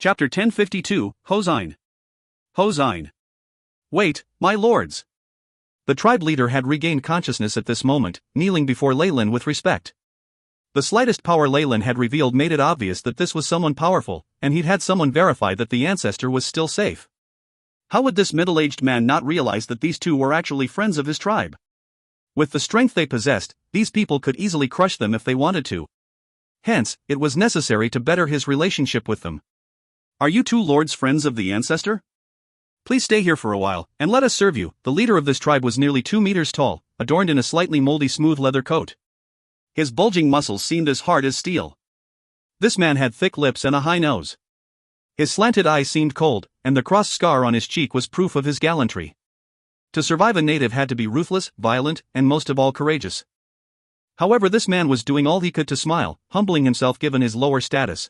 Chapter 1052, Hosine. Hosine. Wait, my lords. The tribe leader had regained consciousness at this moment, kneeling before Leyland with respect. The slightest power Leyland had revealed made it obvious that this was someone powerful, and he'd had someone verify that the ancestor was still safe. How would this middle-aged man not realize that these two were actually friends of his tribe? With the strength they possessed, these people could easily crush them if they wanted to. Hence, it was necessary to better his relationship with them. Are you two lords friends of the ancestor? Please stay here for a while, and let us serve you. The leader of this tribe was nearly 2 meters tall, adorned in a slightly moldy smooth leather coat. His bulging muscles seemed as hard as steel. This man had thick lips and a high nose. His slanted eyes seemed cold, and the crossed scar on his cheek was proof of his gallantry. To survive, a native had to be ruthless, violent, and most of all courageous. However, this man was doing all he could to smile, humbling himself given his lower status.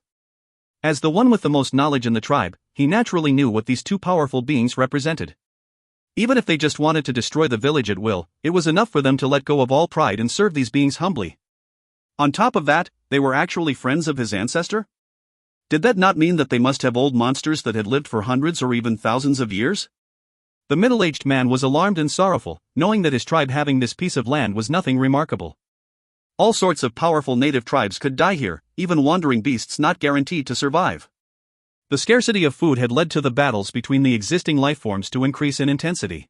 As the one with the most knowledge in the tribe, he naturally knew what these two powerful beings represented. Even if they just wanted to destroy the village at will, it was enough for them to let go of all pride and serve these beings humbly. On top of that, they were actually friends of his ancestor? Did that not mean that they must have old monsters that had lived for hundreds or even thousands of years? The middle-aged man was alarmed and sorrowful, knowing that his tribe having this piece of land was nothing remarkable. All sorts of powerful native tribes could die here, even wandering beasts not guaranteed to survive. The scarcity of food had led to the battles between the existing lifeforms to increase in intensity.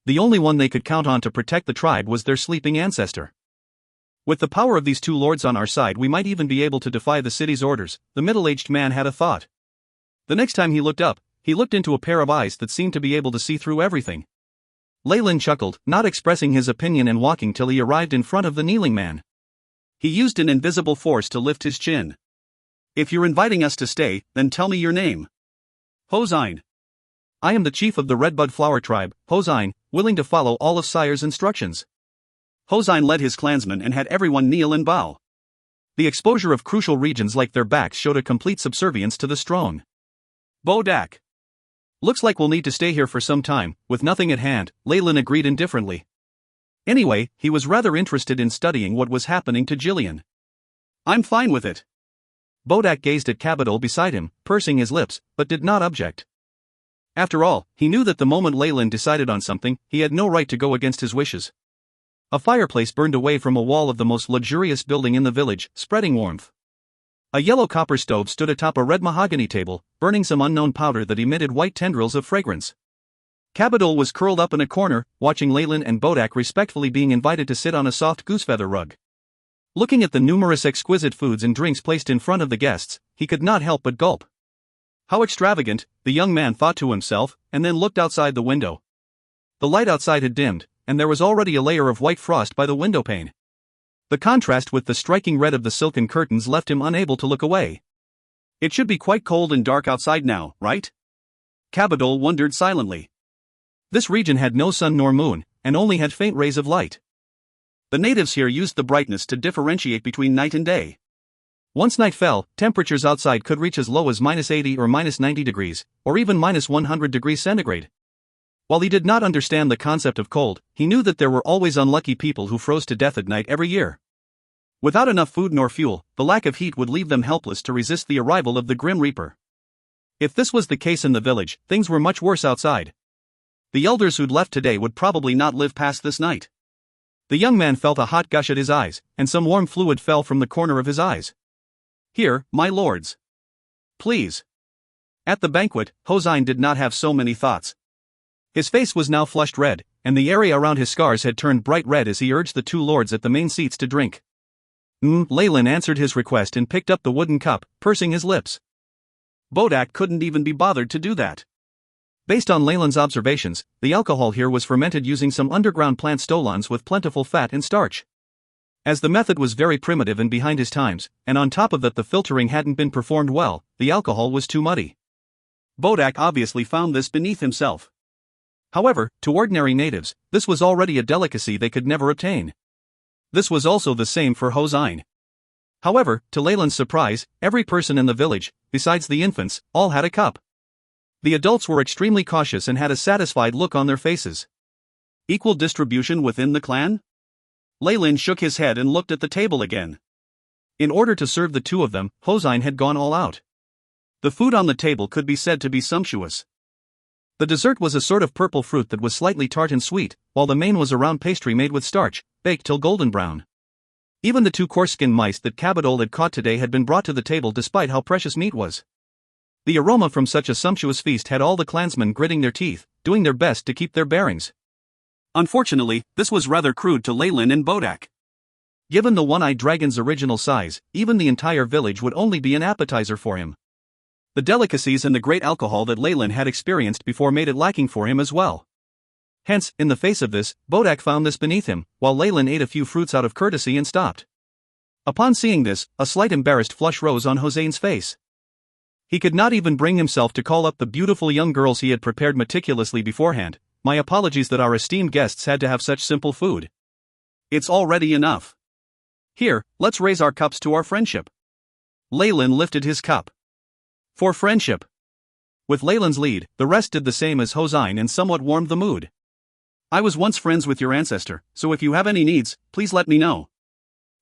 The only one they could count on to protect the tribe was their sleeping ancestor. With the power of these two lords on our side, we might even be able to defy the city's orders, the middle-aged man had a thought. The next time he looked up, he looked into a pair of eyes that seemed to be able to see through everything. Leyland chuckled, not expressing his opinion and walking till he arrived in front of the kneeling man. He used an invisible force to lift his chin. If you're inviting us to stay, then tell me your name. Hosine. I am the chief of the Redbud Flower tribe, Hosine, willing to follow all of Sire's instructions. Hosine led his clansmen and had everyone kneel and bow. The exposure of crucial regions like their backs showed a complete subservience to the strong. Bodak. Looks like we'll need to stay here for some time. With nothing at hand, Leyland agreed indifferently. Anyway, he was rather interested in studying what was happening to Jillian. I'm fine with it. Bodak gazed at Capital beside him, pursing his lips, but did not object. After all, he knew that the moment Leyland decided on something, he had no right to go against his wishes. A fireplace burned away from a wall of the most luxurious building in the village, spreading warmth. A yellow copper stove stood atop a red mahogany table, burning some unknown powder that emitted white tendrils of fragrance. Capital was curled up in a corner, watching Leyland and Bodak respectfully being invited to sit on a soft goosefeather rug. Looking at the numerous exquisite foods and drinks placed in front of the guests, he could not help but gulp. How extravagant, the young man thought to himself, and then looked outside the window. The light outside had dimmed, and there was already a layer of white frost by the windowpane. The contrast with the striking red of the silken curtains left him unable to look away. It should be quite cold and dark outside now, right? Capital wondered silently. This region had no sun nor moon, and only had faint rays of light. The natives here used the brightness to differentiate between night and day. Once night fell, temperatures outside could reach as low as -80 or -90 degrees, or even -100 degrees centigrade. While he did not understand the concept of cold, he knew that there were always unlucky people who froze to death at night every year. Without enough food nor fuel, the lack of heat would leave them helpless to resist the arrival of the Grim Reaper. If this was the case in the village, things were much worse outside. The elders who'd left today would probably not live past this night. The young man felt a hot gush at his eyes, and some warm fluid fell from the corner of his eyes. Here, my lords. Please. At the banquet, Hosine did not have so many thoughts. His face was now flushed red, and the area around his scars had turned bright red as he urged the two lords at the main seats to drink. Leyland answered his request and picked up the wooden cup, pursing his lips. Bodak couldn't even be bothered to do that. Based on Leyland's observations, the alcohol here was fermented using some underground plant stolons with plentiful fat and starch. As the method was very primitive and behind his times, and on top of that the filtering hadn't been performed well, the alcohol was too muddy. Bodak obviously found this beneath himself. However, to ordinary natives, this was already a delicacy they could never obtain. This was also the same for Hosine. However, to Leyland's surprise, every person in the village, besides the infants, all had a cup. The adults were extremely cautious and had a satisfied look on their faces. Equal distribution within the clan? Leyland shook his head and looked at the table again. In order to serve the two of them, Hosine had gone all out. The food on the table could be said to be sumptuous. The dessert was a sort of purple fruit that was slightly tart and sweet, while the main was a round pastry made with starch, baked till golden brown. Even the 2 coarse-skinned mice that Cabadol had caught today had been brought to the table despite how precious meat was. The aroma from such a sumptuous feast had all the clansmen gritting their teeth, doing their best to keep their bearings. Unfortunately, this was rather crude to Leyland and Bodak. Given the one-eyed dragon's original size, even the entire village would only be an appetizer for him. The delicacies and the great alcohol that Leyland had experienced before made it lacking for him as well. Hence, in the face of this, Bodak found this beneath him, while Leyland ate a few fruits out of courtesy and stopped. Upon seeing this, a slight embarrassed flush rose on Hosene's face. He could not even bring himself to call up the beautiful young girls he had prepared meticulously beforehand. My apologies that our esteemed guests had to have such simple food. It's already enough. Here, let's raise our cups to our friendship. Leyland lifted his cup. For friendship. With Leyland's lead, the rest did the same as Hosine and somewhat warmed the mood. I was once friends with your ancestor, so if you have any needs, please let me know.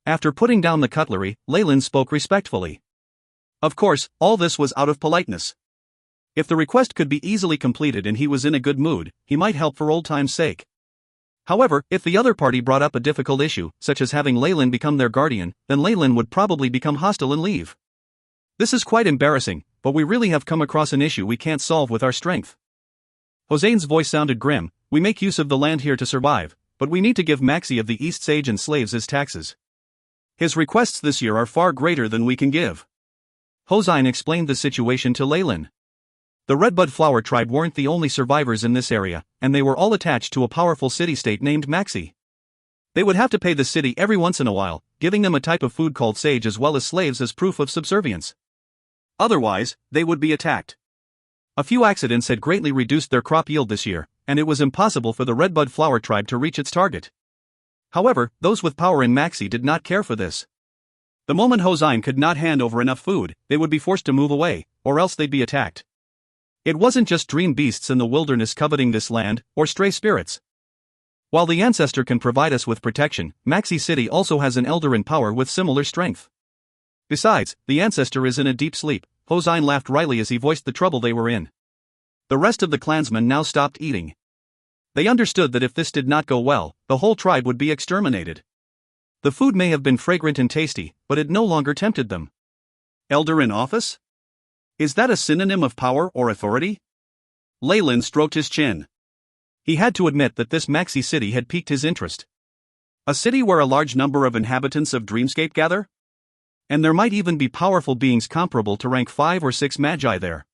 After putting down the cutlery, Leyland spoke respectfully. Of course, all this was out of politeness. If the request could be easily completed and he was in a good mood, he might help for old time's sake. However, if the other party brought up a difficult issue, such as having Leyland become their guardian, then Leyland would probably become hostile and leave. This is quite embarrassing, but we really have come across an issue we can't solve with our strength. Hosene's voice sounded grim. We make use of the land here to survive, but we need to give Maxi of the East Sage and slaves as taxes. His requests this year are far greater than we can give. Hosine explained the situation to Leyland. The Redbud Flower tribe weren't the only survivors in this area, and they were all attached to a powerful city-state named Maxi. They would have to pay the city every once in a while, giving them a type of food called sage as well as slaves as proof of subservience. Otherwise, they would be attacked. A few accidents had greatly reduced their crop yield this year, and it was impossible for the Redbud Flower tribe to reach its target. However, those with power in Maxi did not care for this. The moment Hosine could not hand over enough food, they would be forced to move away, or else they'd be attacked. It wasn't just dream beasts in the wilderness coveting this land, or stray spirits. While the ancestor can provide us with protection, Maxi City also has an elder in power with similar strength. Besides, the ancestor is in a deep sleep. Hosine laughed wryly as he voiced the trouble they were in. The rest of the clansmen now stopped eating. They understood that if this did not go well, the whole tribe would be exterminated. The food may have been fragrant and tasty, but it no longer tempted them. Elder in office? Is that a synonym of power or authority? Leyland stroked his chin. He had to admit that this Maxi city had piqued his interest. A city where a large number of inhabitants of Dreamscape gather? And there might even be powerful beings comparable to rank 5 or 6 magi there.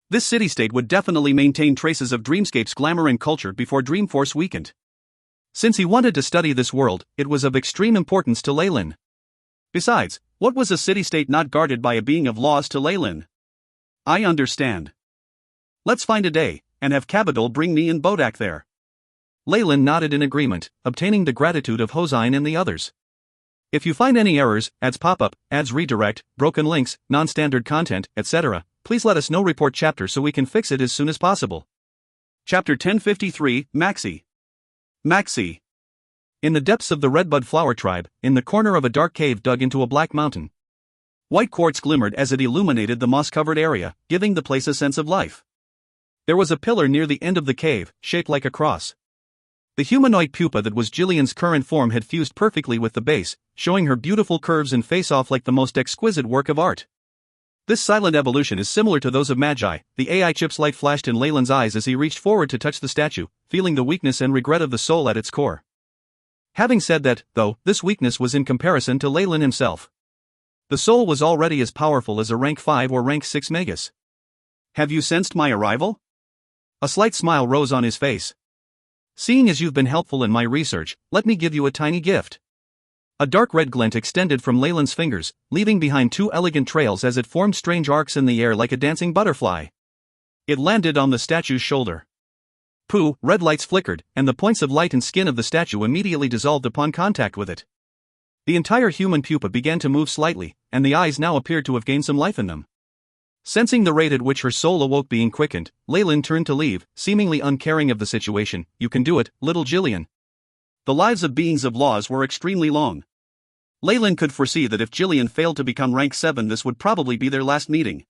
This city-state would definitely maintain traces of Dreamscape's glamour and culture before Dreamforce weakened. Since he wanted to study this world, it was of extreme importance to Leyland. Besides, what was a city-state not guarded by a being of laws to Leyland? I understand. Let's find a day, and have Cabadol bring me and Bodak there. Leyland nodded in agreement, obtaining the gratitude of Hosine and the others. If you find any errors, ads pop-up, ads redirect, broken links, non-standard content, etc., please let us know. Report chapter so we can fix it as soon as possible. Chapter 1053, Maxi. Maxi. In the depths of the Redbud Flower tribe, in the corner of a dark cave dug into a black mountain. White quartz glimmered as it illuminated the moss-covered area, giving the place a sense of life. There was a pillar near the end of the cave, shaped like a cross. The humanoid pupa that was Jillian's current form had fused perfectly with the base, showing her beautiful curves and face-off like the most exquisite work of art. This silent evolution is similar to those of Magi. The AI chip's light flashed in Leyland's eyes as he reached forward to touch the statue, feeling the weakness and regret of the soul at its core. Having said that, though, this weakness was in comparison to Leyland himself. The soul was already as powerful as a rank 5 or rank 6 magus. Have you sensed my arrival? A slight smile rose on his face. Seeing as you've been helpful in my research, let me give you a tiny gift. A dark red glint extended from Leyland's fingers, leaving behind 2 elegant trails as it formed strange arcs in the air like a dancing butterfly. It landed on the statue's shoulder. Pooh, red lights flickered, and the points of light and skin of the statue immediately dissolved upon contact with it. The entire human pupa began to move slightly, and the eyes now appeared to have gained some life in them. Sensing the rate at which her soul awoke being quickened, Leyland turned to leave, seemingly uncaring of the situation. You can do it, little Jillian. The lives of beings of laws were extremely long. Leyland could foresee that if Jillian failed to become rank 7, this would probably be their last meeting.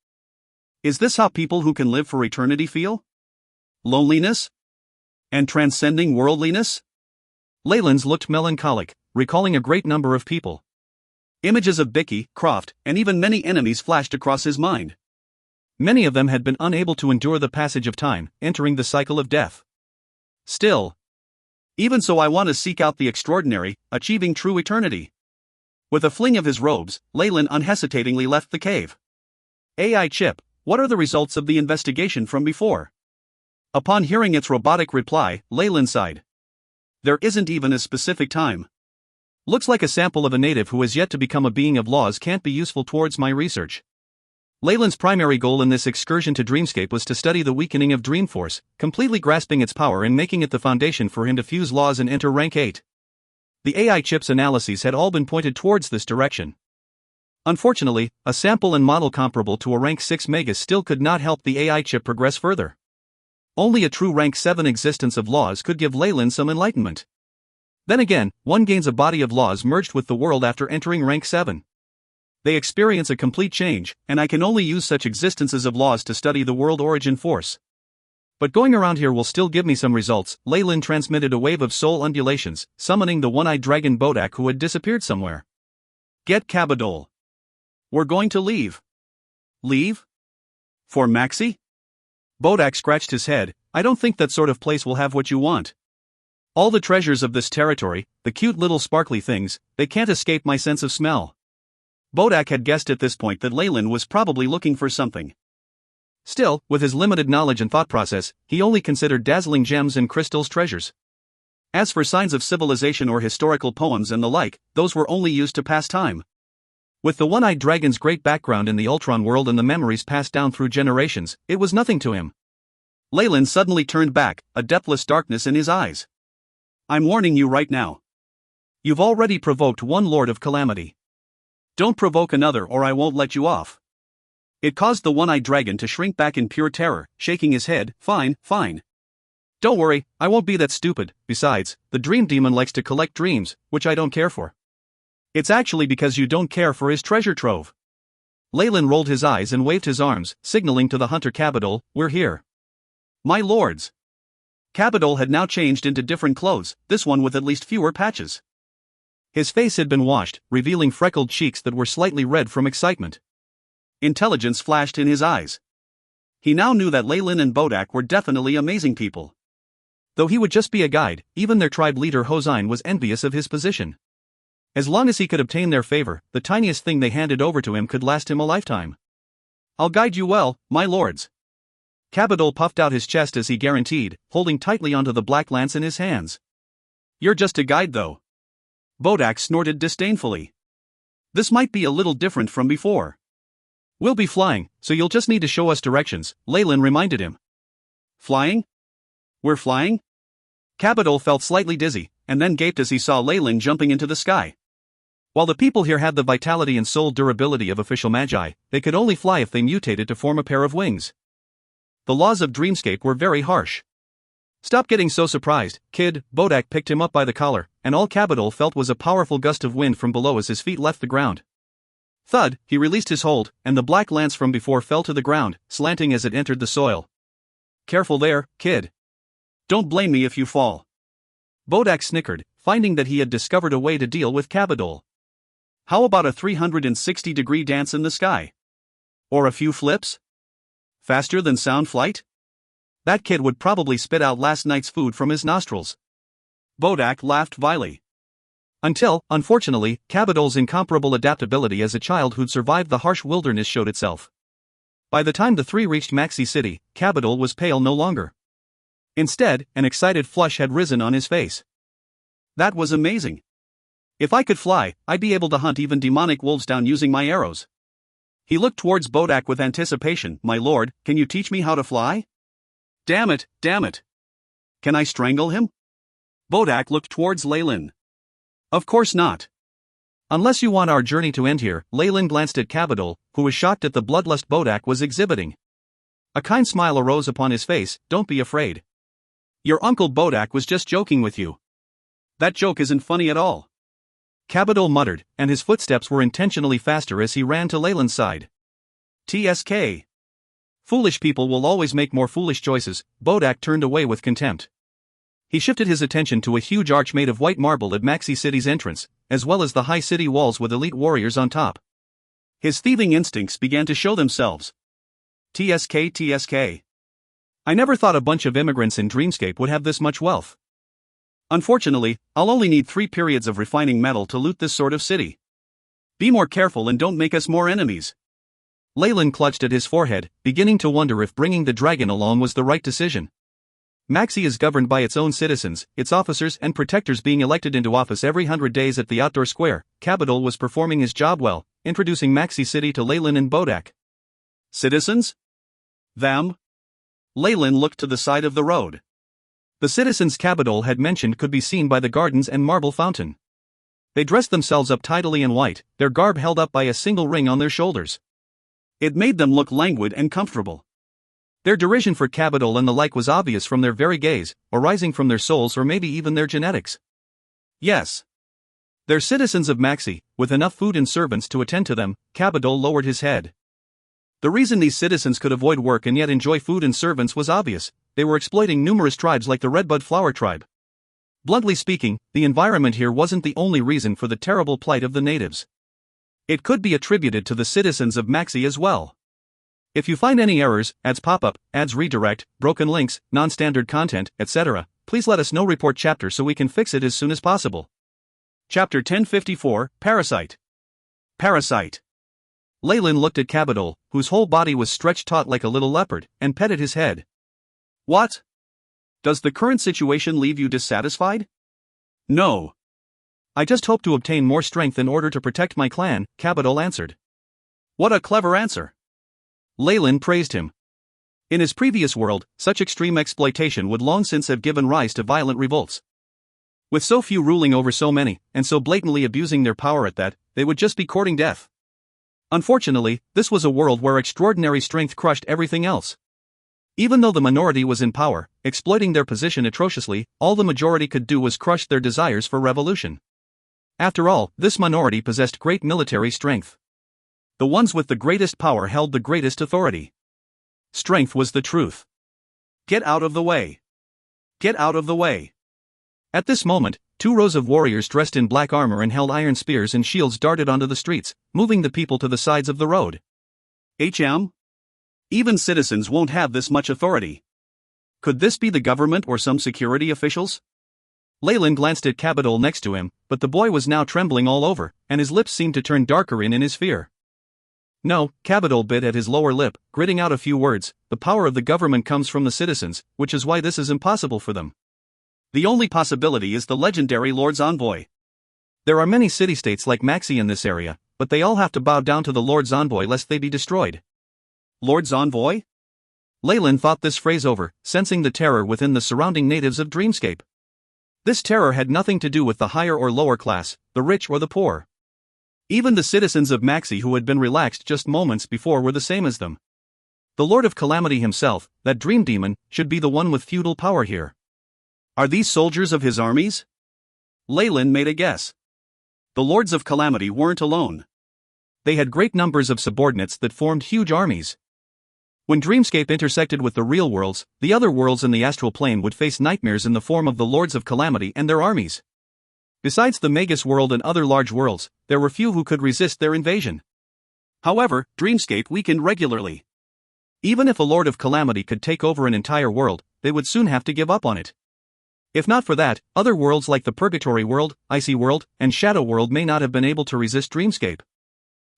Is this how people who can live for eternity feel? Loneliness? And transcending worldliness? Leyland's looked melancholic, recalling a great number of people. Images of Bicky, Croft, and even many enemies flashed across his mind. Many of them had been unable to endure the passage of time, entering the cycle of death. Still, even so, I want to seek out the extraordinary, achieving true eternity. With a fling of his robes, Leyland unhesitatingly left the cave. AI chip, what are the results of the investigation from before? Upon hearing its robotic reply, Leyland sighed. There isn't even a specific time. Looks like a sample of a native who has yet to become a being of laws can't be useful towards my research. Leyland's primary goal in this excursion to Dreamscape was to study the weakening of Dreamforce, completely grasping its power and making it the foundation for him to fuse laws and enter rank 8. The AI chip's analyses had all been pointed towards this direction. Unfortunately, a sample and model comparable to a rank 6 Megas still could not help the AI chip progress further. Only a true rank 7 existence of laws could give Leyland some enlightenment. Then again, one gains a body of laws merged with the world after entering rank 7. They experience a complete change, and I can only use such existences of laws to study the world origin force. But going around here will still give me some results. Leyland transmitted a wave of soul undulations, summoning the one-eyed dragon Bodak who had disappeared somewhere. Get Cabadol. We're going to leave. Leave? For Maxi? Bodak scratched his head. I don't think that sort of place will have what you want. All the treasures of this territory, the cute little sparkly things, they can't escape my sense of smell. Bodak had guessed at this point that Leyland was probably looking for something. Still, with his limited knowledge and thought process, he only considered dazzling gems and crystals treasures. As for signs of civilization or historical poems and the like, those were only used to pass time. With the one-eyed dragon's great background in the Ultron world and the memories passed down through generations, it was nothing to him. Leyland suddenly turned back, a depthless darkness in his eyes. I'm warning you right now. You've already provoked one Lord of Calamity. Don't provoke another or I won't let you off. It caused the one-eyed dragon to shrink back in pure terror, shaking his head. Fine, fine. Don't worry, I won't be that stupid. Besides, the dream demon likes to collect dreams, which I don't care for. It's actually because you don't care for his treasure trove. Leyland rolled his eyes and waved his arms, signaling to the hunter Cabadol, we're here. My lords. Cabadol had now changed into different clothes, this one with at least fewer patches. His face had been washed, revealing freckled cheeks that were slightly red from excitement. Intelligence flashed in his eyes. He now knew that Leyland and Bodak were definitely amazing people. Though he would just be a guide, even their tribe leader Hosine was envious of his position. As long as he could obtain their favor, the tiniest thing they handed over to him could last him a lifetime. I'll guide you well, my lords. Cabadol puffed out his chest as he guaranteed, holding tightly onto the black lance in his hands. You're just a guide though. Bodak snorted disdainfully. This might be a little different from before. We'll be flying, so you'll just need to show us directions, Leyland reminded him. Flying? We're flying? Cabadol felt slightly dizzy, and then gaped as he saw Leyland jumping into the sky. While the people here had the vitality and soul durability of official magi, they could only fly if they mutated to form a pair of wings. The laws of Dreamscape were very harsh. Stop getting so surprised, kid. Bodak picked him up by the collar, and all Cabadol felt was a powerful gust of wind from below as his feet left the ground. Thud, he released his hold, and the black lance from before fell to the ground, slanting as it entered the soil. Careful there, kid. Don't blame me if you fall. Bodak snickered, finding that he had discovered a way to deal with Cabadol. How about a 360-degree dance in the sky? Or a few flips? Faster than sound flight? That kid would probably spit out last night's food from his nostrils. Bodak laughed vilely. Until, unfortunately, Cabadol's incomparable adaptability as a child who'd survived the harsh wilderness showed itself. By the time the three reached Maxi City, Cabadol was pale no longer. Instead, an excited flush had risen on his face. That was amazing. If I could fly, I'd be able to hunt even demonic wolves down using my arrows. He looked towards Bodak with anticipation. My lord, can you teach me how to fly? Damn it, damn it. Can I strangle him? Bodak looked towards Leyland. Of course not. Unless you want our journey to end here. Leyland glanced at Cabadol, who was shocked at the bloodlust Bodak was exhibiting. A kind smile arose upon his face. Don't be afraid. Your uncle Bodak was just joking with you. That joke isn't funny at all. Cabadol muttered, and his footsteps were intentionally faster as he ran to Leyland's side. TSK. Foolish people will always make more foolish choices, Bodak turned away with contempt. He shifted his attention to a huge arch made of white marble at Maxi City's entrance, as well as the high city walls with elite warriors on top. His thieving instincts began to show themselves. TSK. I never thought a bunch of immigrants in Dreamscape would have this much wealth. Unfortunately, I'll only need 3 periods of refining metal to loot this sort of city. Be more careful and don't make us more enemies. Leyland clutched at his forehead, beginning to wonder if bringing the dragon along was the right decision. Maxi is governed by its own citizens, its officers and protectors being elected into office every 100 days at the outdoor square. Capital was performing his job well, introducing Maxi City to Leyland and Bodak. Citizens? Them? Leyland looked to the side of the road. The citizens Capital had mentioned could be seen by the gardens and marble fountain. They dressed themselves up tidily in white, their garb held up by a single ring on their shoulders. It made them look languid and comfortable. Their derision for Capital and the like was obvious from their very gaze, arising from their souls or maybe even their genetics. Yes. They're citizens of Maxi, with enough food and servants to attend to them. Capital lowered his head. The reason these citizens could avoid work and yet enjoy food and servants was obvious: they were exploiting numerous tribes like the Redbud Flower tribe. Bluntly speaking, the environment here wasn't the only reason for the terrible plight of the natives. It could be attributed to the citizens of Maxi as well. If you find any errors, ads pop up, ads redirect, broken links, non-standard content, etc., please let us know. Report chapter so we can fix it as soon as possible. Chapter 1054, Parasite. Parasite. Leyland looked at Capital, whose whole body was stretched taut like a little leopard, and petted his head. What? Does the current situation leave you dissatisfied? No. I just hope to obtain more strength in order to protect my clan, Capital answered. What a clever answer. Leyland praised him. In his previous world, such extreme exploitation would long since have given rise to violent revolts. With so few ruling over so many, and so blatantly abusing their power at that, they would just be courting death. Unfortunately, this was a world where extraordinary strength crushed everything else. Even though the minority was in power, exploiting their position atrociously, all the majority could do was crush their desires for revolution. After all, this minority possessed great military strength. The ones with the greatest power held the greatest authority. Strength was the truth. Get out of the way. Get out of the way. At this moment, 2 rows of warriors dressed in black armor and held iron spears and shields darted onto the streets, moving the people to the sides of the road. Even citizens won't have this much authority. Could this be the government or some security officials? Leyland glanced at Capital next to him, but the boy was now trembling all over, and his lips seemed to turn darker in his fear. No, Capital bit at his lower lip, gritting out a few words. The power of the government comes from the citizens, which is why this is impossible for them. The only possibility is the legendary Lord's Envoy. There are many city-states like Maxi in this area, but they all have to bow down to the Lord's Envoy lest they be destroyed. Lord's Envoy? Leyland thought this phrase over, sensing the terror within the surrounding natives of Dreamscape. This terror had nothing to do with the higher or lower class, the rich or the poor. Even the citizens of Maxi who had been relaxed just moments before were the same as them. The Lord of Calamity himself, that dream demon, should be the one with feudal power here. Are these soldiers of his armies? Leyland made a guess. The Lords of Calamity weren't alone. They had great numbers of subordinates that formed huge armies. When Dreamscape intersected with the real worlds, the other worlds in the astral plane would face nightmares in the form of the Lords of Calamity and their armies. Besides the Magus world and other large worlds, there were few who could resist their invasion. However, Dreamscape weakened regularly. Even if a Lord of Calamity could take over an entire world, they would soon have to give up on it. If not for that, other worlds like the Purgatory World, Icy World, and Shadow World may not have been able to resist Dreamscape.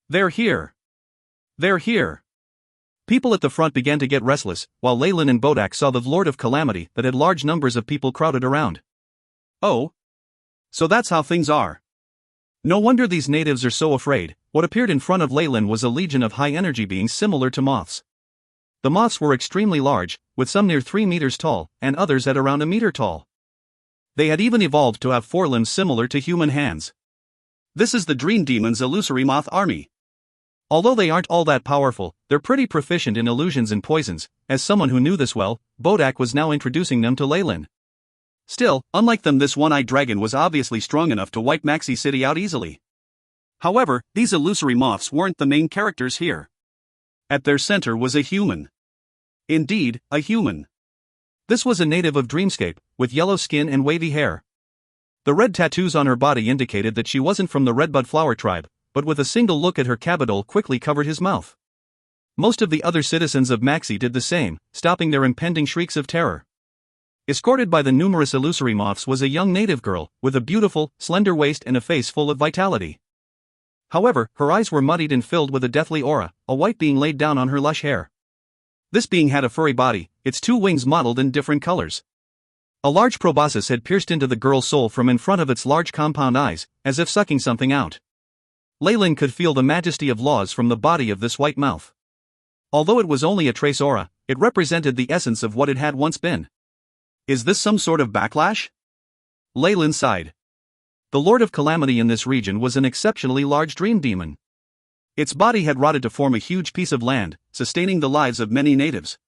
They're here. They're here. People at the front began to get restless, while Leyland and Bodak saw the Lord of Calamity that had large numbers of people crowded around. Oh. So that's how things are. No wonder these natives are so afraid. What appeared in front of Leyland was a legion of high-energy beings similar to moths. The moths were extremely large, with some near 3 meters tall, and others at around a meter tall. They had even evolved to have forelimbs similar to human hands. This is the Dream Demon's illusory moth army. Although they aren't all that powerful, they're pretty proficient in illusions and poisons. As someone who knew this well, Bodak was now introducing them to Leyland. Still, unlike them, this one-eyed dragon was obviously strong enough to wipe Maxi City out easily. However, these illusory moths weren't the main characters here. At their center was a human. Indeed, a human. This was a native of Dreamscape, with yellow skin and wavy hair. The red tattoos on her body indicated that she wasn't from the Redbud Flower tribe, but with a single look at her capital quickly covered his mouth. Most of the other citizens of Maxie did the same, stopping their impending shrieks of terror. Escorted by the numerous illusory moths was a young native girl, with a beautiful, slender waist and a face full of vitality. However, her eyes were muddied and filled with a deathly aura, a white being laid down on her lush hair. This being had a furry body, its two wings mottled in different colors. A large proboscis had pierced into the girl's soul from in front of its large compound eyes, as if sucking something out. Leyland could feel the majesty of laws from the body of this white mouth. Although it was only a trace aura, it represented the essence of what it had once been. Is this some sort of backlash? Leyland sighed. The Lord of Calamity in this region was an exceptionally large dream demon. Its body had rotted to form a huge piece of land, sustaining the lives of many natives.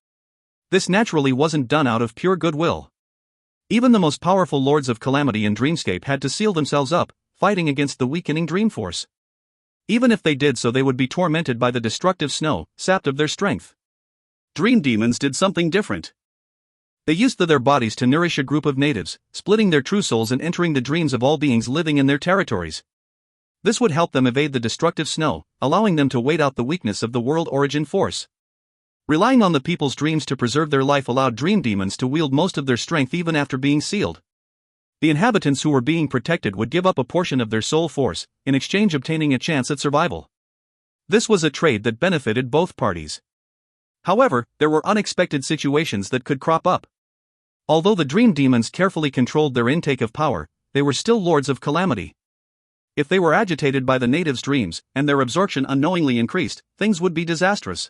This naturally wasn't done out of pure goodwill. Even the most powerful Lords of Calamity in Dreamscape had to seal themselves up, fighting against the weakening dream force. Even if they did so, they would be tormented by the destructive snow, sapped of their strength. Dream demons did something different. They used their bodies to nourish a group of natives, splitting their true souls and entering the dreams of all beings living in their territories. This would help them evade the destructive snow, allowing them to wait out the weakness of the world origin force. Relying on the people's dreams to preserve their life allowed dream demons to wield most of their strength even after being sealed. The inhabitants who were being protected would give up a portion of their soul force, in exchange obtaining a chance at survival. This was a trade that benefited both parties. However, there were unexpected situations that could crop up. Although the dream demons carefully controlled their intake of power, they were still Lords of Calamity. If they were agitated by the natives' dreams, and their absorption unknowingly increased, things would be disastrous.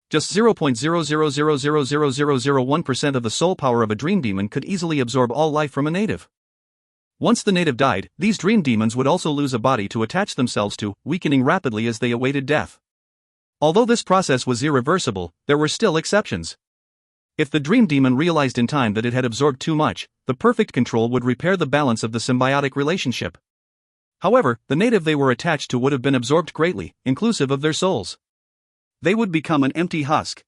Just 0.0000001% of the soul power of a dream demon could easily absorb all life from a native. Once the native died, these dream demons would also lose a body to attach themselves to, weakening rapidly as they awaited death. Although this process was irreversible, there were still exceptions. If the dream demon realized in time that it had absorbed too much, the perfect control would repair the balance of the symbiotic relationship. However, the native they were attached to would have been absorbed greatly, inclusive of their souls. They would become an empty husk.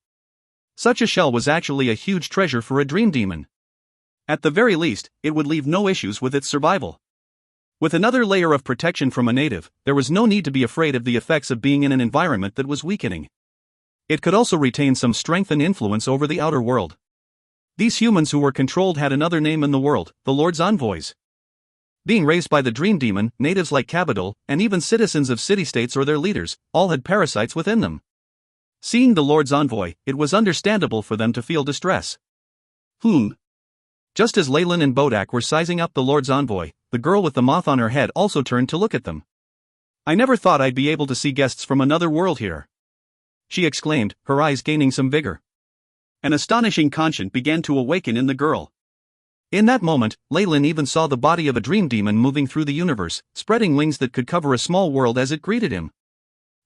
Such a shell was actually a huge treasure for a dream demon. At the very least, it would leave no issues with its survival. With another layer of protection from a native, there was no need to be afraid of the effects of being in an environment that was weakening. It could also retain some strength and influence over the outer world. These humans who were controlled had another name in the world, the Lord's Envoys. Being raised by the dream demon, natives like Capital, and even citizens of city-states or their leaders, all had parasites within them. Seeing the Lord's Envoy, it was understandable for them to feel distress. Just as Leyland and Bodak were sizing up the Lord's Envoy, the girl with the moth on her head also turned to look at them. I never thought I'd be able to see guests from another world here, she exclaimed, her eyes gaining some vigor. An astonishing conscience began to awaken in the girl. In that moment, Leyland even saw the body of a dream demon moving through the universe, spreading wings that could cover a small world as it greeted him.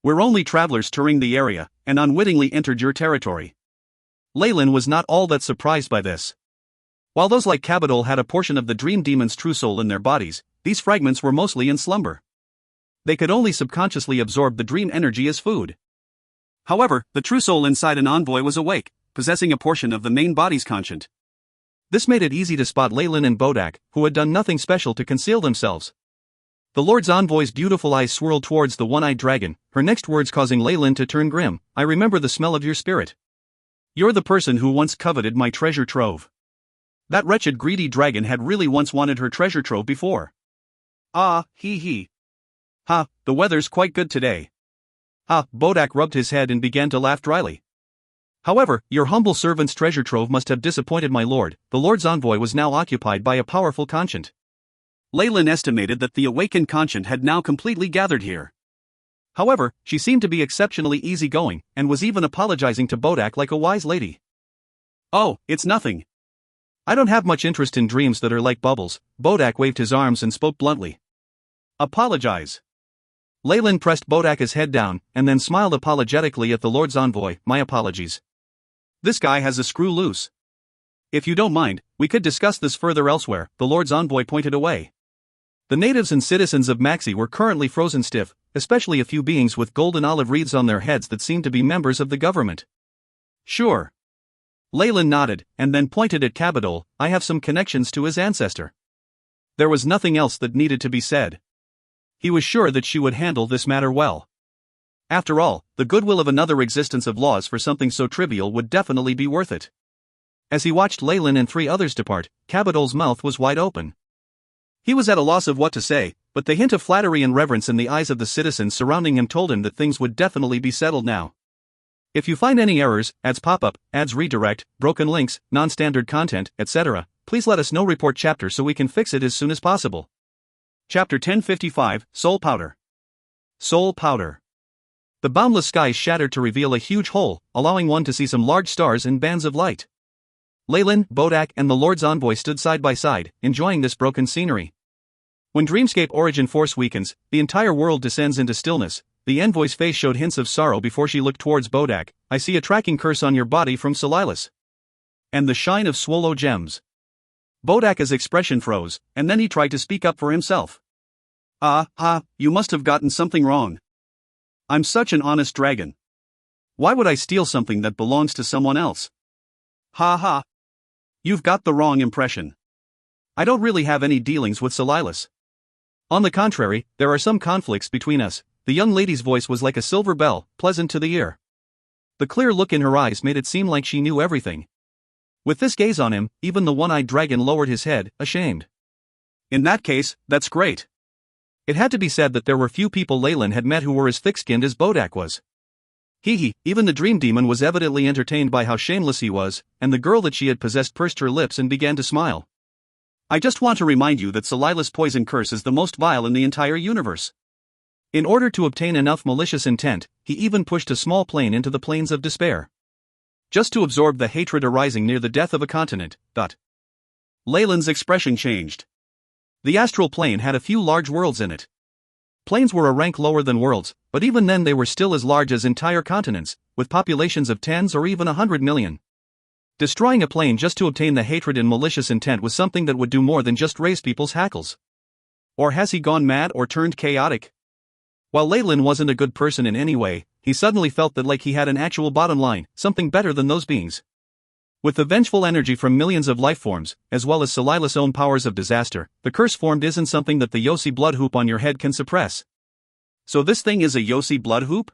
We're only travelers touring the area, and unwittingly entered your territory. Leyland was not all that surprised by this. While those like Capital had a portion of the dream demon's true soul in their bodies, these fragments were mostly in slumber. They could only subconsciously absorb the dream energy as food. However, the true soul inside an envoy was awake, possessing a portion of the main body's conscience. This made it easy to spot Leyland and Bodak, who had done nothing special to conceal themselves. The Lord's Envoy's beautiful eyes swirled towards the one-eyed dragon, her next words causing Leyland to turn grim. I remember the smell of your spirit. You're the person who once coveted my treasure trove. That wretched greedy dragon had really once wanted her treasure trove before. Ah, hee. Ha, the weather's quite good today. Ah, Bodak rubbed his head and began to laugh dryly. However, your humble servant's treasure trove must have disappointed my lord. The Lord's Envoy was now occupied by a powerful conscience. Leyland estimated that the awakened conscience had now completely gathered here. However, she seemed to be exceptionally easygoing, and was even apologizing to Bodak like a wise lady. Oh, it's nothing. I don't have much interest in dreams that are like bubbles. Bodak waved his arms and spoke bluntly. Apologize. Leyland pressed Bodak's head down, and then smiled apologetically at the Lord's Envoy. My apologies. This guy has a screw loose. If you don't mind, we could discuss this further elsewhere. The Lord's Envoy pointed away. The natives and citizens of Maxie were currently frozen stiff, especially a few beings with golden olive wreaths on their heads that seemed to be members of the government. Sure. Leyland nodded, and then pointed at Cabadol. I have some connections to his ancestor. There was nothing else that needed to be said. He was sure that she would handle this matter well. After all, the goodwill of another existence of laws for something so trivial would definitely be worth it. As he watched Leyland and 3 others depart, Cabadol's mouth was wide open. He was at a loss of what to say, but the hint of flattery and reverence in the eyes of the citizens surrounding him told him that things would definitely be settled now. If you find any errors, ads pop up, ads redirect, broken links, non-standard content, etc., please let us know. Report chapter so we can fix it as soon as possible. Chapter 1055, Soul Powder. Soul Powder. The boundless sky shattered to reveal a huge hole, allowing one to see some large stars and bands of light. Leyland, Bodak, and the Lord's envoy stood side by side, enjoying this broken scenery. When Dreamscape Origin Force weakens, the entire world descends into stillness. The envoy's face showed hints of sorrow before she looked towards Bodak. I see a tracking curse on your body from Solilas. And the shine of Swallow gems. Bodak's expression froze, and then he tried to speak up for himself. You must have gotten something wrong. I'm such an honest dragon. Why would I steal something that belongs to someone else? Ha. You've got the wrong impression. I don't really have any dealings with Solilas. On the contrary, there are some conflicts between us. The young lady's voice was like a silver bell, pleasant to the ear. The clear look in her eyes made it seem like she knew everything. With this gaze on him, even the one-eyed dragon lowered his head, ashamed. In that case, that's great. It had to be said that there were few people Leyland had met who were as thick-skinned as Bodak was. Even the dream demon was evidently entertained by how shameless he was, and the girl that she had possessed pursed her lips and began to smile. I just want to remind you that Solilas' poison curse is the most vile in the entire universe. In order to obtain enough malicious intent, he even pushed a small plane into the plains of despair. Just to absorb the hatred arising near the death of a continent. Leyland's expression changed. The astral plane had a few large worlds in it. Planes were a rank lower than worlds, but even then they were still as large as entire continents, with populations of tens or even 100 million. Destroying a plane just to obtain the hatred and malicious intent was something that would do more than just raise people's hackles. Or has he gone mad or turned chaotic? While Leyland wasn't a good person in any way, he suddenly felt that like he had an actual bottom line, something better than those beings. With the vengeful energy from millions of lifeforms, as well as Solilas' own powers of disaster, the curse formed isn't something that the Yossi blood hoop on your head can suppress. So this thing is a Yossi blood hoop?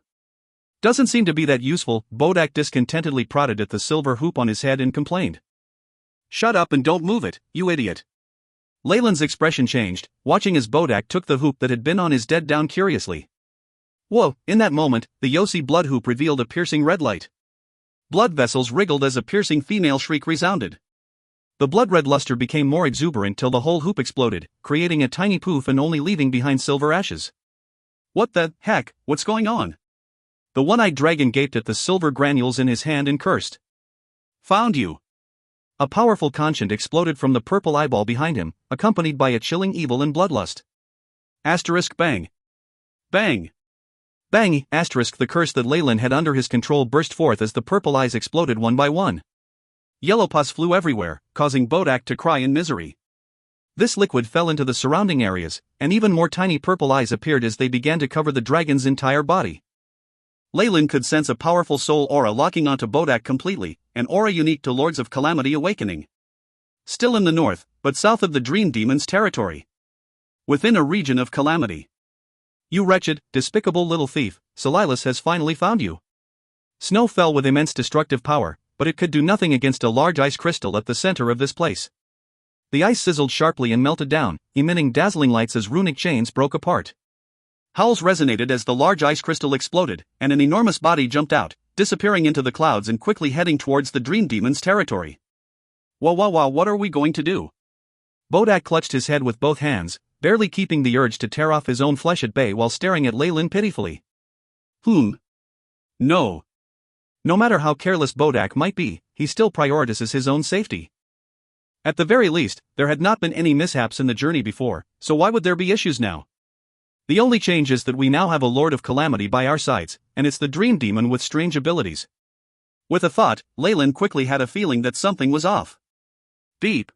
Doesn't seem to be that useful. Bodak discontentedly prodded at the silver hoop on his head and complained. Shut up and don't move it, you idiot. Leyland's expression changed, watching as Bodak took the hoop that had been on his dead down curiously. Whoa, in that moment, the Yossi blood hoop revealed a piercing red light. Blood vessels wriggled as a piercing female shriek resounded. The blood-red luster became more exuberant till the whole hoop exploded, creating a tiny poof and only leaving behind silver ashes. What the heck, what's going on? The one-eyed dragon gaped at the silver granules in his hand and cursed. Found you. A powerful conchant exploded from the purple eyeball behind him, accompanied by a chilling evil and bloodlust. Asterisk bang. Bang. Bang, asterisk the curse that Leyland had under his control burst forth as the purple eyes exploded one by one. Yellow pus flew everywhere, causing Bodak to cry in misery. This liquid fell into the surrounding areas, and even more tiny purple eyes appeared as they began to cover the dragon's entire body. Leyland could sense a powerful soul aura locking onto Bodak completely, an aura unique to Lords of Calamity awakening. Still in the north, but south of the Dream Demon's territory. Within a region of calamity. You wretched, despicable little thief, Solilas has finally found you. Snow fell with immense destructive power, but it could do nothing against a large ice crystal at the center of this place. The ice sizzled sharply and melted down, emitting dazzling lights as runic chains broke apart. Howls resonated as the large ice crystal exploded, and an enormous body jumped out, disappearing into the clouds and quickly heading towards the Dream Demon's territory. Wow, what are we going to do? Bodak clutched his head with both hands, barely keeping the urge to tear off his own flesh at bay while staring at Leyland pitifully. No. No matter how careless Bodak might be, he still prioritizes his own safety. At the very least, there had not been any mishaps in the journey before, so why would there be issues now? The only change is that we now have a Lord of Calamity by our sides, and it's the Dream Demon with strange abilities. With a thought, Leyland quickly had a feeling that something was off. Beep.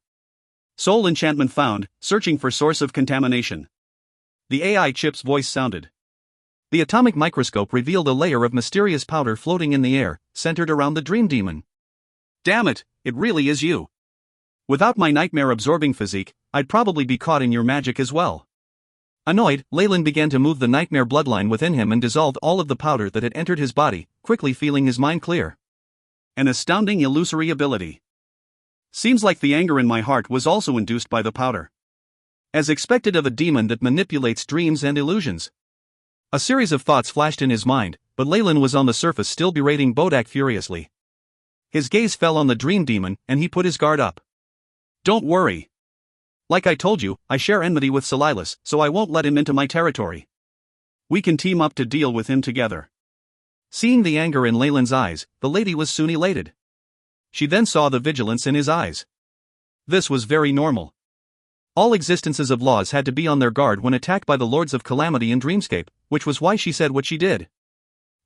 Soul enchantment found, searching for source of contamination. The AI chip's voice sounded. The atomic microscope revealed a layer of mysterious powder floating in the air, centered around the Dream Demon. Damn it, it really is you. Without my nightmare-absorbing physique, I'd probably be caught in your magic as well. Annoyed, Leyland began to move the nightmare bloodline within him and dissolved all of the powder that had entered his body, quickly feeling his mind clear. An astounding illusory ability. Seems like the anger in my heart was also induced by the powder. As expected of a demon that manipulates dreams and illusions. A series of thoughts flashed in his mind, but Leyland was on the surface still berating Bodak furiously. His gaze fell on the dream demon, and he put his guard up. Don't worry. Like I told you, I share enmity with Silas, so I won't let him into my territory. We can team up to deal with him together. Seeing the anger in Leyland's eyes, the lady was soon elated. She then saw the vigilance in his eyes. This was very normal. All existences of laws had to be on their guard when attacked by the Lords of Calamity in Dreamscape, which was why she said what she did.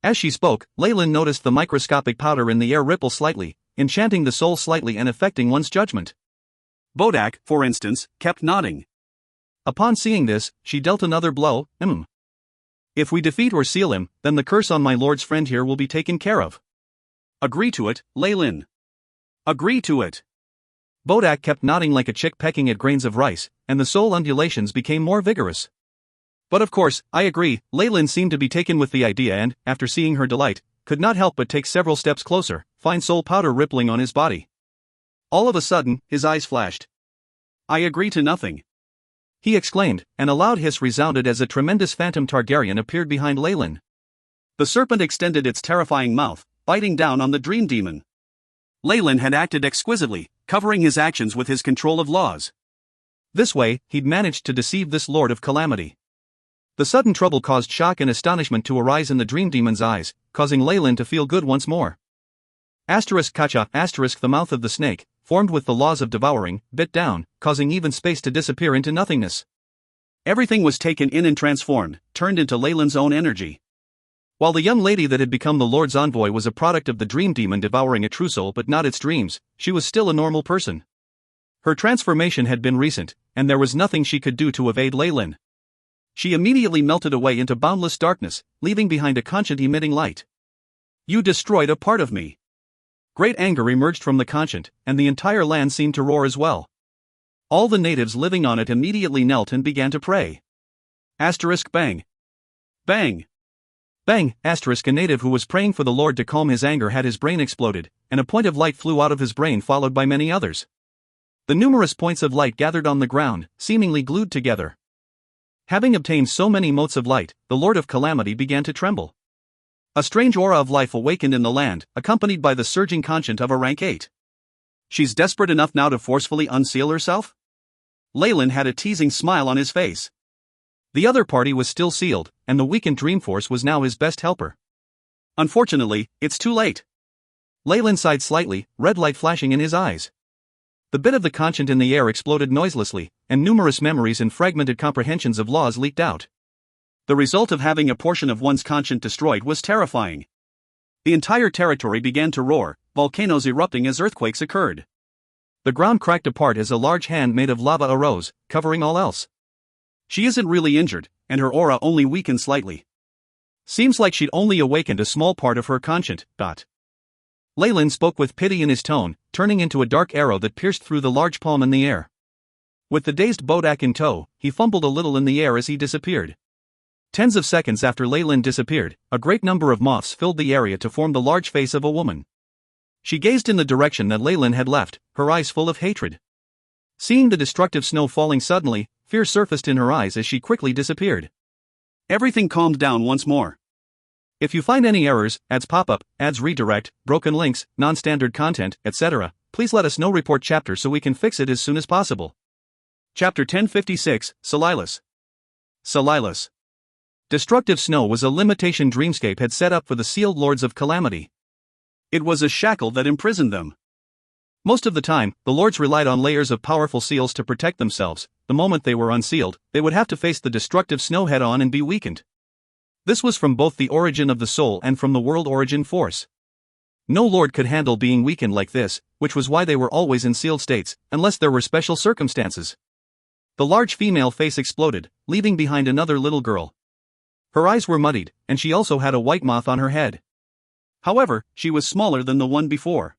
As she spoke, Leyland noticed the microscopic powder in the air ripple slightly, enchanting the soul slightly and affecting one's judgment. Bodak, for instance, kept nodding. Upon seeing this, she dealt another blow. If we defeat or seal him, then the curse on my lord's friend here will be taken care of. Agree to it, Leyland. Agree to it. Bodak kept nodding like a chick pecking at grains of rice, and the soul undulations became more vigorous. But of course, I agree. Leyland seemed to be taken with the idea and, after seeing her delight, could not help but take several steps closer, fine soul powder rippling on his body. All of a sudden, his eyes flashed. I agree to nothing. He exclaimed, and a loud hiss resounded as a tremendous phantom Targaryen appeared behind Leyland. The serpent extended its terrifying mouth, biting down on the dream demon. Leyland had acted exquisitely, covering his actions with his control of laws. This way, he'd managed to deceive this Lord of Calamity. The sudden trouble caused shock and astonishment to arise in the dream demon's eyes, causing Leyland to feel good once more. Kacha, the mouth of the snake, formed with the laws of devouring, bit down, causing even space to disappear into nothingness. Everything was taken in and transformed, turned into Leyland's own energy. While the young lady that had become the Lord's envoy was a product of the dream demon devouring a true soul but not its dreams, she was still a normal person. Her transformation had been recent, and there was nothing she could do to evade Leyland. She immediately melted away into boundless darkness, leaving behind a conscient-emitting light. You destroyed a part of me. Great anger emerged from the conscient, and the entire land seemed to roar as well. All the natives living on it immediately knelt and began to pray. Bang. Bang. Bang. A native who was praying for the Lord to calm his anger had his brain exploded, and a point of light flew out of his brain followed by many others. The numerous points of light gathered on the ground, seemingly glued together. Having obtained so many motes of light, the Lord of Calamity began to tremble. A strange aura of life awakened in the land, accompanied by the surging conscient of a rank 8. She's desperate enough now to forcefully unseal herself? Leyland had a teasing smile on his face. The other party was still sealed, and the weakened Dreamforce was now his best helper. Unfortunately, it's too late. Leyland sighed slightly, red light flashing in his eyes. The bit of the conscient in the air exploded noiselessly, and numerous memories and fragmented comprehensions of laws leaked out. The result of having a portion of one's conscient destroyed was terrifying. The entire territory began to roar, volcanoes erupting as earthquakes occurred. The ground cracked apart as a large hand made of lava arose, covering all else. She isn't really injured, and her aura only weakened slightly. Seems like she'd only awakened a small part of her conscient. Leyland spoke with pity in his tone, turning into a dark arrow that pierced through the large palm in the air. With the dazed Bodak in tow, he fumbled a little in the air as he disappeared. Tens of seconds after Leyland disappeared, a great number of moths filled the area to form the large face of a woman. She gazed in the direction that Leyland had left, her eyes full of hatred. Seeing the destructive snow falling suddenly, fear surfaced in her eyes as she quickly disappeared. Everything calmed down once more. If you find any errors, ads pop up, ads redirect, broken links, non-standard content, etc., please let us know. Report chapter so we can fix it as soon as possible. Chapter 1056, Silas. Destructive snow was a limitation Dreamscape had set up for the sealed Lords of Calamity. It was a shackle that imprisoned them. Most of the time, the Lords relied on layers of powerful seals to protect themselves. The moment they were unsealed, they would have to face the destructive snow head-on and be weakened. This was from both the origin of the soul and from the world origin force. No Lord could handle being weakened like this, which was why they were always in sealed states, unless there were special circumstances. The large female face exploded, leaving behind another little girl. Her eyes were muddied, and she also had a white moth on her head. However, she was smaller than the one before.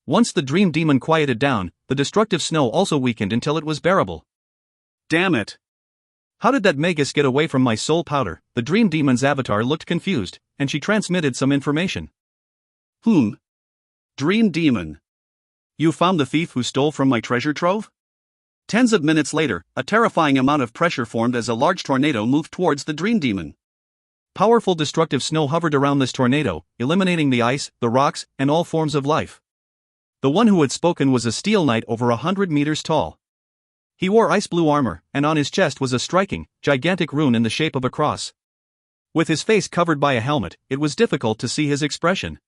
Once the dream demon quieted down, the destructive snow also weakened until it was bearable. Damn it! How did that Magus get away from my soul powder? The dream demon's avatar looked confused, and she transmitted some information. Dream demon. You found the thief who stole from my treasure trove? Tens of minutes later, a terrifying amount of pressure formed as a large tornado moved towards the dream demon. Powerful destructive snow hovered around this tornado, eliminating the ice, the rocks, and all forms of life. The one who had spoken was a steel knight over 100 meters tall. He wore ice blue armor, and on his chest was a striking, gigantic rune in the shape of a cross. With his face covered by a helmet, it was difficult to see his expression.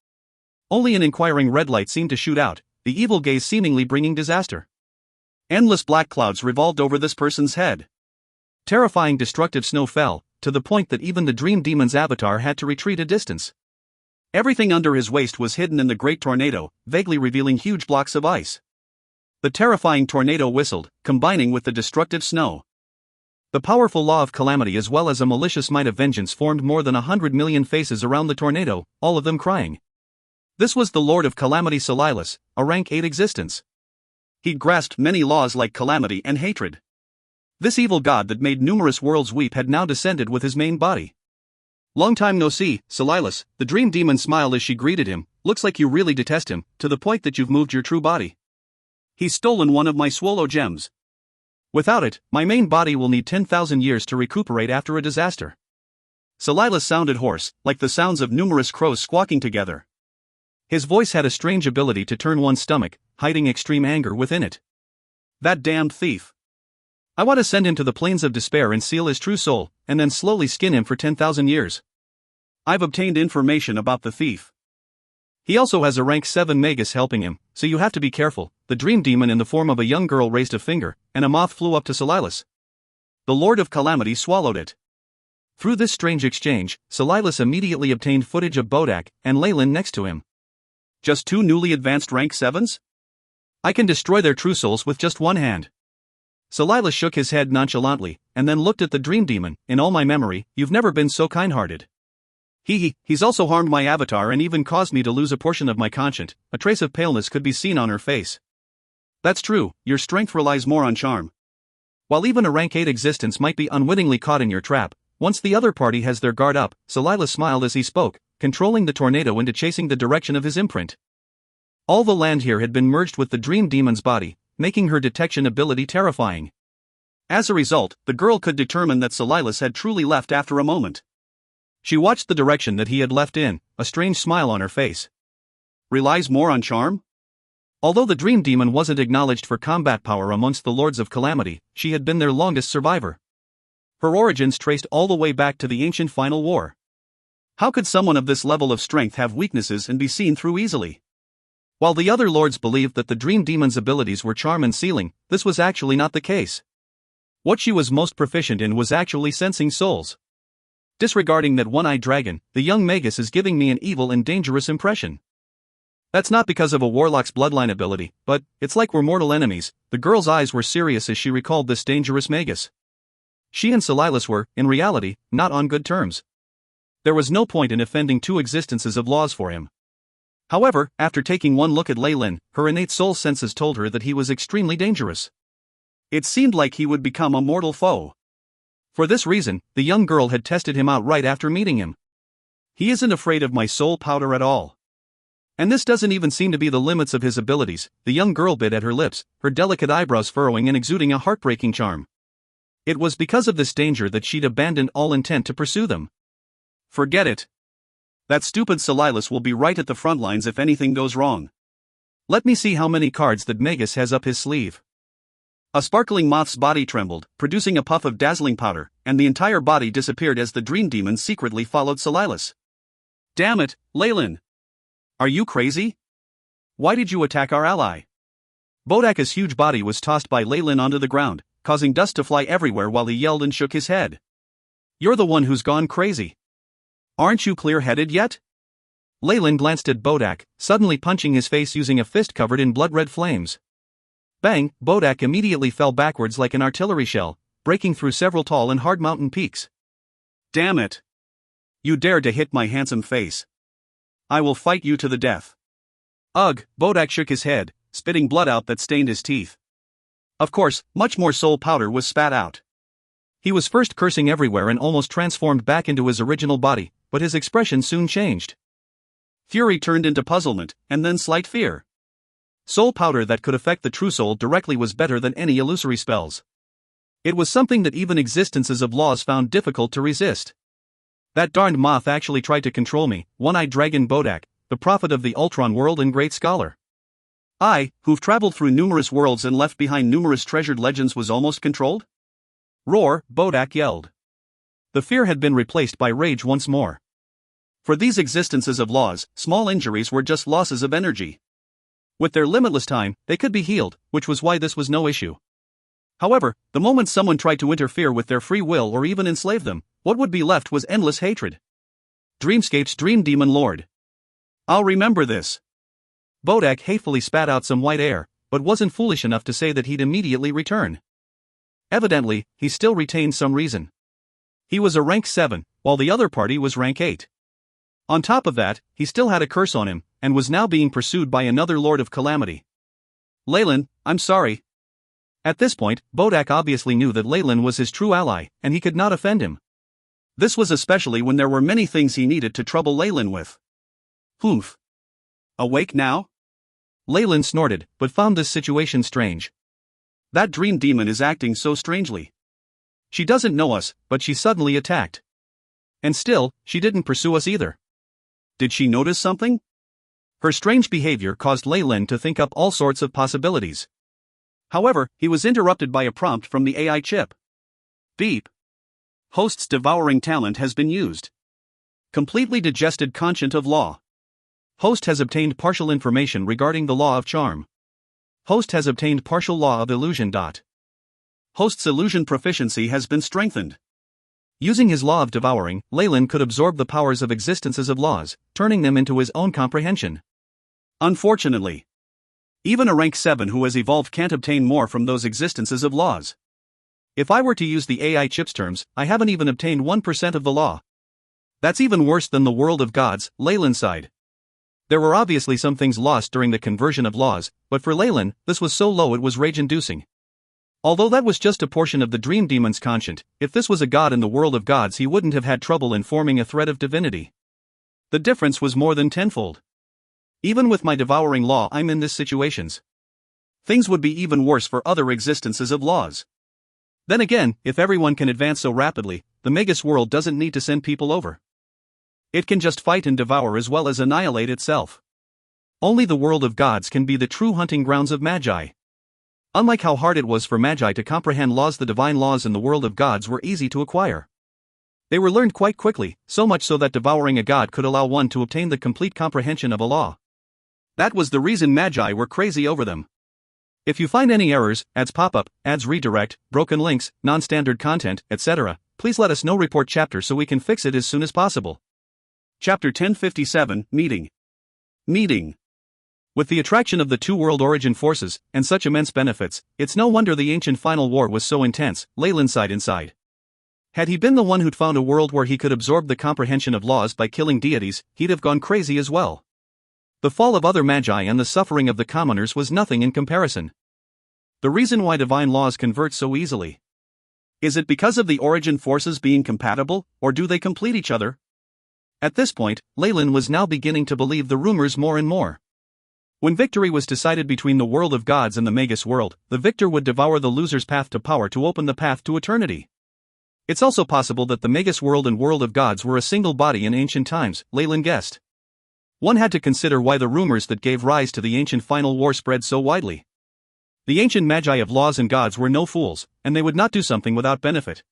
Only an inquiring red light seemed to shoot out, the evil gaze seemingly bringing disaster. Endless black clouds revolved over this person's head. Terrifying destructive snow fell, to the point that even the dream demon's avatar had to retreat a distance. Everything under his waist was hidden in the great tornado, vaguely revealing huge blocks of ice. The terrifying tornado whistled, combining with the destructive snow. The powerful law of calamity as well as a malicious might of vengeance formed more than 100 million faces around the tornado, all of them crying. This was the Lord of Calamity Silas, a rank 8 existence. He'd grasped many laws like calamity and hatred. This evil god that made numerous worlds weep had now descended with his main body. Long time no see, Silas, the dream demon smiled as she greeted him. Looks like you really detest him, to the point that you've moved your true body. He's stolen one of my swallow gems. Without it, my main body will need 10,000 years to recuperate after a disaster. Silas sounded hoarse, like the sounds of numerous crows squawking together. His voice had a strange ability to turn one's stomach, hiding extreme anger within it. That damned thief. I want to send him to the plains of despair and seal his true soul, and then slowly skin him for 10,000 years. I've obtained information about the thief. He also has a rank 7 Magus helping him, so you have to be careful. The dream demon in the form of a young girl raised a finger, and a moth flew up to Silas. The Lord of Calamity swallowed it. Through this strange exchange, Silas immediately obtained footage of Bodak and Leyland next to him. Just 2 newly advanced rank 7s? I can destroy their true souls with just one hand. Silas shook his head nonchalantly, and then looked at the dream demon. In all my memory, you've never been so kind-hearted. He's also harmed my avatar and even caused me to lose a portion of my conscience. A trace of paleness could be seen on her face. That's true, your strength relies more on charm. While even a rank 8 existence might be unwittingly caught in your trap, once the other party has their guard up, Silas smiled as he spoke, controlling the tornado into chasing the direction of his imprint. All the land here had been merged with the dream demon's body, making her detection ability terrifying. As a result, the girl could determine that Silas had truly left after a moment. She watched the direction that he had left in, a strange smile on her face. Relies more on charm? Although the dream demon wasn't acknowledged for combat power amongst the Lords of Calamity, she had been their longest survivor. Her origins traced all the way back to the ancient Final War. How could someone of this level of strength have weaknesses and be seen through easily? While the other lords believed that the dream demon's abilities were charm and sealing, this was actually not the case. What she was most proficient in was actually sensing souls. Disregarding that one-eyed dragon, the young Magus is giving me an evil and dangerous impression. That's not because of a warlock's bloodline ability, but it's like we're mortal enemies. The girl's eyes were serious as she recalled this dangerous Magus. She and Silas were, in reality, not on good terms. There was no point in offending 2 existences of laws for him. However, after taking one look at Leyland, her innate soul senses told her that he was extremely dangerous. It seemed like he would become a mortal foe. For this reason, the young girl had tested him out right after meeting him. He isn't afraid of my soul powder at all. And this doesn't even seem to be the limits of his abilities. The young girl bit at her lips, her delicate eyebrows furrowing and exuding a heartbreaking charm. It was because of this danger that she'd abandoned all intent to pursue them. Forget it. That stupid Silas will be right at the front lines if anything goes wrong. Let me see how many cards that Magus has up his sleeve. A sparkling moth's body trembled, producing a puff of dazzling powder, and the entire body disappeared as the dream demon secretly followed Silas. Damn it, Leyland! Are you crazy? Why did you attack our ally? Bodak's huge body was tossed by Leyland onto the ground, causing dust to fly everywhere while he yelled and shook his head. You're the one who's gone crazy. Aren't you clear-headed yet? Leyland glanced at Bodak, suddenly punching his face using a fist covered in blood-red flames. Bang! Bodak immediately fell backwards like an artillery shell, breaking through several tall and hard mountain peaks. Damn it! You dared to hit my handsome face. I will fight you to the death. Ugh, Bodak shook his head, spitting blood out that stained his teeth. Of course, much more soul powder was spat out. He was first cursing everywhere and almost transformed back into his original body, but his expression soon changed. Fury turned into puzzlement, and then slight fear. Soul powder that could affect the true soul directly was better than any illusory spells. It was something that even existences of laws found difficult to resist. That darned moth actually tried to control me, one-eyed dragon Bodak, the prophet of the Ultron world and great scholar. I, who've traveled through numerous worlds and left behind numerous treasured legends, was almost controlled? Roar, Bodak yelled. The fear had been replaced by rage once more. For these existences of laws, small injuries were just losses of energy. With their limitless time, they could be healed, which was why this was no issue. However, the moment someone tried to interfere with their free will or even enslave them, what would be left was endless hatred. Dreamscape's Dream Demon Lord. I'll remember this. Bodak hatefully spat out some white air, but wasn't foolish enough to say that he'd immediately return. Evidently, he still retained some reason. He was a rank 7, while the other party was rank 8. On top of that, he still had a curse on him, and was now being pursued by another Lord of Calamity. Leyland, I'm sorry. At this point, Bodak obviously knew that Leyland was his true ally, and he could not offend him. This was especially when there were many things he needed to trouble Leyland with. Humph. Awake now? Leyland snorted, but found this situation strange. That dream demon is acting so strangely. She doesn't know us, but she suddenly attacked. And still, she didn't pursue us either. Did she notice something? Her strange behavior caused Leyland to think up all sorts of possibilities. However, he was interrupted by a prompt from the AI chip. Beep. Host's devouring talent has been used. Completely digested conscient of law. Host has obtained partial information regarding the law of charm. Host has obtained partial law of illusion. Host's illusion proficiency has been strengthened. Using his law of devouring, Leyland could absorb the powers of existences of laws, turning them into his own comprehension. Unfortunately, even a rank 7 who has evolved can't obtain more from those existences of laws. If I were to use the AI chip's terms, I haven't even obtained 1% of the law. That's even worse than the world of gods, Leyland sighed. There were obviously some things lost during the conversion of laws, but for Leyland, this was so low it was rage-inducing. Although that was just a portion of the dream demon's conscience, if this was a god in the world of gods, he wouldn't have had trouble in forming a thread of divinity. The difference was more than tenfold. Even with my devouring law, I'm in this situations. Things would be even worse for other existences of laws. Then again, if everyone can advance so rapidly, the Magus world doesn't need to send people over. It can just fight and devour as well as annihilate itself. Only the world of gods can be the true hunting grounds of Magi. Unlike how hard it was for Magi to comprehend laws, the divine laws in the world of gods were easy to acquire. They were learned quite quickly, so much so that devouring a god could allow one to obtain the complete comprehension of a law. That was the reason Magi were crazy over them. If you find any errors, ads pop up, ads redirect, broken links, non-standard content, etc., please let us know. Report chapter so we can fix it as soon as possible. Chapter 1057, Meeting. With the attraction of the two world origin forces, and such immense benefits, it's no wonder the ancient final war was so intense, Leyland sighed inside. Had he been the one who'd found a world where he could absorb the comprehension of laws by killing deities, he'd have gone crazy as well. The fall of other Magi and the suffering of the commoners was nothing in comparison. The reason why divine laws convert so easily. Is it because of the origin forces being compatible, or do they complete each other? At this point, Leyland was now beginning to believe the rumors more and more. When victory was decided between the world of gods and the Magus world, the victor would devour the loser's path to power to open the path to eternity. It's also possible that the Magus world and world of gods were a single body in ancient times, Leyland guessed. One had to consider why the rumors that gave rise to the ancient final war spread so widely. The ancient Magi of laws and gods were no fools, and they would not do something without benefit.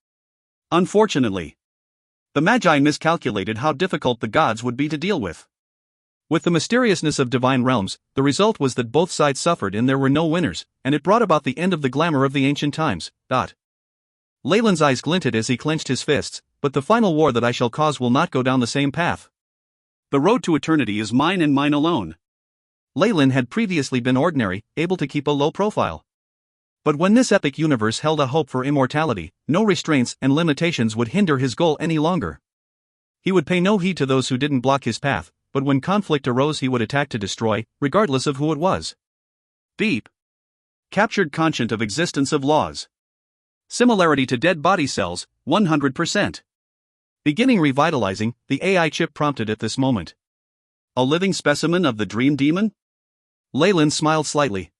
Unfortunately, the Magi miscalculated how difficult the gods would be to deal with. With the mysteriousness of divine realms, the result was that both sides suffered and there were no winners, and it brought about the end of the glamour of the ancient times. Leyland's eyes glinted as he clenched his fists, but the final war that I shall cause will not go down the same path. The road to eternity is mine and mine alone. Leyland had previously been ordinary, able to keep a low profile. But when this epic universe held a hope for immortality, no restraints and limitations would hinder his goal any longer. He would pay no heed to those who didn't block his path, but when conflict arose he would attack to destroy, regardless of who it was. Deep. Captured conscient of existence of laws. Similarity to dead body cells, 100%. Beginning revitalizing, the AI chip prompted at this moment. A living specimen of the Dream Demon? Leyland smiled slightly.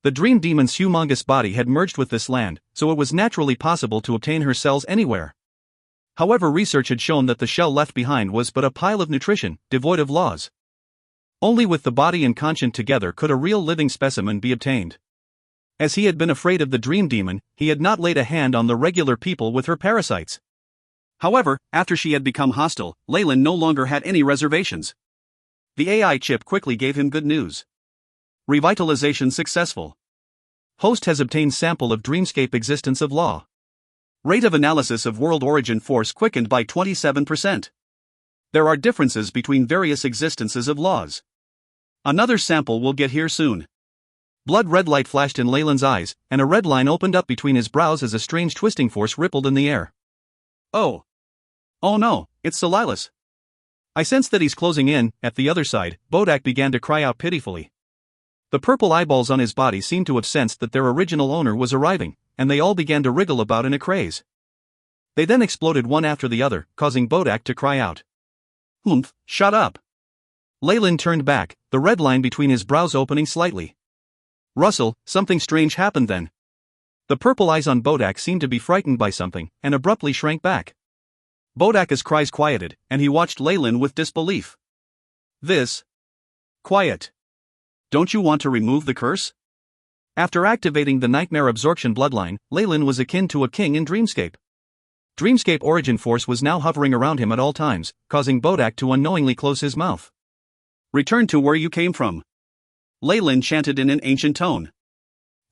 The Dream Demon's humongous body had merged with this land, so it was naturally possible to obtain her cells anywhere. However, research had shown that the shell left behind was but a pile of nutrition, devoid of laws. Only with the body and conscience together could a real living specimen be obtained. As he had been afraid of the Dream Demon, he had not laid a hand on the regular people with her parasites. However, after she had become hostile, Leyland no longer had any reservations. The AI chip quickly gave him good news. Revitalization successful. Host has obtained sample of dreamscape existence of law. Rate of analysis of world origin force quickened by 27%. There are differences between various existences of laws. Another sample will get here soon. Blood red light flashed in Leyland's eyes, and a red line opened up between his brows as a strange twisting force rippled in the air. Oh. Oh no, it's Silas. I sense that he's closing in. At the other side, Bodak began to cry out pitifully. The purple eyeballs on his body seemed to have sensed that their original owner was arriving, and they all began to wriggle about in a craze. They then exploded one after the other, causing Bodak to cry out. Humph, shut up. Leyland turned back, the red line between his brows opening slightly. Russell, something strange happened then. The purple eyes on Bodak seemed to be frightened by something, and abruptly shrank back. Bodak's cries quieted, and he watched Leyland with disbelief. This? Quiet. Don't you want to remove the curse? After activating the nightmare absorption bloodline, Leyland was akin to a king in Dreamscape. Dreamscape origin force was now hovering around him at all times, causing Bodak to unknowingly close his mouth. Return to where you came from. Leyland chanted in an ancient tone.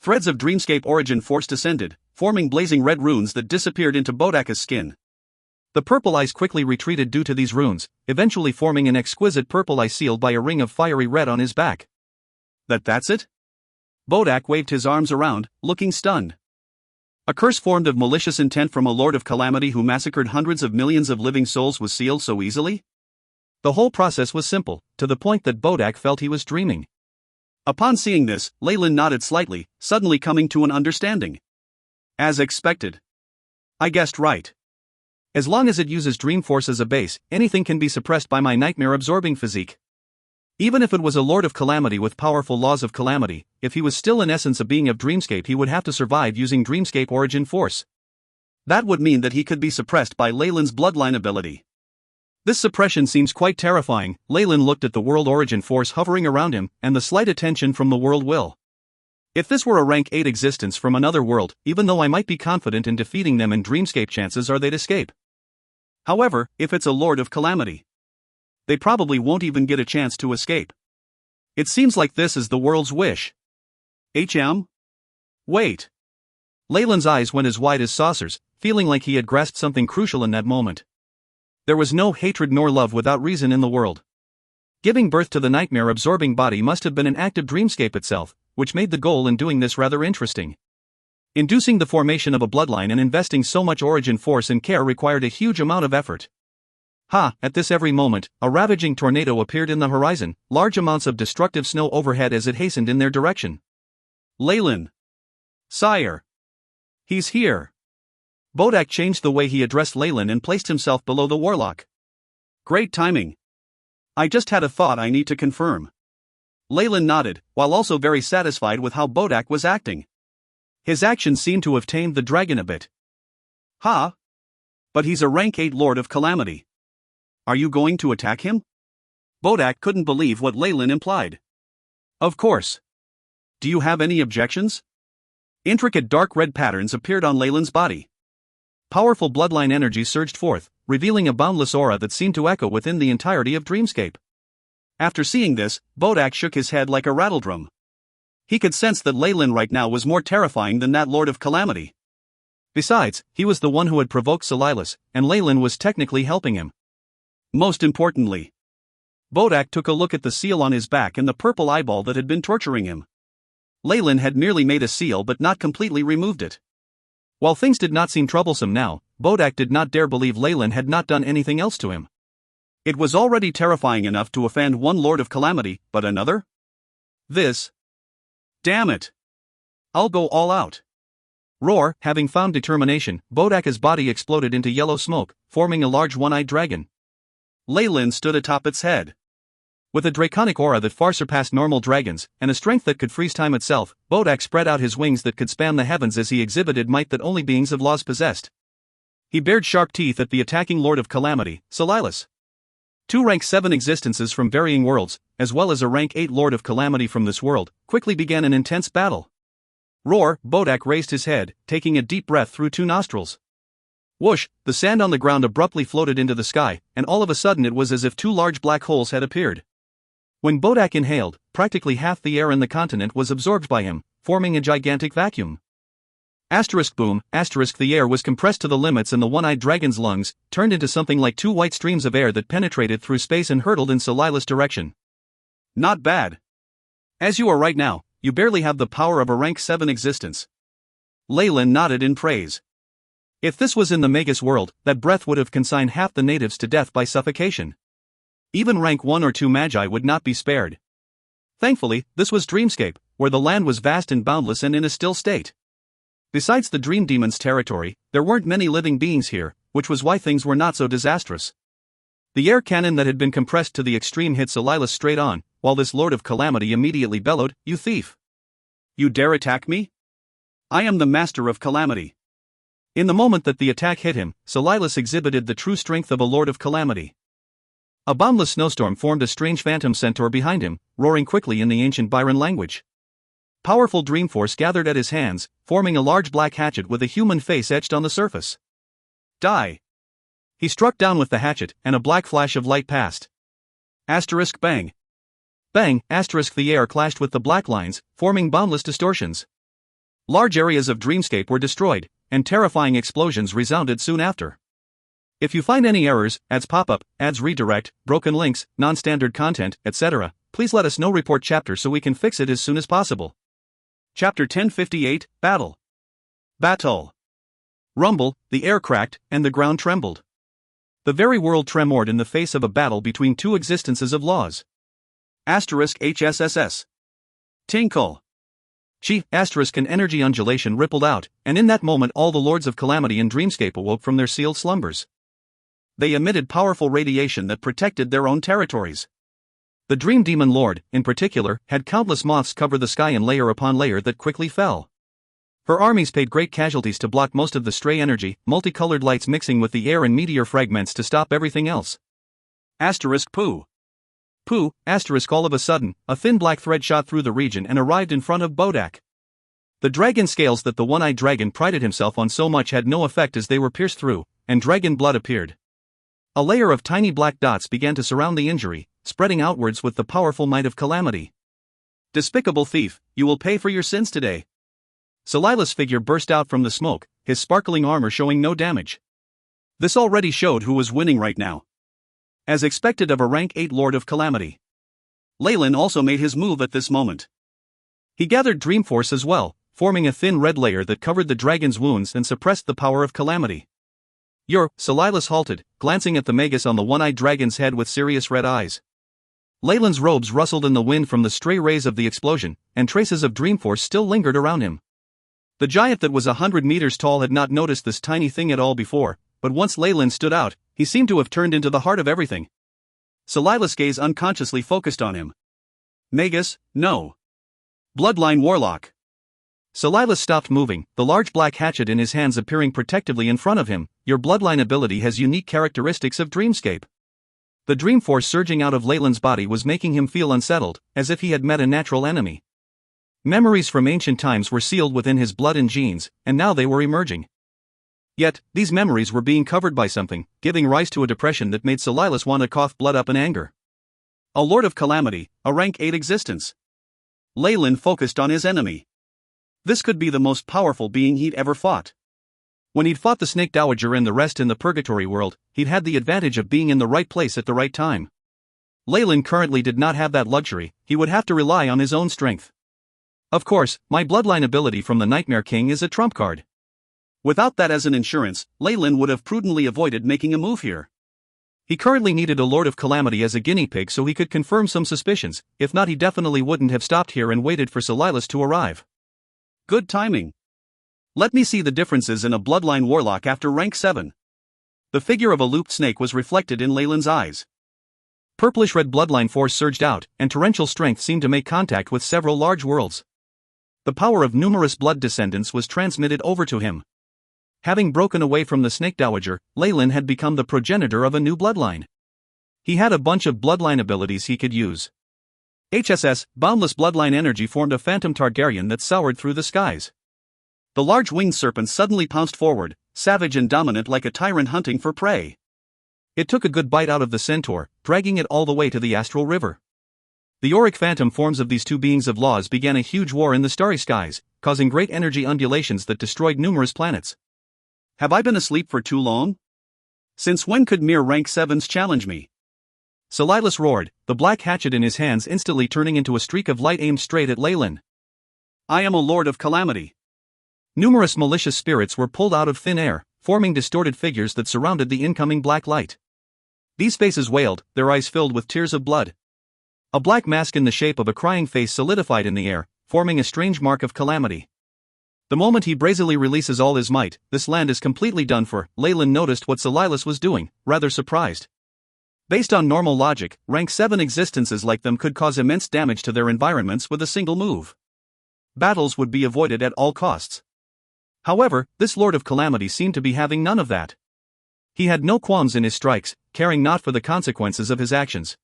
Threads of Dreamscape origin force descended, forming blazing red runes that disappeared into Bodak's skin. The purple eyes quickly retreated due to these runes, eventually forming an exquisite purple eye sealed by a ring of fiery red on his back. That's it? Bodak waved his arms around, looking stunned. A curse formed of malicious intent from a Lord of Calamity who massacred hundreds of millions of living souls was sealed so easily? The whole process was simple, to the point that Bodak felt he was dreaming. Upon seeing this, Leyland nodded slightly, suddenly coming to an understanding. As expected. I guessed right. As long as it uses dream force as a base, anything can be suppressed by my nightmare-absorbing physique. Even if it was a Lord of Calamity with powerful laws of calamity, if he was still in essence a being of Dreamscape, he would have to survive using Dreamscape origin force. That would mean that he could be suppressed by Leyland's bloodline ability. This suppression seems quite terrifying. Leyland looked at the world origin force hovering around him, and the slight attention from the world will. If this were a rank 8 existence from another world, even though I might be confident in defeating them in Dreamscape, chances are they'd escape. However, if it's a Lord of Calamity, they probably won't even get a chance to escape. It seems like this is the world's wish. Wait. Leyland's eyes went as wide as saucers, feeling like he had grasped something crucial in that moment. There was no hatred nor love without reason in the world. Giving birth to the nightmare-absorbing body must have been an act of Dreamscape itself, which made the goal in doing this rather interesting. Inducing the formation of a bloodline and investing so much origin force and care required a huge amount of effort. At this very moment, a ravaging tornado appeared in the horizon, large amounts of destructive snow overhead as it hastened in their direction. Leyland. Sire. He's here. Bodak changed the way he addressed Leyland and placed himself below the warlock. Great timing. I just had a thought I need to confirm. Leyland nodded, while also very satisfied with how Bodak was acting. His actions seemed to have tamed the dragon a bit. But he's a rank 8 Lord of Calamity. Are you going to attack him? Bodak couldn't believe what Leyland implied. Of course. Do you have any objections? Intricate dark red patterns appeared on Leyland's body. Powerful bloodline energy surged forth, revealing a boundless aura that seemed to echo within the entirety of Dreamscape. After seeing this, Bodak shook his head like a rattledrum. He could sense that Leyland right now was more terrifying than that Lord of Calamity. Besides, he was the one who had provoked Silas, and Leyland was technically helping him. Most importantly, Bodak took a look at the seal on his back and the purple eyeball that had been torturing him. Leyland had merely made a seal but not completely removed it. While things did not seem troublesome now, Bodak did not dare believe Leyland had not done anything else to him. It was already terrifying enough to offend one Lord of Calamity, but another? This. Damn it! I'll go all out. Roar, having found determination, Bodak's body exploded into yellow smoke, forming a large one-eyed dragon. Leyland stood atop its head. With a draconic aura that far surpassed normal dragons, and a strength that could freeze time itself, Bodak spread out his wings that could span the heavens as he exhibited might that only beings of laws possessed. He bared sharp teeth at the attacking Lord of Calamity, Silas. Two rank 7 existences from varying worlds, as well as a rank 8 Lord of Calamity from this world, quickly began an intense battle. Roar, Bodak raised his head, taking a deep breath through 2 nostrils. Whoosh, the sand on the ground abruptly floated into the sky, and all of a sudden it was as if 2 large black holes had appeared. When Bodak inhaled, practically half the air in the continent was absorbed by him, forming a gigantic vacuum. Boom, the air was compressed to the limits and the one-eyed dragon's lungs turned into something like 2 white streams of air that penetrated through space and hurtled in Silas' direction. Not bad. As you are right now, you barely have the power of a rank 7 existence. Leyland nodded in praise. If this was in the Magus world, that breath would have consigned half the natives to death by suffocation. Even rank 1 or 2 magi would not be spared. Thankfully, this was Dreamscape, where the land was vast and boundless and in a still state. Besides the Dream Demon's territory, there weren't many living beings here, which was why things were not so disastrous. The air cannon that had been compressed to the extreme hit Silas straight on, while this Lord of Calamity immediately bellowed, "You thief! You dare attack me? I am the Master of Calamity." In the moment that the attack hit him, Silas exhibited the true strength of a Lord of Calamity. A boundless snowstorm formed a strange phantom centaur behind him, roaring quickly in the ancient Byron language. Powerful dream force gathered at his hands, forming a large black hatchet with a human face etched on the surface. Die! He struck down with the hatchet, and a black flash of light passed. Bang! Bang! The air clashed with the black lines, forming boundless distortions. Large areas of Dreamscape were destroyed, and terrifying explosions resounded soon after. If you find any errors, ads pop up, ads redirect, broken links, non-standard content, etc., please let us know. Report chapter so we can fix it as soon as possible. Chapter 1058, Battle. Rumble, the air cracked, and the ground trembled. The very world tremored in the face of a battle between 2 existences of laws. HSSS. Tinkle. An energy undulation rippled out, and in that moment all the Lords of Calamity in Dreamscape awoke from their sealed slumbers. They emitted powerful radiation that protected their own territories. The Dream Demon Lord, in particular, had countless moths cover the sky in layer upon layer that quickly fell. Her armies paid great casualties to block most of the stray energy, multicolored lights mixing with the air and meteor fragments to stop everything else. Pooh. All of a sudden, a thin black thread shot through the region and arrived in front of Bodak. The dragon scales that the one-eyed dragon prided himself on so much had no effect as they were pierced through, and dragon blood appeared. A layer of tiny black dots began to surround the injury, spreading outwards with the powerful might of Calamity. Despicable thief, you will pay for your sins today. Silas' figure burst out from the smoke, his sparkling armor showing no damage. This already showed who was winning right now. As expected of a rank 8 Lord of Calamity. Leyland also made his move at this moment. He gathered Dream Force as well, forming a thin red layer that covered the dragon's wounds and suppressed the power of Calamity. Silas halted, glancing at the Magus on the one-eyed dragon's head with serious red eyes. Leyland's robes rustled in the wind from the stray rays of the explosion, and traces of Dreamforce still lingered around him. The giant that was 100 meters tall had not noticed this tiny thing at all before, but once Leyland stood out, he seemed to have turned into the heart of everything. Silas' gaze unconsciously focused on him. Magus, no. Bloodline Warlock. Silas stopped moving, the large black hatchet in his hands appearing protectively in front of him. Your bloodline ability has unique characteristics of Dreamscape. The dream force surging out of Leyland's body was making him feel unsettled, as if he had met a natural enemy. Memories from ancient times were sealed within his blood and genes, and now they were emerging. Yet, these memories were being covered by something, giving rise to a depression that made Silas want to cough blood up in anger. A Lord of Calamity, a rank 8 existence. Leyland focused on his enemy. This could be the most powerful being he'd ever fought. When he'd fought the Snake Dowager and the rest in the Purgatory world, he'd had the advantage of being in the right place at the right time. Leyland currently did not have that luxury, he would have to rely on his own strength. Of course, my bloodline ability from the Nightmare King is a trump card. Without that as an insurance, Leyland would have prudently avoided making a move here. He currently needed a Lord of Calamity as a guinea pig so he could confirm some suspicions, if not he definitely wouldn't have stopped here and waited for Silas to arrive. Good timing. Let me see the differences in a bloodline warlock after rank 7. The figure of a looped snake was reflected in Leyland's eyes. Purplish-red bloodline force surged out, and torrential strength seemed to make contact with several large worlds. The power of numerous blood descendants was transmitted over to him. Having broken away from the Snake Dowager, Leyland had become the progenitor of a new bloodline. He had a bunch of bloodline abilities he could use. HSS, boundless bloodline energy formed a phantom Targaryen that soared through the skies. The large winged serpent suddenly pounced forward, savage and dominant like a tyrant hunting for prey. It took a good bite out of the centaur, dragging it all the way to the astral river. The auric phantom forms of these two beings of laws began a huge war in the starry skies, causing great energy undulations that destroyed numerous planets. Have I been asleep for too long? Since when could mere rank 7s challenge me? Silas roared, the black hatchet in his hands instantly turning into a streak of light aimed straight at Leyland. I am a Lord of Calamity. Numerous malicious spirits were pulled out of thin air, forming distorted figures that surrounded the incoming black light. These faces wailed, their eyes filled with tears of blood. A black mask in the shape of a crying face solidified in the air, forming a strange mark of calamity. The moment he brazenly releases all his might, this land is completely done for. Leyland noticed what Silas was doing, rather surprised. Based on normal logic, rank 7 existences like them could cause immense damage to their environments with a single move. Battles would be avoided at all costs. However, this Lord of Calamity seemed to be having none of that. He had no qualms in his strikes, caring not for the consequences of his actions.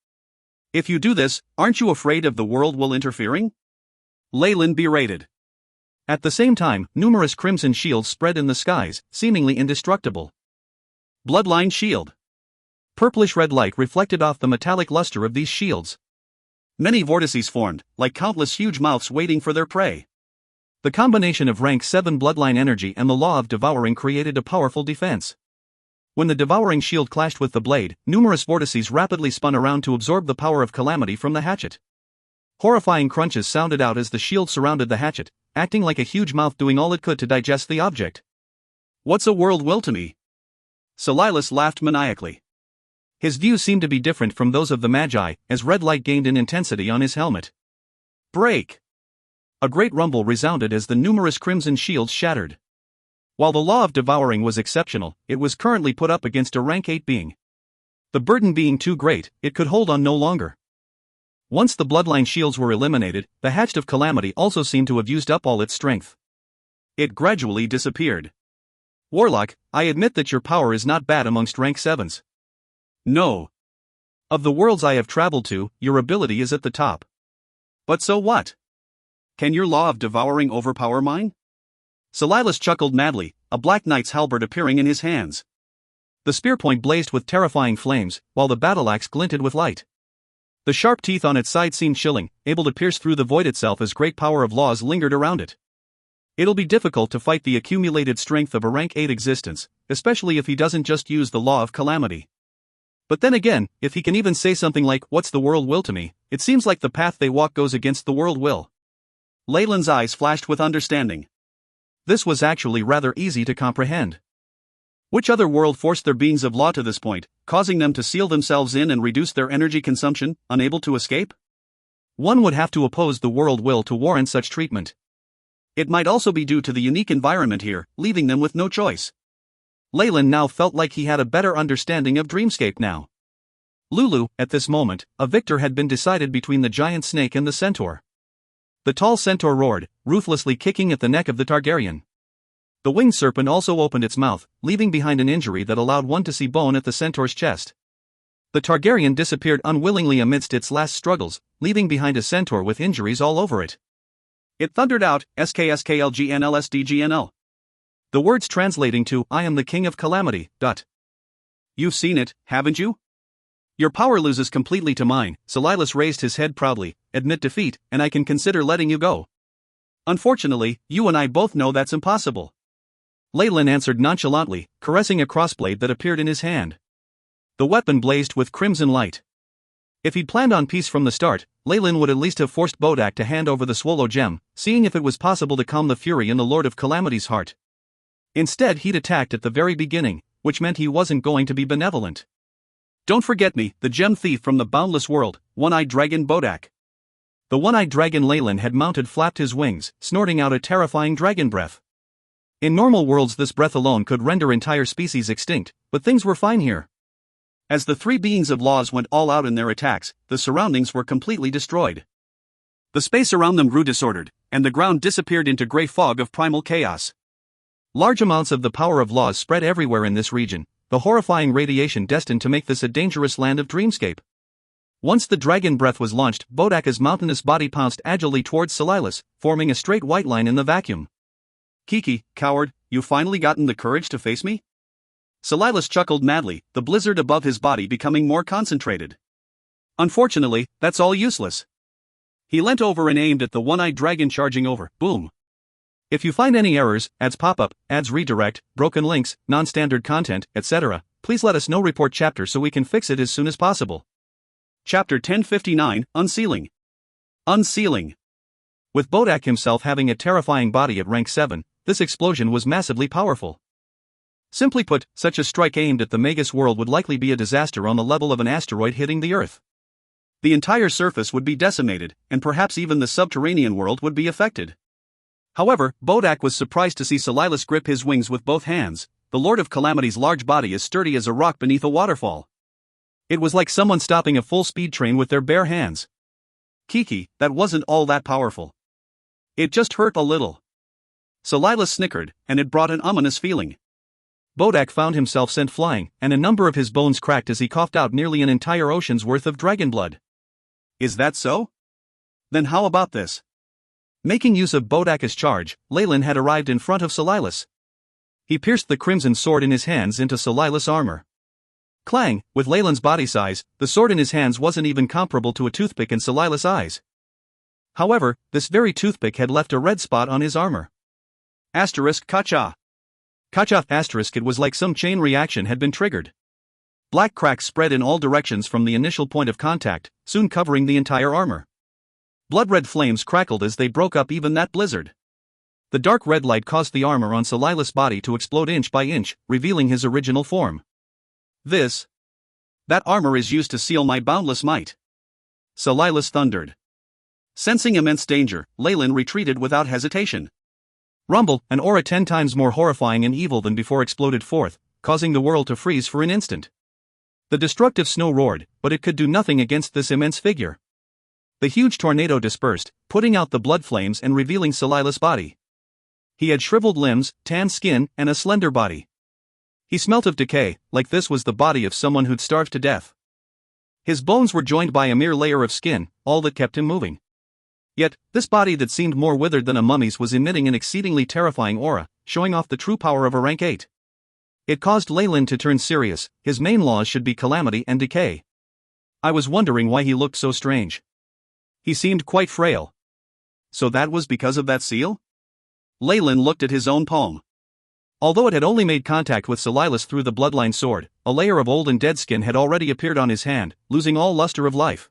If you do this, aren't you afraid of the world will interfering? Leyland berated. At the same time, numerous crimson shields spread in the skies, seemingly indestructible. Bloodline shield. Purplish red light reflected off the metallic luster of these shields. Many vortices formed, like countless huge mouths waiting for their prey. The combination of rank 7 bloodline energy and the law of devouring created a powerful defense. When the devouring shield clashed with the blade, numerous vortices rapidly spun around to absorb the power of calamity from the hatchet. Horrifying crunches sounded out as the shield surrounded the hatchet, acting like a huge mouth doing all it could to digest the object. What's a world will to me? Silas laughed maniacally. His views seemed to be different from those of the Magi, as red light gained in intensity on his helmet. Break! A great rumble resounded as the numerous crimson shields shattered. While the law of devouring was exceptional, it was currently put up against a rank 8 being. The burden being too great, it could hold on no longer. Once the bloodline shields were eliminated, the hatchet of calamity also seemed to have used up all its strength. It gradually disappeared. Warlock, I admit that your power is not bad amongst rank 7s. No. Of the worlds I have traveled to, your ability is at the top. But so what? Can your law of devouring overpower mine? Silas chuckled madly, a black knight's halberd appearing in his hands. The spear point blazed with terrifying flames, while the battle axe glinted with light. The sharp teeth on its side seemed chilling, able to pierce through the void itself as great power of laws lingered around it. It'll be difficult to fight the accumulated strength of a rank 8 existence, especially if he doesn't just use the law of calamity. But then again, if he can even say something like, what's the world will to me, it seems like the path they walk goes against the world will. Leyland's eyes flashed with understanding. This was actually rather easy to comprehend. Which other world forced their beings of law to this point, causing them to seal themselves in and reduce their energy consumption, unable to escape? One would have to oppose the world will to warrant such treatment. It might also be due to the unique environment here, leaving them with no choice. Leyland now felt like he had a better understanding of Dreamscape now. Lulu, at this moment, a victor had been decided between the giant snake and the centaur. The tall centaur roared, ruthlessly kicking at the neck of the Targaryen. The winged serpent also opened its mouth, leaving behind an injury that allowed one to see bone at the centaur's chest. The Targaryen disappeared unwillingly amidst its last struggles, leaving behind a centaur with injuries all over it. It thundered out, SKSKLGNLSDGNL. The words translating to, I am the King of Calamity. You've seen it, haven't you? Your power loses completely to mine. Silas raised his head proudly, admit defeat, and I can consider letting you go. Unfortunately, you and I both know that's impossible. Leyland answered nonchalantly, caressing a crossblade that appeared in his hand. The weapon blazed with crimson light. If he'd planned on peace from the start, Leyland would at least have forced Bodak to hand over the Swallow Gem, seeing if it was possible to calm the fury in the Lord of Calamity's heart. Instead he'd attacked at the very beginning, which meant he wasn't going to be benevolent. Don't forget me, the gem thief from the boundless world, one-eyed dragon Bodak. The one-eyed dragon Leyland had mounted flapped his wings, snorting out a terrifying dragon breath. In normal worlds this breath alone could render entire species extinct, but things were fine here. As the three beings of laws went all out in their attacks, the surroundings were completely destroyed. The space around them grew disordered, and the ground disappeared into grey fog of primal chaos. Large amounts of the power of laws spread everywhere in this region, the horrifying radiation destined to make this a dangerous land of dreamscape. Once the dragon breath was launched, Bodaka's mountainous body pounced agilely towards Silas, forming a straight white line in the vacuum. Kiki, coward, you finally gotten the courage to face me? Silas chuckled madly, the blizzard above his body becoming more concentrated. Unfortunately, that's all useless. He leant over and aimed at the one-eyed dragon charging over. Boom. If you find any errors, ads pop up, ads redirect, broken links, non-standard content, etc., please let us know. Report chapter so we can fix it as soon as possible. Chapter 1059, Unsealing. Unsealing. With Bodak himself having a terrifying body at rank 7, this explosion was massively powerful. Simply put, such a strike aimed at the Magus world would likely be a disaster on the level of an asteroid hitting the Earth. The entire surface would be decimated, and perhaps even the subterranean world would be affected. However, Bodak was surprised to see Silas grip his wings with both hands, the Lord of Calamity's large body as sturdy as a rock beneath a waterfall. It was like someone stopping a full-speed train with their bare hands. Kiki, that wasn't all that powerful. It just hurt a little. Silas snickered, and it brought an ominous feeling. Bodak found himself sent flying, and a number of his bones cracked as he coughed out nearly an entire ocean's worth of dragon blood. Is that so? Then how about this? Making use of Bodaka's charge, Leyland had arrived in front of Silas. He pierced the crimson sword in his hands into Silas' armor. Clang, with Leyland's body size, the sword in his hands wasn't even comparable to a toothpick in Silas' eyes. However, this very toothpick had left a red spot on his armor. Kacha. Kacha **. It was like some chain reaction had been triggered. Black cracks spread in all directions from the initial point of contact, soon covering the entire armor. Blood-red flames crackled as they broke up even that blizzard. The dark red light caused the armor on Silas' body to explode inch by inch, revealing his original form. That armor is used to seal my boundless might. Silas thundered. Sensing immense danger, Leyland retreated without hesitation. Rumble, an aura 10 times more horrifying and evil than before, exploded forth, causing the world to freeze for an instant. The destructive snow roared, but it could do nothing against this immense figure. The huge tornado dispersed, putting out the blood flames and revealing Silas' body. He had shriveled limbs, tanned skin, and a slender body. He smelt of decay, like this was the body of someone who'd starved to death. His bones were joined by a mere layer of skin, all that kept him moving. Yet, this body that seemed more withered than a mummy's was emitting an exceedingly terrifying aura, showing off the true power of a rank 8. It caused Leyland to turn serious. His main laws should be calamity and decay. I was wondering why he looked so strange. He seemed quite frail. So that was because of that seal? Leyland looked at his own palm. Although it had only made contact with Silas through the bloodline sword, a layer of old and dead skin had already appeared on his hand, losing all luster of life.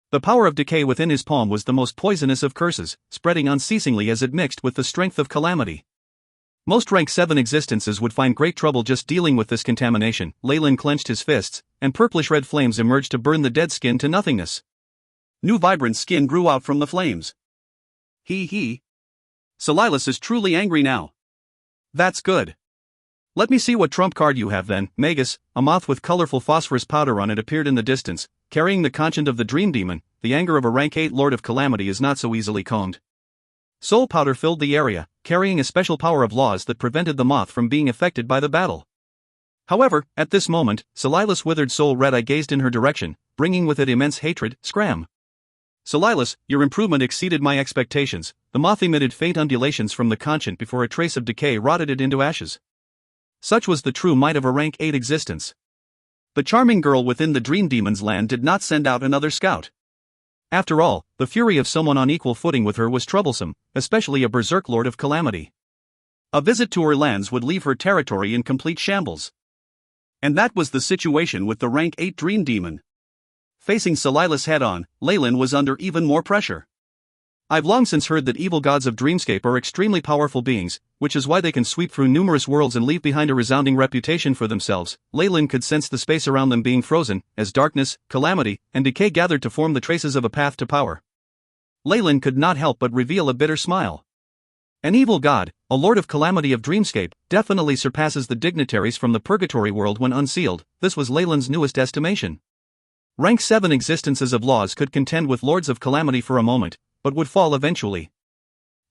The power of decay within his palm was the most poisonous of curses, spreading unceasingly as it mixed with the strength of calamity. Most rank 7 existences would find great trouble just dealing with this contamination. Leyland clenched his fists, and purplish-red flames emerged to burn the dead skin to nothingness. New vibrant skin grew out from the flames. Silas is truly angry now. That's good. Let me see what trump card you have then. Magus, a moth with colorful phosphorus powder on it, appeared in the distance, carrying the conchant of the dream demon. The anger of a rank 8 Lord of Calamity is not so easily calmed. Soul powder filled the area, carrying a special power of laws that prevented the moth from being affected by the battle. However, at this moment, Silas' withered soul red-eye gazed in her direction, bringing with it immense hatred. Scram. Silas, your improvement exceeded my expectations. The moth emitted faint undulations from the conchant before a trace of decay rotted it into ashes. Such was the true might of a rank 8 existence. The charming girl within the Dream Demon's land did not send out another scout. After all, the fury of someone on equal footing with her was troublesome, especially a berserk Lord of Calamity. A visit to her lands would leave her territory in complete shambles. And that was the situation with the rank 8 Dream Demon. Facing Silas head-on, Leyland was under even more pressure. I've long since heard that evil gods of Dreamscape are extremely powerful beings, which is why they can sweep through numerous worlds and leave behind a resounding reputation for themselves. Leyland could sense the space around them being frozen, as darkness, calamity, and decay gathered to form the traces of a path to power. Leyland could not help but reveal a bitter smile. An evil god, a lord of calamity of Dreamscape, definitely surpasses the dignitaries from the Purgatory world when unsealed. This was Leyland's newest estimation. Rank 7 existences of laws could contend with lords of calamity for a moment, but would fall eventually.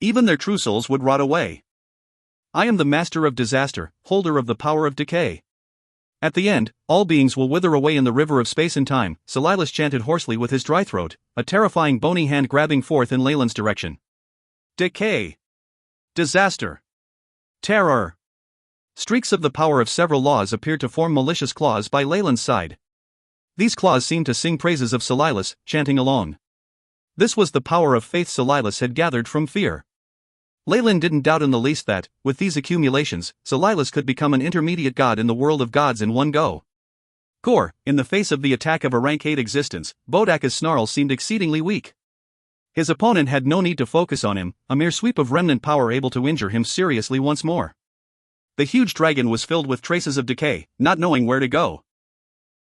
Even their true souls would rot away. I am the master of disaster, holder of the power of decay. At the end, all beings will wither away in the river of space and time, Silas chanted hoarsely with his dry throat, a terrifying bony hand grabbing forth in Leyland's direction. Decay. Disaster. Terror. Streaks of the power of several laws appeared to form malicious claws by Leyland's side. These claws seemed to sing praises of Silas, chanting along. This was the power of faith Silas had gathered from fear. Leyland didn't doubt in the least that, with these accumulations, Silas could become an intermediate god in the world of gods in one go. Gore, in the face of the attack of a rank 8 existence, Bodaka's snarls seemed exceedingly weak. His opponent had no need to focus on him, a mere sweep of remnant power able to injure him seriously once more. The huge dragon was filled with traces of decay, not knowing where to go.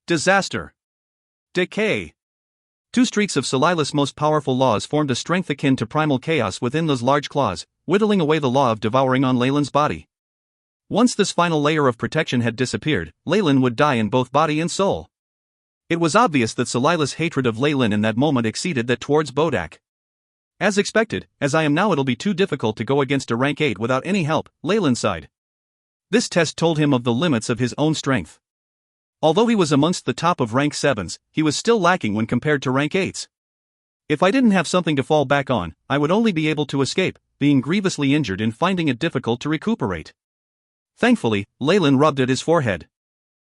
Disaster. Decay. Two streaks of Silas' most powerful laws formed a strength akin to primal chaos within those large claws, whittling away the law of devouring on Leyland's body. Once this final layer of protection had disappeared, Leyland would die in both body and soul. It was obvious that Silas' hatred of Leyland in that moment exceeded that towards Bodak. As expected, as I am now, it'll be too difficult to go against a rank 8 without any help, Leyland sighed. This test told him of the limits of his own strength. Although he was amongst the top of rank 7s, he was still lacking when compared to rank 8s. If I didn't have something to fall back on, I would only be able to escape, being grievously injured and finding it difficult to recuperate. Thankfully, Leyland rubbed at his forehead.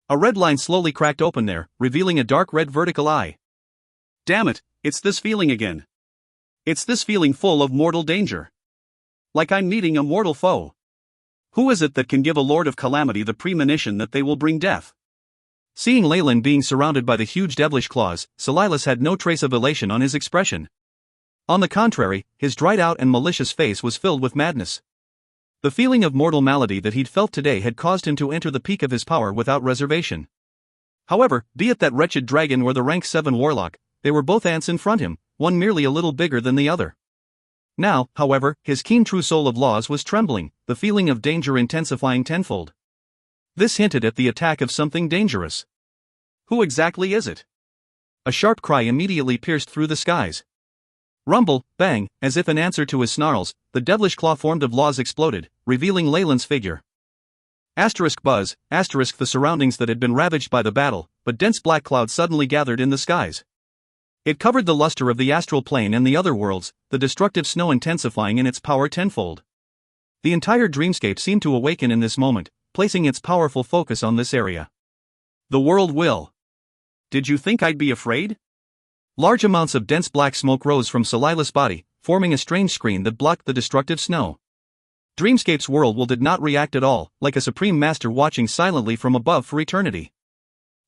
A red line slowly cracked open there, revealing a dark red vertical eye. Damn it, it's this feeling again. It's this feeling full of mortal danger. Like I'm meeting a mortal foe. Who is it that can give a lord of calamity the premonition that they will bring death? Seeing Leyland being surrounded by the huge devilish claws, Silas had no trace of elation on his expression. On the contrary, his dried-out and malicious face was filled with madness. The feeling of mortal malady that he'd felt today had caused him to enter the peak of his power without reservation. However, be it that wretched dragon or the rank 7 warlock, they were both ants in front him, one merely a little bigger than the other. Now, however, his keen true soul of laws was trembling, the feeling of danger intensifying tenfold. This hinted at the attack of something dangerous. Who exactly is it? A sharp cry immediately pierced through the skies. Rumble, bang, as if in answer to his snarls, the devilish claw formed of laws exploded, revealing Leyland's figure. Buzz, the surroundings that had been ravaged by the battle, but dense black cloud suddenly gathered in the skies. It covered the luster of the astral plane and the other worlds, the destructive snow intensifying in its power tenfold. The entire dreamscape seemed to awaken in this moment, placing its powerful focus on this area. The world will. Did you think I'd be afraid? Large amounts of dense black smoke rose from Silas' body, forming a strange screen that blocked the destructive snow. Dreamscape's world will did not react at all, like a supreme master watching silently from above for eternity.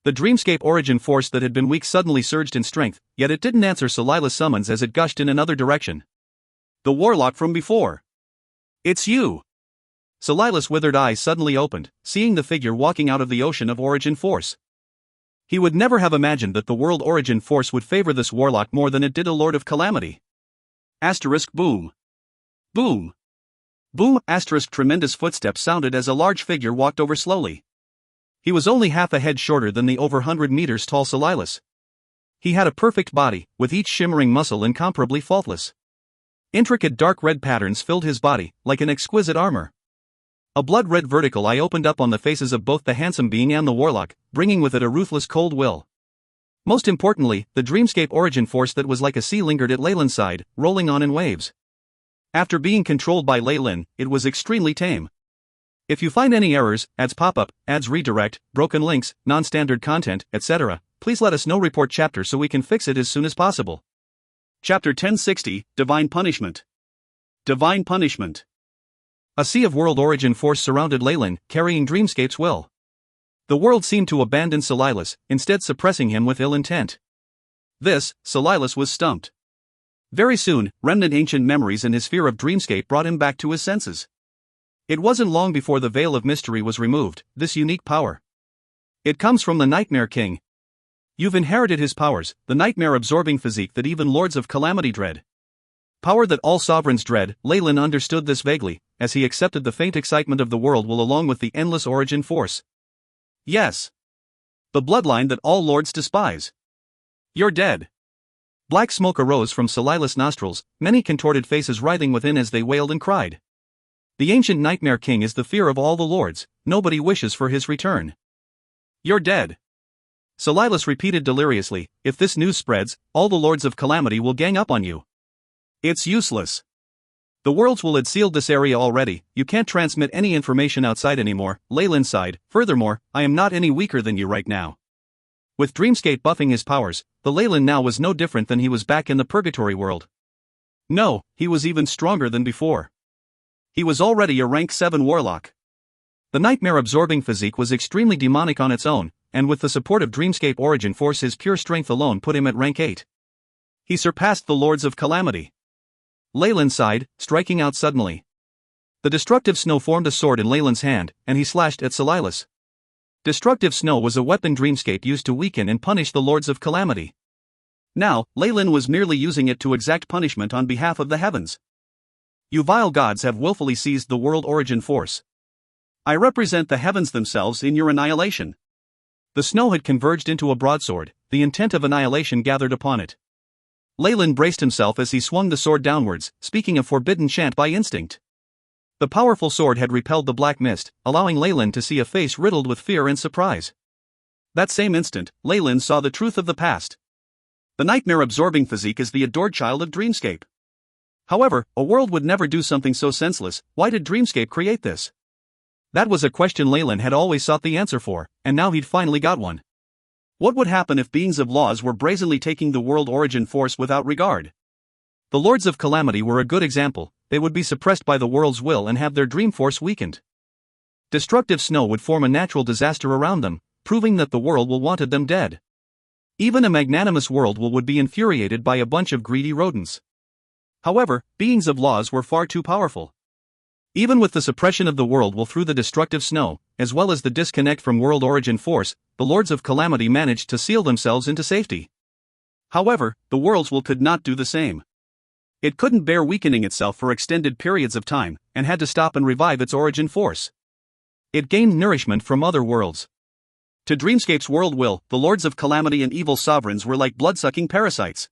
The Dreamscape origin force that had been weak suddenly surged in strength, yet it didn't answer Silas' summons as it gushed in another direction. The warlock from before. It's you! Silas' withered eyes suddenly opened, seeing the figure walking out of the ocean of origin force. He would never have imagined that the world origin force would favor this warlock more than it did a lord of calamity. Boom. Boom. Boom. Tremendous footsteps sounded as a large figure walked over slowly. He was only half a head shorter than the over 100 meters tall Silas. He had a perfect body, with each shimmering muscle incomparably faultless. Intricate dark red patterns filled his body, like an exquisite armor. A blood-red vertical eye opened up on the faces of both the handsome being and the warlock, bringing with it a ruthless cold will. Most importantly, the Dreamscape origin force that was like a sea lingered at Leyland's side, rolling on in waves. After being controlled by Leyland, it was extremely tame. If you find any errors, ads pop up, ads redirect, broken links, non-standard content, etc., please let us know. Report chapter so we can fix it as soon as possible. Chapter 1060, Divine Punishment. Divine Punishment. A sea of world origin force surrounded Leyland, carrying Dreamscape's will. The world seemed to abandon Silas, instead suppressing him with ill intent. Silas was stumped. Very soon, remnant ancient memories and his fear of dreamscape brought him back to his senses. It wasn't long before the veil of mystery was removed, this unique power. It comes from the Nightmare King. You've inherited his powers, the nightmare-absorbing physique that even Lords of Calamity dread. Power that all sovereigns dread. Leyland understood this vaguely, as he accepted the faint excitement of the world will along with the endless origin force. Yes. The bloodline that all lords despise. You're dead. Black smoke arose from Celilus' nostrils, many contorted faces writhing within as they wailed and cried. The ancient Nightmare King is the fear of all the lords, nobody wishes for his return. You're dead. Celilus repeated deliriously, if this news spreads, all the Lords of Calamity will gang up on you. It's useless. The worlds will had sealed this area already, you can't transmit any information outside anymore, Leyland sighed. Furthermore, I am not any weaker than you right now. With Dreamscape buffing his powers, the Leyland now was no different than he was back in the Purgatory world. No, he was even stronger than before. He was already a rank 7 warlock. The nightmare-absorbing physique was extremely demonic on its own, and with the support of Dreamscape Origin Force his pure strength alone put him at rank 8. He surpassed the Lords of Calamity. Leyland sighed, striking out suddenly. The destructive snow formed a sword in Leyland's hand, and he slashed at Celilus. Destructive snow was a weapon Dreamscape used to weaken and punish the Lords of Calamity. Now, Leyland was merely using it to exact punishment on behalf of the heavens. You vile gods have willfully seized the world origin force. I represent the heavens themselves in your annihilation. The snow had converged into a broadsword, the intent of annihilation gathered upon it. Leyland braced himself as he swung the sword downwards, speaking a forbidden chant by instinct. The powerful sword had repelled the black mist, allowing Leyland to see a face riddled with fear and surprise. That same instant, Leyland saw the truth of the past. The nightmare-absorbing physique is the adored child of Dreamscape. However, a world would never do something so senseless. Why did Dreamscape create this? That was a question Leyland had always sought the answer for, and now he'd finally got one. What would happen if beings of laws were brazenly taking the world origin force without regard? The Lords of Calamity were a good example. They would be suppressed by the world's will and have their dream force weakened. Destructive snow would form a natural disaster around them, proving that the world will wanted them dead. Even a magnanimous world would be infuriated by a bunch of greedy rodents. However, beings of laws were far too powerful. Even with the suppression of the world will through the destructive snow, as well as the disconnect from world origin force, the Lords of Calamity managed to seal themselves into safety. However, the world's will could not do the same. It couldn't bear weakening itself for extended periods of time, and had to stop and revive its origin force. It gained nourishment from other worlds. To Dreamscape's world will, the Lords of Calamity and evil sovereigns were like blood-sucking parasites.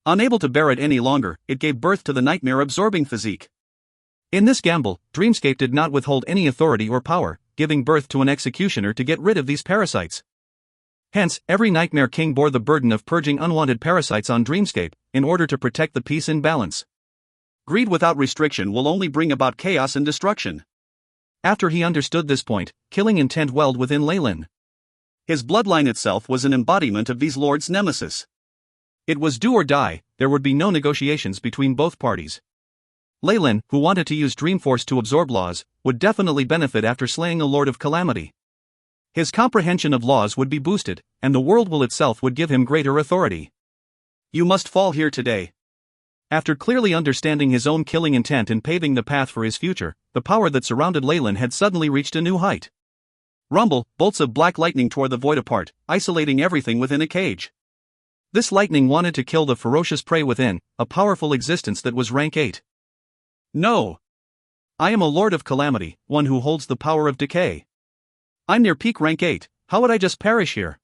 Unable to bear it any longer, it gave birth to the nightmare-absorbing physique. In this gamble, Dreamscape did not withhold any authority or power, giving birth to an executioner to get rid of these parasites. Hence, every Nightmare King bore the burden of purging unwanted parasites on Dreamscape, in order to protect the peace and balance. Greed without restriction will only bring about chaos and destruction. After he understood this point, killing intent welled within Leyland. His bloodline itself was an embodiment of these lords' nemesis. It was do or die, there would be no negotiations between both parties. Leyland, who wanted to use Dreamforce to absorb laws, would definitely benefit after slaying a Lord of Calamity. His comprehension of laws would be boosted, and the world will itself would give him greater authority. You must fall here today. After clearly understanding his own killing intent and paving the path for his future, the power that surrounded Leyland had suddenly reached a new height. Rumble, bolts of black lightning tore the void apart, isolating everything within a cage. This lightning wanted to kill the ferocious prey within, a powerful existence that was rank 8. No. I am a Lord of Calamity, one who holds the power of decay. I'm near peak rank 8, how would I just perish here?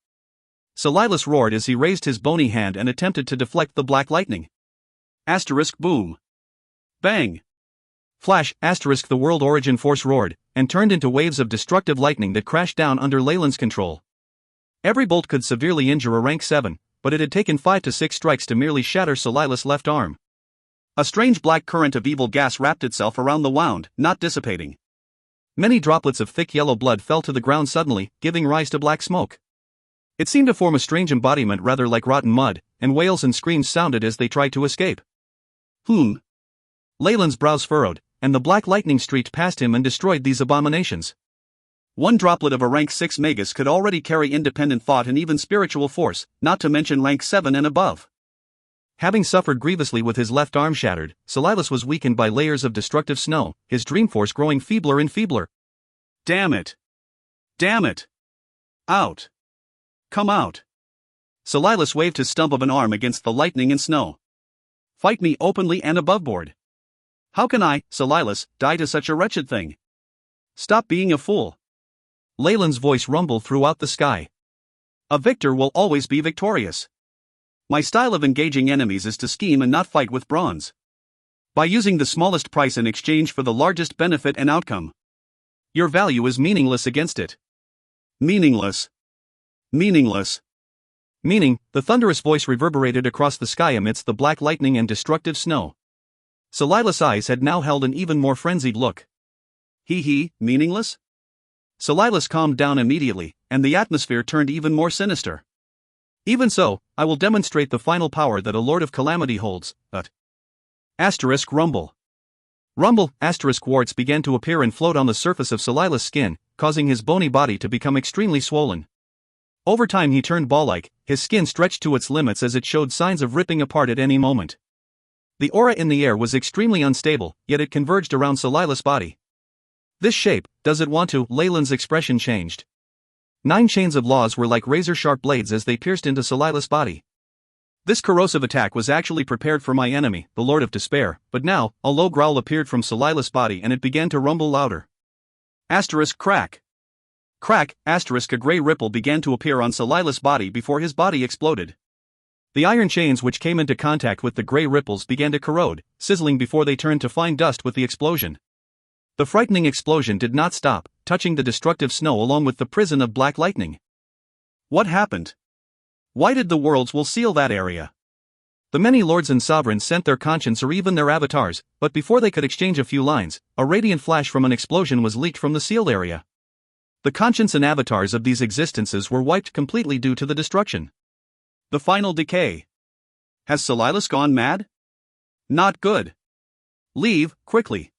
Celilus roared as he raised his bony hand and attempted to deflect the black lightning. Asterisk boom. Bang. Flash, asterisk the world origin force roared, and turned into waves of destructive lightning that crashed down under Leyland's control. Every bolt could severely injure a rank 7, but it had taken 5 to 6 strikes to merely shatter Celilus' left arm. A strange black current of evil gas wrapped itself around the wound, not dissipating. Many droplets of thick yellow blood fell to the ground suddenly, giving rise to black smoke. It seemed to form a strange embodiment rather like rotten mud, and wails and screams sounded as they tried to escape. Leyland's brows furrowed, and the black lightning streaked past him and destroyed these abominations. One droplet of a rank 6 magus could already carry independent thought and even spiritual force, not to mention rank 7 and above. Having suffered grievously with his left arm shattered, Silas was weakened by layers of destructive snow, his dream force growing feebler and feebler. Damn it! Damn it! Out! Come out! Silas waved his stump of an arm against the lightning and snow. Fight me openly and aboveboard. How can I, Silas, die to such a wretched thing? Stop being a fool. Leyland's voice rumbled throughout the sky. A victor will always be victorious. My style of engaging enemies is to scheme and not fight with bronze. By using the smallest price in exchange for the largest benefit and outcome. Your value is meaningless against it. Meaningless. Meaningless. Meaning, the thunderous voice reverberated across the sky amidst the black lightning and destructive snow. Silas' eyes had now held an even more frenzied look. Meaningless? Silas calmed down immediately, and the atmosphere turned even more sinister. Even so, I will demonstrate the final power that a Lord of Calamity holds, rumble. Rumble, warts began to appear and float on the surface of Silas' skin, causing his bony body to become extremely swollen. Over time he turned ball-like, his skin stretched to its limits as it showed signs of ripping apart at any moment. The aura in the air was extremely unstable, yet it converged around Silas' body. This shape, does it want to? Leyland's expression changed. 9 chains of laws were like razor-sharp blades as they pierced into Silas' body. This corrosive attack was actually prepared for my enemy, the Lord of Despair, but now, a low growl appeared from Silas' body and it began to rumble louder. Crack. Crack, a gray ripple began to appear on Silas' body before his body exploded. The iron chains which came into contact with the gray ripples began to corrode, sizzling before they turned to fine dust with the explosion. The frightening explosion did not stop, touching the destructive snow along with the prison of black lightning. What happened? Why did the worlds will seal that area? The many lords and sovereigns sent their conscience or even their avatars, but before they could exchange a few lines, a radiant flash from an explosion was leaked from the sealed area. The conscience and avatars of these existences were wiped completely due to the destruction. The final decay. Has Silas gone mad? Not good. Leave, quickly.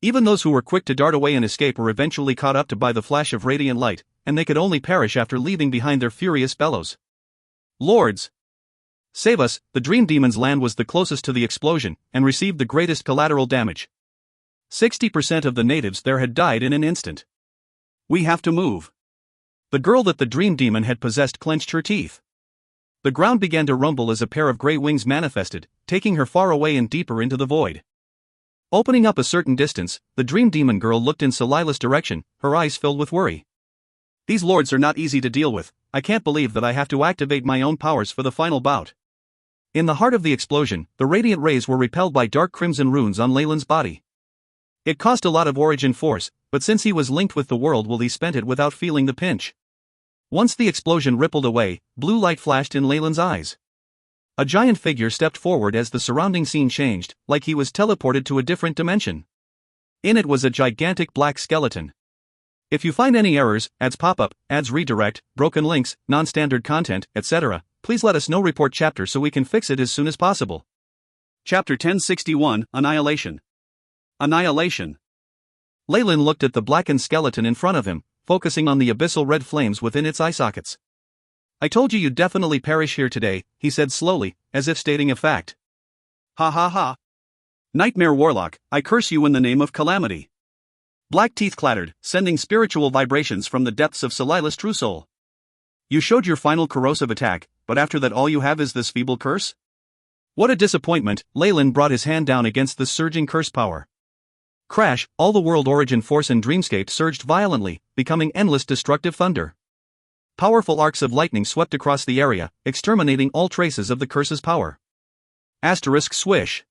Even those who were quick to dart away and escape were eventually caught up by the flash of radiant light, and they could only perish after leaving behind their furious bellows. Lords! Save us! The Dream Demon's land was the closest to the explosion, and received the greatest collateral damage. 60% of the natives there had died in an instant. We have to move. The girl that the Dream Demon had possessed clenched her teeth. The ground began to rumble as a pair of gray wings manifested, taking her far away and deeper into the void. Opening up a certain distance, the Dream Demon girl looked in Silas' direction, her eyes filled with worry. These lords are not easy to deal with. I can't believe that I have to activate my own powers for the final bout. In the heart of the explosion, the radiant rays were repelled by dark crimson runes on Leyland's body. It cost a lot of origin force, but since he was linked with the world, he spent it without feeling the pinch. Once the explosion rippled away, blue light flashed in Leyland's eyes. A giant figure stepped forward as the surrounding scene changed, like he was teleported to a different dimension. In it was a gigantic black skeleton. If you find any errors, ads pop-up, ads redirect, broken links, non-standard content, etc., please let us know. Report chapter so we can fix it as soon as possible. Chapter 1061, Annihilation. Annihilation. Leyland looked at the blackened skeleton in front of him, focusing on the abyssal red flames within its eye sockets. I told you you'd definitely perish here today, he said slowly, as if stating a fact. Ha ha ha. Nightmare Warlock, I curse you in the name of Calamity. Black teeth clattered, sending spiritual vibrations from the depths of Silas' true soul. You showed your final corrosive attack, but after that all you have is this feeble curse? What a disappointment. Leyland brought his hand down against the surging curse power. Crash, all the world origin force in Dreamscape surged violently, becoming endless destructive thunder. Powerful arcs of lightning swept across the area, exterminating all traces of the curse's power. Swish.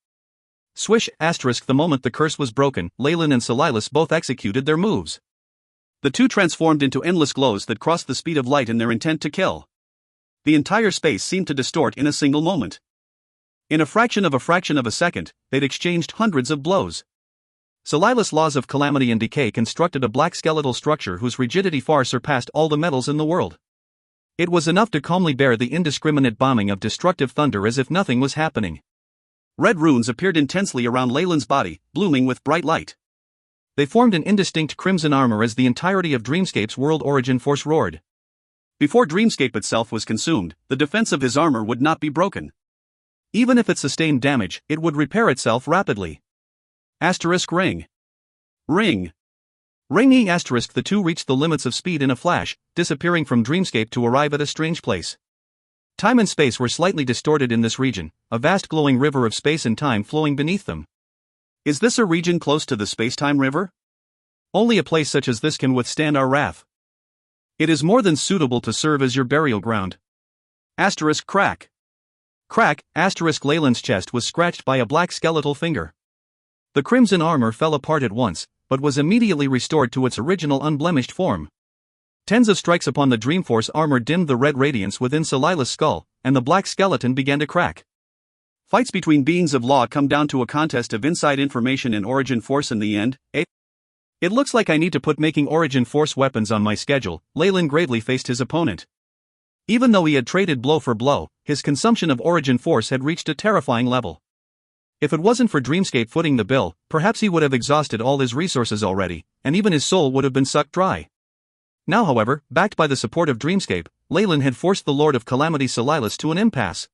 Swish, the moment the curse was broken, Leyland and Silas both executed their moves. The two transformed into endless glows that crossed the speed of light in their intent to kill. The entire space seemed to distort in a single moment. In a fraction of a second, they'd exchanged hundreds of blows. Silas' laws of calamity and decay constructed a black skeletal structure whose rigidity far surpassed all the metals in the world. It was enough to calmly bear the indiscriminate bombing of destructive thunder as if nothing was happening. Red runes appeared intensely around Leyland's body, blooming with bright light. They formed an indistinct crimson armor as the entirety of Dreamscape's world origin force roared. Before Dreamscape itself was consumed, the defense of his armor would not be broken. Even if it sustained damage, it would repair itself rapidly. Asterisk ring. Ring. Ringing asterisk. The two reached the limits of speed in a flash, disappearing from Dreamscape to arrive at a strange place. Time and space were slightly distorted in this region, a vast glowing river of space and time flowing beneath them. Is this a region close to the space-time river? Only a place such as this can withstand our wrath. It is more than suitable to serve as your burial ground. Asterisk crack. Crack, asterisk. Leyland's chest was scratched by a black skeletal finger. The crimson armor fell apart at once, but was immediately restored to its original unblemished form. Tens of strikes upon the Dreamforce armor dimmed the red radiance within Salila's skull, and the black skeleton began to crack. Fights between beings of law come down to a contest of inside information and origin force in the end, eh? It looks like I need to put making origin force weapons on my schedule. Leyland gravely faced his opponent. Even though he had traded blow for blow, his consumption of origin force had reached a terrifying level. If it wasn't for Dreamscape footing the bill, perhaps he would have exhausted all his resources already, and even his soul would have been sucked dry. Now however, backed by the support of Dreamscape, Leyland had forced the Lord of Calamity Salilas to an impasse.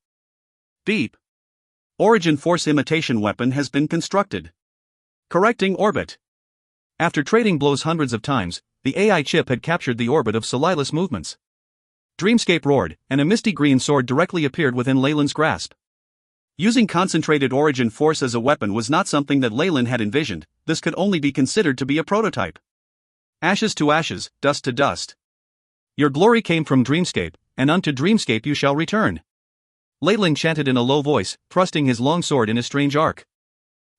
Beep. Origin Force imitation weapon has been constructed. Correcting orbit. After trading blows hundreds of times, the AI chip had captured the orbit of Salilas' movements. Dreamscape roared, and a misty green sword directly appeared within Leyland's grasp. Using concentrated origin force as a weapon was not something that Leyland had envisioned. This could only be considered to be a prototype. Ashes to ashes, dust to dust. Your glory came from Dreamscape, and unto Dreamscape you shall return. Leyland chanted in a low voice, thrusting his long sword in a strange arc.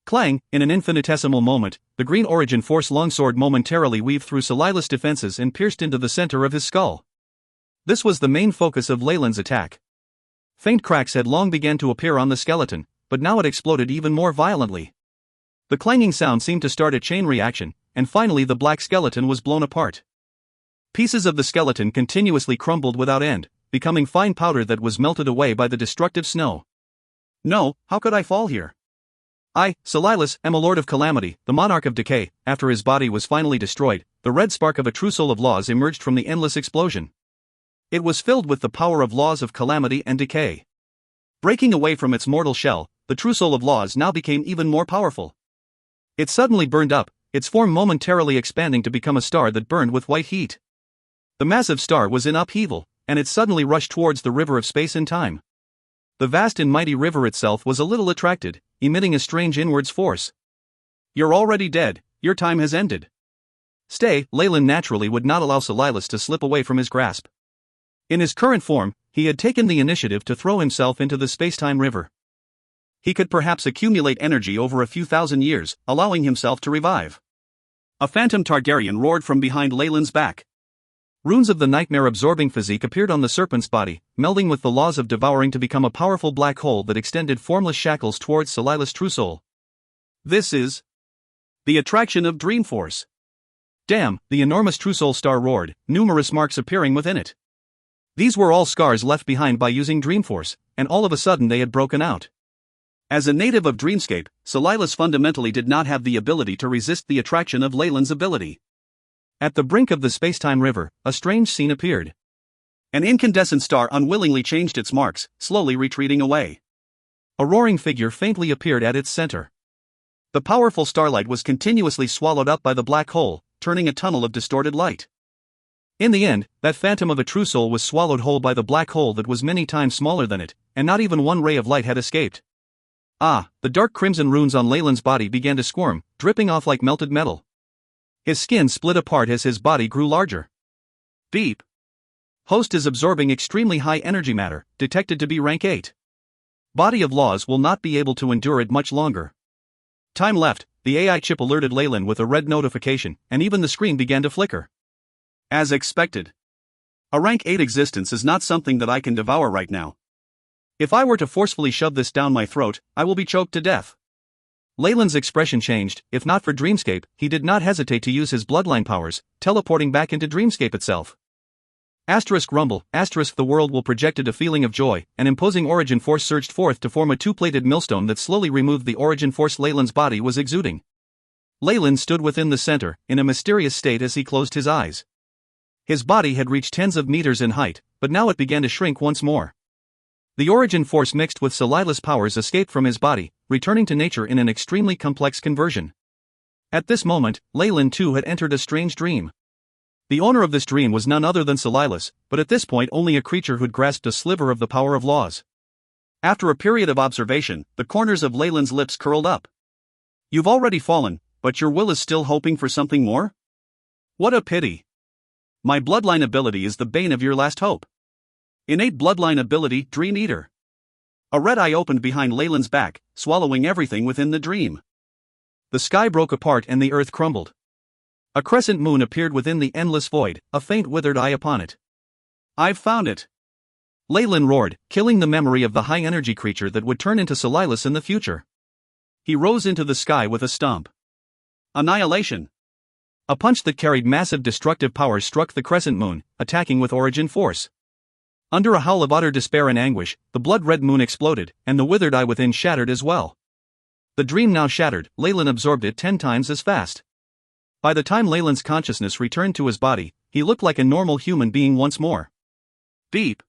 Clang, in an infinitesimal moment, the green origin force longsword momentarily weaved through Salilas' defenses and pierced into the center of his skull. This was the main focus of Leyland's attack. Faint cracks had long begun to appear on the skeleton, but now it exploded even more violently. The clanging sound seemed to start a chain reaction, and finally the black skeleton was blown apart. Pieces of the skeleton continuously crumbled without end, becoming fine powder that was melted away by the destructive snow. No, how could I fall here? I, Salilas, am a Lord of Calamity, the Monarch of Decay. After his body was finally destroyed, the red spark of a true soul of laws emerged from the endless explosion. It was filled with the power of laws of calamity and decay. Breaking away from its mortal shell, the true soul of laws now became even more powerful. It suddenly burned up, its form momentarily expanding to become a star that burned with white heat. The massive star was in upheaval, and it suddenly rushed towards the river of space and time. The vast and mighty river itself was a little attracted, emitting a strange inwards force. You're already dead, your time has ended. Stay. Leyland naturally would not allow Salilas to slip away from his grasp. In his current form, he had taken the initiative to throw himself into the space-time river. He could perhaps accumulate energy over a few thousand years, allowing himself to revive. A phantom Targaryen roared from behind Leyland's back. Runes of the nightmare-absorbing physique appeared on the serpent's body, melding with the laws of devouring to become a powerful black hole that extended formless shackles towards Salilas' true soul. This is the attraction of Dreamforce. Damn, the enormous true soul star roared, numerous marks appearing within it. These were all scars left behind by using Dreamforce, and all of a sudden they had broken out. As a native of Dreamscape, Salilas fundamentally did not have the ability to resist the attraction of Leyland's ability. At the brink of the space-time river, a strange scene appeared. An incandescent star unwillingly changed its marks, slowly retreating away. A roaring figure faintly appeared at its center. The powerful starlight was continuously swallowed up by the black hole, turning a tunnel of distorted light. In the end, that phantom of a true soul was swallowed whole by the black hole that was many times smaller than it, and not even one ray of light had escaped. Ah, the dark crimson runes on Leyland's body began to squirm, dripping off like melted metal. His skin split apart as his body grew larger. Beep. Host is absorbing extremely high energy matter, detected to be rank 8. Body of laws will not be able to endure it much longer. Time left. The AI chip alerted Leyland with a red notification, and even the screen began to flicker. As expected. A rank 8 existence is not something that I can devour right now. If I were to forcefully shove this down my throat, I will be choked to death. Leyland's expression changed. If not for Dreamscape, he did not hesitate to use his bloodline powers, teleporting back into Dreamscape itself. Asterisk rumble, asterisk the world will projected a feeling of joy, an imposing origin force surged forth to form a two-plated millstone that slowly removed the origin force Leyland's body was exuding. Leyland stood within the center, in a mysterious state as he closed his eyes. His body had reached tens of meters in height, but now it began to shrink once more. The origin force mixed with Silas' powers escaped from his body, returning to nature in an extremely complex conversion. At this moment, Leyland too had entered a strange dream. The owner of this dream was none other than Silas, but at this point only a creature who'd grasped a sliver of the power of laws. After a period of observation, the corners of Leyland's lips curled up. "You've already fallen, but your will is still hoping for something more? What a pity. My bloodline ability is the bane of your last hope. Innate bloodline ability, Dream Eater." A red eye opened behind Leyland's back, swallowing everything within the dream. The sky broke apart and the earth crumbled. A crescent moon appeared within the endless void, a faint withered eye upon it. "I've found it!" Leyland roared, killing the memory of the high-energy creature that would turn into Silas in the future. He rose into the sky with a stomp. Annihilation! A punch that carried massive destructive power struck the crescent moon, attacking with origin force. Under a howl of utter despair and anguish, the blood-red moon exploded, and the withered eye within shattered as well. The dream now shattered, Leyland absorbed it 10 times as fast. By the time Leyland's consciousness returned to his body, he looked like a normal human being once more. Beep.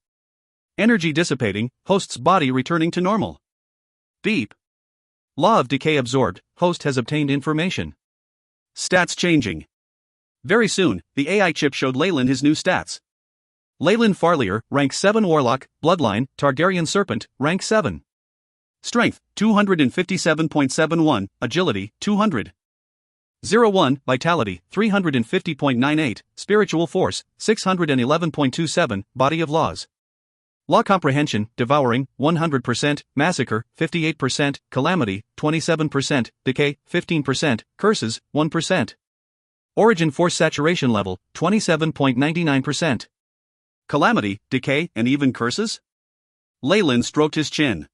Energy dissipating, host's body returning to normal. Beep. Law of decay absorbed, host has obtained information. Stats changing. Very soon, the AI chip showed Leyland his new stats. Leyland Farlier, rank 7 Warlock, Bloodline, Targaryen Serpent, rank 7. Strength, 257.71, Agility, 200.01, Vitality, 350.98, Spiritual Force, 611.27, Body of Laws. Law Comprehension, Devouring, 100%, Massacre, 58%, Calamity, 27%, Decay, 15%, Curses, 1%. Origin Force Saturation Level, 27.99%. Calamity, Decay, and even Curses? Leyland stroked his chin.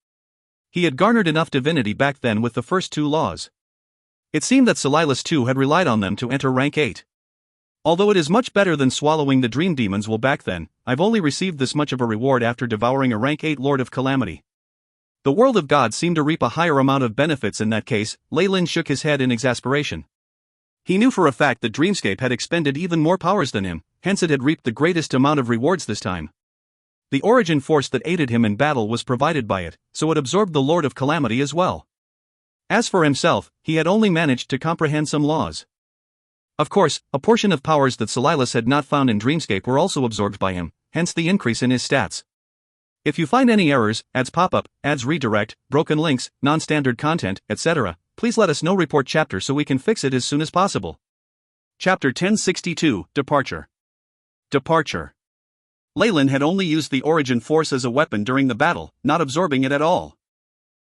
He had garnered enough divinity back then with the first 2 laws. It seemed that Silas too had relied on them to enter rank 8. Although it is much better than swallowing the dream demons, well, back then, I've only received this much of a reward after devouring a rank 8 Lord of Calamity. The world of God seemed to reap a higher amount of benefits in that case. Leyland shook his head in exasperation. He knew for a fact that Dreamscape had expended even more powers than him, hence it had reaped the greatest amount of rewards this time. The origin force that aided him in battle was provided by it, so it absorbed the Lord of Calamity as well. As for himself, he had only managed to comprehend some laws. Of course, a portion of powers that Silas had not found in Dreamscape were also absorbed by him, hence the increase in his stats. If you find any errors, ads pop up, ads redirect, broken links, non-standard content, etc., please let us know. Report chapter so we can fix it as soon as possible. Chapter 1062, Departure. Departure. Leyland had only used the origin force as a weapon during the battle, not absorbing it at all.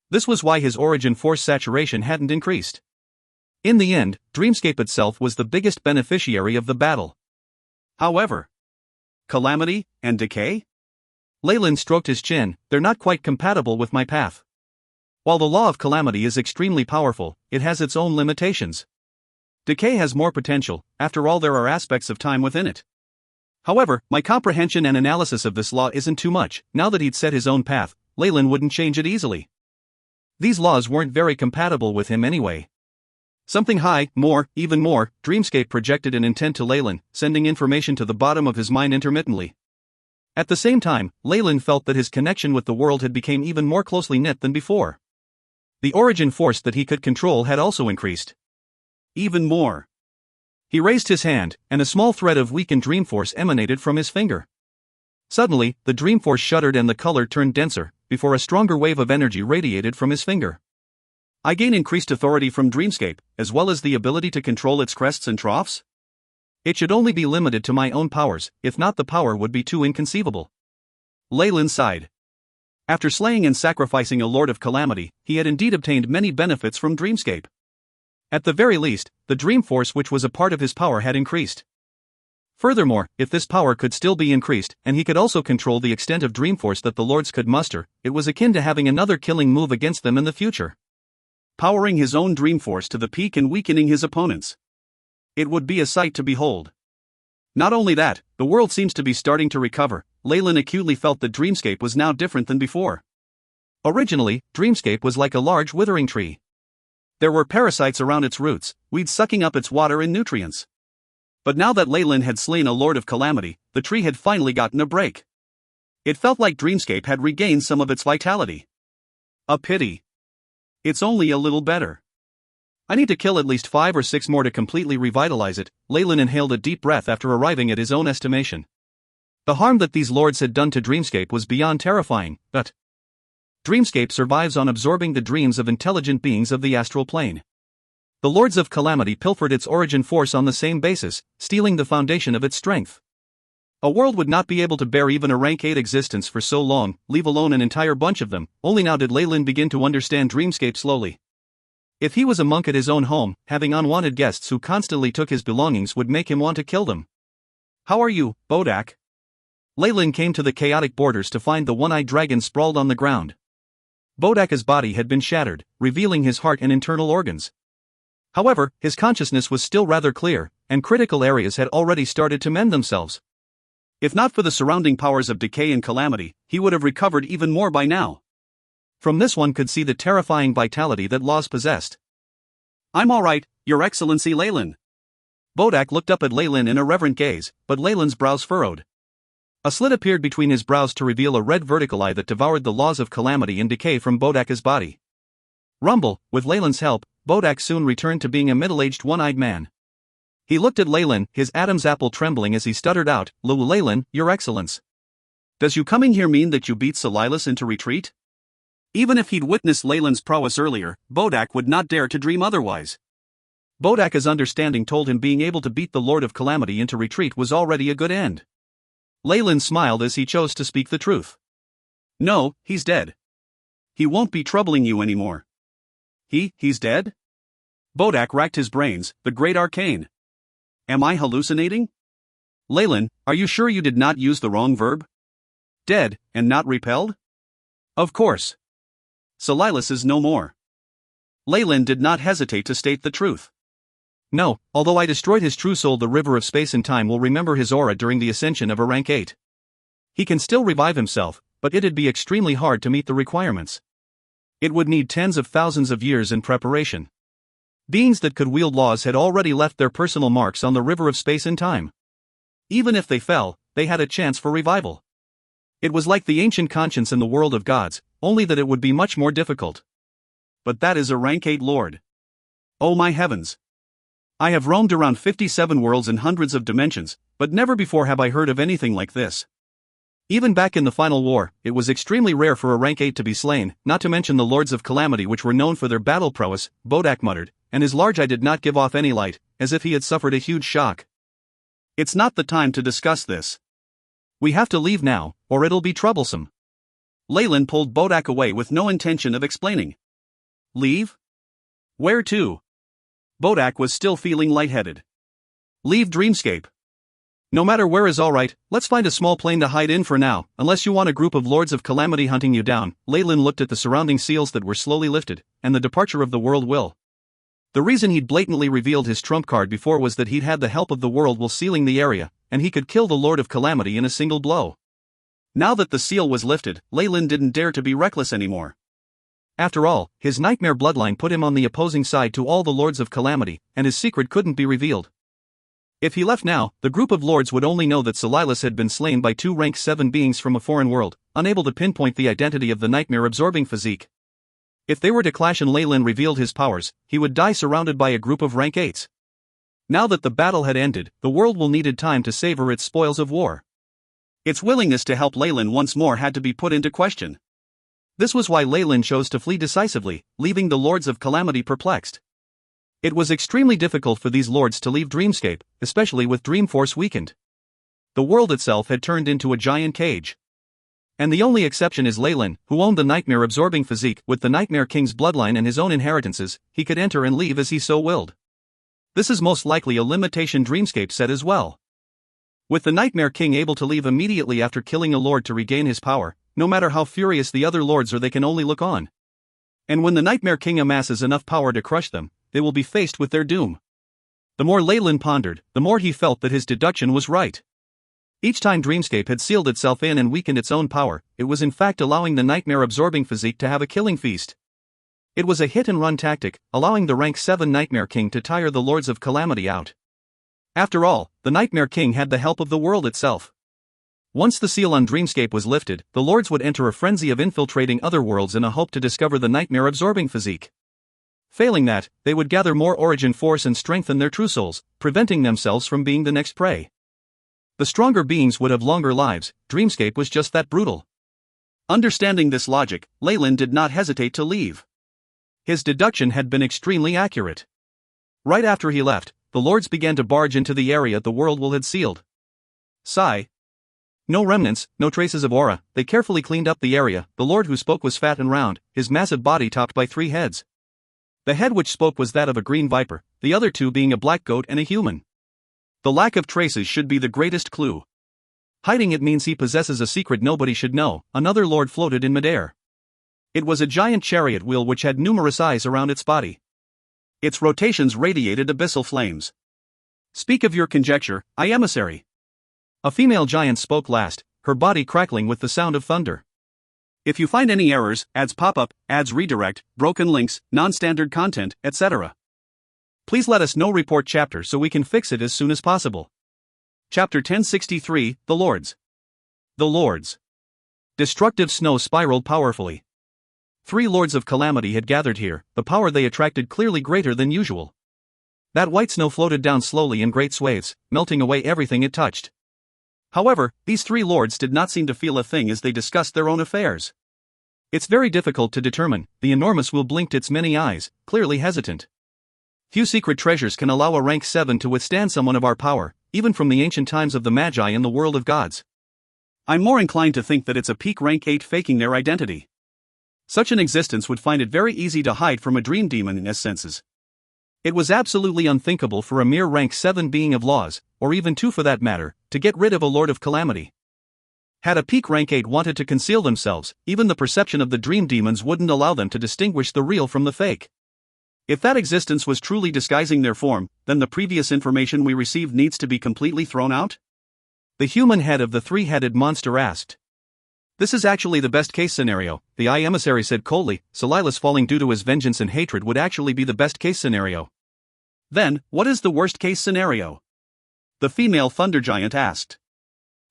This was why his origin force saturation hadn't increased. In the end, Dreamscape itself was the biggest beneficiary of the battle. However, Calamity and Decay? Leyland stroked his chin. They're not quite compatible with my path. While the law of Calamity is extremely powerful, it has its own limitations. Decay has more potential, after all there are aspects of time within it. However, my comprehension and analysis of this law isn't too much. Now that he'd set his own path, Leyland wouldn't change it easily. These laws weren't very compatible with him anyway. Something high, more, even more, Dreamscape projected an intent to Leyland, sending information to the bottom of his mind intermittently. At the same time, Leyland felt that his connection with the world had become even more closely knit than before. The origin force that he could control had also increased. Even more. He raised his hand, and a small thread of weakened dream force emanated from his finger. Suddenly, the dream force shuddered and the color turned denser, before a stronger wave of energy radiated from his finger. I gain increased authority from Dreamscape, as well as the ability to control its crests and troughs? It should only be limited to my own powers, if not the power would be too inconceivable. Leyland sighed. After slaying and sacrificing a Lord of Calamity, he had indeed obtained many benefits from Dreamscape. At the very least, the dream force which was a part of his power had increased. Furthermore, if this power could still be increased, and he could also control the extent of dream force that the lords could muster, it was akin to having another killing move against them in the future. Powering his own dream force to the peak and weakening his opponents. It would be a sight to behold. Not only that, the world seems to be starting to recover. Leyland acutely felt that Dreamscape was now different than before. Originally, Dreamscape was like a large withering tree. There were parasites around its roots, weeds sucking up its water and nutrients. But now that Leyland had slain a Lord of Calamity, the tree had finally gotten a break. It felt like Dreamscape had regained some of its vitality. A pity. It's only a little better. I need to kill at least 5 or 6 more to completely revitalize it. Leyland inhaled a deep breath after arriving at his own estimation. The harm that these lords had done to Dreamscape was beyond terrifying, but Dreamscape survives on absorbing the dreams of intelligent beings of the astral plane. The Lords of Calamity pilfered its origin force on the same basis, stealing the foundation of its strength. A world would not be able to bear even a rank 8 existence for so long, leave alone an entire bunch of them. Only now did Leyland begin to understand Dreamscape slowly. If he was a monk at his own home, having unwanted guests who constantly took his belongings would make him want to kill them. "How are you, Bodak?" Leyland came to the chaotic borders to find the one-eyed dragon sprawled on the ground. Bodak's body had been shattered, revealing his heart and internal organs. However, his consciousness was still rather clear, and critical areas had already started to mend themselves. If not for the surrounding powers of decay and calamity, he would have recovered even more by now. From this one could see the terrifying vitality that Laws possessed. "I'm alright, Your Excellency Leyland." Bodak looked up at Leyland in a reverent gaze, but Leyland's brows furrowed. A slit appeared between his brows to reveal a red vertical eye that devoured the laws of calamity and decay from Bodak's body. Rumble, with Leyland's help, Bodak soon returned to being a middle-aged one-eyed man. He looked at Leyland, his Adam's apple trembling as he stuttered out, "Leyland, Your Excellence. Does you coming here mean that you beat Silas into retreat?" Even if he'd witnessed Leyland's prowess earlier, Bodak would not dare to dream otherwise. Bodak's understanding told him being able to beat the Lord of Calamity into retreat was already a good end. Leyland smiled as he chose to speak the truth. "No, he's dead. He won't be troubling you anymore." He's dead?" Bodak racked his brains, the great arcane. "Am I hallucinating? Leyland, are you sure you did not use the wrong verb? Dead, and not repelled?" "Of course. Silas is no more." Leyland did not hesitate to state the truth. "No, although I destroyed his true soul, the river of space and time will remember his aura during the ascension of a rank 8. He can still revive himself, but it'd be extremely hard to meet the requirements. It would need tens of thousands of years in preparation. Beings that could wield laws had already left their personal marks on the river of space and time. Even if they fell, they had a chance for revival. It was like the ancient conscience in the world of gods, only that it would be much more difficult. But that is a rank 8 lord. Oh my heavens! I have roamed around 57 worlds and hundreds of dimensions, but never before have I heard of anything like this. Even back in the final war, it was extremely rare for a rank 8 to be slain, not to mention the Lords of Calamity, which were known for their battle prowess, Bodak muttered, and his large eye did not give off any light, as if he had suffered a huge shock. "It's not the time to discuss this. We have to leave now, or it'll be troublesome." Leyland pulled Bodak away with no intention of explaining. "Leave? Where to?" Bodak was still feeling lightheaded. "Leave Dreamscape. No matter where is alright, let's find a small plane to hide in for now, unless you want a group of Lords of Calamity hunting you down." Leyland looked at the surrounding seals that were slowly lifted, and the departure of the world will. The reason he'd blatantly revealed his trump card before was that he'd had the help of the world will sealing the area, and he could kill the Lord of Calamity in a single blow. Now that the seal was lifted, Leyland didn't dare to be reckless anymore. After all, his nightmare bloodline put him on the opposing side to all the Lords of Calamity, and his secret couldn't be revealed. If he left now, the group of lords would only know that Silas had been slain by 2 rank 7 beings from a foreign world, unable to pinpoint the identity of the nightmare-absorbing physique. If they were to clash and Leyland revealed his powers, he would die surrounded by a group of rank 8s. Now that the battle had ended, the world will needed time to savor its spoils of war. Its willingness to help Leyland once more had to be put into question. This was why Leyland chose to flee decisively, leaving the Lords of Calamity perplexed. It was extremely difficult for these lords to leave Dreamscape, especially with Dreamforce weakened. The world itself had turned into a giant cage. And the only exception is Leyland, who owned the nightmare-absorbing physique. With the Nightmare King's bloodline and his own inheritances, he could enter and leave as he so willed. This is most likely a limitation Dreamscape set as well. With the Nightmare King able to leave immediately after killing a lord to regain his power, no matter how furious the other lords are, they can only look on. And when the Nightmare King amasses enough power to crush them, they will be faced with their doom. The more Leyland pondered, the more he felt that his deduction was right. Each time Dreamscape had sealed itself in and weakened its own power, it was in fact allowing the nightmare-absorbing physique to have a killing feast. It was a hit-and-run tactic, allowing the rank 7 Nightmare King to tire the Lords of Calamity out. After all, the Nightmare King had the help of the world itself. Once the seal on Dreamscape was lifted, the lords would enter a frenzy of infiltrating other worlds in a hope to discover the nightmare-absorbing physique. Failing that, they would gather more origin force and strengthen their true souls, preventing themselves from being the next prey. The stronger beings would have longer lives. Dreamscape was just that brutal. Understanding this logic, Lyle did not hesitate to leave. His deduction had been extremely accurate. Right after he left, the lords began to barge into the area the world will had sealed. Sigh. No remnants, no traces of aura. They carefully cleaned up the area. The lord who spoke was fat and round, his massive body topped by 3 heads. The head which spoke was that of a green viper, the other 2 being a black goat and a human. The lack of traces should be the greatest clue. Hiding it means he possesses a secret nobody should know. Another lord floated in midair. It was a giant chariot wheel which had numerous eyes around its body. Its rotations radiated abyssal flames. Speak of your conjecture, emissary. A female giant spoke last, her body crackling with the sound of thunder. If you find any errors, ads pop up, ads redirect, broken links, non-standard content, etc., please let us know. Report chapter so we can fix it as soon as possible. Chapter 1063, The Lords. The Lords. Destructive snow spiraled powerfully. 3 lords of calamity had gathered here, the power they attracted clearly greater than usual. That white snow floated down slowly in great swathes, melting away everything it touched. However, these 3 lords did not seem to feel a thing as they discussed their own affairs. It's very difficult to determine. The enormous wheel blinked its many eyes, clearly hesitant. Few secret treasures can allow a rank 7 to withstand someone of our power, even from the ancient times of the Magi in the world of gods. I'm more inclined to think that it's a peak rank 8 faking their identity. Such an existence would find it very easy to hide from a dream demon in its senses. It was absolutely unthinkable for a mere rank 7 being of laws, or even 2 for that matter, to get rid of a lord of calamity. Had a peak rank 8 wanted to conceal themselves, even the perception of the dream demons wouldn't allow them to distinguish the real from the fake. If that existence was truly disguising their form, then the previous information we received needs to be completely thrown out? The human head of the 3-headed monster asked. This is actually the best case scenario, the emissary said coldly. Silas falling due to his vengeance and hatred would actually be the best case scenario. Then, what is the worst case scenario? The female thunder giant asked.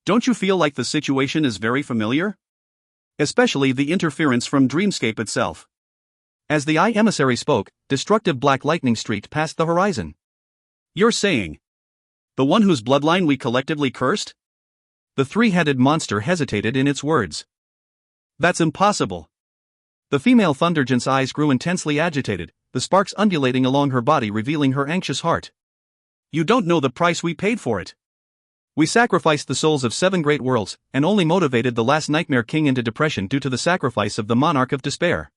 Don't you feel like the situation is very familiar? Especially the interference from Dreamscape itself. As the emissary spoke, destructive black lightning streaked past the horizon. You're saying the one whose bloodline we collectively cursed? The 3-headed monster hesitated in its words. That's impossible. The female thundergiant's eyes grew intensely agitated, the sparks undulating along her body revealing her anxious heart. You don't know the price we paid for it. We sacrificed the souls of 7 great worlds, and only motivated the last Nightmare King into depression due to the sacrifice of the Monarch of Despair.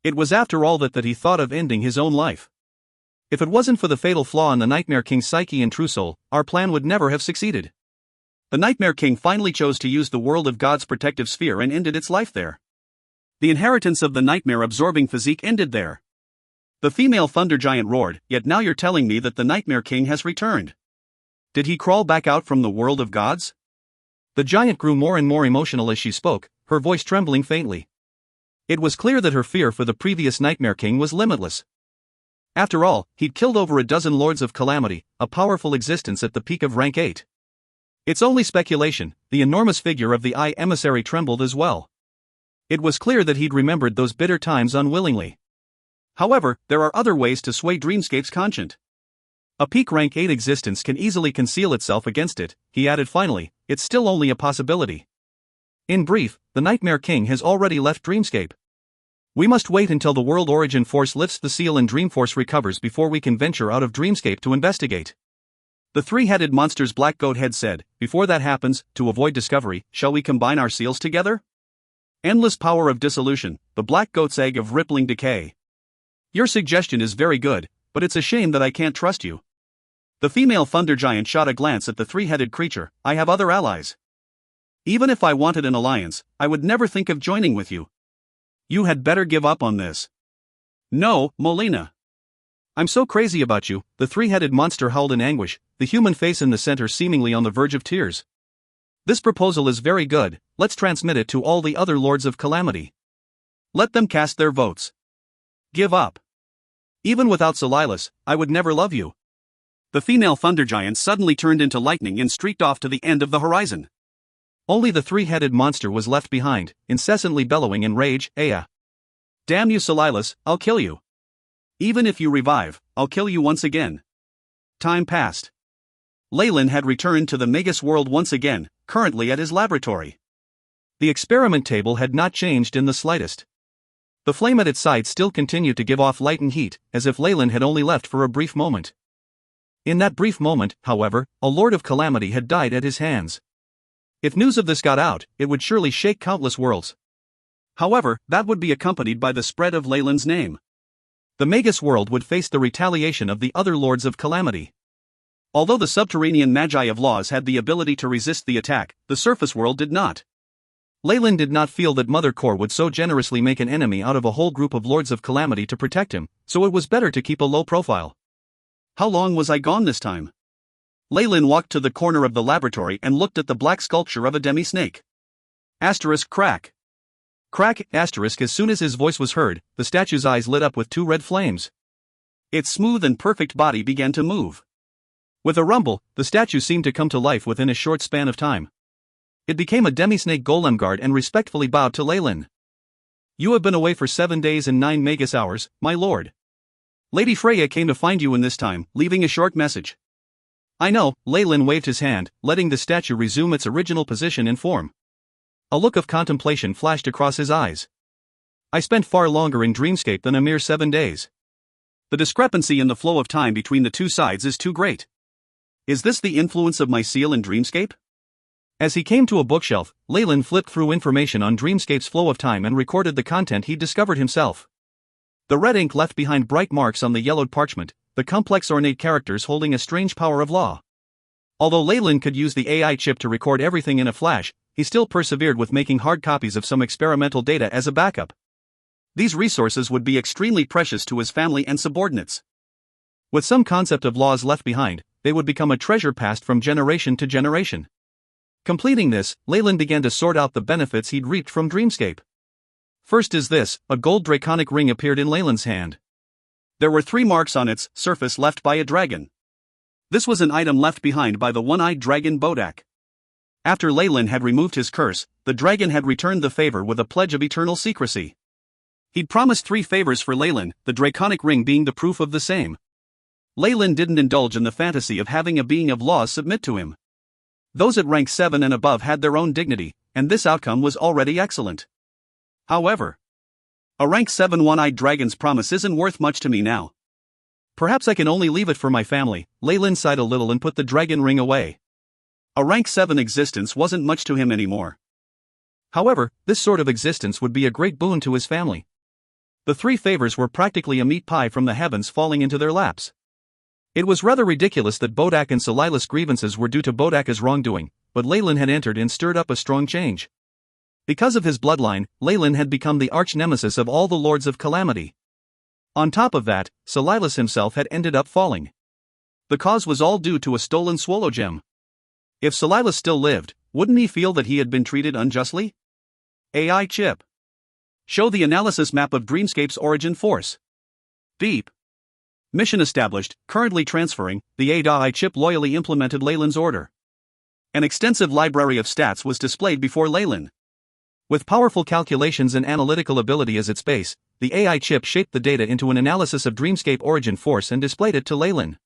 It was after all that he thought of ending his own life. If it wasn't for the fatal flaw in the Nightmare King's psyche and true soul, our plan would never have succeeded. The Nightmare King finally chose to use the world of God's protective sphere and ended its life there. The inheritance of the nightmare-absorbing physique ended there. The female thunder giant roared, yet now you're telling me that the Nightmare King has returned. Did he crawl back out from the world of gods? The giant grew more and more emotional as she spoke, her voice trembling faintly. It was clear that her fear for the previous Nightmare King was limitless. After all, he'd killed over a dozen lords of calamity, a powerful existence at the peak of rank 8. It's only speculation. The enormous figure of the emissary trembled as well. It was clear that he'd remembered those bitter times unwillingly. However, there are other ways to sway Dreamscape's conscience. A peak rank 8 existence can easily conceal itself against it, he added finally. It's still only a possibility. In brief, the Nightmare King has already left Dreamscape. We must wait until the World Origin Force lifts the seal and Dreamforce recovers before we can venture out of Dreamscape to investigate. The 3-headed monster's black goat head said, before that happens, to avoid discovery, shall we combine our seals together? Endless power of dissolution, the black goat's egg of rippling decay. Your suggestion is very good, but it's a shame that I can't trust you. The female thunder giant shot a glance at the 3-headed creature. I have other allies. Even if I wanted an alliance, I would never think of joining with you. You had better give up on this. No, Molina. I'm so crazy about you, the 3-headed monster howled in anguish, the human face in the center seemingly on the verge of tears. This proposal is very good, let's transmit it to all the other lords of calamity. Let them cast their votes. Give up. Even without Silas, I would never love you. The female thunder giant suddenly turned into lightning and streaked off to the end of the horizon. Only the three-headed monster was left behind, incessantly bellowing in rage, "Aya! Damn you, Silas, I'll kill you! Even if you revive, I'll kill you once again." Time passed. Leyland had returned to the Magus world once again, currently at his laboratory. The experiment table had not changed in the slightest. The flame at its side still continued to give off light and heat, as if Leyland had only left for a brief moment. In that brief moment, however, a Lord of Calamity had died at his hands. If news of this got out, it would surely shake countless worlds. However, that would be accompanied by the spread of Leyland's name. The Magus world would face the retaliation of the other Lords of Calamity. Although the subterranean Magi of Laws had the ability to resist the attack, the surface world did not. Leyland did not feel that Mother Core would so generously make an enemy out of a whole group of Lords of Calamity to protect him, so it was better to keep a low profile. How long was I gone this time? Leyland walked to the corner of the laboratory and looked at the black sculpture of a demi-snake. Asterisk crack. Crack, asterisk. As soon as his voice was heard, the statue's eyes lit up with two red flames. Its smooth and perfect body began to move. With a rumble, the statue seemed to come to life within a short span of time. It became a demi-snake golem guard and respectfully bowed to Leyland. "You have been away for 7 days and 9 Magus hours, my lord. Lady Freya came to find you in this time, leaving a short message." "I know." Leyland waved his hand, letting the statue resume its original position and form. A look of contemplation flashed across his eyes. "I spent far longer in Dreamscape than a mere 7 days. The discrepancy in the flow of time between the two sides is too great. Is this the influence of my seal in Dreamscape?" As he came to a bookshelf, Leyland flipped through information on Dreamscape's flow of time and recorded the content he'd discovered himself. The red ink left behind bright marks on the yellowed parchment, the complex ornate characters holding a strange power of law. Although Leyland could use the AI chip to record everything in a flash, he still persevered with making hard copies of some experimental data as a backup. These resources would be extremely precious to his family and subordinates. With some concept of laws left behind, they would become a treasure passed from generation to generation. Completing this, Leyland began to sort out the benefits he'd reaped from Dreamscape. First is this: a gold draconic ring appeared in Leyland's hand. There were 3 marks on its surface left by a dragon. This was an item left behind by the one-eyed dragon Bodak. After Leyland had removed his curse, the dragon had returned the favor with a pledge of eternal secrecy. He'd promised 3 favors for Leyland, the draconic ring being the proof of the same. Leyland didn't indulge in the fantasy of having a being of laws submit to him. Those at rank 7 and above had their own dignity, and this outcome was already excellent. However, a rank 7 one-eyed dragon's promise isn't worth much to me now. Perhaps I can only leave it for my family. Leyland sighed a little and put the dragon ring away. A rank 7 existence wasn't much to him anymore. However, this sort of existence would be a great boon to his family. The 3 favors were practically a meat pie from the heavens falling into their laps. It was rather ridiculous that Bodak and Silas' grievances were due to Bodak's wrongdoing, but Leyland had entered and stirred up a strong change. Because of his bloodline, Leyland had become the arch-nemesis of all the Lords of Calamity. On top of that, Silas himself had ended up falling. The cause was all due to a stolen swallow gem. If Silas still lived, wouldn't he feel that he had been treated unjustly? AI chip. Show the analysis map of Dreamscape's origin force. Beep. Mission established, currently transferring. The AI chip loyally implemented Leyland's order. An extensive library of stats was displayed before Leyland. With powerful calculations and analytical ability as its base, the AI chip shaped the data into an analysis of Dreamscape origin force and displayed it to Leyland.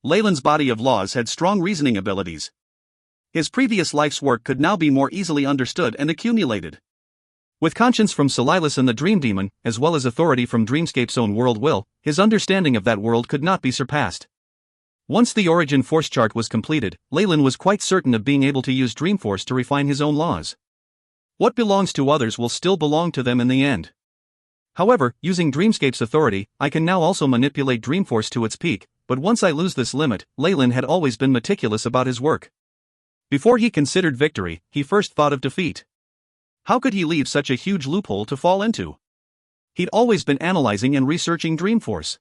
Leyland's body of laws had strong reasoning abilities. His previous life's work could now be more easily understood and accumulated. With conscience from Silas and the Dream Demon, as well as authority from Dreamscape's own world will, his understanding of that world could not be surpassed. Once the origin force chart was completed, Leyland was quite certain of being able to use Dreamforce to refine his own laws. What belongs to others will still belong to them in the end. However, using Dreamscape's authority, I can now also manipulate Dreamforce to its peak, but once I lose this limit, Leyland had always been meticulous about his work. Before he considered victory, he first thought of defeat. How could he leave such a huge loophole to fall into? He'd always been analyzing and researching Dreamforce.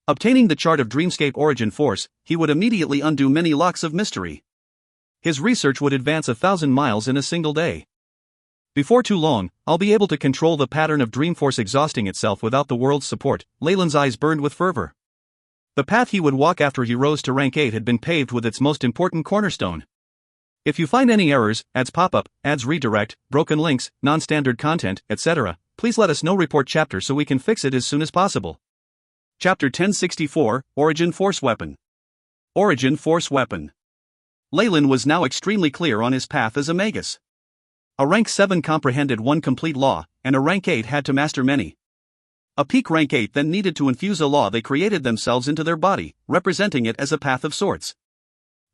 Obtaining the chart of Dreamscape origin force, he would immediately undo many locks of mystery. His research would advance 1,000 miles in a single day. Before too long, I'll be able to control the pattern of Dreamforce exhausting itself without the world's support. Leyland's eyes burned with fervor. The path he would walk after he rose to rank 8 had been paved with its most important cornerstone. If you find any errors, ads pop up, ads redirect, broken links, non-standard content, etc., please let us know. Report chapter so we can fix it as soon as possible. Chapter 1064, Origin Force Weapon. Origin Force Weapon. Leyland was now extremely clear on his path as a magus. A rank 7 comprehended one complete law, and a rank 8 had to master many. A peak rank 8 then needed to infuse a law they created themselves into their body, representing it as a path of sorts.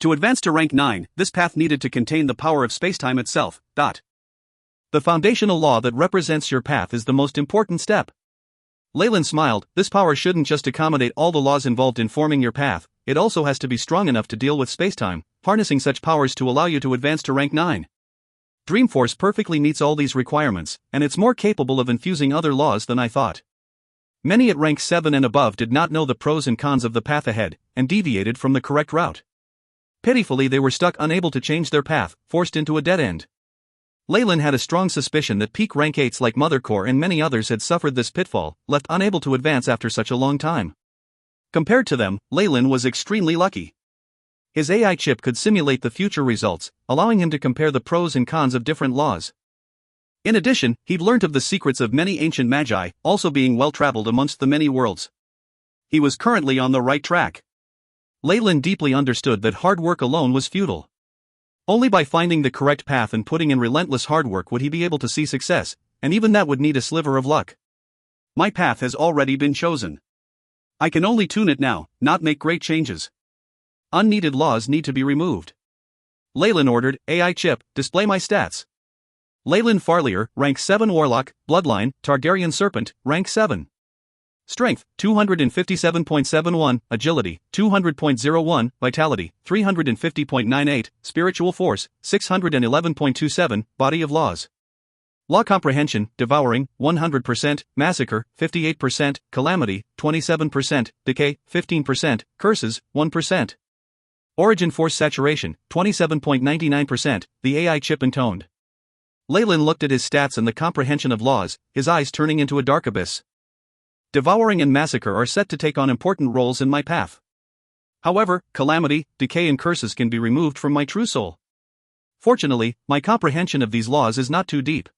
To advance to rank 9, this path needed to contain the power of spacetime itself. The foundational law that represents your path is the most important step. Leyland smiled. This power shouldn't just accommodate all the laws involved in forming your path, it also has to be strong enough to deal with spacetime, harnessing such powers to allow you to advance to rank 9. Dreamforce perfectly meets all these requirements, and it's more capable of infusing other laws than I thought. Many at rank 7 and above did not know the pros and cons of the path ahead, and deviated from the correct route. Pitifully, they were stuck unable to change their path, forced into a dead end. Leyland had a strong suspicion that peak rank 8s like Mothercore and many others had suffered this pitfall, left unable to advance after such a long time. Compared to them, Leyland was extremely lucky. His AI chip could simulate the future results, allowing him to compare the pros and cons of different laws. In addition, he'd learnt of the secrets of many ancient magi, also being well-traveled amongst the many worlds. He was currently on the right track. Leyland deeply understood that hard work alone was futile. Only by finding the correct path and putting in relentless hard work would he be able to see success, and even that would need a sliver of luck. My path has already been chosen. I can only tune it now, not make great changes. Unneeded laws need to be removed. Leyland ordered, AI chip, display my stats. Leyland Farlier, rank 7 Warlock, Bloodline, Targaryen Serpent, rank 7. Strength, 257.71, Agility, 200.01, Vitality, 350.98, Spiritual Force, 611.27, Body of Laws. Law Comprehension, Devouring, 100%, Massacre, 58%, Calamity, 27%, Decay, 15%, Curses, 1%. Origin Force Saturation, 27.99%, the AI chip intoned. Leyland looked at his stats and the comprehension of laws, his eyes turning into a dark abyss. Devouring and Massacre are set to take on important roles in my path. However, Calamity, Decay and Curses can be removed from my true soul. Fortunately, my comprehension of these laws is not too deep.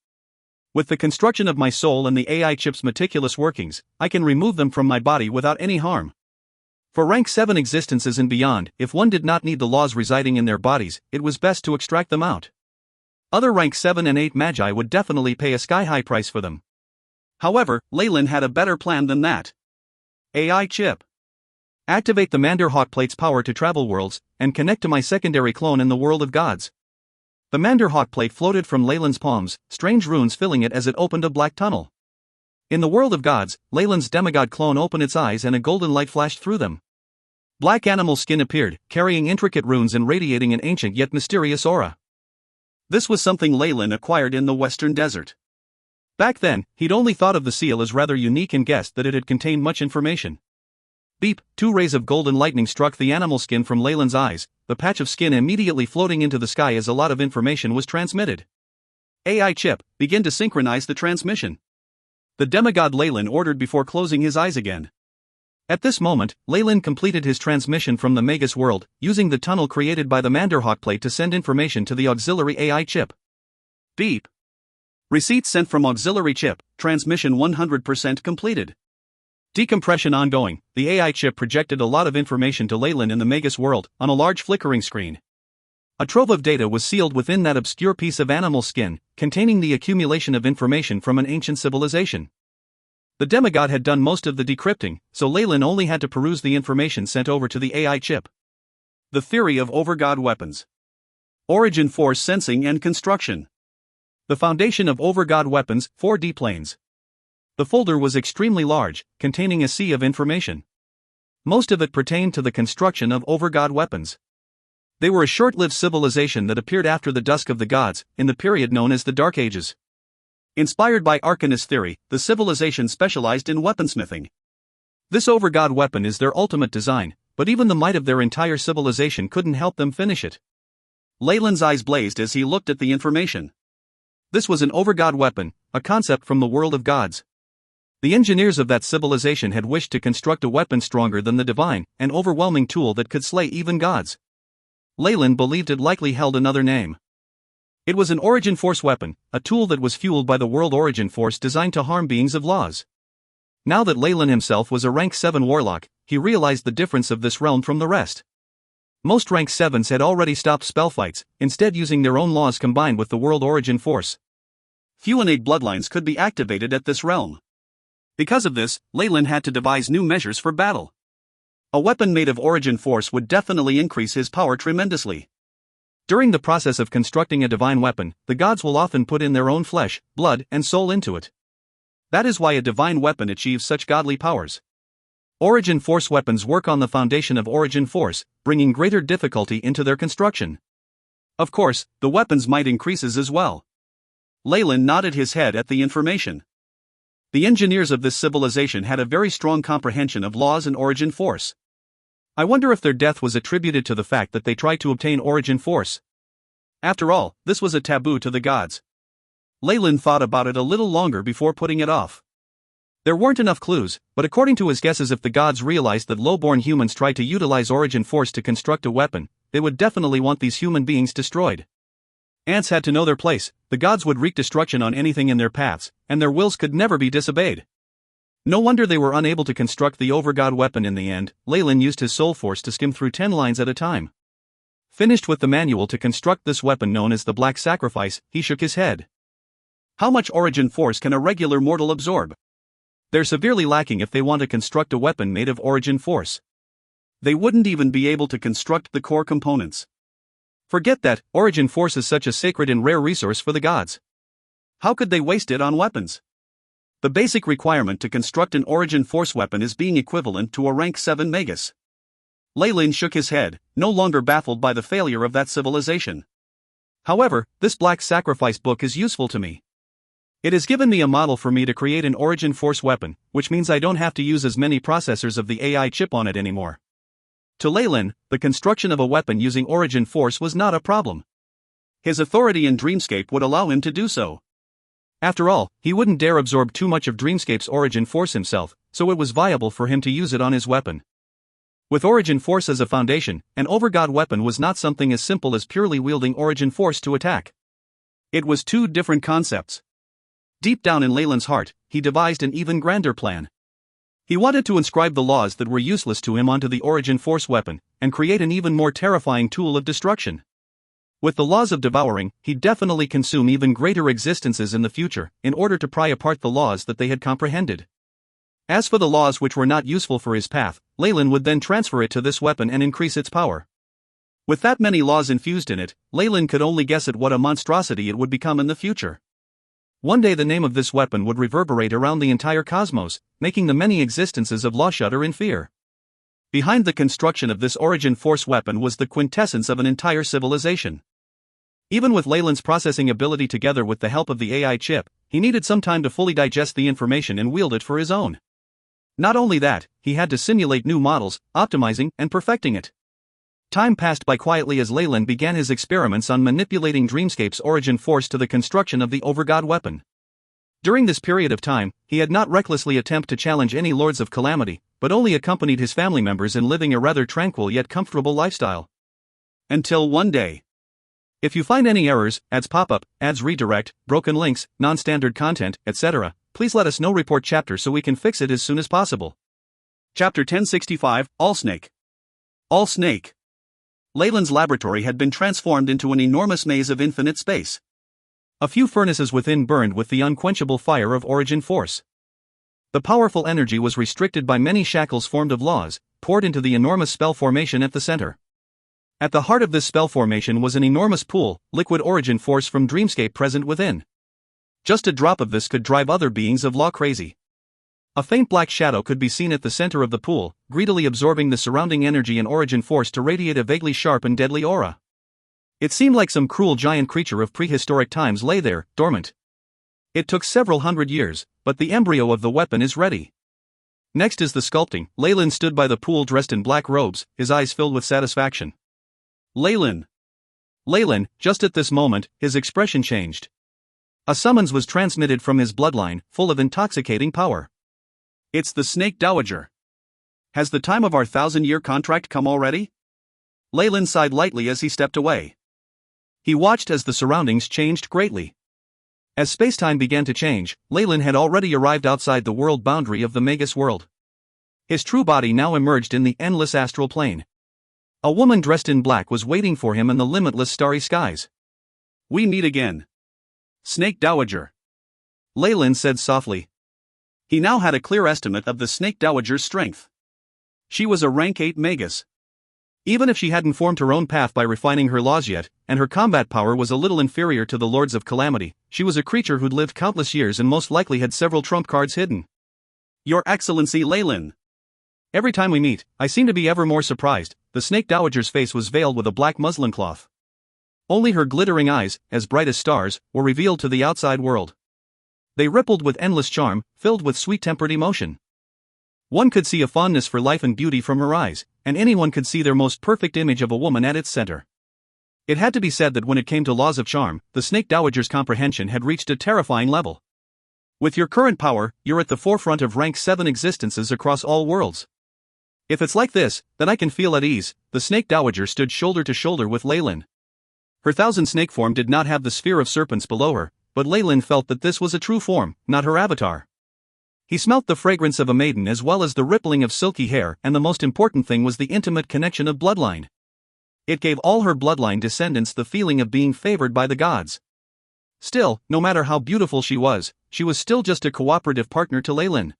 With the construction of my soul and the AI chip's meticulous workings, I can remove them from my body without any harm. For rank 7 existences and beyond, if one did not need the laws residing in their bodies, it was best to extract them out. Other rank 7 and 8 magi would definitely pay a sky-high price for them. However, Leyland had a better plan than that. AI chip. Activate the Mandar Hawk Plate's power to travel worlds, and connect to my secondary clone in the world of gods. The Mandar Hawk Plate floated from Leyland's palms, strange runes filling it as it opened a black tunnel. In the world of gods, Leyland's demigod clone opened its eyes and a golden light flashed through them. Black animal skin appeared, carrying intricate runes and radiating an ancient yet mysterious aura. This was something Leyland acquired in the Western Desert. Back then, he'd only thought of the seal as rather unique and guessed that it had contained much information. Beep, 2 rays of golden lightning struck the animal skin from Leyland's eyes, the patch of skin immediately floating into the sky as a lot of information was transmitted. AI chip, begin to synchronize the transmission. The demigod Leyland ordered before closing his eyes again. At this moment, Leyland completed his transmission from the Magus world, using the tunnel created by the Mandar Hawk Plate to send information to the auxiliary AI chip. Beep. Receipt sent from auxiliary chip, transmission 100% completed. Decompression ongoing, the AI chip projected a lot of information to Leyland in the Magus world, on a large flickering screen. A trove of data was sealed within that obscure piece of animal skin, containing the accumulation of information from an ancient civilization. The demigod had done most of the decrypting, so Leyland only had to peruse the information sent over to the AI chip. The theory of overgod weapons. Origin Force Sensing and Construction. The foundation of overgod weapons, 4D planes. The folder was extremely large, containing a sea of information. Most of it pertained to the construction of overgod weapons. They were a short-lived civilization that appeared after the dusk of the gods, in the period known as the Dark Ages. Inspired by Arcanist theory, the civilization specialized in weaponsmithing. This overgod weapon is their ultimate design, but even the might of their entire civilization couldn't help them finish it. Leyland's eyes blazed as he looked at the information. This was an overgod weapon, a concept from the world of gods. The engineers of that civilization had wished to construct a weapon stronger than the divine, an overwhelming tool that could slay even gods. Leyland believed it likely held another name. It was an Origin Force weapon, a tool that was fueled by the World Origin Force designed to harm beings of laws. Now that Leyland himself was a rank 7 warlock, he realized the difference of this realm from the rest. Most rank 7s had already stopped spell fights, instead using their own laws combined with the World Origin Force. Few innate bloodlines could be activated at this realm. Because of this, Leyland had to devise new measures for battle. A weapon made of Origin Force would definitely increase his power tremendously. During the process of constructing a divine weapon, the gods will often put in their own flesh, blood, and soul into it. That is why a divine weapon achieves such godly powers. Origin Force weapons work on the foundation of Origin Force, bringing greater difficulty into their construction. Of course, the weapons might increases as well. Leyland nodded his head at the information. The engineers of this civilization had a very strong comprehension of laws and Origin Force. I wonder if their death was attributed to the fact that they tried to obtain Origin Force. After all, this was a taboo to the gods. Leyland thought about it a little longer before putting it off. There weren't enough clues, but according to his guesses, if the gods realized that low-born humans tried to utilize Origin Force to construct a weapon, they would definitely want these human beings destroyed. Ants had to know their place, the gods would wreak destruction on anything in their paths, and their wills could never be disobeyed. No wonder they were unable to construct the overgod weapon in the end. Leyland used his soul force to skim through 10 lines at a time. Finished with the manual to construct this weapon known as the Black Sacrifice, he shook his head. How much Origin Force can a regular mortal absorb? They're severely lacking if they want to construct a weapon made of Origin Force. They wouldn't even be able to construct the core components. Forget that, Origin Force is such a sacred and rare resource for the gods. How could they waste it on weapons? The basic requirement to construct an Origin Force weapon is being equivalent to a rank 7 Magus. Leyland shook his head, no longer baffled by the failure of that civilization. However, this Black Sacrifice book is useful to me. It has given me a model for me to create an Origin Force weapon, which means I don't have to use as many processors of the AI chip on it anymore. To Leyland, the construction of a weapon using Origin Force was not a problem. His authority in Dreamscape would allow him to do so. After all, he wouldn't dare absorb too much of Dreamscape's Origin Force himself, so it was viable for him to use it on his weapon. With Origin Force as a foundation, an overgod weapon was not something as simple as purely wielding Origin Force to attack. It was two different concepts. Deep down in Leyland's heart, he devised an even grander plan. He wanted to inscribe the laws that were useless to him onto the Origin Force weapon, and create an even more terrifying tool of destruction. With the laws of devouring, he'd definitely consume even greater existences in the future, in order to pry apart the laws that they had comprehended. As for the laws which were not useful for his path, Leyland would then transfer it to this weapon and increase its power. With that many laws infused in it, Leyland could only guess at what a monstrosity it would become in the future. One day the name of this weapon would reverberate around the entire cosmos, making the many existences of law shudder in fear. Behind the construction of this Origin Force weapon was the quintessence of an entire civilization. Even with Leyland's processing ability together with the help of the AI chip, he needed some time to fully digest the information and wield it for his own. Not only that, he had to simulate new models, optimizing and perfecting it. Time passed by quietly as Leyland began his experiments on manipulating Dreamscape's Origin Force to the construction of the overgod weapon. During this period of time, he had not recklessly attempted to challenge any Lords of Calamity, but only accompanied his family members in living a rather tranquil yet comfortable lifestyle. Until one day. If you find any errors, ads pop up, ads redirect, broken links, non-standard content, etc., please let us know. Report chapter so we can fix it as soon as possible. Chapter 1065, All Snake. All Snake. Leyland's laboratory had been transformed into an enormous maze of infinite space. A few furnaces within burned with the unquenchable fire of Origin Force. The powerful energy was restricted by many shackles formed of laws, poured into the enormous spell formation at the center. At the heart of this spell formation was an enormous pool, liquid Origin Force from Dreamscape present within. Just a drop of this could drive other beings of law crazy. A faint black shadow could be seen at the center of the pool, greedily absorbing the surrounding energy and Origin Force to radiate a vaguely sharp and deadly aura. It seemed like some cruel giant creature of prehistoric times lay there, dormant. It took several hundred years, but the embryo of the weapon is ready. Next is the sculpting. Leyland stood by the pool dressed in black robes, his eyes filled with satisfaction. Leyland! Leyland, just at this moment, his expression changed. A summons was transmitted from his bloodline, full of intoxicating power. It's the Snake Dowager. Has the time of our 1,000-year contract come already? Leyland sighed lightly as he stepped away. He watched as the surroundings changed greatly. As spacetime began to change, Leyland had already arrived outside the world boundary of the Magus world. His true body now emerged in the endless astral plane. A woman dressed in black was waiting for him in the limitless starry skies. "We meet again, Snake Dowager," Leyland said softly. He now had a clear estimate of the Snake Dowager's strength. She was a rank 8 Magus. Even if she hadn't formed her own path by refining her laws yet, and her combat power was a little inferior to the Lords of Calamity, she was a creature who'd lived countless years and most likely had several trump cards hidden. "Your Excellency Leyland. Every time we meet, I seem to be ever more surprised." The Snake Dowager's face was veiled with a black muslin cloth. Only her glittering eyes, as bright as stars, were revealed to the outside world. They rippled with endless charm, filled with sweet-tempered emotion. One could see a fondness for life and beauty from her eyes, and anyone could see their most perfect image of a woman at its center. It had to be said that when it came to laws of charm, the Snake Dowager's comprehension had reached a terrifying level. "With your current power, you're at the forefront of rank 7 existences across all worlds. If it's like this, then I can feel at ease." The Snake Dowager stood shoulder to shoulder with Leyland. Her thousand snake form did not have the sphere of serpents below her, but Leyland felt that this was a true form, not her avatar. He smelt the fragrance of a maiden as well as the rippling of silky hair, and the most important thing was the intimate connection of bloodline. It gave all her bloodline descendants the feeling of being favored by the gods. Still, no matter how beautiful she was still just a cooperative partner to Leyland.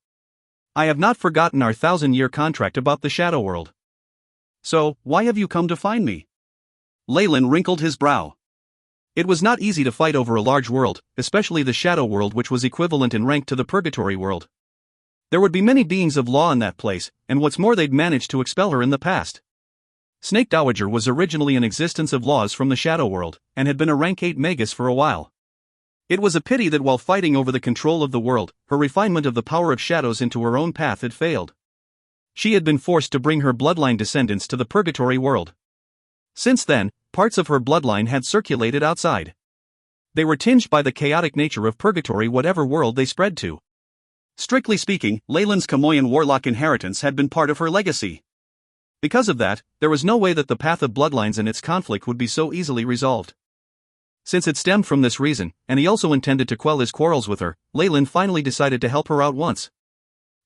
"I have not forgotten our 1,000-year contract about the Shadow World. So, why have you come to find me?" Leyland wrinkled his brow. It was not easy to fight over a large world, especially the Shadow World, which was equivalent in rank to the Purgatory World. There would be many beings of law in that place, and what's more, they'd managed to expel her in the past. Snake Dowager was originally an existence of laws from the Shadow World, and had been a rank 8 Magus for a while. It was a pity that while fighting over the control of the world, her refinement of the power of shadows into her own path had failed. She had been forced to bring her bloodline descendants to the Purgatory World. Since then, parts of her bloodline had circulated outside. They were tinged by the chaotic nature of Purgatory, whatever world they spread to. Strictly speaking, Leyland's Kamoyan warlock inheritance had been part of her legacy. Because of that, there was no way that the path of bloodlines and its conflict would be so easily resolved. Since it stemmed from this reason, and he also intended to quell his quarrels with her, Leyland finally decided to help her out once.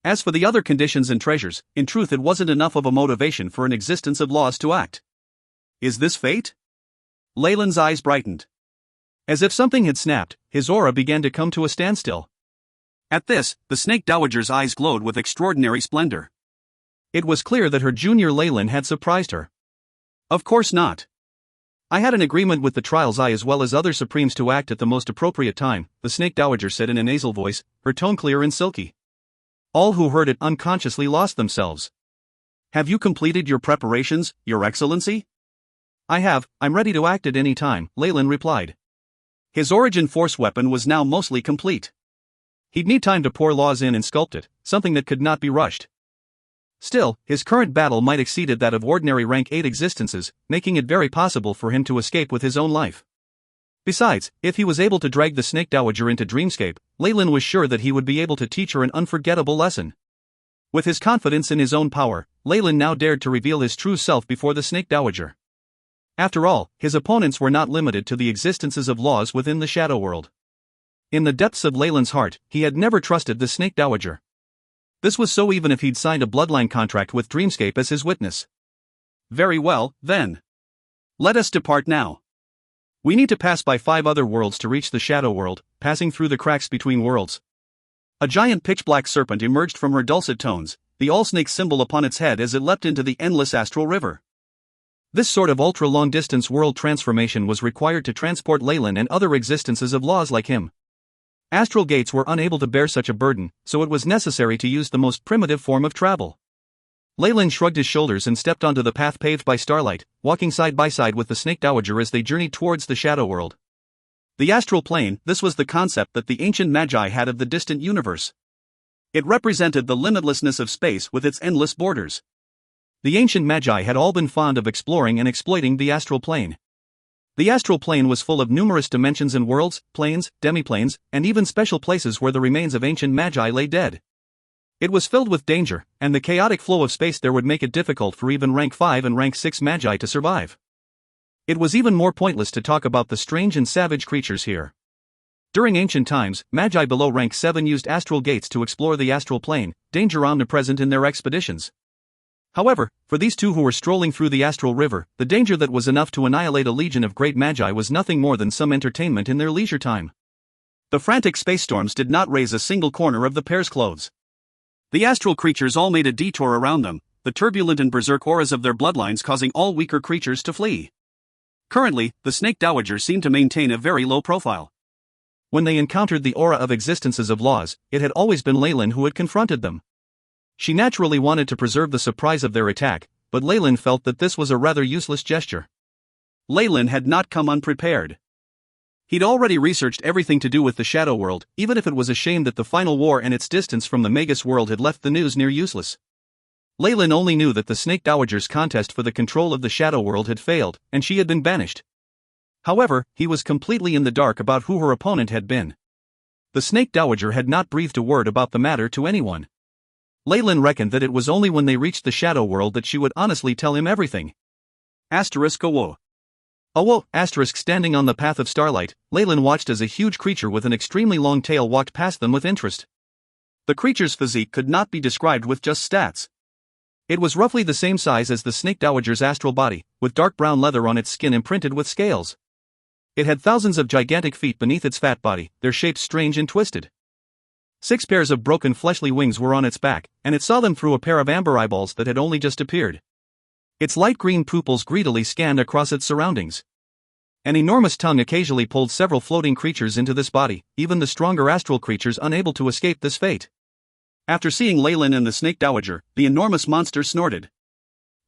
As for the other conditions and treasures, in truth it wasn't enough of a motivation for an existence of laws to act. "Is this fate?" Leyland's eyes brightened. As if something had snapped, his aura began to come to a standstill. At this, the Snake Dowager's eyes glowed with extraordinary splendor. It was clear that her junior Leyland had surprised her. "Of course not. I had an agreement with the Trials Eye as well as other Supremes to act at the most appropriate time," the Snake Dowager said in a nasal voice, her tone clear and silky. All who heard it unconsciously lost themselves. "Have you completed your preparations, Your Excellency?" "I have, I'm ready to act at any time," Leyland replied. His Origin Force weapon was now mostly complete. He'd need time to pour laws in and sculpt it, something that could not be rushed. Still, his current battle might exceed that of ordinary rank 8 existences, making it very possible for him to escape with his own life. Besides, if he was able to drag the Snake Dowager into Dreamscape, Leyland was sure that he would be able to teach her an unforgettable lesson. With his confidence in his own power, Leyland now dared to reveal his true self before the Snake Dowager. After all, his opponents were not limited to the existences of laws within the Shadow World. In the depths of Leyland's heart, he had never trusted the Snake Dowager. This was so even if he'd signed a bloodline contract with Dreamscape as his witness. "Very well, then. Let us depart now. We need to pass by 5 other worlds to reach the Shadow World, passing through the cracks between worlds." A giant pitch-black serpent emerged from her dulcet tones, the all-snake symbol upon its head as it leapt into the endless astral river. This sort of ultra-long-distance world transformation was required to transport Leyland and other existences of laws like him. Astral gates were unable to bear such a burden, so it was necessary to use the most primitive form of travel. Leyland shrugged his shoulders and stepped onto the path paved by starlight, walking side by side with the Snake Dowager as they journeyed towards the Shadow World. The astral plane, this was the concept that the ancient Magi had of the distant universe. It represented the limitlessness of space with its endless borders. The ancient Magi had all been fond of exploring and exploiting the astral plane. The astral plane was full of numerous dimensions and worlds, planes, demiplanes, and even special places where the remains of ancient Magi lay dead. It was filled with danger, and the chaotic flow of space there would make it difficult for even rank 5 and rank 6 magi to survive. It was even more pointless to talk about the strange and savage creatures here. During ancient times, magi below rank 7 used astral gates to explore the astral plane, danger omnipresent in their expeditions. However, for these two who were strolling through the astral river, the danger that was enough to annihilate a legion of great magi was nothing more than some entertainment in their leisure time. The frantic space storms did not raise a single corner of the pair's clothes. The astral creatures all made a detour around them, the turbulent and berserk auras of their bloodlines causing all weaker creatures to flee. Currently, the snake dowager seemed to maintain a very low profile. When they encountered the aura of existences of laws, it had always been Leyland who had confronted them. She naturally wanted to preserve the surprise of their attack, but Leyland felt that this was a rather useless gesture. Leyland had not come unprepared. He'd already researched everything to do with the Shadow World, even if it was a shame that the final war and its distance from the Magus world had left the news near useless. Leyland only knew that the Snake Dowager's contest for the control of the Shadow World had failed, and she had been banished. However, he was completely in the dark about who her opponent had been. The Snake Dowager had not breathed a word about the matter to anyone. Leyland reckoned that it was only when they reached the Shadow World that she would honestly tell him everything. Awo. Standing on the path of starlight, Leyland watched as a huge creature with an extremely long tail walked past them with interest. The creature's physique could not be described with just stats. It was roughly the same size as the Snake Dowager's astral body, with dark brown leather on its skin imprinted with scales. It had thousands of gigantic feet beneath its fat body, their shapes strange and twisted. 6 pairs of broken fleshly wings were on its back, and it saw them through a pair of amber eyeballs that had only just appeared. Its light green pupils greedily scanned across its surroundings. An enormous tongue occasionally pulled several floating creatures into this body, even the stronger astral creatures unable to escape this fate. After seeing Leyland and the Snake Dowager, the enormous monster snorted.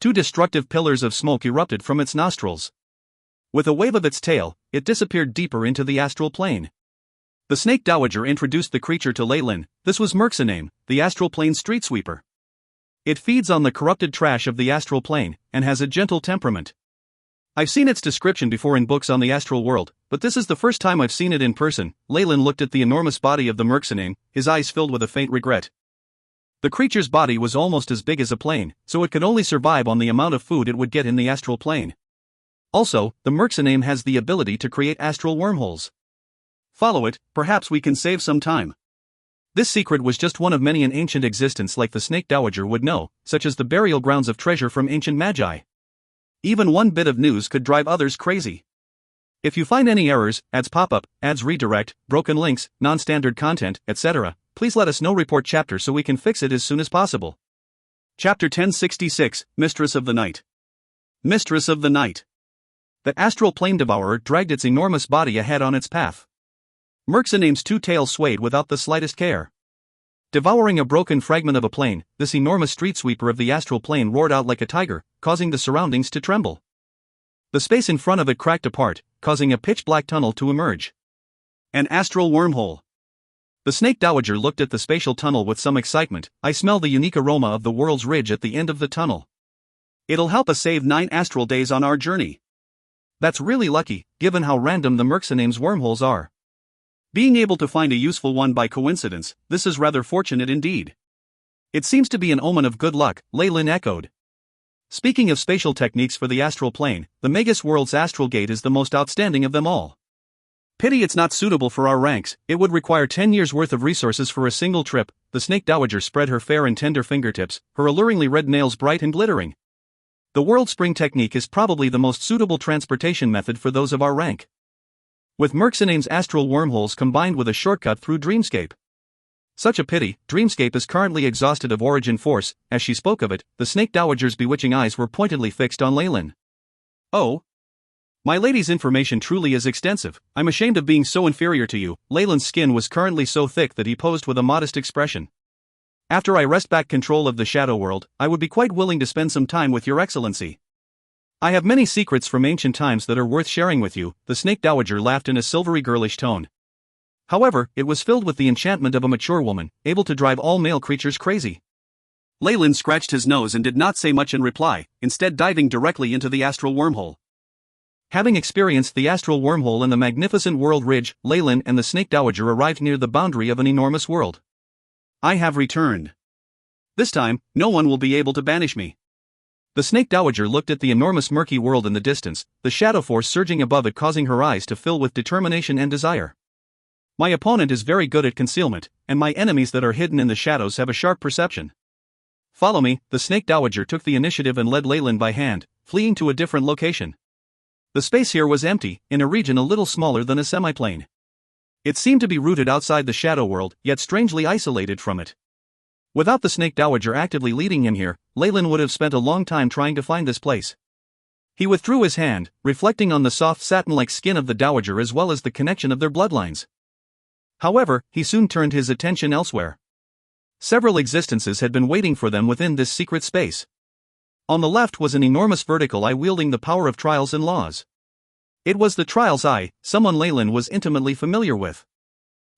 2 destructive pillars of smoke erupted from its nostrils. With a wave of its tail, it disappeared deeper into the astral plane. The Snake Dowager introduced the creature to Leyland. This was Merxaname, the astral plane street sweeper. It feeds on the corrupted trash of the astral plane, and has a gentle temperament. I've seen its description before in books on the astral world, but this is the first time I've seen it in person. Leyland looked at the enormous body of the Merxaname, his eyes filled with a faint regret. The creature's body was almost as big as a plane, so it could only survive on the amount of food it would get in the astral plane. Also, the Merxaname has the ability to create astral wormholes. Follow it, perhaps we can save some time. This secret was just one of many in ancient existence like the Snake Dowager would know, such as the burial grounds of treasure from ancient magi. Even one bit of news could drive others crazy. If you find any errors, ads pop up, ads redirect, broken links, non-standard content, etc., please let us know. Report chapter so we can fix it as soon as possible. Chapter 1066, Mistress of the Night. Mistress of the Night. The astral plane devourer dragged its enormous body ahead on its path. Merxaname's 2 tails swayed without the slightest care. Devouring a broken fragment of a plane, this enormous street sweeper of the astral plane roared out like a tiger, causing the surroundings to tremble. The space in front of it cracked apart, causing a pitch-black tunnel to emerge. An astral wormhole. The Snake Dowager looked at the spatial tunnel with some excitement. I smell the unique aroma of the world's ridge at the end of the tunnel. It'll help us save 9 astral days on our journey. That's really lucky, given how random the Merxaname's wormholes are. Being able to find a useful one by coincidence, this is rather fortunate indeed. It seems to be an omen of good luck, Leyland echoed. Speaking of spatial techniques for the astral plane, the Magus world's astral gate is the most outstanding of them all. Pity it's not suitable for our ranks. It would require 10 years' worth of resources for a single trip. The Snake Dowager spread her fair and tender fingertips, her alluringly red nails bright and glittering. The world spring technique is probably the most suitable transportation method for those of our rank. With Merxaname's astral wormholes combined with a shortcut through Dreamscape. Such a pity, Dreamscape is currently exhausted of origin force. As she spoke of it, the Snake Dowager's bewitching eyes were pointedly fixed on Leyland. Oh. My lady's information truly is extensive. I'm ashamed of being so inferior to you. Leyland's skin was currently so thick that he posed with a modest expression. After I wrest back control of the Shadow World, I would be quite willing to spend some time with your excellency. I have many secrets from ancient times that are worth sharing with you. The Snake Dowager laughed in a silvery girlish tone. However, it was filled with the enchantment of a mature woman, able to drive all male creatures crazy. Leyland scratched his nose and did not say much in reply, instead diving directly into the astral wormhole. Having experienced the astral wormhole and the magnificent world ridge, Leyland and the Snake Dowager arrived near the boundary of an enormous world. I have returned. This time, no one will be able to banish me. The Snake Dowager looked at the enormous murky world in the distance, the shadow force surging above it causing her eyes to fill with determination and desire. My opponent is very good at concealment, and my enemies that are hidden in the shadows have a sharp perception. Follow me. The Snake Dowager took the initiative and led Leyland by hand, fleeing to a different location. The space here was empty, in a region a little smaller than a semiplane. It seemed to be rooted outside the shadow world, yet strangely isolated from it. Without the Snake Dowager actively leading him here, Leyland would have spent a long time trying to find this place. He withdrew his hand, reflecting on the soft satin-like skin of the Dowager as well as the connection of their bloodlines. However, he soon turned his attention elsewhere. Several existences had been waiting for them within this secret space. On the left was an enormous vertical eye wielding the power of trials and laws. It was the Trials Eye, someone Leyland was intimately familiar with.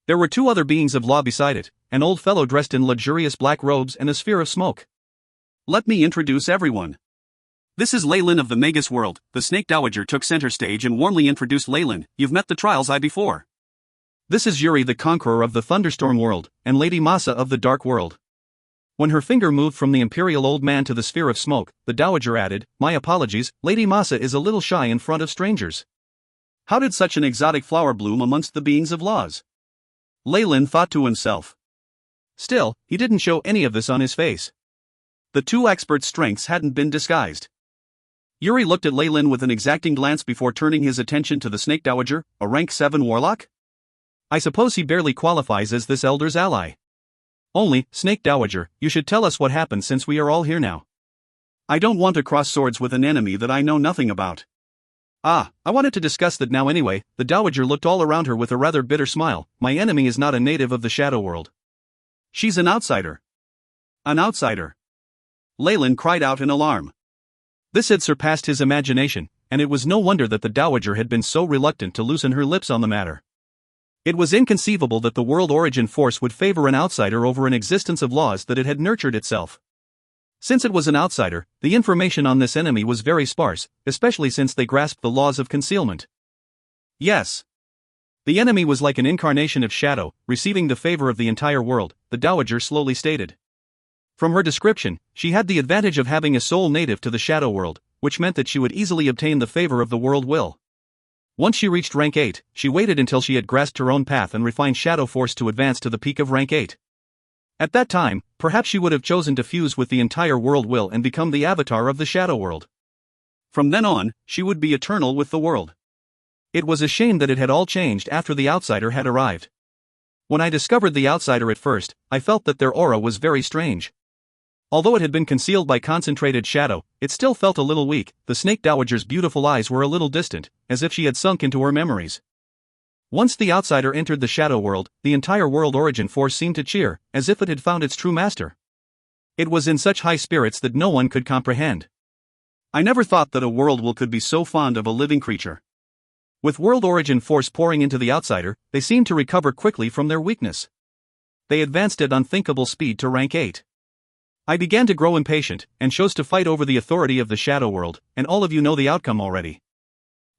There were two other beings of law beside it, an old fellow dressed in luxurious black robes and a sphere of smoke. Let me introduce everyone. This is Leyland of the Magus world. The Snake Dowager took center stage and warmly introduced Leyland. You've met the Trials Eye before. This is Yuri, the conqueror of the Thunderstorm world, and Lady Masa of the Dark world. When her finger moved from the imperial old man to the sphere of smoke, the Dowager added, My apologies, Lady Masa is a little shy in front of strangers. How did such an exotic flower bloom amongst the beings of laws? Leyland thought to himself. Still, he didn't show any of this on his face. The two experts' strengths hadn't been disguised. Yuri looked at Leyland with an exacting glance before turning his attention to the Snake Dowager, a rank 7 warlock? I suppose he barely qualifies as this elder's ally. Only, Snake Dowager, you should tell us what happened since we are all here now. I don't want to cross swords with an enemy that I know nothing about. I wanted to discuss that now anyway. The Dowager looked all around her with a rather bitter smile. My enemy is not a native of the Shadow World. She's an outsider. An outsider. Leyland cried out in alarm. This had surpassed his imagination, and it was no wonder that the Dowager had been so reluctant to loosen her lips on the matter. It was inconceivable that the world origin force would favor an outsider over an existence of laws that it had nurtured itself. Since it was an outsider, the information on this enemy was very sparse, especially since they grasped the laws of concealment. Yes. The enemy was like an incarnation of shadow, receiving the favor of the entire world, the Dowager slowly stated. From her description, she had the advantage of having a soul native to the shadow world, which meant that she would easily obtain the favor of the world will. Once she reached rank 8, she waited until she had grasped her own path and refined shadow force to advance to the peak of rank 8. At that time, perhaps she would have chosen to fuse with the entire world will and become the avatar of the shadow world. From then on, she would be eternal with the world. It was a shame that it had all changed after the outsider had arrived. When I discovered the outsider at first, I felt that their aura was very strange. Although it had been concealed by concentrated shadow, it still felt a little weak. The Snake Dowager's beautiful eyes were a little distant, as if she had sunk into her memories. Once the outsider entered the shadow world, the entire world origin force seemed to cheer, as if it had found its true master. It was in such high spirits that no one could comprehend. I never thought that a world will could be so fond of a living creature. With world origin force pouring into the outsider, they seemed to recover quickly from their weakness. They advanced at unthinkable speed to rank 8. I began to grow impatient, and chose to fight over the authority of the shadow world, and all of you know the outcome already.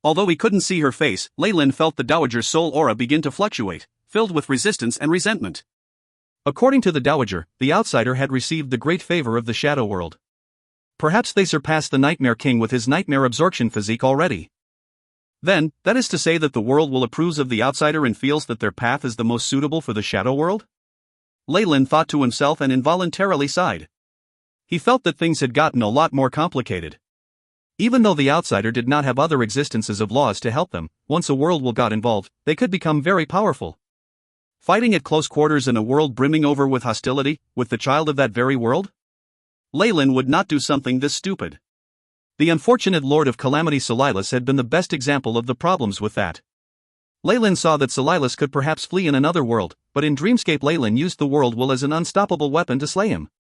Although he couldn't see her face, Leyland felt the Dowager's soul aura begin to fluctuate, filled with resistance and resentment. According to the Dowager, the outsider had received the great favor of the shadow world. Perhaps they surpassed the Nightmare King with his nightmare absorption physique already. Then, that is to say that the world will approves of the outsider and feels that their path is the most suitable for the shadow world? Leyland thought to himself and involuntarily sighed. He felt that things had gotten a lot more complicated. Even though the outsider did not have other existences of laws to help them, once a world will got involved, they could become very powerful. Fighting at close quarters in a world brimming over with hostility, with the child of that very world? Leyland would not do something this stupid. The unfortunate Lord of Calamity Solilus had been the best example of the problems with that. Leyland saw that Solilus could perhaps flee in another world, but in Dreamscape Leyland used the world will as an unstoppable weapon to slay him.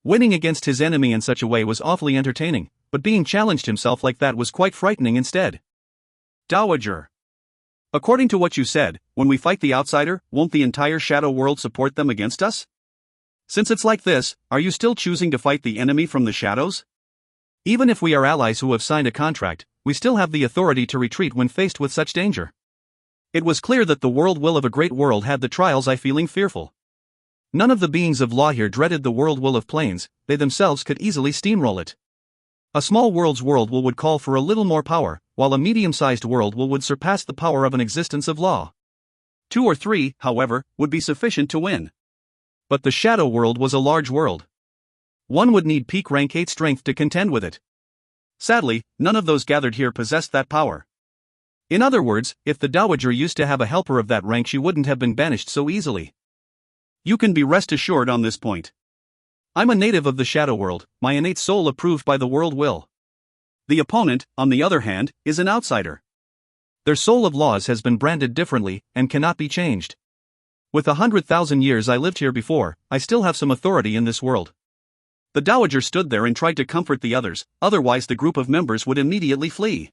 Winning against his enemy in such a way was awfully entertaining, but being challenged himself like that was quite frightening instead. Dowager. According to what you said, when we fight the outsider, won't the entire shadow world support them against us? Since it's like this, are you still choosing to fight the enemy from the shadows? Even if we are allies who have signed a contract, we still have the authority to retreat when faced with such danger. It was clear that the world will of a great world had the Trials Eye feeling fearful. None of the beings of law here dreaded the world will of planes, they themselves could easily steamroll it. A small world's world will would call for a little more power, while a medium-sized world will would surpass the power of an existence of law. 2 or 3, however, would be sufficient to win. But the shadow world was a large world. One would need peak rank 8 strength to contend with it. Sadly, none of those gathered here possessed that power. In other words, if the Dowager used to have a helper of that rank, she wouldn't have been banished so easily. You can be rest assured on this point. I'm a native of the shadow world, my innate soul approved by the world will. The opponent, on the other hand, is an outsider. Their soul of laws has been branded differently, and cannot be changed. With 100,000 years I lived here before, I still have some authority in this world. The Dowager stood there and tried to comfort the others, otherwise the group of members would immediately flee.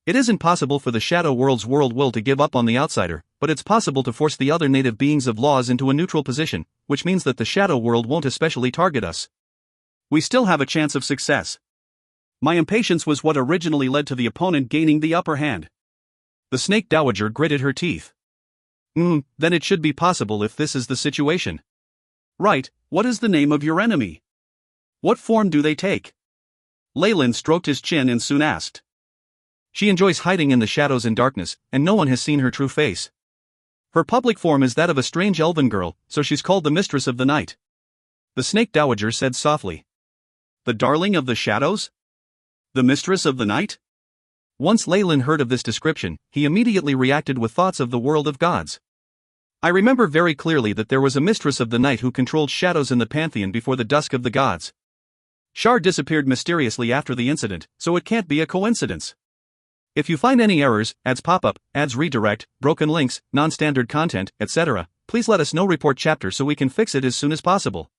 It isn't possible for the shadow world's world will to give up on the outsider, but it's possible to force the other native beings of laws into a neutral position, which means that the shadow world won't especially target us. We still have a chance of success. My impatience was what originally led to the opponent gaining the upper hand. The snake Dowager gritted her teeth. Then it should be possible if this is the situation. Right, what is the name of your enemy? What form do they take? Leyland stroked his chin and soon asked. She enjoys hiding in the shadows and darkness, and no one has seen her true face. Her public form is that of a strange elven girl, so she's called the Mistress of the Night. The snake Dowager said softly. The darling of the shadows? The Mistress of the Night? Once Leyland heard of this description, he immediately reacted with thoughts of the world of gods. I remember very clearly that there was a Mistress of the Night who controlled shadows in the pantheon before the dusk of the gods. Shar disappeared mysteriously after the incident, so it can't be a coincidence. If you find any errors, ads pop-up, ads redirect, broken links, non-standard content, etc., please let us know. Report chapter so we can fix it as soon as possible.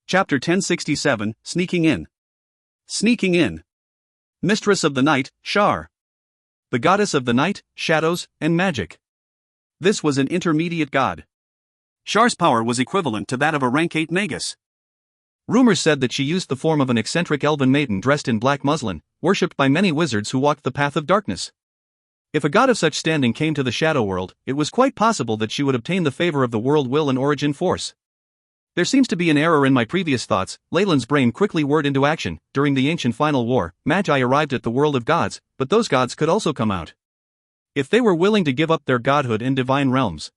Chapter 1067, Sneaking In. Sneaking In. Mistress of the Night, Shar. The goddess of the night, shadows, and magic. This was an intermediate god. Shar's power was equivalent to that of a rank 8 magus. Rumors said that she used the form of an eccentric elven maiden dressed in black muslin, worshipped by many wizards who walked the path of darkness. If a god of such standing came to the shadow world, it was quite possible that she would obtain the favor of the world will and origin force. There seems to be an error in my previous thoughts. Leyland's brain quickly whirred into action. During the ancient final war, Magi arrived at the world of gods, but those gods could also come out. If they were willing to give up their godhood in divine realms.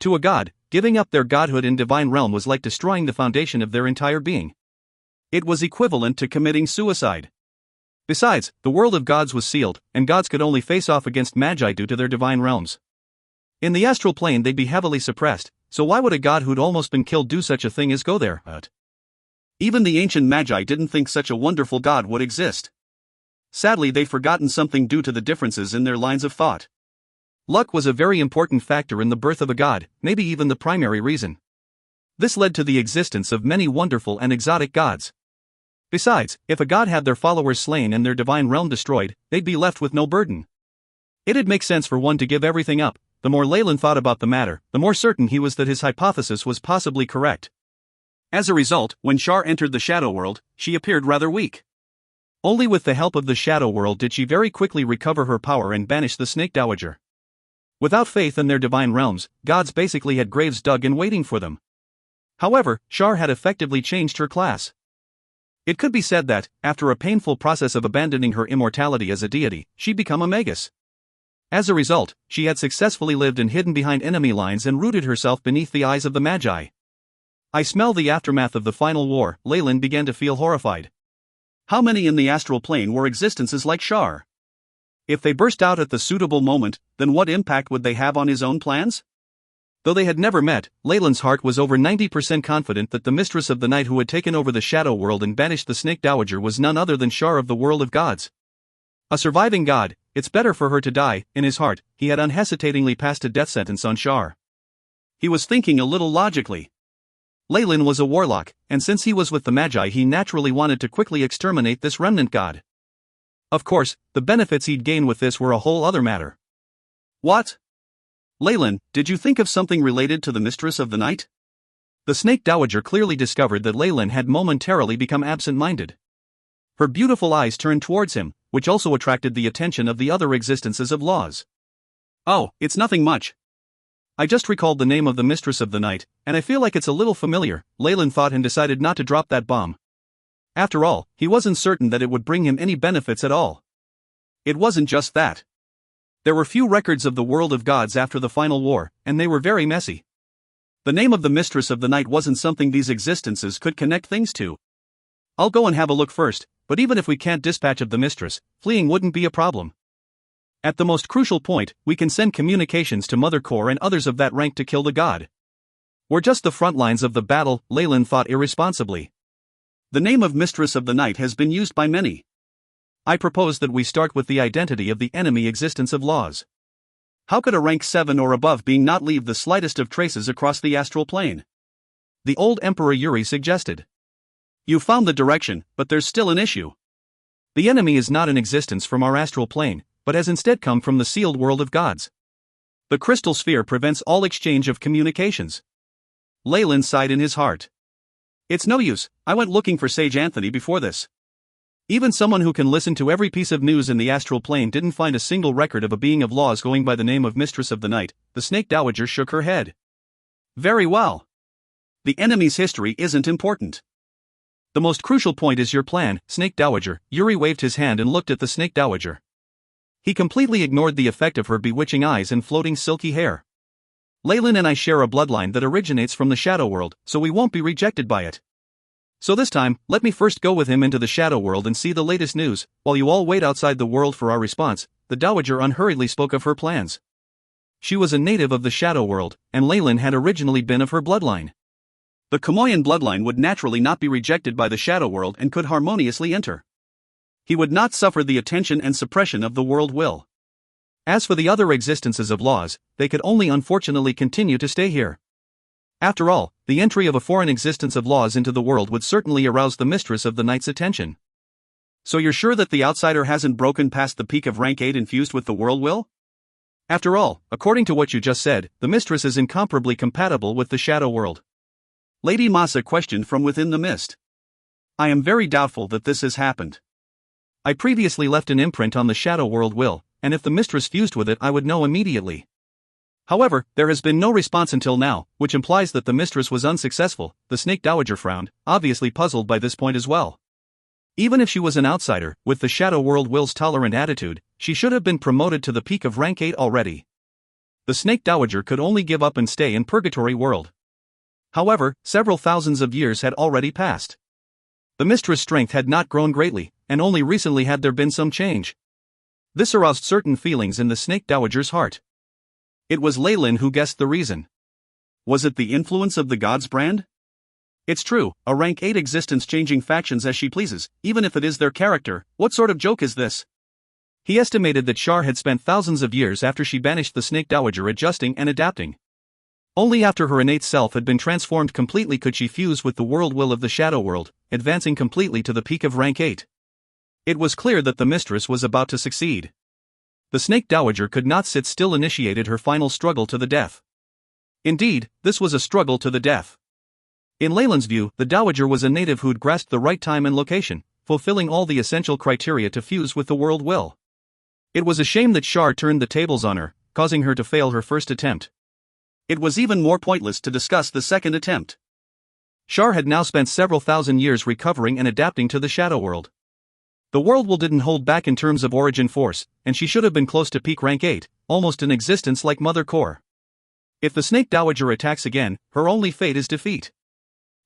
To a god, giving up their godhood in divine realm was like destroying the foundation of their entire being. It was equivalent to committing suicide. Besides, the world of gods was sealed, and gods could only face off against Magi due to their divine realms. In the astral plane they'd be heavily suppressed, so why would a god who'd almost been killed do such a thing as go there? Even the ancient Magi didn't think such a wonderful god would exist. Sadly, they'd forgotten something due to the differences in their lines of thought. Luck was a very important factor in the birth of a god, maybe even the primary reason. This led to the existence of many wonderful and exotic gods. Besides, if a god had their followers slain and their divine realm destroyed, they'd be left with no burden. It'd make sense for one to give everything up. The more Leyland thought about the matter, the more certain he was that his hypothesis was possibly correct. As a result, when Shar entered the shadow world, she appeared rather weak. Only with the help of the shadow world did she very quickly recover her power and banish the snake Dowager. Without faith in their divine realms, gods basically had graves dug and waiting for them. However, Shar had effectively changed her class. It could be said that, after a painful process of abandoning her immortality as a deity, she'd become a magus. As a result, she had successfully lived and hidden behind enemy lines and rooted herself beneath the eyes of the Magi. I smell the aftermath of the final war. Leyland began to feel horrified. How many in the astral plane were existences like Shar? If they burst out at the suitable moment, then what impact would they have on his own plans? Though they had never met, Leyland's heart was over 90% confident that the Mistress of the Night who had taken over the shadow world and banished the snake Dowager was none other than Shar of the world of gods. A surviving god, it's better for her to die. In his heart, he had unhesitatingly passed a death sentence on Shar. He was thinking a little logically. Leyland was a warlock, and since he was with the Magi he naturally wanted to quickly exterminate this remnant god. Of course, the benefits he'd gain with this were a whole other matter. What? Leyland, did you think of something related to the Mistress of the Night? The snake Dowager clearly discovered that Leyland had momentarily become absent-minded. Her beautiful eyes turned towards him, which also attracted the attention of the other existences of laws. Oh, it's nothing much. I just recalled the name of the Mistress of the Night, and I feel like it's a little familiar, Leyland thought and decided not to drop that bomb. After all, he wasn't certain that it would bring him any benefits at all. It wasn't just that. There were few records of the world of gods after the final war, and they were very messy. The name of the Mistress of the Night wasn't something these existences could connect things to. I'll go and have a look first, but even if we can't dispatch of the Mistress, fleeing wouldn't be a problem. At the most crucial point, we can send communications to Mother Core and others of that rank to kill the god. We're just the front lines of the battle, Leyland thought irresponsibly. The name of Mistress of the Night has been used by many. I propose that we start with the identity of the enemy existence of laws. How could a rank 7 or above being not leave the slightest of traces across the astral plane? The old Emperor Yuri suggested. You found the direction, but there's still an issue. The enemy is not in existence from our astral plane, but has instead come from the sealed world of gods. The crystal sphere prevents all exchange of communications. Leyland sighed in his heart. It's no use, I went looking for Sage Anthony before this. Even someone who can listen to every piece of news in the astral plane didn't find a single record of a being of laws going by the name of Mistress of the Night. The Snake Dowager shook her head. Very well. The enemy's history isn't important. The most crucial point is your plan, Snake Dowager. Yuri waved his hand and looked at the Snake Dowager. He completely ignored the effect of her bewitching eyes and floating silky hair. Leyland and I share a bloodline that originates from the shadow world, so we won't be rejected by it. So this time, let me first go with him into the shadow world and see the latest news, while you all wait outside the world for our response. The Dowager unhurriedly spoke of her plans. She was a native of the shadow world, and Leyland had originally been of her bloodline. The Kamoyan bloodline would naturally not be rejected by the shadow world and could harmoniously enter. He would not suffer the attention and suppression of the world will. As for the other existences of laws, they could only unfortunately continue to stay here. After all, the entry of a foreign existence of laws into the world would certainly arouse the Mistress of the Night's attention. So you're sure that the outsider hasn't broken past the peak of rank 8 infused with the world will? After all, according to what you just said, the Mistress is incomparably compatible with the shadow world. Lady Masa questioned from within the mist. I am very doubtful that this has happened. I previously left an imprint on the shadow world will, and if the Mistress fused with it I would know immediately. However, there has been no response until now, which implies that the Mistress was unsuccessful. The Snake Dowager frowned, obviously puzzled by this point as well. Even if she was an outsider, with the shadow world will's tolerant attitude, she should have been promoted to the peak of rank 8 already. The Snake Dowager could only give up and stay in Purgatory World. However, several thousands of years had already passed. The Mistress' strength had not grown greatly, and only recently had there been some change. This aroused certain feelings in the Snake Dowager's heart. It was Leyland who guessed the reason. Was it the influence of the gods brand? It's true, a rank 8 existence changing factions as she pleases, even if it is their character. What sort of joke is this? He estimated that Shar had spent thousands of years after she banished the Snake Dowager adjusting and adapting. Only after her innate self had been transformed completely could she fuse with the world will of the shadow world, advancing completely to the peak of rank 8. It was clear that the Mistress was about to succeed. The Snake Dowager could not sit still, initiated her final struggle to the death. Indeed, this was a struggle to the death. In Leyland's view, the Dowager was a native who'd grasped the right time and location, fulfilling all the essential criteria to fuse with the world will. It was a shame that Shar turned the tables on her, causing her to fail her first attempt. It was even more pointless to discuss the second attempt. Shar had now spent several thousand years recovering and adapting to the shadow world. The world will didn't hold back in terms of origin force, and she should have been close to peak rank 8, almost an existence like Mother Core. If the Snake Dowager attacks again, her only fate is defeat.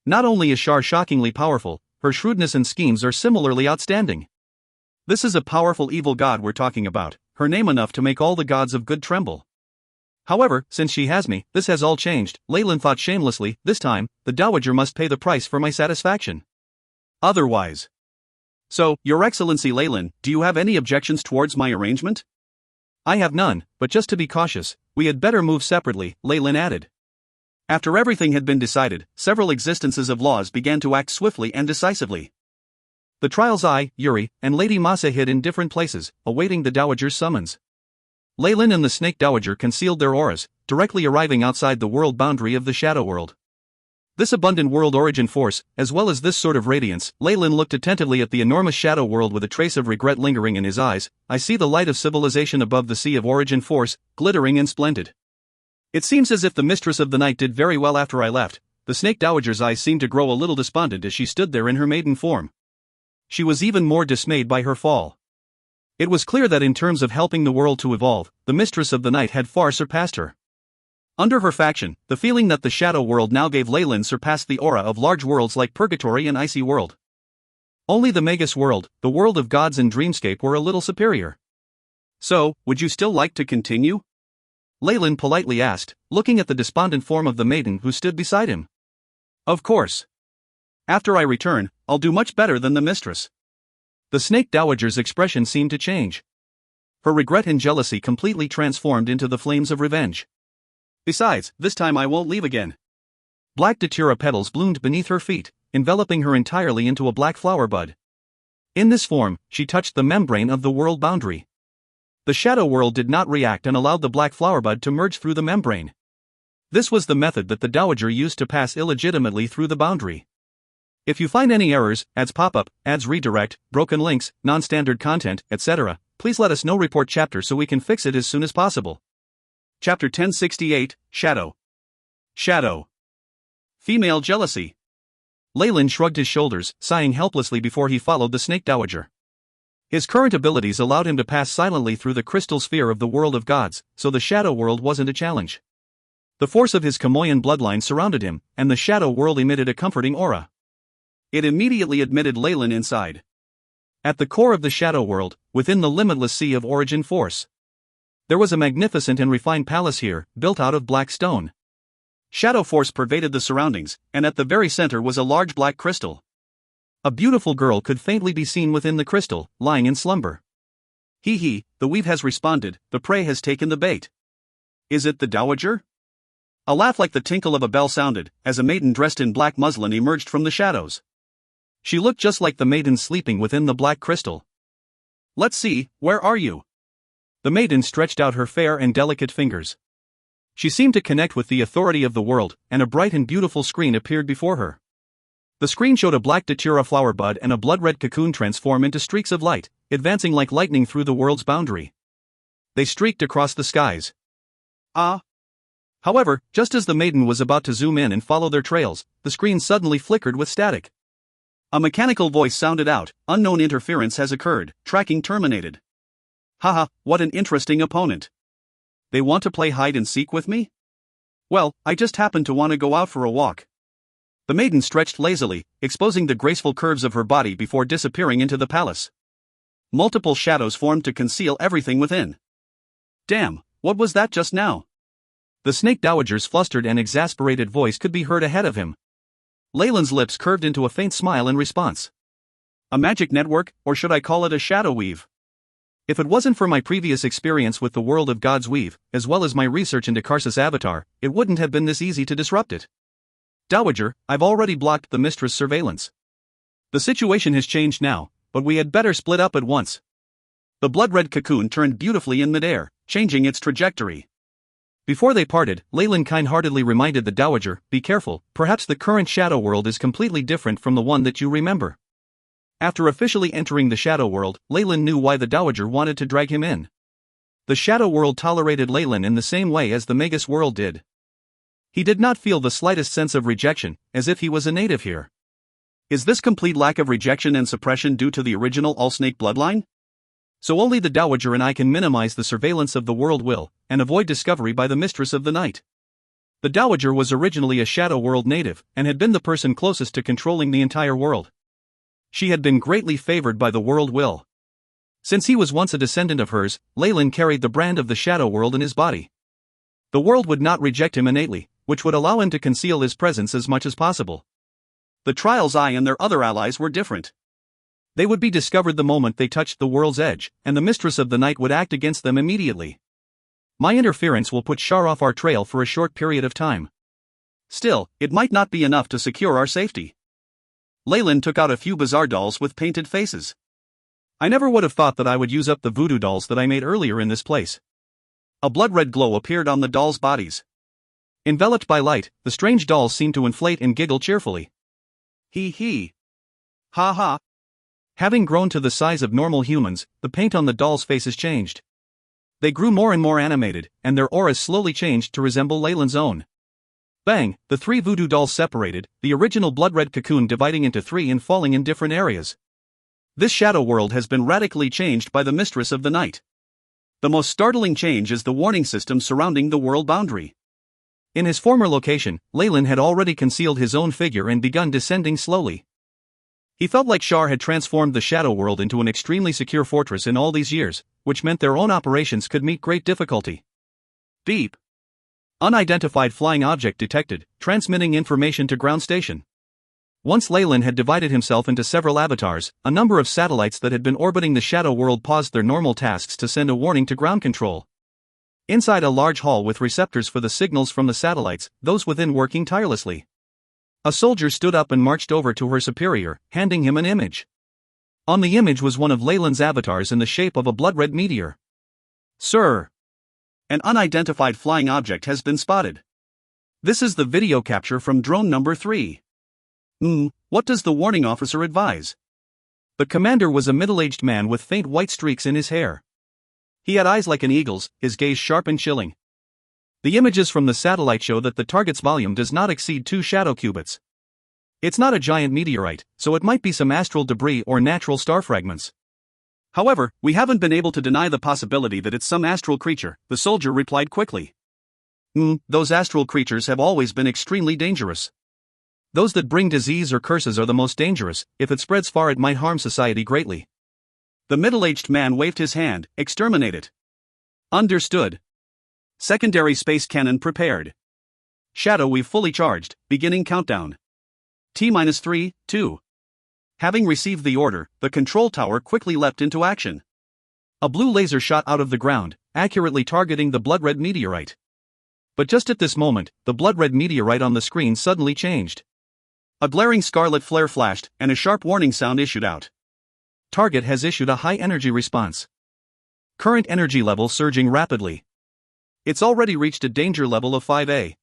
Not only is Shar shockingly powerful, her shrewdness and schemes are similarly outstanding. This is a powerful evil god we're talking about, her name enough to make all the gods of good tremble. However, since she has me, this has all changed, Leyland thought shamelessly. This time, the Dowager must pay the price for my satisfaction. Otherwise. So, Your Excellency Leyland, do you have any objections towards my arrangement? I have none, but just to be cautious, we had better move separately, Leyland added. After everything had been decided, several existences of laws began to act swiftly and decisively. The Trial's Eye, Yuri, and Lady Masa hid in different places, awaiting the Dowager's summons. Leyland and the Snake Dowager concealed their auras, directly arriving outside the world boundary of the shadow world. This abundant world origin force, as well as this sort of radiance, Leyland looked attentively at the enormous shadow world with a trace of regret lingering in his eyes. I see the light of civilization above the sea of origin force, glittering and splendid. It seems as if the mistress of the night did very well after I left. The snake dowager's eyes seemed to grow a little despondent as she stood there in her maiden form. She was even more dismayed by her fall. It was clear that in terms of helping the world to evolve, the mistress of the night had far surpassed her. Under her faction, the feeling that the shadow world now gave Leyland surpassed the aura of large worlds like Purgatory and Icy World. Only the Magus world, the world of gods and Dreamscape, were a little superior. So, would you still like to continue? Leyland politely asked, looking at the despondent form of the maiden who stood beside him. Of course. After I return, I'll do much better than the mistress. The snake dowager's expression seemed to change. Her regret and jealousy completely transformed into the flames of revenge. Besides, this time I won't leave again. Black datura petals bloomed beneath her feet, enveloping her entirely into a black flower bud. In this form, she touched the membrane of the world boundary. The shadow world did not react and allowed the black flower bud to merge through the membrane. This was the method that the dowager used to pass illegitimately through the boundary. If you find any errors, ads pop up, ads redirect, broken links, non-standard content, etc., please let us know. Report chapter so we can fix it as soon as possible. Chapter 1068, Shadow. Shadow. Female jealousy. Leyland shrugged his shoulders, sighing helplessly before he followed the snake dowager. His current abilities allowed him to pass silently through the crystal sphere of the world of gods, so the shadow world wasn't a challenge. The force of his Chamoyan bloodline surrounded him, and the shadow world emitted a comforting aura. It immediately admitted Leyland inside. At the core of the shadow world, within the limitless sea of origin force, there was a magnificent and refined palace here, built out of black stone. Shadow force pervaded the surroundings, and at the very center was a large black crystal. A beautiful girl could faintly be seen within the crystal, lying in slumber. Hee, the weave has responded, the prey has taken the bait. Is it the dowager? A laugh like the tinkle of a bell sounded, as a maiden dressed in black muslin emerged from the shadows. She looked just like the maiden sleeping within the black crystal. Let's see, where are you? The maiden stretched out her fair and delicate fingers. She seemed to connect with the authority of the world, and a bright and beautiful screen appeared before her. The screen showed a black datura flower bud and a blood-red cocoon transform into streaks of light, advancing like lightning through the world's boundary. They streaked across the skies. However, just as the maiden was about to zoom in and follow their trails, the screen suddenly flickered with static. A mechanical voice sounded out, unknown interference has occurred, tracking terminated. Haha, what an interesting opponent. They want to play hide and seek with me? Well, I just happen to want to go out for a walk. The maiden stretched lazily, exposing the graceful curves of her body before disappearing into the palace. Multiple shadows formed to conceal everything within. Damn, what was that just now? The snake dowager's flustered and exasperated voice could be heard ahead of him. Leyland's lips curved into a faint smile in response. A magic network, or should I call it a shadow weave? If it wasn't for my previous experience with the world of God's weave, as well as my research into Karsa's avatar, it wouldn't have been this easy to disrupt it. Dowager, I've already blocked the mistress' surveillance. The situation has changed now, but we had better split up at once. The blood-red cocoon turned beautifully in midair, changing its trajectory. Before they parted, Leyland kind-heartedly reminded the dowager, be careful, perhaps the current shadow world is completely different from the one that you remember. After officially entering the shadow world, Leyland knew why the dowager wanted to drag him in. The shadow world tolerated Leyland in the same way as the Magus world did. He did not feel the slightest sense of rejection, as if he was a native here. Is this complete lack of rejection and suppression due to the original All-Snake bloodline? So only the dowager and I can minimize the surveillance of the world will, and avoid discovery by the mistress of the night. The dowager was originally a shadow world native, and had been the person closest to controlling the entire world. She had been greatly favored by the world will. Since he was once a descendant of hers, Leyland carried the brand of the shadow world in his body. The world would not reject him innately, which would allow him to conceal his presence as much as possible. The Trials Eye and their other allies were different. They would be discovered the moment they touched the world's edge, and the mistress of the night would act against them immediately. My interference will put Shar off our trail for a short period of time. Still, it might not be enough to secure our safety. Leyland took out a few bizarre dolls with painted faces. I never would have thought that I would use up the voodoo dolls that I made earlier in this place. A blood-red glow appeared on the dolls' bodies. Enveloped by light, the strange dolls seemed to inflate and giggle cheerfully. Hee. Ha ha. Having grown to the size of normal humans, the paint on the dolls' faces changed. They grew more and more animated, and their auras slowly changed to resemble Leyland's own. Bang, the three voodoo dolls separated, the original blood-red cocoon dividing into three and falling in different areas. This shadow world has been radically changed by the Mistress of the Night. The most startling change is the warning system surrounding the world boundary. In his former location, Leyland had already concealed his own figure and begun descending slowly. He felt like Shar had transformed the shadow world into an extremely secure fortress in all these years, which meant their own operations could meet great difficulty. Beep. Unidentified flying object detected, transmitting information to ground station. Once Leyland had divided himself into several avatars, a number of satellites that had been orbiting the shadow world paused their normal tasks to send a warning to ground control. Inside a large hall with receptors for the signals from the satellites, those within working tirelessly. A soldier stood up and marched over to her superior, handing him an image. On the image was one of Leyland's avatars in the shape of a blood-red meteor. Sir! An unidentified flying object has been spotted. This is the video capture from drone number 3. What does the warning officer advise? The commander was a middle-aged man with faint white streaks in his hair. He had eyes like an eagle's, his gaze sharp and chilling. The images from the satellite show that the target's volume does not exceed 2 shadow cubits. It's not a giant meteorite, so it might be some astral debris or natural star fragments. However, we haven't been able to deny the possibility that it's some astral creature, the soldier replied quickly. Those astral creatures have always been extremely dangerous. Those that bring disease or curses are the most dangerous. If it spreads far, it might harm society greatly. The middle-aged man waved his hand. Exterminate it. Understood. Secondary space cannon prepared. Shadow weave fully charged, beginning countdown. T-3, 2. Having received the order, the control tower quickly leapt into action. A blue laser shot out of the ground, accurately targeting the blood-red meteorite. But just at this moment, the blood-red meteorite on the screen suddenly changed. A glaring scarlet flare flashed, and a sharp warning sound issued out. Target has issued a high-energy response. Current energy level surging rapidly. It's already reached a danger level of 5A.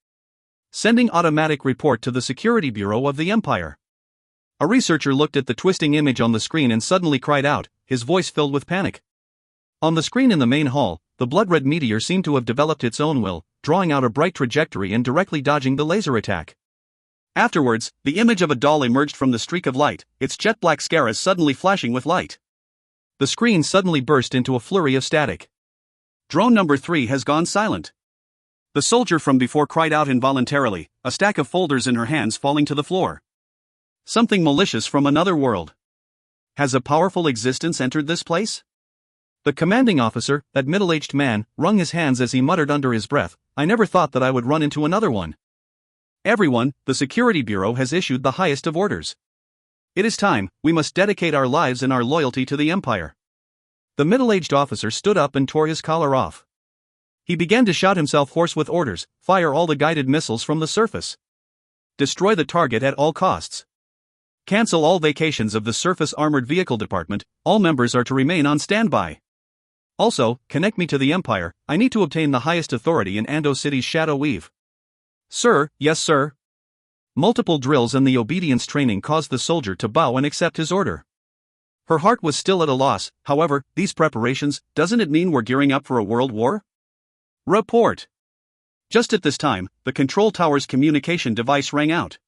Sending automatic report to the Security Bureau of the Empire. A researcher looked at the twisting image on the screen and suddenly cried out, his voice filled with panic. On the screen in the main hall, the blood-red meteor seemed to have developed its own will, drawing out a bright trajectory and directly dodging the laser attack. Afterwards, the image of a doll emerged from the streak of light, its jet-black scaras suddenly flashing with light. The screen suddenly burst into a flurry of static. Drone number 3 has gone silent. The soldier from before cried out involuntarily, a stack of folders in her hands falling to the floor. Something malicious from another world. Has a powerful existence entered this place? The commanding officer, that middle-aged man, wrung his hands as he muttered under his breath, I never thought that I would run into another one. Everyone, the Security Bureau has issued the highest of orders. It is time, we must dedicate our lives and our loyalty to the Empire. The middle-aged officer stood up and tore his collar off. He began to shout himself hoarse with orders, fire all the guided missiles from the surface. Destroy the target at all costs. Cancel all vacations of the Surface Armored Vehicle Department, all members are to remain on standby. Also, connect me to the Empire, I need to obtain the highest authority in Ando City's Shadow Weave. Sir, yes sir. Multiple drills and the obedience training caused the soldier to bow and accept his order. Her heart was still at a loss, however, these preparations, doesn't it mean we're gearing up for a world war? Report. Just at this time, the control tower's communication device rang out.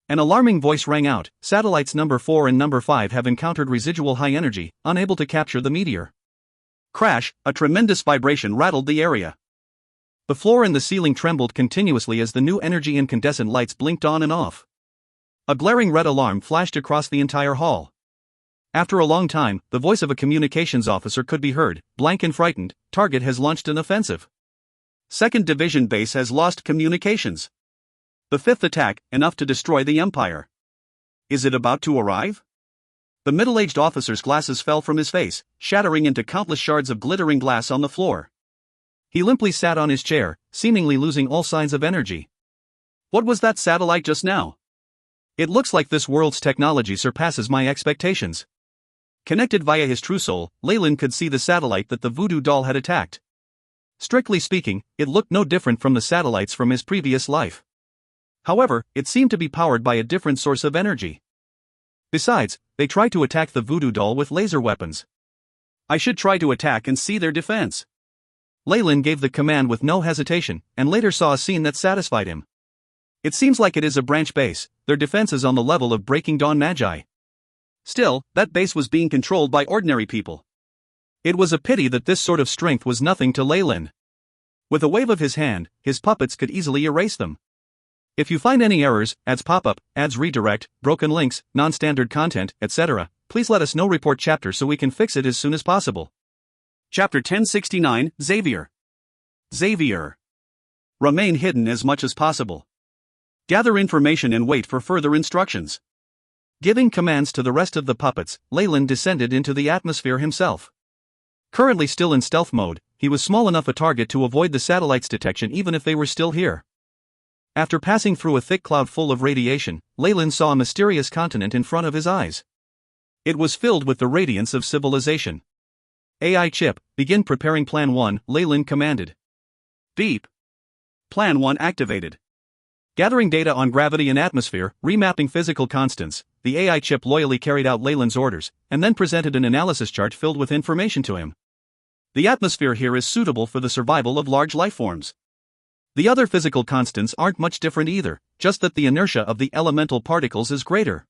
An alarming voice rang out, satellites number 4 and number 5 have encountered residual high energy, unable to capture the meteor. Crash, a tremendous vibration rattled the area. The floor and the ceiling trembled continuously as the new energy incandescent lights blinked on and off. A glaring red alarm flashed across the entire hall. After a long time, the voice of a communications officer could be heard, blank and frightened, target has launched an offensive. 2nd Division base has lost communications. The 5th attack, enough to destroy the Empire. Is it about to arrive? The middle-aged officer's glasses fell from his face, shattering into countless shards of glittering glass on the floor. He limply sat on his chair, seemingly losing all signs of energy. What was that satellite just now? It looks like this world's technology surpasses my expectations. Connected via his true soul, Leyland could see the satellite that the voodoo doll had attacked. Strictly speaking, it looked no different from the satellites from his previous life. However, it seemed to be powered by a different source of energy. Besides, they tried to attack the voodoo doll with laser weapons. I should try to attack and see their defense. Leyland gave the command with no hesitation, and later saw a scene that satisfied him. It seems like it is a branch base, their defense is on the level of Breaking Dawn Magi. Still, that base was being controlled by ordinary people. It was a pity that this sort of strength was nothing to Leyland. With a wave of his hand, his puppets could easily erase them. If you find any errors, ads pop-up, ads redirect, broken links, non-standard content, etc., please let us know. Report chapter so we can fix it as soon as possible. Chapter 1069, Xavier. Xavier. Remain hidden as much as possible. Gather information and wait for further instructions. Giving commands to the rest of the puppets, Leyland descended into the atmosphere himself. Currently still in stealth mode, he was small enough a target to avoid the satellite's detection even if they were still here. After passing through a thick cloud full of radiation, Leyland saw a mysterious continent in front of his eyes. It was filled with the radiance of civilization. AI chip, begin preparing Plan 1, Leyland commanded. Beep. Plan 1 activated. Gathering data on gravity and atmosphere, remapping physical constants, the AI chip loyally carried out Leyland's orders, and then presented an analysis chart filled with information to him. The atmosphere here is suitable for the survival of large lifeforms. The other physical constants aren't much different either, just that the inertia of the elemental particles is greater.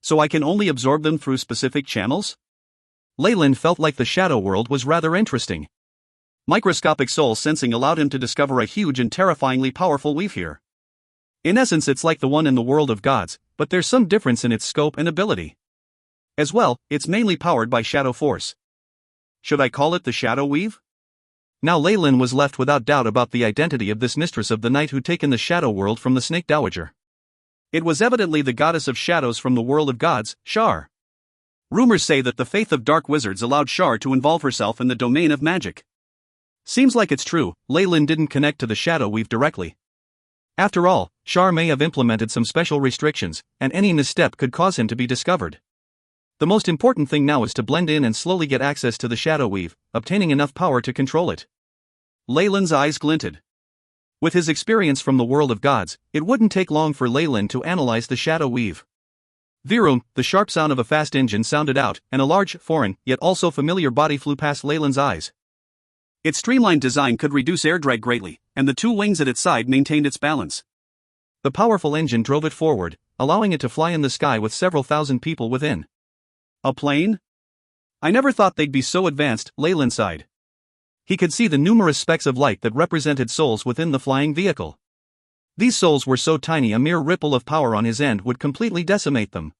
So I can only absorb them through specific channels? Leyland felt like the shadow world was rather interesting. Microscopic soul sensing allowed him to discover a huge and terrifyingly powerful weave here. In essence, it's like the one in the world of gods, but there's some difference in its scope and ability. As well, it's mainly powered by shadow force. Should I call it the shadow weave? Now Leyland was left without doubt about the identity of this mistress of the night who'd taken the shadow world from the snake dowager. It was evidently the goddess of shadows from the world of gods, Shar. Rumors say that the faith of dark wizards allowed Shar to involve herself in the domain of magic. Seems like it's true, Leyland didn't connect to the shadow weave directly. After all, Shar may have implemented some special restrictions, and any misstep could cause him to be discovered. The most important thing now is to blend in and slowly get access to the shadow weave, obtaining enough power to control it. Leyland's eyes glinted. With his experience from the world of gods, it wouldn't take long for Leyland to analyze the shadow weave. Virum, the sharp sound of a fast engine sounded out, and a large, foreign, yet also familiar body flew past Leyland's eyes. Its streamlined design could reduce air drag greatly, and the two wings at its side maintained its balance. The powerful engine drove it forward, allowing it to fly in the sky with several thousand people within. A plane? I never thought they'd be so advanced, Leyland sighed. He could see the numerous specks of light that represented souls within the flying vehicle. These souls were so tiny a mere ripple of power on his end would completely decimate them.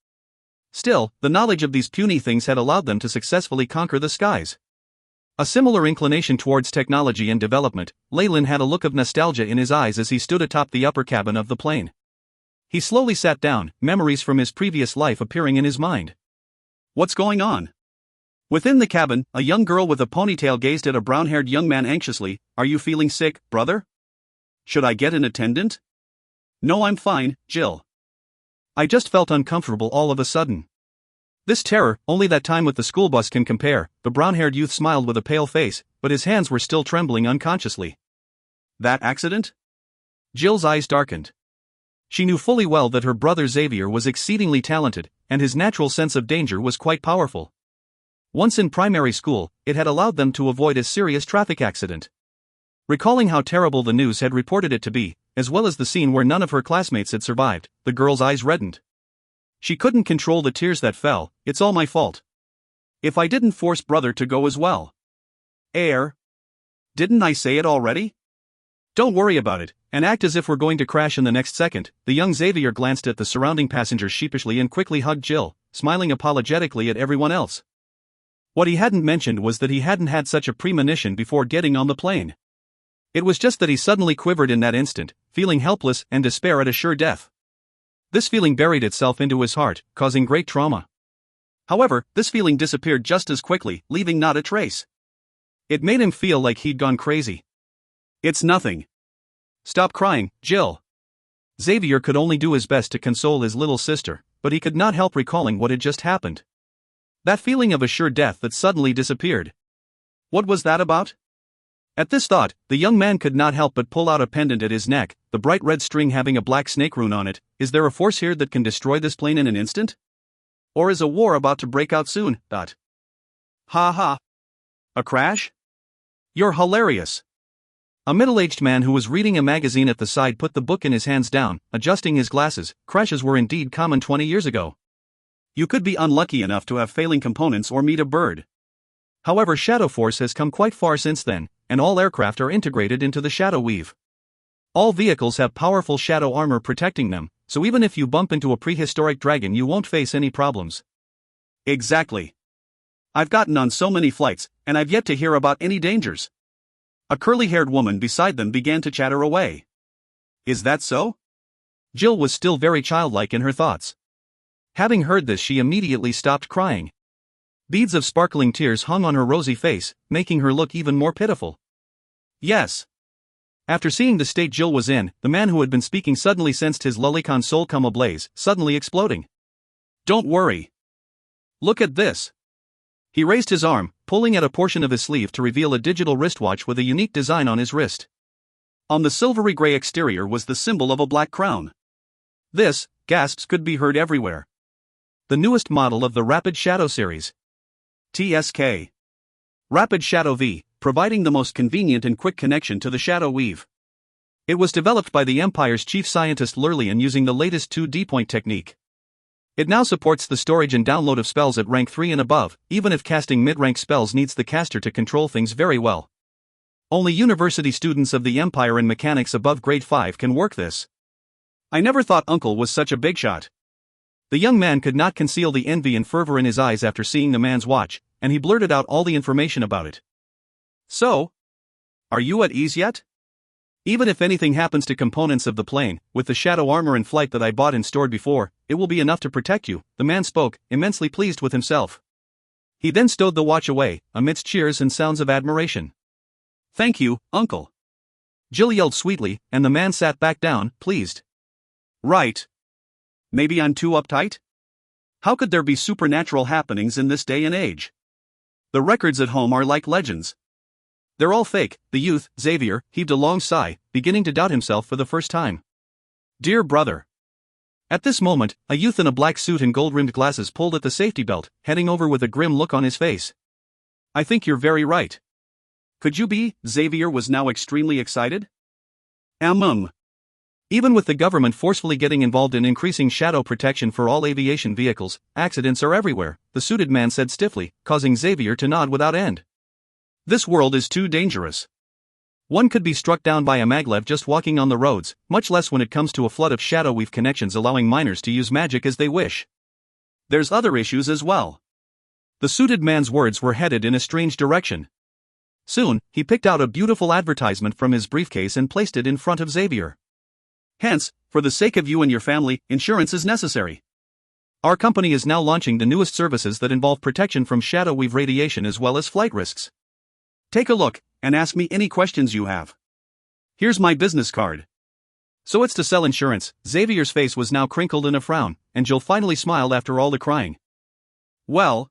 Still, the knowledge of these puny things had allowed them to successfully conquer the skies. A similar inclination towards technology and development, Leyland had a look of nostalgia in his eyes as he stood atop the upper cabin of the plane. He slowly sat down, memories from his previous life appearing in his mind. What's going on? Within the cabin, a young girl with a ponytail gazed at a brown-haired young man anxiously. Are you feeling sick, brother? Should I get an attendant? No, I'm fine, Jill. I just felt uncomfortable all of a sudden. This terror, only that time with the school bus can compare. The brown-haired youth smiled with a pale face, but his hands were still trembling unconsciously. That accident? Jill's eyes darkened. She knew fully well that her brother Xavier was exceedingly talented, and his natural sense of danger was quite powerful. Once in primary school, it had allowed them to avoid a serious traffic accident. Recalling how terrible the news had reported it to be, as well as the scene where none of her classmates had survived, the girl's eyes reddened. She couldn't control the tears that fell. It's all my fault. If I didn't force brother to go as well. Didn't I say it already? Don't worry about it, and act as if we're going to crash in the next second. The young Xavier glanced at the surrounding passengers sheepishly and quickly hugged Jill, smiling apologetically at everyone else. What he hadn't mentioned was that he hadn't had such a premonition before getting on the plane. It was just that he suddenly quivered in that instant, feeling helpless and despair at a sure death. This feeling buried itself into his heart, causing great trauma. However, this feeling disappeared just as quickly, leaving not a trace. It made him feel like he'd gone crazy. It's nothing. Stop crying, Jill. Xavier could only do his best to console his little sister, but he could not help recalling what had just happened. That feeling of a sure death that suddenly disappeared. What was that about? At this thought, the young man could not help but pull out a pendant at his neck, the bright red string having a black snake rune on it. Is there a force here that can destroy this plane in an instant? Or is a war about to break out soon? Ha ha. A crash? You're hilarious. A middle-aged man who was reading a magazine at the side put the book in his hands down, adjusting his glasses. Crashes were indeed common 20 years ago. You could be unlucky enough to have failing components or meet a bird. However, Shadow Force has come quite far since then, and all aircraft are integrated into the Shadow Weave. All vehicles have powerful shadow armor protecting them, so even if you bump into a prehistoric dragon you won't face any problems. Exactly. I've gotten on so many flights, and I've yet to hear about any dangers. A curly-haired woman beside them began to chatter away. Is that so? Jill was still very childlike in her thoughts. Having heard this, she immediately stopped crying. Beads of sparkling tears hung on her rosy face, making her look even more pitiful. Yes. After seeing the state Jill was in, the man who had been speaking suddenly sensed his lolicon soul come ablaze, suddenly exploding. Don't worry. Look at this. He raised his arm, pulling at a portion of his sleeve to reveal a digital wristwatch with a unique design on his wrist. On the silvery gray exterior was the symbol of a black crown. This, gasps could be heard everywhere. The newest model of the Rapid Shadow series. TSK. Rapid Shadow V, providing the most convenient and quick connection to the Shadow Weave. It was developed by the Empire's chief scientist Lyle using the latest 2D point technique. It now supports the storage and download of spells at rank 3 and above, even if casting mid-rank spells needs the caster to control things very well. Only university students of the Empire and mechanics above grade 5 can work this. I never thought Uncle was such a big shot. The young man could not conceal the envy and fervor in his eyes after seeing the man's watch, and he blurted out all the information about it. So? Are you at ease yet? Even if anything happens to components of the plane, with the shadow armor in flight that I bought and stored before, it will be enough to protect you, the man spoke, immensely pleased with himself. He then stowed the watch away, amidst cheers and sounds of admiration. Thank you, Uncle. Jill yelled sweetly, and the man sat back down, pleased. Right. Maybe I'm too uptight? How could there be supernatural happenings in this day and age? The records at home are like legends. They're all fake, the youth, Xavier, heaved a long sigh, beginning to doubt himself for the first time. Dear brother. At this moment, a youth in a black suit and gold-rimmed glasses pulled at the safety belt, heading over with a grim look on his face. I think you're very right. Could you be? Xavier was now extremely excited. Even with the government forcefully getting involved in increasing shadow protection for all aviation vehicles, accidents are everywhere, the suited man said stiffly, causing Xavier to nod without end. This world is too dangerous. One could be struck down by a maglev just walking on the roads, much less when it comes to a flood of shadow weave connections allowing minors to use magic as they wish. There's other issues as well. The suited man's words were headed in a strange direction. Soon, he picked out a beautiful advertisement from his briefcase and placed it in front of Xavier. Hence, for the sake of you and your family, insurance is necessary. Our company is now launching the newest services that involve protection from shadow weave radiation as well as flight risks. Take a look, and ask me any questions you have. Here's my business card. So it's to sell insurance. Xavier's face was now crinkled in a frown, and Jill finally smiled after all the crying. Well,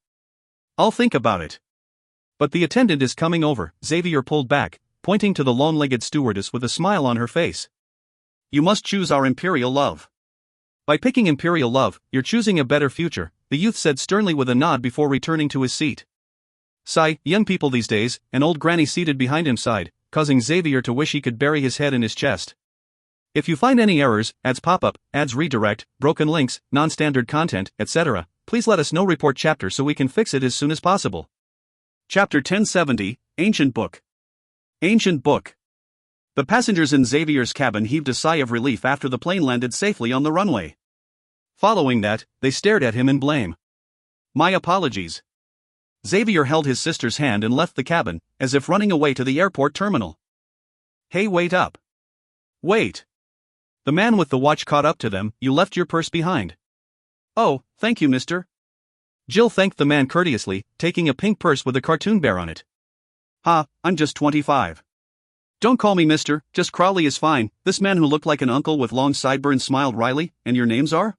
I'll think about it. But the attendant is coming over, Xavier pulled back, pointing to the long-legged stewardess with a smile on her face. You must choose our Imperial Love. By picking Imperial Love, you're choosing a better future, the youth said sternly with a nod before returning to his seat. Sigh, young people these days, an old granny seated behind him sighed, causing Xavier to wish he could bury his head in his chest. If you find any errors, ads pop up, ads redirect, broken links, non-standard content, etc., please let us know. Report chapter so we can fix it as soon as possible. Chapter 1070, Ancient Book. Ancient Book. The passengers in Xavier's cabin heaved a sigh of relief after the plane landed safely on the runway. Following that, they stared at him in blame. My apologies. Xavier held his sister's hand and left the cabin, as if running away to the airport terminal. Hey, wait up. Wait. The man with the watch caught up to them. You left your purse behind. Oh, thank you, mister. Jill thanked the man courteously, taking a pink purse with a cartoon bear on it. Ha, I'm just 25. Don't call me mister, just Crowley is fine. This man who looked like an uncle with long sideburns smiled wryly. And your names are?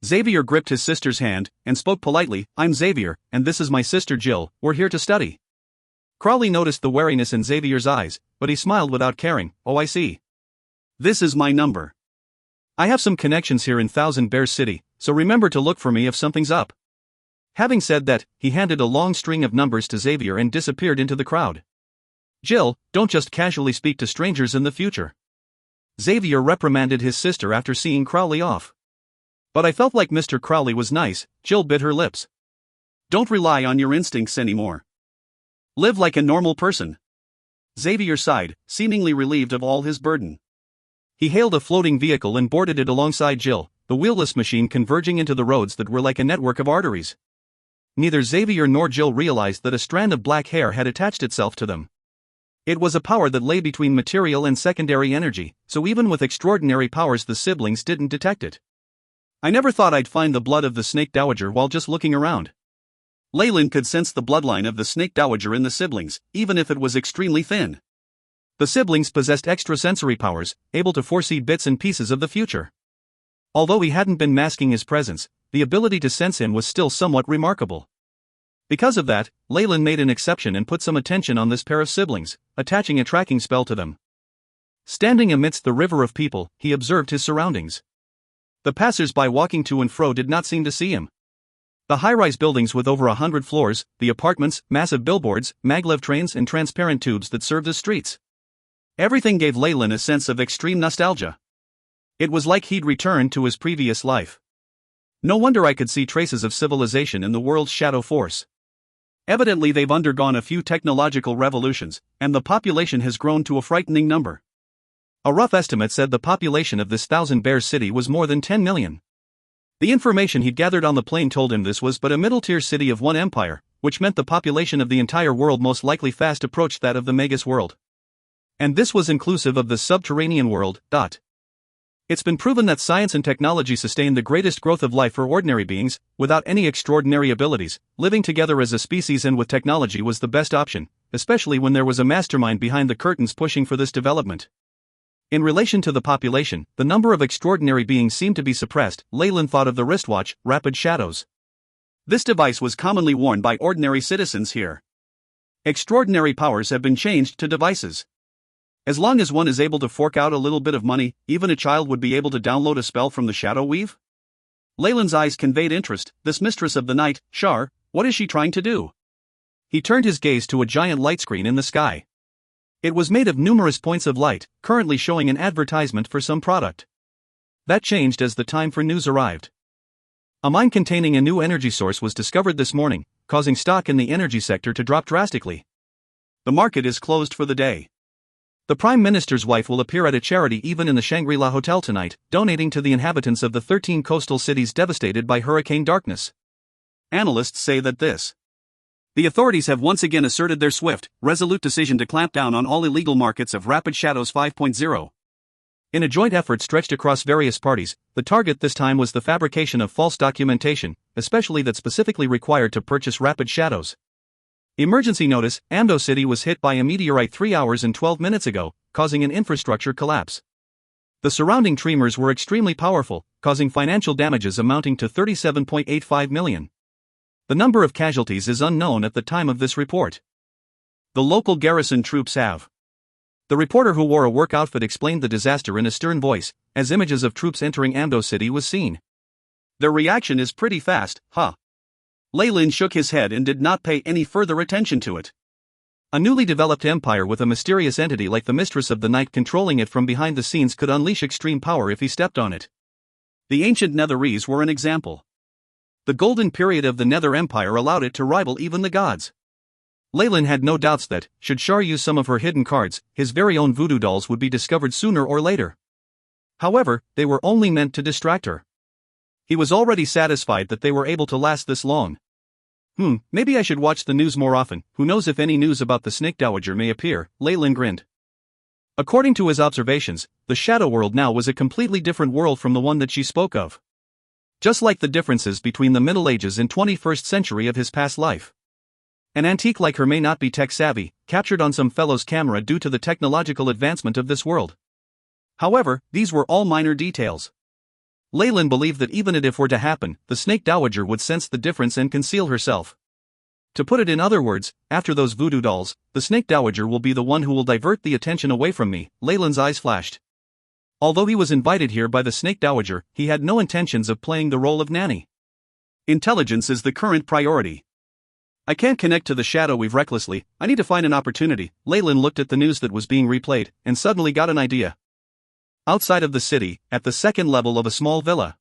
Xavier gripped his sister's hand, and spoke politely. I'm Xavier, and this is my sister Jill, we're here to study. Crowley noticed the wariness in Xavier's eyes, but he smiled without caring. Oh, I see. This is my number. I have some connections here in Thousand Bears City, so remember to look for me if something's up. Having said that, he handed a long string of numbers to Xavier and disappeared into the crowd. Jill, don't just casually speak to strangers in the future. Xavier reprimanded his sister after seeing Crowley off. But I felt like Mr. Crowley was nice, Jill bit her lips. Don't rely on your instincts anymore. Live like a normal person. Xavier sighed, seemingly relieved of all his burden. He hailed a floating vehicle and boarded it alongside Jill, the wheelless machine converging into the roads that were like a network of arteries. Neither Xavier nor Jill realized that a strand of black hair had attached itself to them. It was a power that lay between material and secondary energy, so even with extraordinary powers the siblings didn't detect it. I never thought I'd find the blood of the Snake Dowager while just looking around. Leyland could sense the bloodline of the Snake Dowager in the siblings, even if it was extremely thin. The siblings possessed extrasensory powers, able to foresee bits and pieces of the future. Although he hadn't been masking his presence, the ability to sense him was still somewhat remarkable. Because of that, Leyland made an exception and put some attention on this pair of siblings, attaching a tracking spell to them. Standing amidst the river of people, he observed his surroundings. The passers-by walking to and fro did not seem to see him. The high-rise buildings with over 100 floors, the apartments, massive billboards, maglev trains and transparent tubes that served as streets. Everything gave Leyland a sense of extreme nostalgia. It was like he'd returned to his previous life. No wonder I could see traces of civilization in the world's shadow force. Evidently they've undergone a few technological revolutions, and the population has grown to a frightening number. A rough estimate said the population of this Thousand Bears city was more than 10 million. The information he'd gathered on the plane told him this was but a middle-tier city of one empire, which meant the population of the entire world most likely fast approached that of the Magus world. And this was inclusive of the subterranean world. It's been proven that science and technology sustain the greatest growth of life for ordinary beings, without any extraordinary abilities. Living together as a species and with technology was the best option, especially when there was a mastermind behind the curtains pushing for this development. In relation to the population, the number of extraordinary beings seemed to be suppressed. Leyland thought of the wristwatch, Rapid Shadows. This device was commonly worn by ordinary citizens here. Extraordinary powers have been changed to devices. As long as one is able to fork out a little bit of money, even a child would be able to download a spell from the Shadow Weave? Leyland's eyes conveyed interest. This mistress of the night, Shar, what is she trying to do? He turned his gaze to a giant light screen in the sky. It was made of numerous points of light, currently showing an advertisement for some product. That changed as the time for news arrived. A mine containing a new energy source was discovered this morning, causing stock in the energy sector to drop drastically. The market is closed for the day. The Prime Minister's wife will appear at a charity event in the Shangri-La Hotel tonight, donating to the inhabitants of the 13 coastal cities devastated by Hurricane Darkness. Analysts say that the authorities have once again asserted their swift, resolute decision to clamp down on all illegal markets of Rapid Shadows 5.0. In a joint effort stretched across various parties, the target this time was the fabrication of false documentation, especially that specifically required to purchase Rapid Shadows. Emergency notice: Amdo City was hit by a meteorite 3 hours and 12 minutes ago, causing an infrastructure collapse. The surrounding tremors were extremely powerful, causing financial damages amounting to 37.85 million. The number of casualties is unknown at the time of this report. The local garrison troops have. The reporter who wore a work outfit explained the disaster in a stern voice, as images of troops entering Amdo City was seen. Their reaction is pretty fast, huh? Leyland shook his head and did not pay any further attention to it. A newly developed empire with a mysterious entity like the Mistress of the Night controlling it from behind the scenes could unleash extreme power if he stepped on it. The ancient Netherese were an example. The golden period of the Nether Empire allowed it to rival even the gods. Leyland had no doubts that, should Shar use some of her hidden cards, his very own voodoo dolls would be discovered sooner or later. However, they were only meant to distract her. He was already satisfied that they were able to last this long. Maybe I should watch the news more often. Who knows if any news about the Snake Dowager may appear, Leyland grinned. According to his observations, the Shadow World now was a completely different world from the one that she spoke of. Just like the differences between the Middle Ages and 21st century of his past life. An antique like her may not be tech-savvy, captured on some fellow's camera due to the technological advancement of this world. However, these were all minor details. Leyland believed that even if it were to happen, the Snake Dowager would sense the difference and conceal herself. To put it in other words, after those voodoo dolls, the Snake Dowager will be the one who will divert the attention away from me. Leyland's eyes flashed. Although he was invited here by the Snake Dowager, he had no intentions of playing the role of nanny. Intelligence is the current priority. I can't connect to the shadow we've recklessly. I need to find an opportunity. Leyland looked at the news that was being replayed, and suddenly got an idea. Outside of the city, at the second level of a small villa.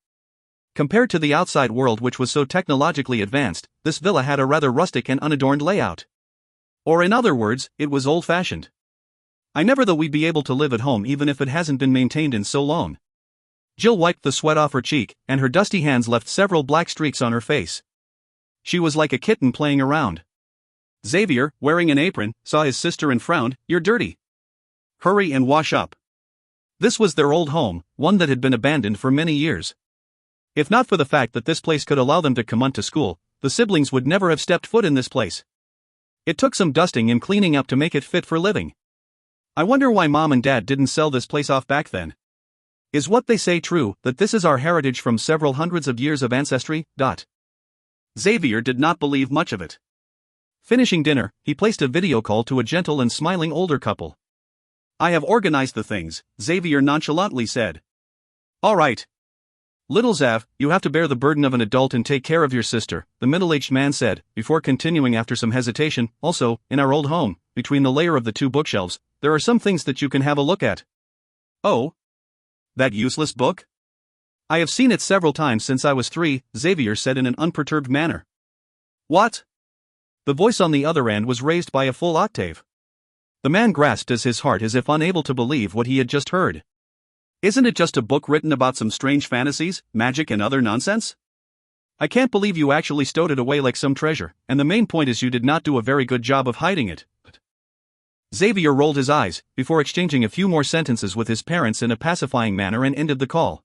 Compared to the outside world, which was so technologically advanced, this villa had a rather rustic and unadorned layout. Or in other words, it was old-fashioned. I never thought we'd be able to live at home even if it hasn't been maintained in so long. Jill wiped the sweat off her cheek, and her dusty hands left several black streaks on her face. She was like a kitten playing around. Xavier, wearing an apron, saw his sister and frowned. "You're dirty. Hurry and wash up." This was their old home, one that had been abandoned for many years. If not for the fact that this place could allow them to come on to school, the siblings would never have stepped foot in this place. It took some dusting and cleaning up to make it fit for living. I wonder why Mom and Dad didn't sell this place off back then. Is what they say true, that this is our heritage from several hundreds of years of ancestry? Xavier did not believe much of it. Finishing dinner, he placed a video call to a gentle and smiling older couple. "I have organized the things," Xavier nonchalantly said. "All right. Little Xav, you have to bear the burden of an adult and take care of your sister," the middle-aged man said, before continuing after some hesitation. "Also, in our old home, between the layer of the two bookshelves, there are some things that you can have a look at." "Oh? That useless book? I have seen it several times since I was 3, Xavier said in an unperturbed manner. "What?" The voice on the other end was raised by a full octave. The man grasped at his heart as if unable to believe what he had just heard. "Isn't it just a book written about some strange fantasies, magic and other nonsense? I can't believe you actually stowed it away like some treasure, and the main point is you did not do a very good job of hiding it." Xavier rolled his eyes, before exchanging a few more sentences with his parents in a pacifying manner, and ended the call.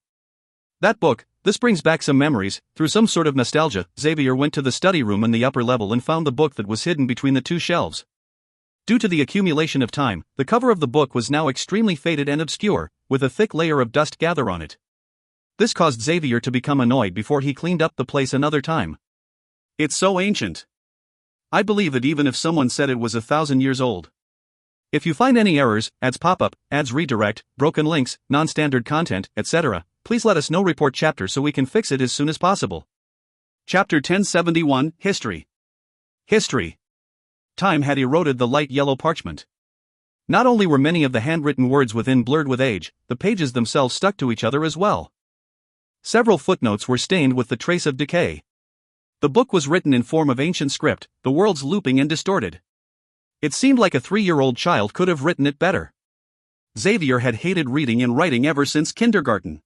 "That book, this brings back some memories." Through some sort of nostalgia, Xavier went to the study room in the upper level and found the book that was hidden between the two shelves. Due to the accumulation of time, the cover of the book was now extremely faded and obscure, with a thick layer of dust gather on it. This caused Xavier to become annoyed before he cleaned up the place another time. "It's so ancient. I believe it even if someone said it was 1,000 years old. If you find any errors, ads pop up, ads redirect, broken links, non-standard content, etc., please let us know. Report chapter so we can fix it as soon as possible." Chapter 1071, History. History. Time had eroded the light yellow parchment. Not only were many of the handwritten words within blurred with age, the pages themselves stuck to each other as well. Several footnotes were stained with the trace of decay. The book was written in form of ancient script, the words looping and distorted. It seemed like a 3-year-old child could have written it better. Xavier had hated reading and writing ever since kindergarten.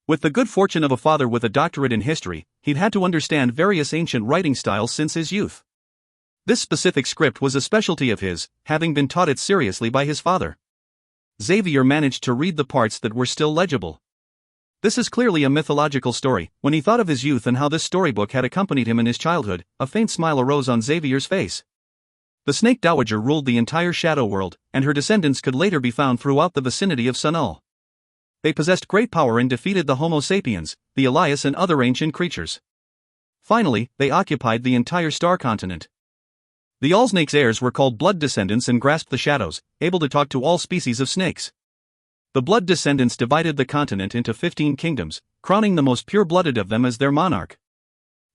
With the good fortune of a father with a doctorate in history, he'd had to understand various ancient writing styles since his youth. This specific script was a specialty of his, having been taught it seriously by his father. Xavier managed to read the parts that were still legible. This is clearly a mythological story. When he thought of his youth and how this storybook had accompanied him in his childhood, a faint smile arose on Xavier's face. The Snake Dowager ruled the entire Shadow World, and her descendants could later be found throughout the vicinity of Sunul. They possessed great power and defeated the Homo sapiens, the Elias and other ancient creatures. Finally, they occupied the entire star continent. The Allsnake's heirs were called Blood Descendants and grasped the shadows, able to talk to all species of snakes. The Blood Descendants divided the continent into 15 kingdoms, crowning the most pure-blooded of them as their monarch.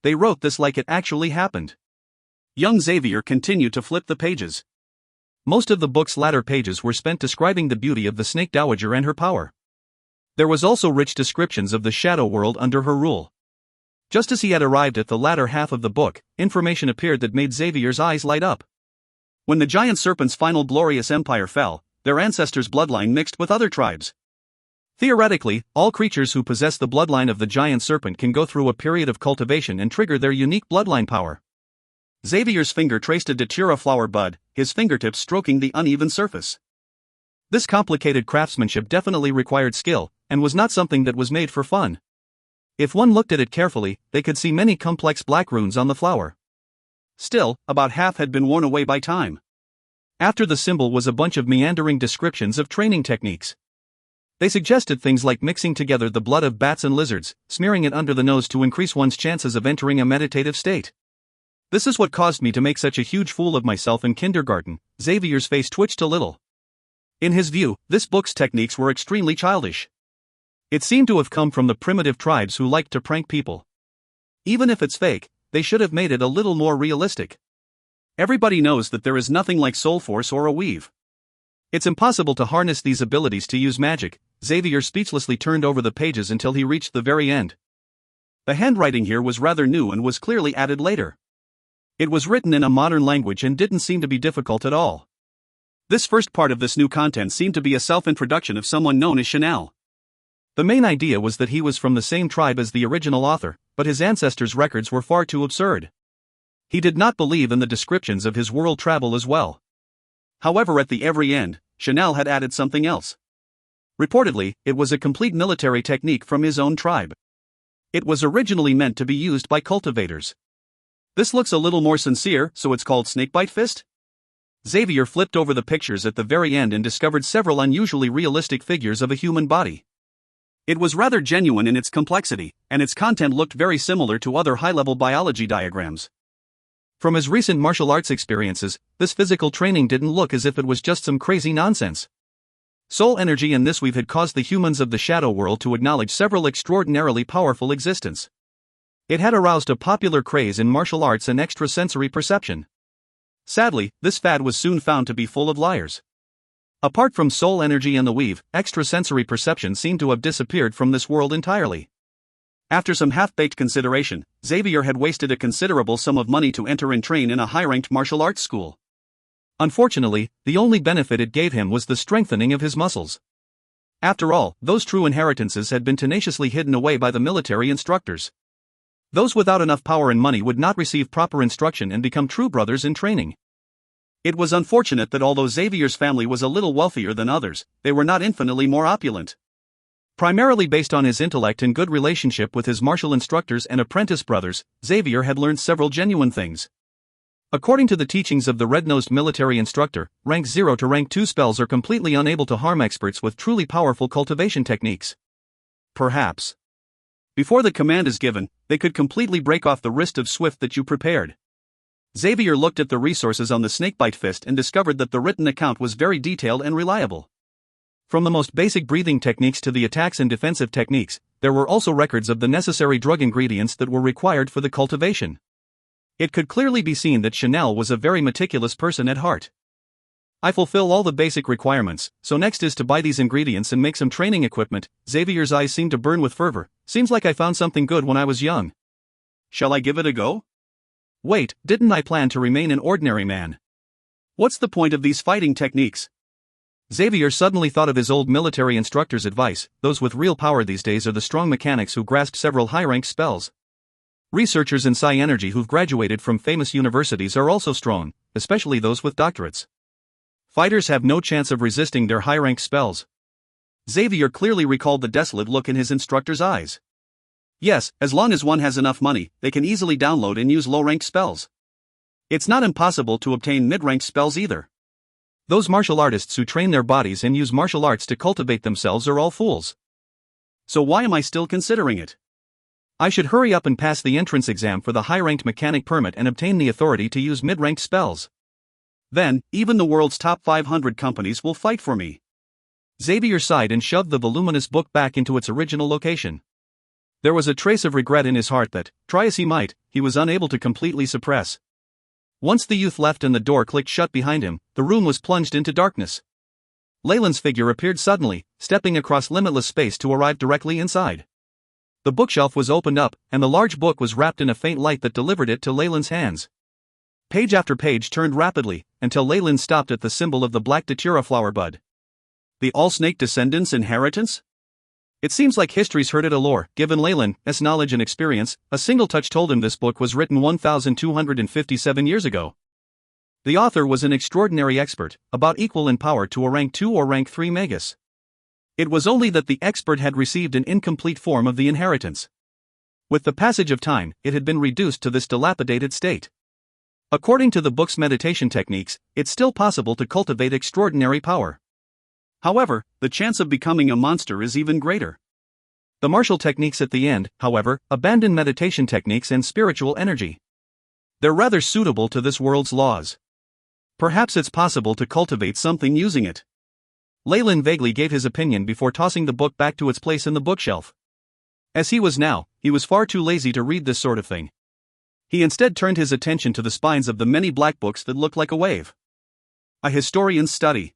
They wrote this like it actually happened. Young Xavier continued to flip the pages. Most of the book's latter pages were spent describing the beauty of the Snake Dowager and her power. There was also rich descriptions of the Shadow World under her rule. Just as he had arrived at the latter half of the book, information appeared that made Xavier's eyes light up. When the giant serpent's final glorious empire fell, their ancestors' bloodline mixed with other tribes. Theoretically, all creatures who possess the bloodline of the giant serpent can go through a period of cultivation and trigger their unique bloodline power. Xavier's finger traced a datura flower bud, his fingertips stroking the uneven surface. This complicated craftsmanship definitely required skill, and was not something that was made for fun. If one looked at it carefully, they could see many complex black runes on the flower. Still, about half had been worn away by time. After the symbol was a bunch of meandering descriptions of training techniques. They suggested things like mixing together the blood of bats and lizards, smearing it under the nose to increase one's chances of entering a meditative state. This is what caused me to make such a huge fool of myself in kindergarten. Xavier's face twitched a little. In his view, this book's techniques were extremely childish. It seemed to have come from the primitive tribes who liked to prank people. Even if it's fake, they should have made it a little more realistic. Everybody knows that there is nothing like soul force or a weave. It's impossible to harness these abilities to use magic. Xavier speechlessly turned over the pages until he reached the very end. The handwriting here was rather new and was clearly added later. It was written in a modern language and didn't seem to be difficult at all. This first part of this new content seemed to be a self-introduction of someone known as Chanel. The main idea was that he was from the same tribe as the original author, but his ancestors' records were far too absurd. He did not believe in the descriptions of his world travel as well. However, at the very end, Chanel had added something else. Reportedly, it was a complete military technique from his own tribe. It was originally meant to be used by cultivators. This looks a little more sincere, so it's called Snakebite Fist? Xavier flipped over the pictures at the very end and discovered several unusually realistic figures of a human body. It was rather genuine in its complexity, and its content looked very similar to other high-level biology diagrams. From his recent martial arts experiences, this physical training didn't look as if it was just some crazy nonsense. Soul energy in this weave had caused the humans of the shadow world to acknowledge several extraordinarily powerful existence. It had aroused a popular craze in martial arts and extrasensory perception. Sadly, this fad was soon found to be full of liars. Apart from soul energy and the weave, extrasensory perception seemed to have disappeared from this world entirely. After some half-baked consideration, Xavier had wasted a considerable sum of money to enter and train in a high-ranked martial arts school. Unfortunately, the only benefit it gave him was the strengthening of his muscles. After all, those true inheritances had been tenaciously hidden away by the military instructors. Those without enough power and money would not receive proper instruction and become true brothers in training. It was unfortunate that although Xavier's family was a little wealthier than others, they were not infinitely more opulent. Primarily based on his intellect and good relationship with his martial instructors and apprentice brothers, Xavier had learned several genuine things. According to the teachings of the red-nosed military instructor, rank 0 to rank 2 spells are completely unable to harm experts with truly powerful cultivation techniques. Perhaps, before the command is given, they could completely break off the wrist of Swift that you prepared. Xavier looked at the resources on the Snakebite Fist and discovered that the written account was very detailed and reliable. From the most basic breathing techniques to the attacks and defensive techniques, there were also records of the necessary drug ingredients that were required for the cultivation. It could clearly be seen that Chanel was a very meticulous person at heart. I fulfill all the basic requirements, so next is to buy these ingredients and make some training equipment. Xavier's eyes seemed to burn with fervor. Seems like I found something good when I was young. Shall I give it a go? Wait, didn't I plan to remain an ordinary man? What's the point of these fighting techniques? Xavier suddenly thought of his old military instructor's advice. Those with real power these days are the strong mechanics who grasp several high-ranked spells. Researchers in psi energy who've graduated from famous universities are also strong, especially those with doctorates. Fighters have no chance of resisting their high-ranked spells. Xavier clearly recalled the desolate look in his instructor's eyes. Yes, as long as one has enough money, they can easily download and use low-ranked spells. It's not impossible to obtain mid-ranked spells either. Those martial artists who train their bodies and use martial arts to cultivate themselves are all fools. So why am I still considering it? I should hurry up and pass the entrance exam for the high-ranked mechanic permit and obtain the authority to use mid-ranked spells. Then, even the world's top 500 companies will fight for me. Xavier sighed and shoved the voluminous book back into its original location. There was a trace of regret in his heart that, try as he might, he was unable to completely suppress. Once the youth left and the door clicked shut behind him, the room was plunged into darkness. Leyland's figure appeared suddenly, stepping across limitless space to arrive directly inside. The bookshelf was opened up, and the large book was wrapped in a faint light that delivered it to Leyland's hands. Page after page turned rapidly, until Leyland stopped at the symbol of the black datura flower bud. The all-snake descendants' inheritance? It seems like history's heard it allure. Given Leyland's knowledge and experience, a single touch told him this book was written 1,257 years ago. The author was an extraordinary expert, about equal in power to a rank 2 or rank 3 magus. It was only that the expert had received an incomplete form of the inheritance. With the passage of time, it had been reduced to this dilapidated state. According to the book's meditation techniques, it's still possible to cultivate extraordinary power. However, the chance of becoming a monster is even greater. The martial techniques at the end, however, abandon meditation techniques and spiritual energy. They're rather suitable to this world's laws. Perhaps it's possible to cultivate something using it. Leyland vaguely gave his opinion before tossing the book back to its place in the bookshelf. As he was now, he was far too lazy to read this sort of thing. He instead turned his attention to the spines of the many black books that looked like a wave. A historian's study.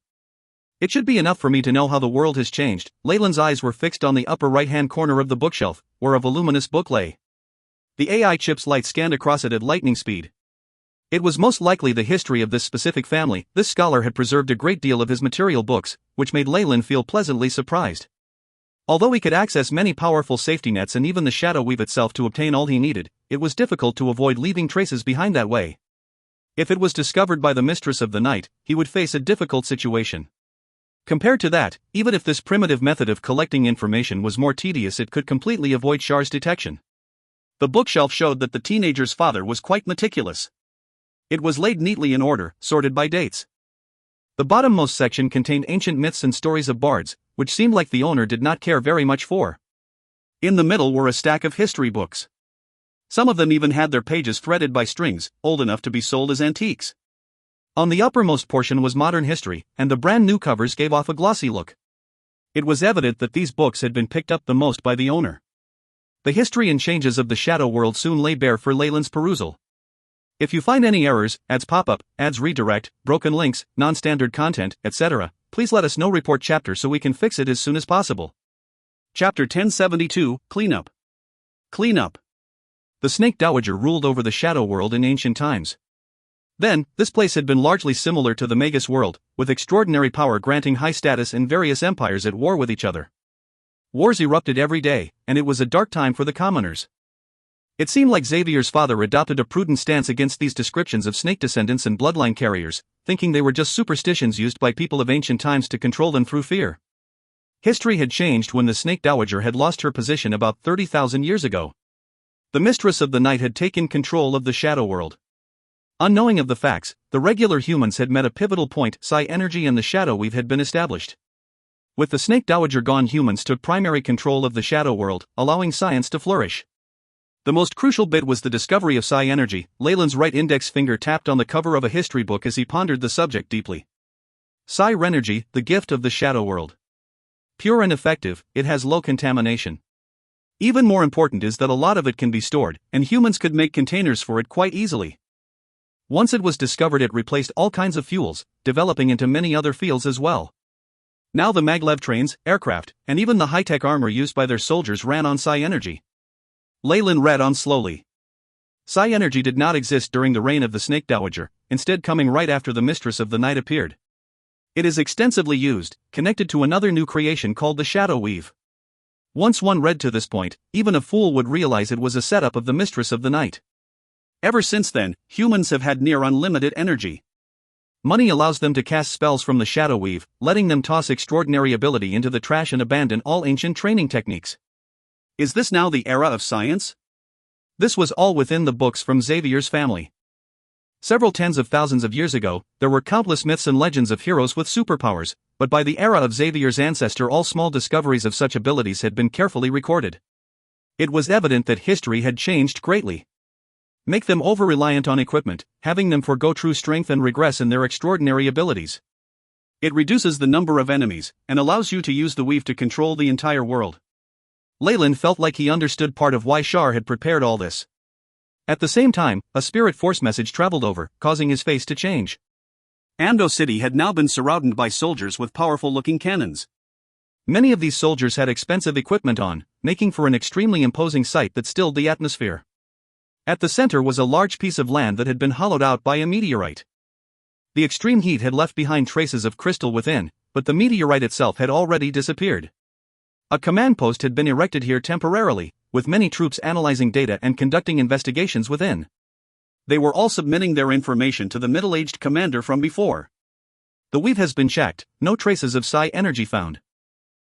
It should be enough for me to know how the world has changed. Leyland's eyes were fixed on the upper right-hand corner of the bookshelf, where a voluminous book lay. The AI chip's light scanned across it at lightning speed. It was most likely the history of this specific family. This scholar had preserved a great deal of his material books, which made Leyland feel pleasantly surprised. Although he could access many powerful safety nets and even the shadow weave itself to obtain all he needed, it was difficult to avoid leaving traces behind that way. If it was discovered by the mistress of the night, he would face a difficult situation. Compared to that, even if this primitive method of collecting information was more tedious, it could completely avoid Char's detection. The bookshelf showed that the teenager's father was quite meticulous. It was laid neatly in order, sorted by dates. The bottommost section contained ancient myths and stories of bards, which seemed like the owner did not care very much for. In the middle were a stack of history books. Some of them even had their pages threaded by strings, old enough to be sold as antiques. On the uppermost portion was modern history, and the brand new covers gave off a glossy look. It was evident that these books had been picked up the most by the owner. The history and changes of the shadow world soon lay bare for Leyland's perusal. If you find any errors, ads pop up, ads redirect, broken links, non-standard content, etc., please let us know. Report chapter so we can fix it as soon as possible. Chapter 1072, Cleanup. Cleanup. The Snake Dowager ruled over the shadow world in ancient times. Then, this place had been largely similar to the Magus world, with extraordinary power granting high status and various empires at war with each other. Wars erupted every day, and it was a dark time for the commoners. It seemed like Xavier's father adopted a prudent stance against these descriptions of snake descendants and bloodline carriers, thinking they were just superstitions used by people of ancient times to control them through fear. History had changed when the Snake Dowager had lost her position about 30,000 years ago. The Mistress of the Night had taken control of the shadow world. Unknowing of the facts, the regular humans had met a pivotal point. Psi energy and the shadow weave had been established. With the Snake Dowager gone, humans took primary control of the shadow world, allowing science to flourish. The most crucial bit was the discovery of psi energy. Leyland's right index finger tapped on the cover of a history book as he pondered the subject deeply. Psi energy, the gift of the shadow world. Pure and effective, it has low contamination. Even more important is that a lot of it can be stored, and humans could make containers for it quite easily. Once it was discovered, it replaced all kinds of fuels, developing into many other fields as well. Now the maglev trains, aircraft, and even the high-tech armor used by their soldiers ran on psi energy. Leyland read on slowly. Psi energy did not exist during the reign of the Snake Dowager, instead coming right after the Mistress of the Night appeared. It is extensively used, connected to another new creation called the Shadow Weave. Once one read to this point, even a fool would realize it was a setup of the Mistress of the Night. Ever since then, humans have had near unlimited energy. Money allows them to cast spells from the Shadow Weave, letting them toss extraordinary ability into the trash and abandon all ancient training techniques. Is this now the era of science? This was all within the books from Xavier's family. Several tens of thousands of years ago, there were countless myths and legends of heroes with superpowers, but by the era of Xavier's ancestor, all small discoveries of such abilities had been carefully recorded. It was evident that history had changed greatly. Make them over-reliant on equipment, having them forgo true strength and regress in their extraordinary abilities. It reduces the number of enemies, and allows you to use the weave to control the entire world. Leyland felt like he understood part of why Char had prepared all this. At the same time, a spirit force message traveled over, causing his face to change. Amdo City had now been surrounded by soldiers with powerful-looking cannons. Many of these soldiers had expensive equipment on, making for an extremely imposing sight that stilled the atmosphere. At the center was a large piece of land that had been hollowed out by a meteorite. The extreme heat had left behind traces of crystal within, but the meteorite itself had already disappeared. A command post had been erected here temporarily, with many troops analyzing data and conducting investigations within. They were all submitting their information to the middle-aged commander from before. The weave has been checked, no traces of psi energy found.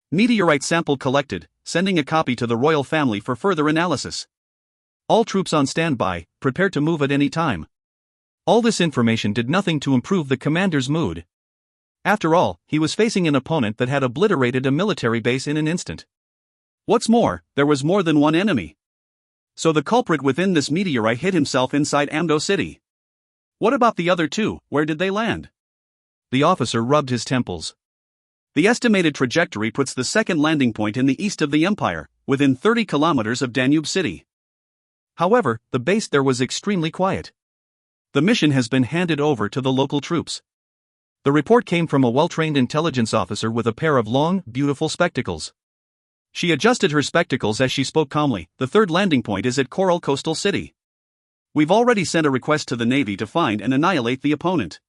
Meteorite sample collected, sending a copy to the royal family for further analysis. All troops on standby, prepared to move at any time. All this information did nothing to improve the commander's mood. After all, he was facing an opponent that had obliterated a military base in an instant. What's more, there was more than one enemy. So the culprit within this meteorite hid himself inside Amdo City. What about the other two? Where did they land? The officer rubbed his temples. The estimated trajectory puts the second landing point in the east of the empire, within 30 kilometers of Danube City. However, the base there was extremely quiet. The mission has been handed over to the local troops. The report came from a well-trained intelligence officer with a pair of long, beautiful spectacles. She adjusted her spectacles as she spoke calmly. The third landing point is at Coral Coastal City. We've already sent a request to the Navy to find and annihilate the opponent.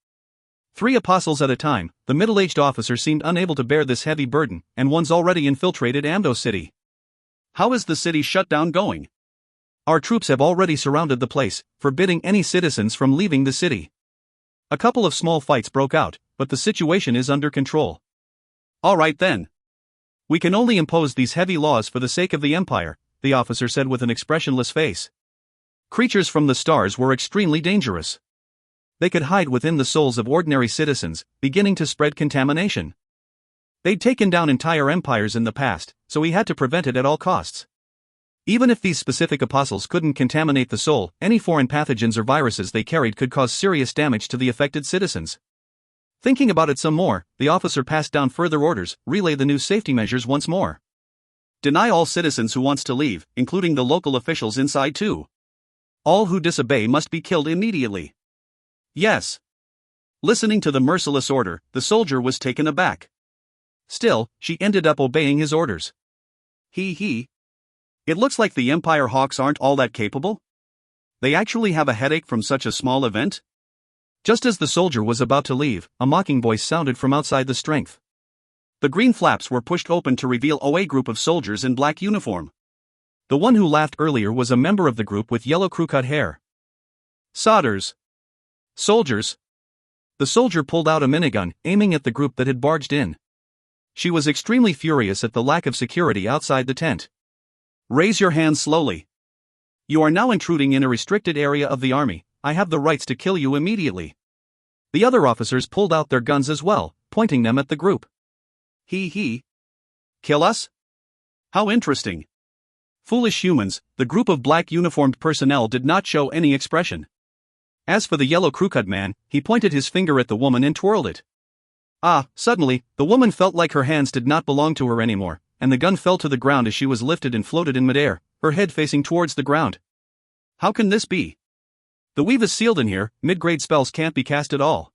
3 apostles at a time, the middle-aged officer seemed unable to bear this heavy burden, and one's already infiltrated Amdo City. How is the city shutdown going? Our troops have already surrounded the place, forbidding any citizens from leaving the city. A couple of small fights broke out, but the situation is under control. All right then. We can only impose these heavy laws for the sake of the Empire, the officer said with an expressionless face. Creatures from the stars were extremely dangerous. They could hide within the souls of ordinary citizens, beginning to spread contamination. They'd taken down entire empires in the past, so he had to prevent it at all costs. Even if these specific apostles couldn't contaminate the soul, any foreign pathogens or viruses they carried could cause serious damage to the affected citizens. Thinking about it some more, the officer passed down further orders, relay the new safety measures once more. Deny all citizens who wants to leave, including the local officials inside too. All who disobey must be killed immediately. Yes. Listening to the merciless order, the soldier was taken aback. Still, she ended up obeying his orders. It looks like the Empire Hawks aren't all that capable. They actually have a headache from such a small event? Just as the soldier was about to leave, a mocking voice sounded from outside the strength. The green flaps were pushed open to reveal a group of soldiers in black uniform. The one who laughed earlier was a member of the group with yellow crew-cut hair. Solders. Soldiers. The soldier pulled out a minigun, aiming at the group that had barged in. She was extremely furious at the lack of security outside the tent. Raise your hands slowly. You are now intruding in a restricted area of the army. I have the rights to kill you immediately. The other officers pulled out their guns as well, pointing them at the group. Kill us? How interesting. Foolish humans, the group of black uniformed personnel did not show any expression. As for the yellow crew-cut man, he pointed his finger at the woman and twirled it. Suddenly, the woman felt like her hands did not belong to her anymore, and the gun fell to the ground as she was lifted and floated in midair, her head facing towards the ground. How can this be? The weave is sealed in here, mid-grade spells can't be cast at all.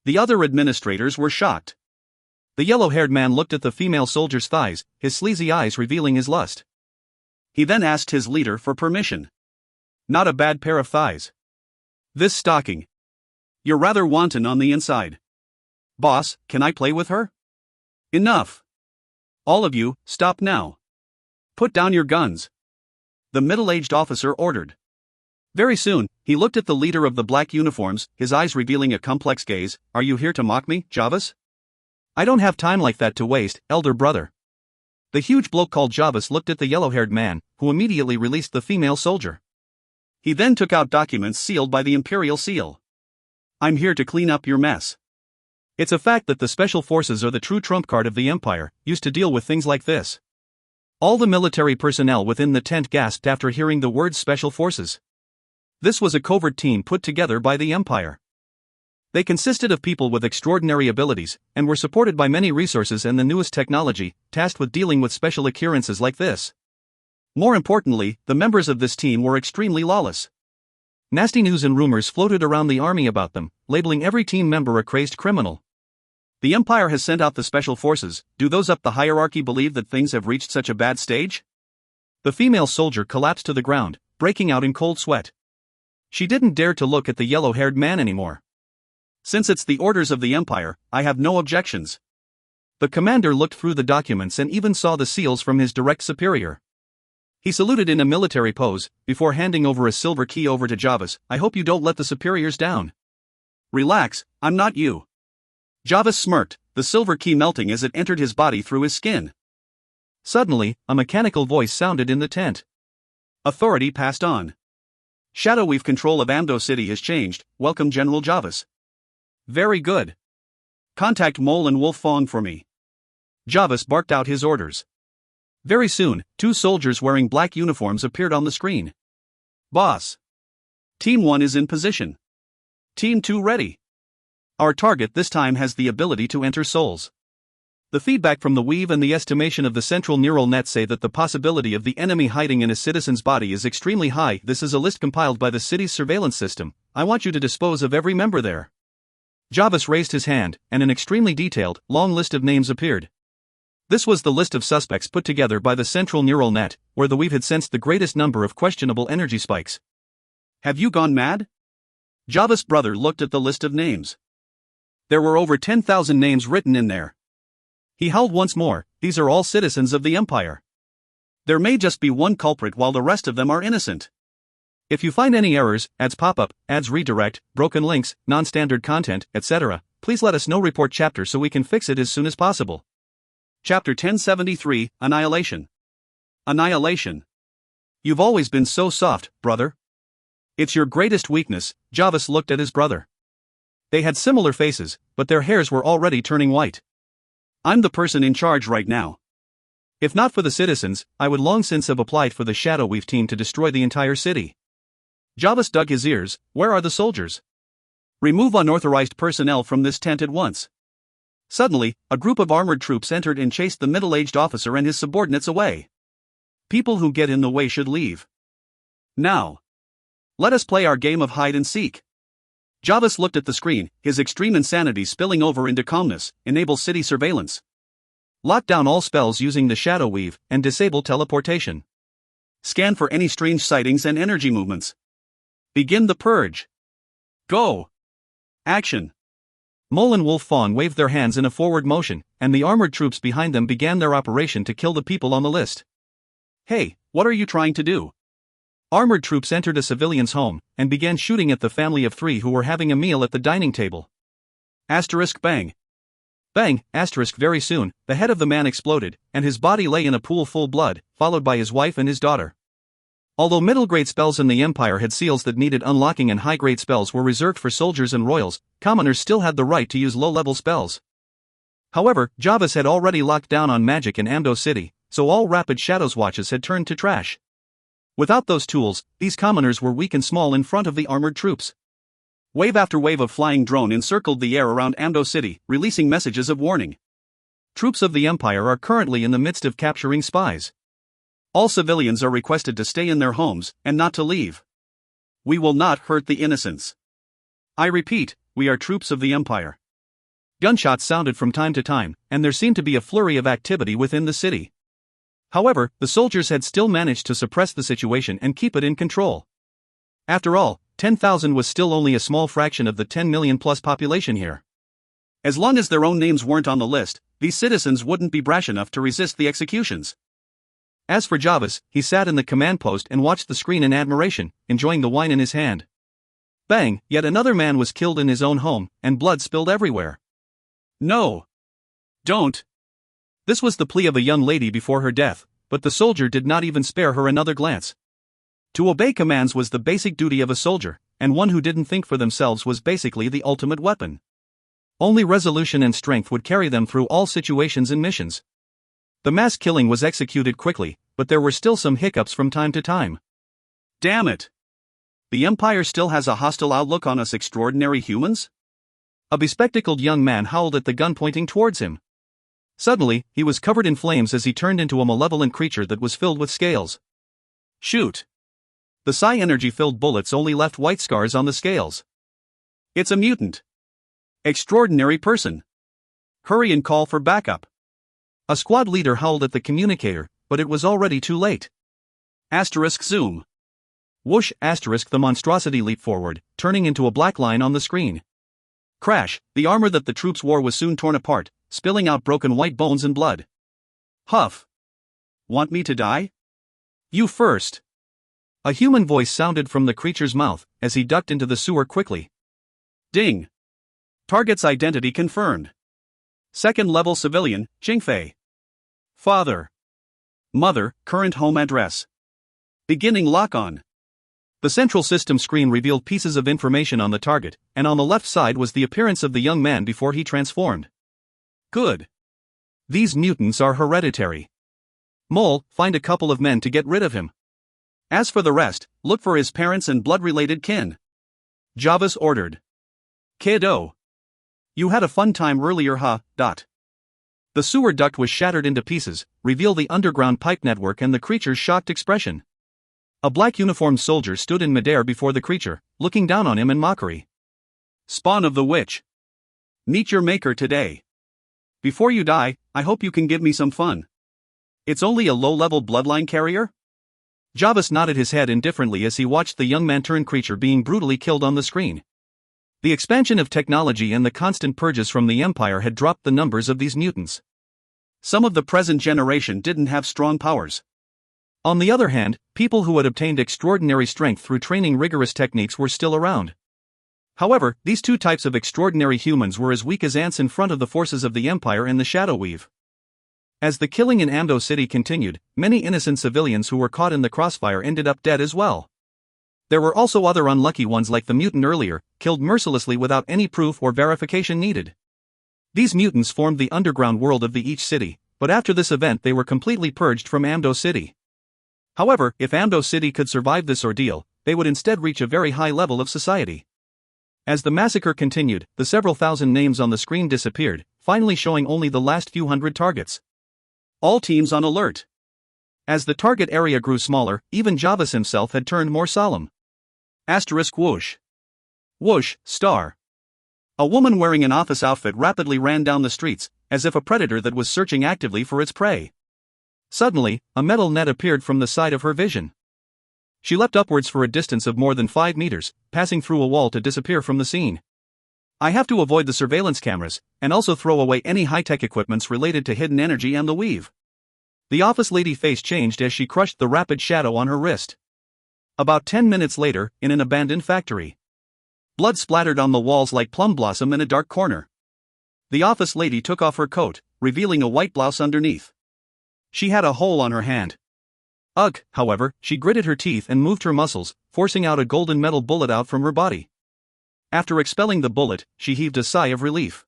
The other administrators were shocked. The yellow-haired man looked at the female soldier's thighs, his sleazy eyes revealing his lust. He then asked his leader for permission. Not a bad pair of thighs. This stocking. You're rather wanton on the inside. Boss, can I play with her? Enough. All of you, stop now. Put down your guns. The middle-aged officer ordered. Very soon, he looked at the leader of the black uniforms, his eyes revealing a complex gaze. Are you here to mock me, Javis? I don't have time like that to waste, elder brother. The huge bloke called Javis looked at the yellow-haired man, who immediately released the female soldier. He then took out documents sealed by the Imperial Seal. I'm here to clean up your mess. It's a fact that the Special Forces are the true trump card of the Empire, used to deal with things like this. All the military personnel within the tent gasped after hearing the words Special Forces. This was a covert team put together by the Empire. They consisted of people with extraordinary abilities, and were supported by many resources and the newest technology, tasked with dealing with special occurrences like this. More importantly, the members of this team were extremely lawless. Nasty news and rumors floated around the army about them, labeling every team member a crazed criminal. The Empire has sent out the Special Forces. Do those up the hierarchy believe that things have reached such a bad stage? The female soldier collapsed to the ground, breaking out in cold sweat. She didn't dare to look at the yellow-haired man anymore. Since it's the orders of the Empire, I have no objections. The commander looked through the documents and even saw the seals from his direct superior. He saluted in a military pose, before handing over a silver key over to Javis. I hope you don't let the superiors down. Relax, I'm not you. Javis smirked, the silver key melting as it entered his body through his skin. Suddenly, a mechanical voice sounded in the tent. Authority passed on. Shadow Weave control of Amdo City has changed. Welcome General Javis. Very good. Contact Mole and Wolf Fong for me. Javis barked out his orders. Very soon, 2 soldiers wearing black uniforms appeared on the screen. Boss. Team 1 is in position. Team 2 ready. Our target this time has the ability to enter souls. The feedback from the weave and the estimation of the central neural net say that the possibility of the enemy hiding in a citizen's body is extremely high. This is a list compiled by the city's surveillance system. I want you to dispose of every member there. Jarvis raised his hand, and an extremely detailed, long list of names appeared. This was the list of suspects put together by the central neural net, where the weave had sensed the greatest number of questionable energy spikes. Have you gone mad? Jarvis' brother looked at the list of names. There were over 10,000 names written in there. He howled once more. These are all citizens of the Empire. There may just be one culprit while the rest of them are innocent. If you find any errors, ads pop up, ads redirect, broken links, non-standard content, etc., please let us know. Report chapter so we can fix it as soon as possible. Chapter 1073, Annihilation. Annihilation. You've always been so soft, brother. It's your greatest weakness. Jarvis looked at his brother. They had similar faces, but their hairs were already turning white. I'm the person in charge right now. If not for the citizens, I would long since have applied for the Shadow Weave team to destroy the entire city. Jarvis dug his ears. Where are the soldiers? Remove unauthorized personnel from this tent at once. Suddenly, a group of armored troops entered and chased the middle-aged officer and his subordinates away. People who get in the way should leave. Now. Let us play our game of hide and seek. Jarvis looked at the screen, his extreme insanity spilling over into calmness. Enable city surveillance. Lock down all spells using the Shadow Weave, and disable teleportation. Scan for any strange sightings and energy movements. Begin the purge. Go. Action. Mole and Wolf Fawn waved their hands in a forward motion, and the armored troops behind them began their operation to kill the people on the list. Hey, what are you trying to do? Armored troops entered a civilian's home, and began shooting at the family of 3 who were having a meal at the dining table. Asterisk bang. Bang, asterisk. Very soon, the head of the man exploded, and his body lay in a pool full blood, followed by his wife and his daughter. Although middle-grade spells in the Empire had seals that needed unlocking and high-grade spells were reserved for soldiers and royals, commoners still had the right to use low-level spells. However, Jarvis had already locked down on magic in Amdo City, so all Rapid Shadows watches had turned to trash. Without those tools, these commoners were weak and small in front of the armored troops. Wave after wave of flying drone encircled the air around Amdo City, releasing messages of warning. Troops of the Empire are currently in the midst of capturing spies. All civilians are requested to stay in their homes, and not to leave. We will not hurt the innocents. I repeat, we are troops of the Empire. Gunshots sounded from time to time, and there seemed to be a flurry of activity within the city. However, the soldiers had still managed to suppress the situation and keep it in control. After all, 10,000 was still only a small fraction of the 10 million plus population here. As long as their own names weren't on the list, these citizens wouldn't be brash enough to resist the executions. As for Jarvis, he sat in the command post and watched the screen in admiration, enjoying the wine in his hand. Bang, yet another man was killed in his own home, and blood spilled everywhere. No. Don't. This was the plea of a young lady before her death, but the soldier did not even spare her another glance. To obey commands was the basic duty of a soldier, and one who didn't think for themselves was basically the ultimate weapon. Only resolution and strength would carry them through all situations and missions. The mass killing was executed quickly, but there were still some hiccups from time to time. Damn it! The Empire still has a hostile outlook on us extraordinary humans? A bespectacled young man howled at the gun pointing towards him. Suddenly, he was covered in flames as he turned into a malevolent creature that was filled with scales. Shoot! The psi energy-filled bullets only left white scars on the scales. It's a mutant. Extraordinary person. Hurry and call for backup. A squad leader howled at the communicator, but it was already too late. Asterisk zoom. Whoosh! Asterisk. The monstrosity leaped forward, turning into a black line on the screen. Crash! The armor that the troops wore was soon torn apart, spilling out broken white bones and blood. Huff. Want me to die? You first. A human voice sounded from the creature's mouth, as he ducked into the sewer quickly. Ding. Target's identity confirmed. Second-level civilian, Qingfei. Father. Mother, current home address. Beginning lock-on. The central system screen revealed pieces of information on the target, and on the left side was the appearance of the young man before he transformed. Good. These mutants are hereditary. Mole, find a couple of men to get rid of him. As for the rest, look for his parents and blood-related kin. Jarvis ordered. Kiddo. You had a fun time earlier, huh? The sewer duct was shattered into pieces, revealing the underground pipe network and the creature's shocked expression. A black uniformed soldier stood in midair before the creature, looking down on him in mockery. Spawn of the witch. Meet your maker today. Before you die, I hope you can give me some fun. It's only a low-level bloodline carrier? Jarvis nodded his head indifferently as he watched the young man turn creature being brutally killed on the screen. The expansion of technology and the constant purges from the Empire had dropped the numbers of these mutants. Some of the present generation didn't have strong powers. On the other hand, people who had obtained extraordinary strength through training rigorous techniques were still around. However, these two types of extraordinary humans were as weak as ants in front of the forces of the Empire in the Shadow Weave. As the killing in Amdo City continued, many innocent civilians who were caught in the crossfire ended up dead as well. There were also other unlucky ones like the mutant earlier, killed mercilessly without any proof or verification needed. These mutants formed the underground world of each city, but after this event they were completely purged from Amdo City. However, if Amdo City could survive this ordeal, they would instead reach a very high level of society. As the massacre continued, the several thousand names on the screen disappeared, finally showing only the last few hundred targets. All teams on alert. As the target area grew smaller, even Jarvis himself had turned more solemn. Asterisk whoosh. Whoosh, star. A woman wearing an office outfit rapidly ran down the streets, as if a predator that was searching actively for its prey. Suddenly, a metal net appeared from the side of her vision. She leapt upwards for a distance of more than 5 meters, passing through a wall to disappear from the scene. I have to avoid the surveillance cameras, and also throw away any high-tech equipments related to hidden energy and the weave. The office lady face changed as she crushed the rapid shadow on her wrist. About 10 minutes later, in an abandoned factory. Blood splattered on the walls like plum blossom in a dark corner. The office lady took off her coat, revealing a white blouse underneath. She had a hole on her hand. Ugh, however, she gritted her teeth and moved her muscles, forcing out a golden metal bullet out from her body. After expelling the bullet, she heaved a sigh of relief.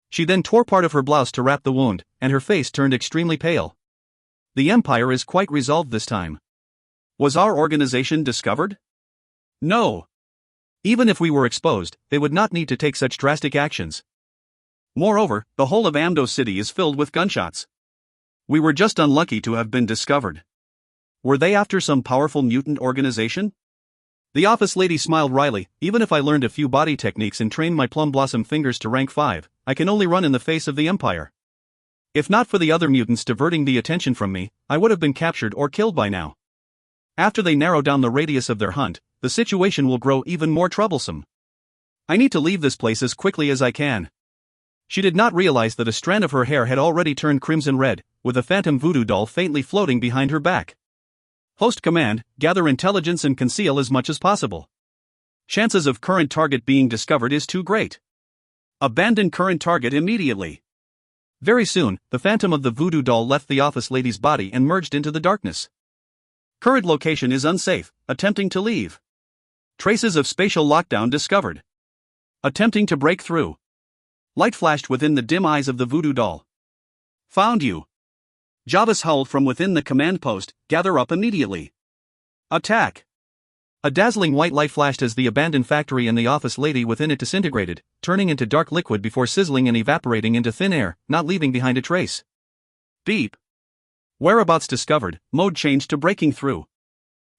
She then tore part of her blouse to wrap the wound, and her face turned extremely pale. The Empire is quite resolved this time. Was our organization discovered? No. Even if we were exposed, they would not need to take such drastic actions. Moreover, the whole of Amdo City is filled with gunshots. We were just unlucky to have been discovered. Were they after some powerful mutant organization? The office lady smiled wryly. Even if I learned a few body techniques and trained my plum blossom fingers to rank 5, I can only run in the face of the Empire. If not for the other mutants diverting the attention from me, I would have been captured or killed by now. After they narrow down the radius of their hunt, the situation will grow even more troublesome. I need to leave this place as quickly as I can. She did not realize that a strand of her hair had already turned crimson red, with a phantom voodoo doll faintly floating behind her back. Host command, gather intelligence and conceal as much as possible. Chances of current target being discovered is too great. Abandon current target immediately. Very soon, the phantom of the voodoo doll left the office lady's body and merged into the darkness. Current location is unsafe, attempting to leave. Traces of spatial lockdown discovered. Attempting to break through. Light flashed within the dim eyes of the voodoo doll. Found you. Jarvis howled from within the command post, gather up immediately. Attack. A dazzling white light flashed as the abandoned factory and the office lady within it disintegrated, turning into dark liquid before sizzling and evaporating into thin air, not leaving behind a trace. Beep. Whereabouts discovered, mode changed to breaking through.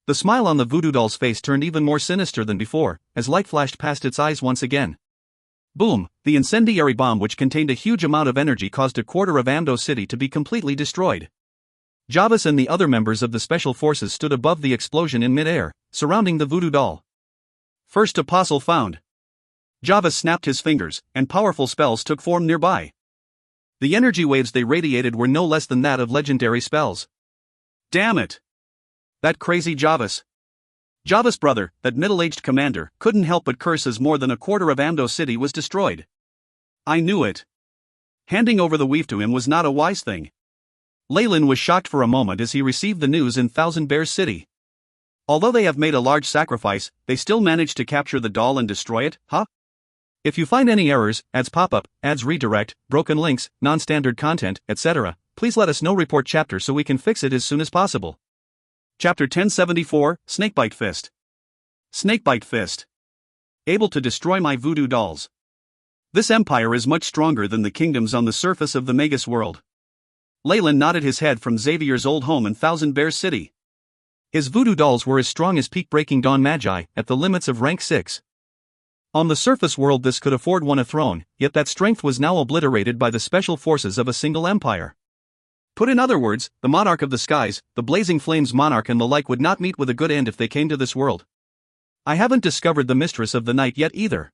The smile on the voodoo doll's face turned even more sinister than before, as light flashed past its eyes once again. Boom, the incendiary bomb which contained a huge amount of energy caused a quarter of Amdo City to be completely destroyed. Jarvis and the other members of the special forces stood above the explosion in mid-air, surrounding the voodoo doll. First apostle found. Jarvis snapped his fingers, and powerful spells took form nearby. The energy waves they radiated were no less than that of legendary spells. Damn it! That crazy Jarvis. Jarvis' brother, that middle-aged commander, couldn't help but curse as more than a quarter of Amdo City was destroyed. I knew it. Handing over the weave to him was not a wise thing. Leyland was shocked for a moment as he received the news in Thousand Bears City. Although they have made a large sacrifice, they still managed to capture the doll and destroy it, huh? If you find any errors, ads pop-up, ads redirect, broken links, non-standard content, etc., please let us know. Report chapter so we can fix it as soon as possible. Chapter 1074, Snakebite Fist. Snakebite Fist. Able to destroy my voodoo dolls. This empire is much stronger than the kingdoms on the surface of the Magus world. Leyland nodded his head from Xavier's old home in Thousand Bears City. His voodoo dolls were as strong as peak-breaking Dawn Magi, at the limits of rank 6. On the surface world this could afford one a throne, yet that strength was now obliterated by the special forces of a single empire. Put in other words, the monarch of the skies, the blazing flames monarch and the like would not meet with a good end if they came to this world. I haven't discovered the mistress of the night yet either.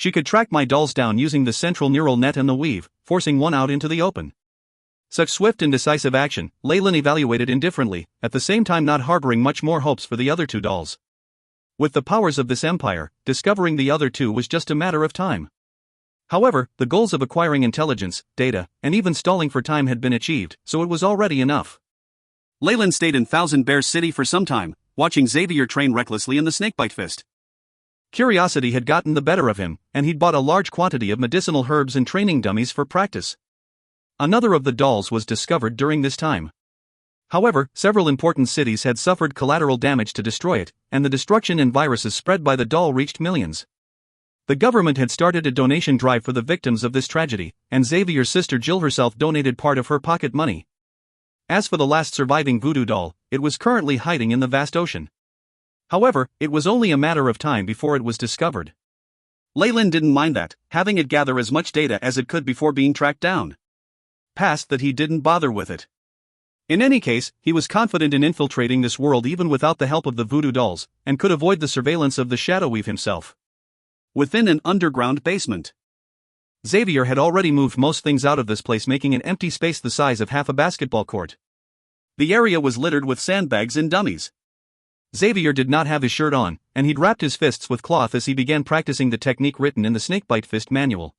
She could track my dolls down using the central neural net and the weave, forcing one out into the open. Such swift and decisive action, Leyland evaluated indifferently, at the same time not harboring much more hopes for the other two dolls. With the powers of this empire, discovering the other two was just a matter of time. However, the goals of acquiring intelligence, data, and even stalling for time had been achieved, so it was already enough. Leyland stayed in Thousand Bears City for some time, watching Xavier train recklessly in the snakebite fist. Curiosity had gotten the better of him, and he'd bought a large quantity of medicinal herbs and training dummies for practice. Another of the dolls was discovered during this time. However, several important cities had suffered collateral damage to destroy it, and the destruction and viruses spread by the doll reached millions. The government had started a donation drive for the victims of this tragedy, and Xavier's sister Jill herself donated part of her pocket money. As for the last surviving voodoo doll, it was currently hiding in the vast ocean. However, it was only a matter of time before it was discovered. Leyland didn't mind that, having it gather as much data as it could before being tracked down. Past that he didn't bother with it. In any case, he was confident in infiltrating this world even without the help of the voodoo dolls, and could avoid the surveillance of the Shadow Weave himself. Within an underground basement. Xavier had already moved most things out of this place, making an empty space the size of half a basketball court. The area was littered with sandbags and dummies. Xavier did not have his shirt on, and he'd wrapped his fists with cloth as he began practicing the technique written in the Snakebite Fist manual.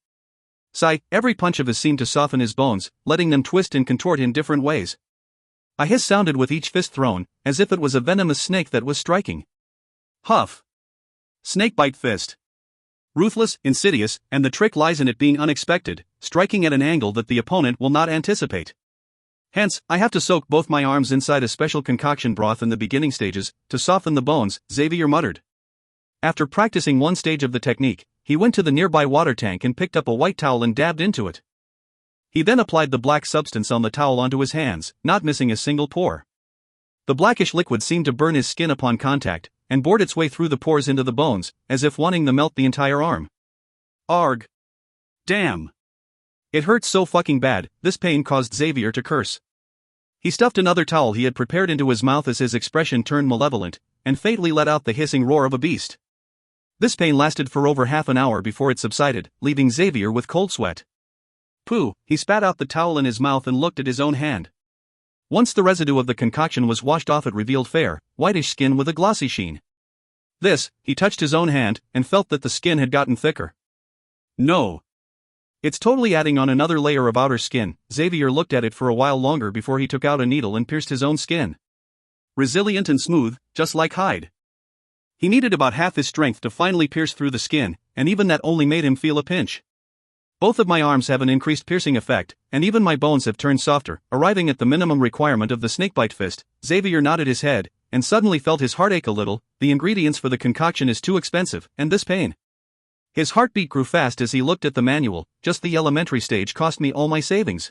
Sigh, every punch of his seemed to soften his bones, letting them twist and contort in different ways. A hiss sounded with each fist thrown, as if it was a venomous snake that was striking. Huff. Snakebite Fist. Ruthless, insidious, and the trick lies in it being unexpected, striking at an angle that the opponent will not anticipate. Hence, I have to soak both my arms inside a special concoction broth in the beginning stages, to soften the bones, Xavier muttered. After practicing one stage of the technique, he went to the nearby water tank and picked up a white towel and dabbed into it. He then applied the black substance on the towel onto his hands, not missing a single pore. The blackish liquid seemed to burn his skin upon contact, and bored its way through the pores into the bones, as if wanting to melt the entire arm. Arg. Damn. It hurt so fucking bad, this pain caused Xavier to curse. He stuffed another towel he had prepared into his mouth as his expression turned malevolent, and fatally let out the hissing roar of a beast. This pain lasted for over half an hour before it subsided, leaving Xavier with cold sweat. Pooh, he spat out the towel in his mouth and looked at his own hand. Once the residue of the concoction was washed off, it revealed fair, whitish skin with a glossy sheen. He touched his own hand, and felt that the skin had gotten thicker. No. It's totally adding on another layer of outer skin. Xavier looked at it for a while longer before he took out a needle and pierced his own skin. Resilient and smooth, just like hide. He needed about half his strength to finally pierce through the skin, and even that only made him feel a pinch. Both of my arms have an increased piercing effect, and even my bones have turned softer, arriving at the minimum requirement of the Snakebite Fist. Xavier nodded his head, and suddenly felt his heart ache a little. The ingredients for the concoction is too expensive, and this pain. His heartbeat grew fast as he looked at the manual. Just the elementary stage cost me all my savings.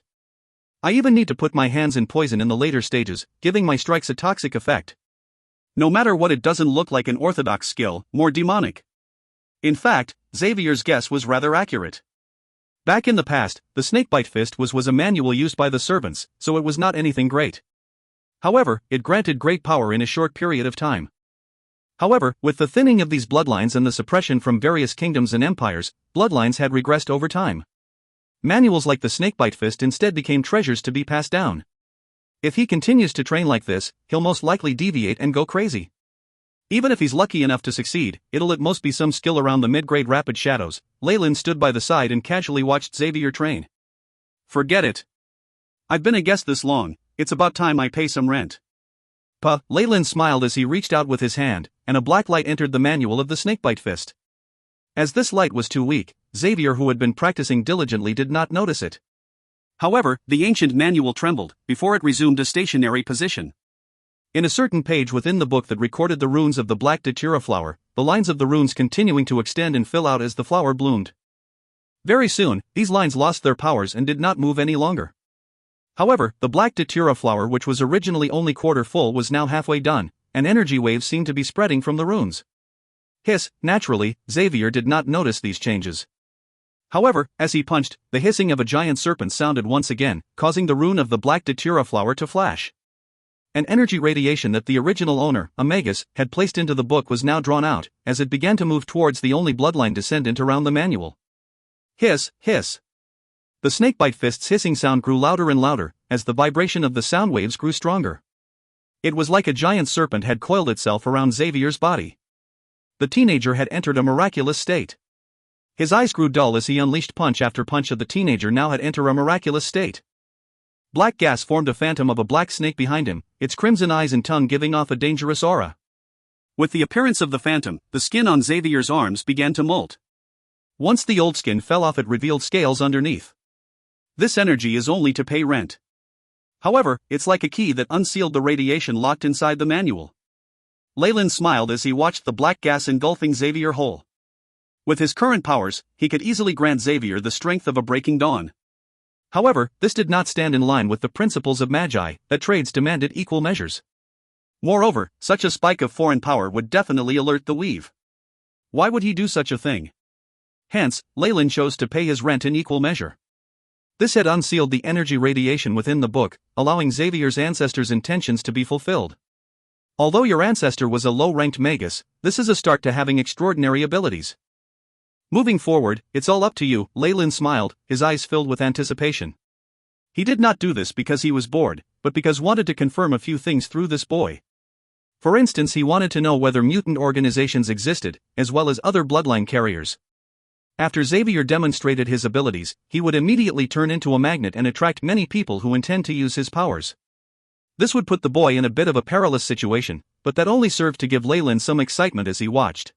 I even need to put my hands in poison in the later stages, giving my strikes a toxic effect. No matter what, it doesn't look like an orthodox skill, more demonic. In fact, Xavier's guess was rather accurate. Back in the past, the Snakebite Fist was a manual used by the servants, so it was not anything great. However, it granted great power in a short period of time. However, with the thinning of these bloodlines and the suppression from various kingdoms and empires, bloodlines had regressed over time. Manuals like the Snakebite Fist instead became treasures to be passed down. If he continues to train like this, he'll most likely deviate and go crazy. Even if he's lucky enough to succeed, it'll at most be some skill around the mid-grade rapid shadows. Leyland stood by the side and casually watched Xavier train. Forget it. I've been a guest this long, it's about time I pay some rent. Puh, Leyland smiled as he reached out with his hand, and a black light entered the manual of the Snakebite Fist. As this light was too weak, Xavier, who had been practicing diligently, did not notice it. However, the ancient manual trembled, before it resumed a stationary position. In a certain page within the book that recorded the runes of the black datura flower, the lines of the runes continuing to extend and fill out as the flower bloomed. Very soon, these lines lost their powers and did not move any longer. However, the black datura flower, which was originally only quarter full, was now halfway done, and energy waves seemed to be spreading from the runes. Naturally, Xavier did not notice these changes. However, as he punched, the hissing of a giant serpent sounded once again, causing the rune of the black datura flower to flash. An energy radiation that the original owner, Amagus, had placed into the book was now drawn out, as it began to move towards the only bloodline descendant around the manual. Hiss, hiss. The snakebite fist's hissing sound grew louder and louder, as the vibration of the sound waves grew stronger. It was like a giant serpent had coiled itself around Xavier's body. The teenager had entered a miraculous state. His eyes grew dull as he unleashed punch after punch of the teenager now had entered a miraculous state. Black gas formed a phantom of a black snake behind him, its crimson eyes and tongue giving off a dangerous aura. With the appearance of the phantom, the skin on Xavier's arms began to molt. Once the old skin fell off, it revealed scales underneath. This energy is only to pay rent. However, it's like a key that unsealed the radiation locked inside the manual. Leyland smiled as he watched the black gas engulfing Xavier whole. With his current powers, he could easily grant Xavier the strength of a breaking dawn. However, this did not stand in line with the principles of Magi, that trades demanded equal measures. Moreover, such a spike of foreign power would definitely alert the weave. Why would he do such a thing? Hence, Leyland chose to pay his rent in equal measure. This had unsealed the energy radiation within the book, allowing Xavier's ancestors' intentions to be fulfilled. Although your ancestor was a low-ranked magus, this is a start to having extraordinary abilities. Moving forward, it's all up to you, Leyland smiled, his eyes filled with anticipation. He did not do this because he was bored, but because wanted to confirm a few things through this boy. For instance, he wanted to know whether mutant organizations existed, as well as other bloodline carriers. After Xavier demonstrated his abilities, he would immediately turn into a magnet and attract many people who intend to use his powers. This would put the boy in a bit of a perilous situation, but that only served to give Leyland some excitement as he watched.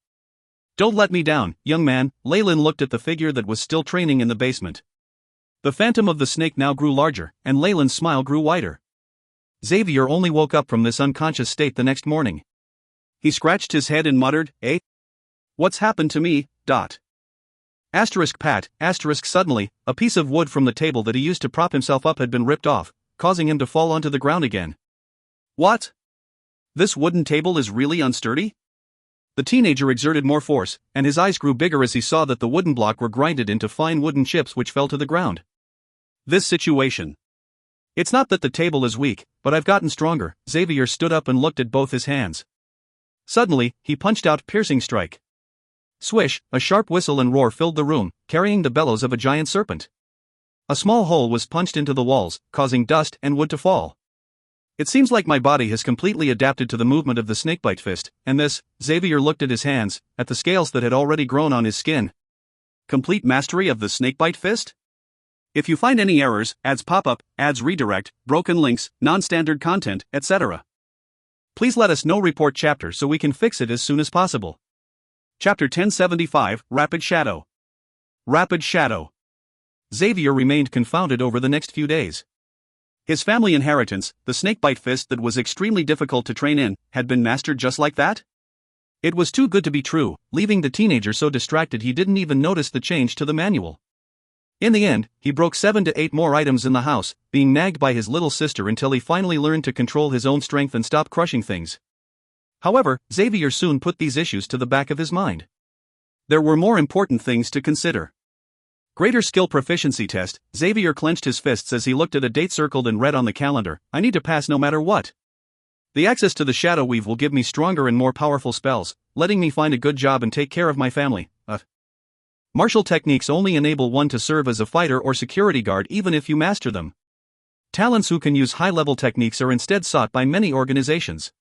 Don't let me down, young man, Leyland looked at the figure that was still training in the basement. The phantom of the snake now grew larger, and Leyland's smile grew wider. Xavier only woke up from this unconscious state the next morning. He scratched his head and muttered, What's happened to me, Suddenly, a piece of wood from the table that he used to prop himself up had been ripped off, causing him to fall onto the ground again. What? This wooden table is really unsturdy? The teenager exerted more force, and his eyes grew bigger as he saw that the wooden block were grinded into fine wooden chips which fell to the ground. This situation. It's not that the table is weak, but I've gotten stronger. Xavier stood up and looked at both his hands. Suddenly, he punched out piercing strike. Swish, a sharp whistle and roar filled the room, carrying the bellows of a giant serpent. A small hole was punched into the walls, causing dust and wood to fall. It seems like my body has completely adapted to the movement of the snakebite fist, and this, Xavier looked at his hands, at the scales that had already grown on his skin. Complete mastery of the snakebite fist? If you find any errors, ads pop up, ads redirect, broken links, non-standard content, etc. Please let us know. Report chapter so we can fix it as soon as possible. Chapter 1075, Rapid Shadow. Rapid Shadow. Xavier remained confounded over the next few days. His family inheritance, the snakebite fist that was extremely difficult to train in, had been mastered just like that? It was too good to be true, leaving the teenager so distracted he didn't even notice the change to the manual. In the end, he broke 7 to 8 more items in the house, being nagged by his little sister until he finally learned to control his own strength and stop crushing things. However, Xavier soon put these issues to the back of his mind. There were more important things to consider. Greater skill proficiency test. Xavier clenched his fists as he looked at a date circled in red on the calendar. I need to pass no matter what. The access to the shadow weave will give me stronger and more powerful spells, letting me find a good job and take care of my family. Martial techniques only enable one to serve as a fighter or security guard even if you master them. Talents who can use high-level techniques are instead sought by many organizations.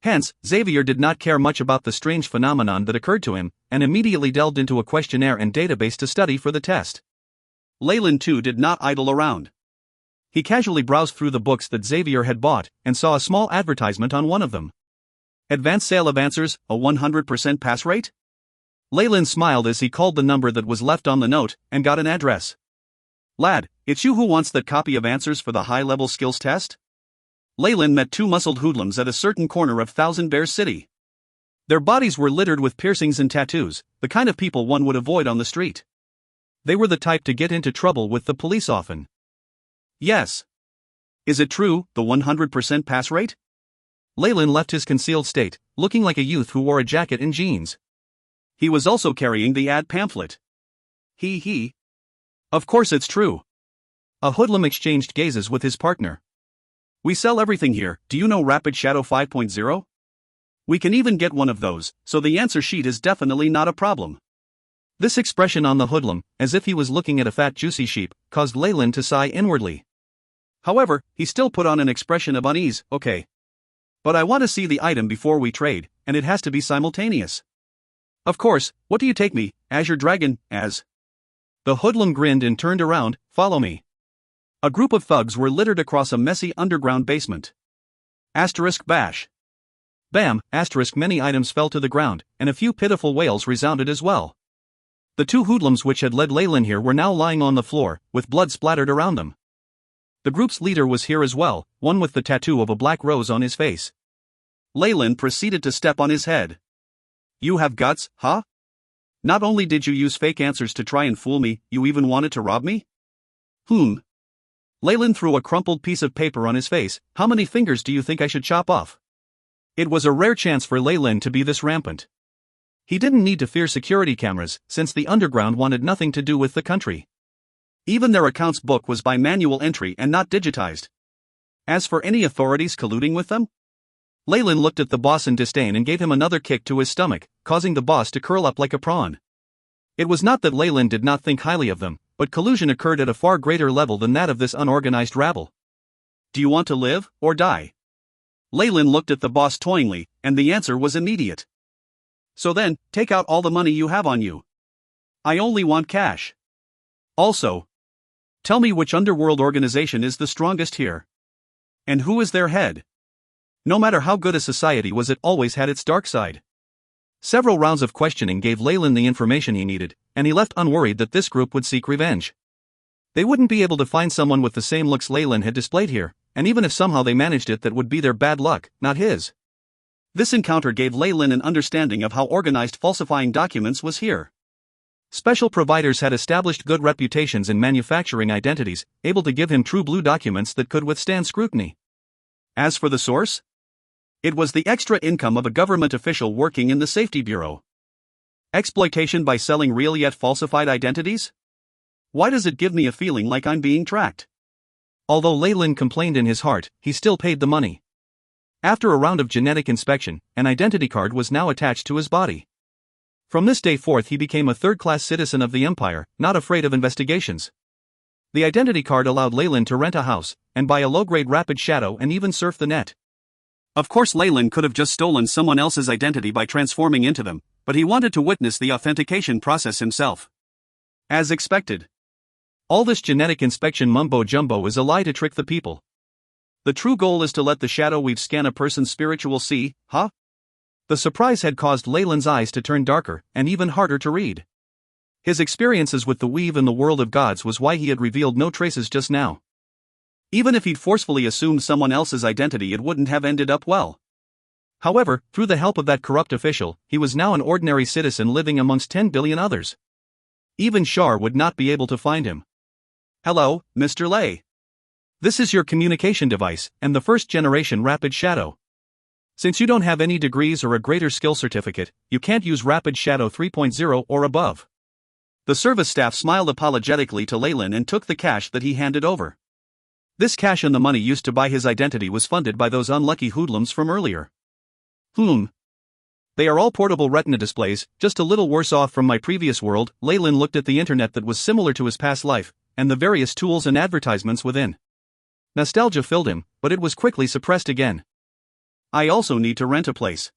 Hence, Xavier did not care much about the strange phenomenon that occurred to him, and immediately delved into a questionnaire and database to study for the test. Leyland too did not idle around. He casually browsed through the books that Xavier had bought, and saw a small advertisement on one of them. Advanced sale of answers, a 100% pass rate? Leyland smiled as he called the number that was left on the note, and got an address. Lad, it's you who wants that copy of answers for the high-level skills test? Leyland met 2 muscled hoodlums at a certain corner of Thousand Bears City. Their bodies were littered with piercings and tattoos, the kind of people one would avoid on the street. They were the type to get into trouble with the police often. Yes. Is it true, the 100% pass rate? Leyland left his concealed state, looking like a youth who wore a jacket and jeans. He was also carrying the ad pamphlet. He. Of course it's true. A hoodlum exchanged gazes with his partner. We sell everything here. Do you know Rapid Shadow 5.0? We can even get one of those, so the answer sheet is definitely not a problem. This expression on the hoodlum, as if he was looking at a fat juicy sheep, caused Leyland to sigh inwardly. However, he still put on an expression of unease. Okay. But I want to see the item before we trade, and it has to be simultaneous. Of course, what do you take me, as your dragon, as? The hoodlum grinned and turned around. Follow me. A group of thugs were littered across a messy underground basement. Bash. Bam, many items fell to the ground, and a few pitiful wails resounded as well. The two hoodlums which had led Leyland here were now lying on the floor, with blood splattered around them. The group's leader was here as well, one with the tattoo of a black rose on his face. Leyland proceeded to step on his head. You have guts, huh? Not only did you use fake answers to try and fool me, you even wanted to rob me? Leyland threw a crumpled piece of paper on his face. How many fingers do you think I should chop off? It was a rare chance for Leyland to be this rampant. He didn't need to fear security cameras, since the underground wanted nothing to do with the country. Even their accounts book was by manual entry and not digitized. As for any authorities colluding with them? Leyland looked at the boss in disdain and gave him another kick to his stomach, causing the boss to curl up like a prawn. It was not that Leyland did not think highly of them, but collusion occurred at a far greater level than that of this unorganized rabble. Do you want to live, or die? Leyland looked at the boss toyingly, and the answer was immediate. So then, take out all the money you have on you. I only want cash. Also, tell me which underworld organization is the strongest here. And who is their head? No matter how good a society was, it always had its dark side. Several rounds of questioning gave Leyland the information he needed, and he left unworried that this group would seek revenge. They wouldn't be able to find someone with the same looks Leyland had displayed here, and even if somehow they managed it, that would be their bad luck, not his. This encounter gave Leyland an understanding of how organized falsifying documents was here. Special providers had established good reputations in manufacturing identities, able to give him true blue documents that could withstand scrutiny. As for the source? It was the extra income of a government official working in the Safety Bureau. Exploitation by selling real yet falsified identities? Why does it give me a feeling like I'm being tracked? Although Leyland complained in his heart, he still paid the money. After a round of genetic inspection, an identity card was now attached to his body. From this day forth he became a third-class citizen of the Empire, not afraid of investigations. The identity card allowed Leyland to rent a house, and buy a low-grade Rapid Shadow and even surf the net. Of course Leyland could have just stolen someone else's identity by transforming into them, but he wanted to witness the authentication process himself. As expected. All this genetic inspection mumbo-jumbo is a lie to trick the people. The true goal is to let the shadow weave scan a person's spiritual see, huh? The surprise had caused Leyland's eyes to turn darker, and even harder to read. His experiences with the weave and the world of gods was why he had revealed no traces just now. Even if he'd forcefully assumed someone else's identity, it wouldn't have ended up well. However, through the help of that corrupt official, he was now an ordinary citizen living amongst 10 billion others. Even Shar would not be able to find him. Hello, Mr. Lay. This is your communication device, and the first-generation Rapid Shadow. Since you don't have any degrees or a greater skill certificate, you can't use Rapid Shadow 3.0 or above. The service staff smiled apologetically to Leyland and took the cash that he handed over. This cash and the money used to buy his identity was funded by those unlucky hoodlums from earlier. They are all portable retina displays, just a little worse off from my previous world. Leyland looked at the internet that was similar to his past life, and the various tools and advertisements within. Nostalgia filled him, but it was quickly suppressed again. I also need to rent a place.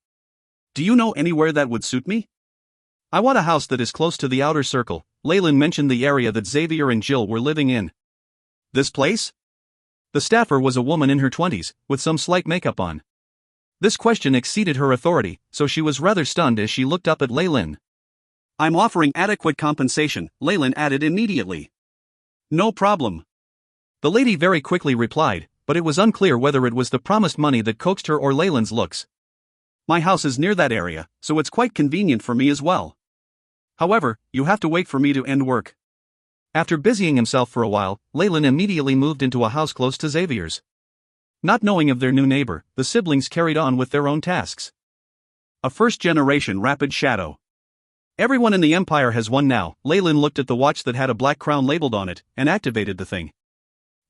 Do you know anywhere that would suit me? I want a house that is close to the outer circle. Leyland mentioned the area that Xavier and Jill were living in. This place? The staffer was a woman in her 20s, with some slight makeup on. This question exceeded her authority, so she was rather stunned as she looked up at Leyland. I'm offering adequate compensation, Leyland added immediately. No problem. The lady very quickly replied, but it was unclear whether it was the promised money that coaxed her or Leyland's looks. My house is near that area, so it's quite convenient for me as well. However, you have to wait for me to end work. After busying himself for a while, Leyland immediately moved into a house close to Xavier's. Not knowing of their new neighbor, the siblings carried on with their own tasks. A first-generation rapid shadow. Everyone in the Empire has one now. Leyland looked at the watch that had a black crown labeled on it, and activated the thing.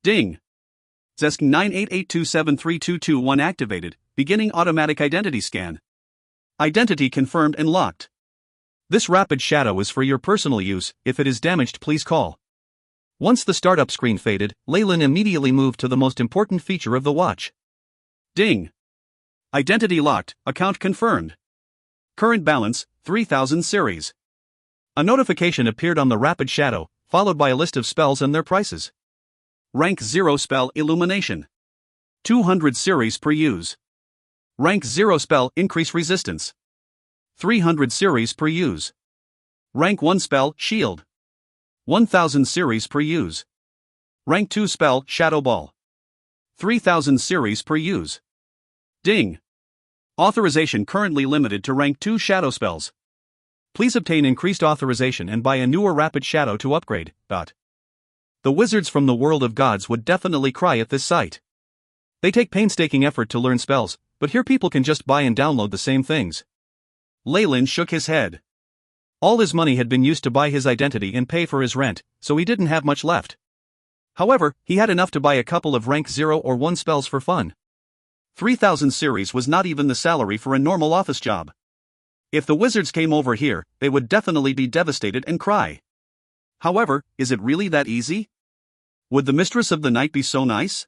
Ding! ZESC 988273221 activated, beginning automatic identity scan. Identity confirmed and locked. This rapid shadow is for your personal use. If it is damaged, please call. Once the startup screen faded, Leyland immediately moved to the most important feature of the watch. Ding! Identity locked, account confirmed. Current balance, 3000 series. A notification appeared on the rapid shadow, followed by a list of spells and their prices. Rank 0 spell Illumination. 200 series per use. Rank 0 spell Increase Resistance. 300 series per use. Rank 1 spell Shield. 1000 series per use. Rank 2 spell Shadow Ball. 3000 series per use. Ding! Authorization currently limited to rank 2 shadow spells. Please obtain increased authorization and buy a newer rapid shadow to upgrade. The wizards from the world of gods would definitely cry at this sight. They take painstaking effort to learn spells, but here people can just buy and download the same things. Leyland shook his head. All his money had been used to buy his identity and pay for his rent, so he didn't have much left. However, he had enough to buy a couple of rank 0 or 1 spells for fun. 3000 series was not even the salary for a normal office job. If the wizards came over here, they would definitely be devastated and cry. However, is it really that easy? Would the mistress of the night be so nice?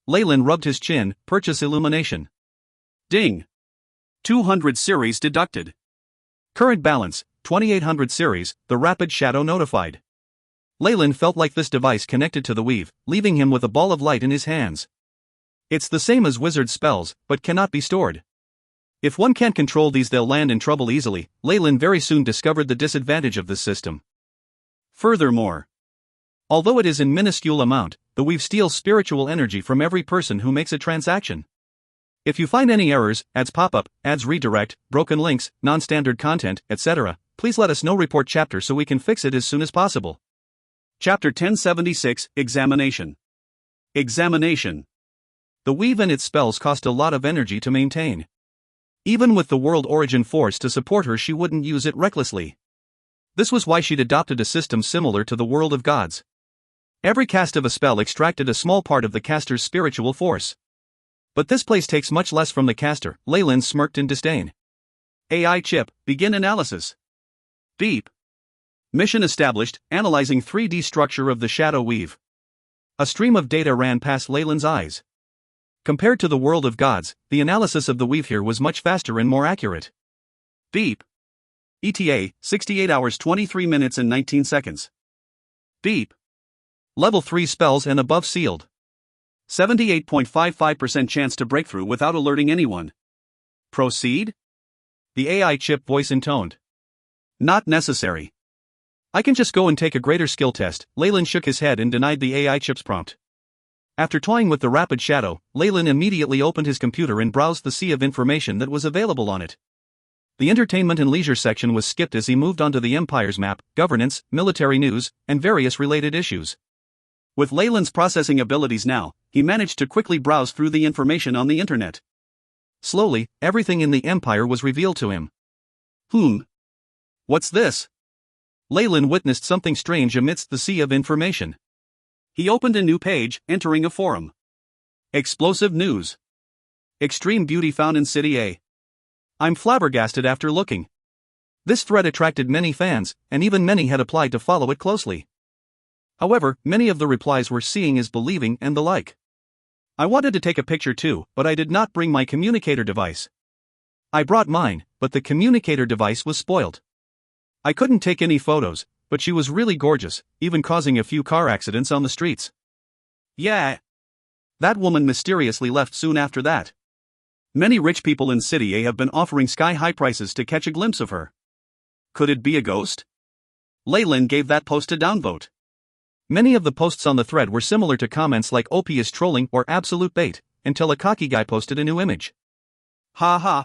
Leyland rubbed his chin. Purchase Illumination. Ding! 200 series deducted. Current balance, 2800 series, the rapid shadow notified. Leyland felt like this device connected to the weave, leaving him with a ball of light in his hands. It's the same as wizard spells, but cannot be stored. If one can't control these, they'll land in trouble easily. Leyland very soon discovered the disadvantage of this system. Furthermore, although it is in minuscule amount, the weave steals spiritual energy from every person who makes a transaction. If you find any errors, ads pop up, ads redirect, broken links, non-standard content, etc., please let us know. Report chapter so we can fix it as soon as possible. Chapter 1076, Examination. Examination. The weave and its spells cost a lot of energy to maintain. Even with the World Origin Force to support her, she wouldn't use it recklessly. This was why she'd adopted a system similar to the World of Gods. Every cast of a spell extracted a small part of the caster's spiritual force. But this place takes much less from the caster. Leyland smirked in disdain. AI chip, begin analysis. Beep. Mission established, analyzing 3D structure of the shadow weave. A stream of data ran past Leyland's eyes. Compared to the World of Gods, the analysis of the weave here was much faster and more accurate. Beep. ETA, 68 hours 23 minutes and 19 seconds. Beep. Level 3 spells and above sealed. 78.55% chance to breakthrough without alerting anyone. Proceed? The AI chip voice intoned. Not necessary. I can just go and take a greater skill test. Leyland shook his head and denied the AI chip's prompt. After toying with the rapid shadow, Leyland immediately opened his computer and browsed the sea of information that was available on it. The entertainment and leisure section was skipped as he moved onto the Empire's map, governance, military news, and various related issues. With Leyland's processing abilities now, he managed to quickly browse through the information on the internet. Slowly, everything in the Empire was revealed to him. What's this? Leyland witnessed something strange amidst the sea of information. He opened a new page, entering a forum. Explosive news. Extreme beauty found in City A. I'm flabbergasted after looking. This thread attracted many fans, and even many had applied to follow it closely. However, many of the replies were seeing is believing and the like. I wanted to take a picture too, but I did not bring my communicator device. I brought mine, but the communicator device was spoiled. I couldn't take any photos, but she was really gorgeous, even causing a few car accidents on the streets. Yeah. That woman mysteriously left soon after that. Many rich people in City A have been offering sky-high prices to catch a glimpse of her. Could it be a ghost? Leyland gave that post a downvote. Many of the posts on the thread were similar to comments like OP is trolling or absolute bait, until a cocky guy posted a new image. Ha ha.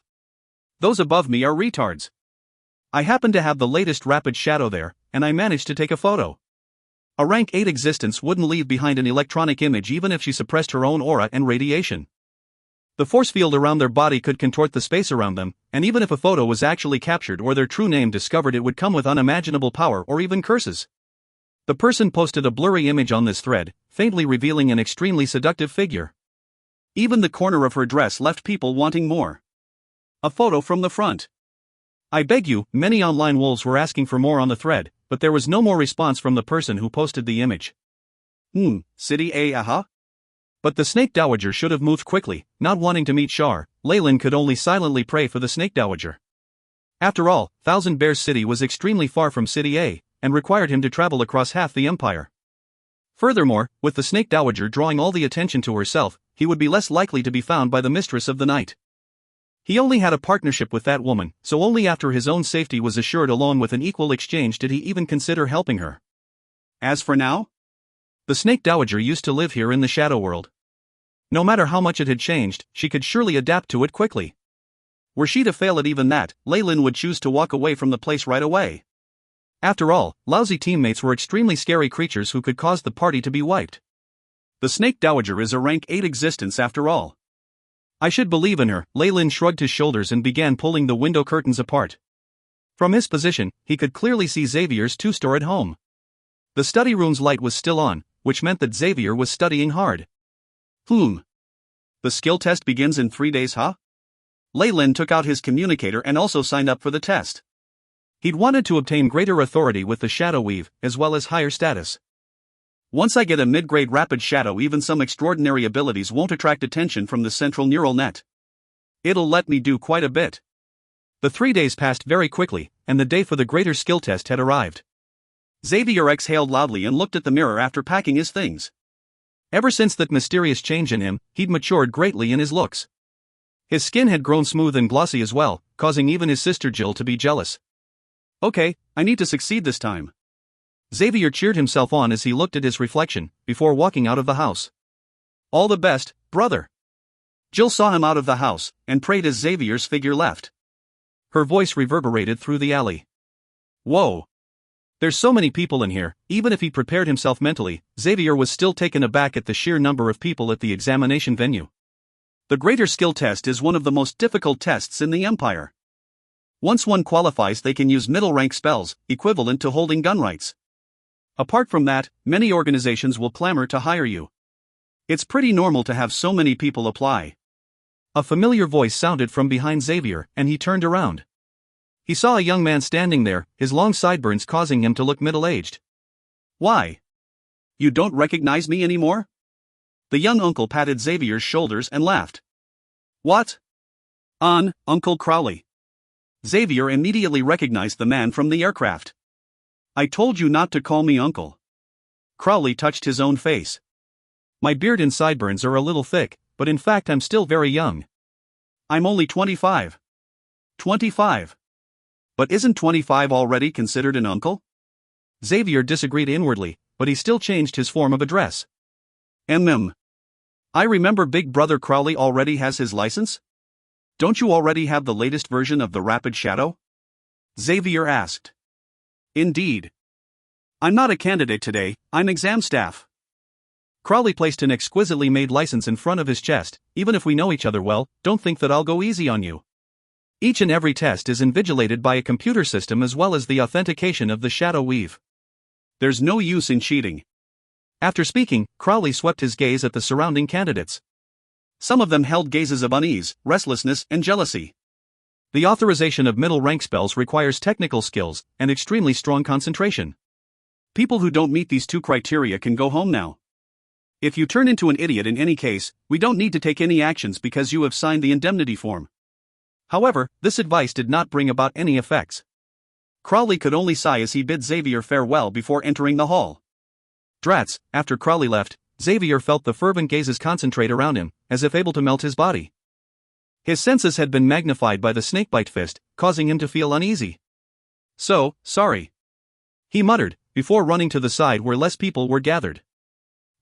Those above me are retards. I happen to have the latest rapid shadow there, and I managed to take a photo. A rank 8 existence wouldn't leave behind an electronic image even if she suppressed her own aura and radiation. The force field around their body could contort the space around them, and even if a photo was actually captured or their true name discovered, it would come with unimaginable power or even curses. The person posted a blurry image on this thread, faintly revealing an extremely seductive figure. Even the corner of her dress left people wanting more. A photo from the front. I beg you, many online wolves were asking for more on the thread, but there was no more response from the person who posted the image. City A aha? But the Snake Dowager should have moved quickly, not wanting to meet Shar. Leyland could only silently pray for the Snake Dowager. After all, Thousand Bears City was extremely far from City A, and required him to travel across half the empire. Furthermore, with the Snake Dowager drawing all the attention to herself, he would be less likely to be found by the Mistress of the Night. He only had a partnership with that woman, so only after his own safety was assured along with an equal exchange did he even consider helping her. As for now? The Snake Dowager used to live here in the Shadow World. No matter how much it had changed, she could surely adapt to it quickly. Were she to fail at even that, Leyland would choose to walk away from the place right away. After all, lousy teammates were extremely scary creatures who could cause the party to be wiped. The Snake Dowager is a rank 8 existence after all. I should believe in her. Leyland shrugged his shoulders and began pulling the window curtains apart. From his position, he could clearly see Xavier's two-store at home. The study room's light was still on, which meant that Xavier was studying hard. The skill test begins in 3 days, huh? Leyland took out his communicator and also signed up for the test. He'd wanted to obtain greater authority with the Shadow Weave, as well as higher status. Once I get a mid-grade rapid shadow, even some extraordinary abilities won't attract attention from the central neural net. It'll let me do quite a bit. The 3 days passed very quickly, and the day for the greater skill test had arrived. Xavier exhaled loudly and looked at the mirror after packing his things. Ever since that mysterious change in him, he'd matured greatly in his looks. His skin had grown smooth and glossy as well, causing even his sister Jill to be jealous. Okay, I need to succeed this time. Xavier cheered himself on as he looked at his reflection, before walking out of the house. All the best, brother. Jill saw him out of the house, and prayed as Xavier's figure left. Her voice reverberated through the alley. Whoa. There's so many people in here. Even if he prepared himself mentally, Xavier was still taken aback at the sheer number of people at the examination venue. The greater skill test is one of the most difficult tests in the Empire. Once one qualifies, they can use middle-rank spells, equivalent to holding gun rights. Apart from that, many organizations will clamor to hire you. It's pretty normal to have so many people apply. A familiar voice sounded from behind Xavier, and he turned around. He saw a young man standing there, his long sideburns causing him to look middle-aged. Why? You don't recognize me anymore? The young uncle patted Xavier's shoulders and laughed. What? Uncle Crowley. Xavier immediately recognized the man from the aircraft. I told you not to call me uncle. Crowley touched his own face. My beard and sideburns are a little thick, but in fact I'm still very young. I'm only 25. 25. But isn't 25 already considered an uncle? Xavier disagreed inwardly, but he still changed his form of address. I remember Big Brother Crowley already has his license? Don't you already have the latest version of the Rapid Shadow? Xavier asked. Indeed. I'm not a candidate today, I'm exam staff. Crowley placed an exquisitely made license in front of his chest. Even if we know each other well, don't think that I'll go easy on you. Each and every test is invigilated by a computer system as well as the authentication of the Shadow Weave. There's no use in cheating. After speaking, Crowley swept his gaze at the surrounding candidates. Some of them held gazes of unease, restlessness, and jealousy. The authorization of middle-rank spells requires technical skills and extremely strong concentration. People who don't meet these two criteria can go home now. If you turn into an idiot in any case, we don't need to take any actions because you have signed the indemnity form. However, this advice did not bring about any effects. Crowley could only sigh as he bid Xavier farewell before entering the hall. Drats, after Crowley left, Xavier felt the fervent gazes concentrate around him, as if able to melt his body. His senses had been magnified by the snakebite fist, causing him to feel uneasy. So, sorry. He muttered, before running to the side where less people were gathered.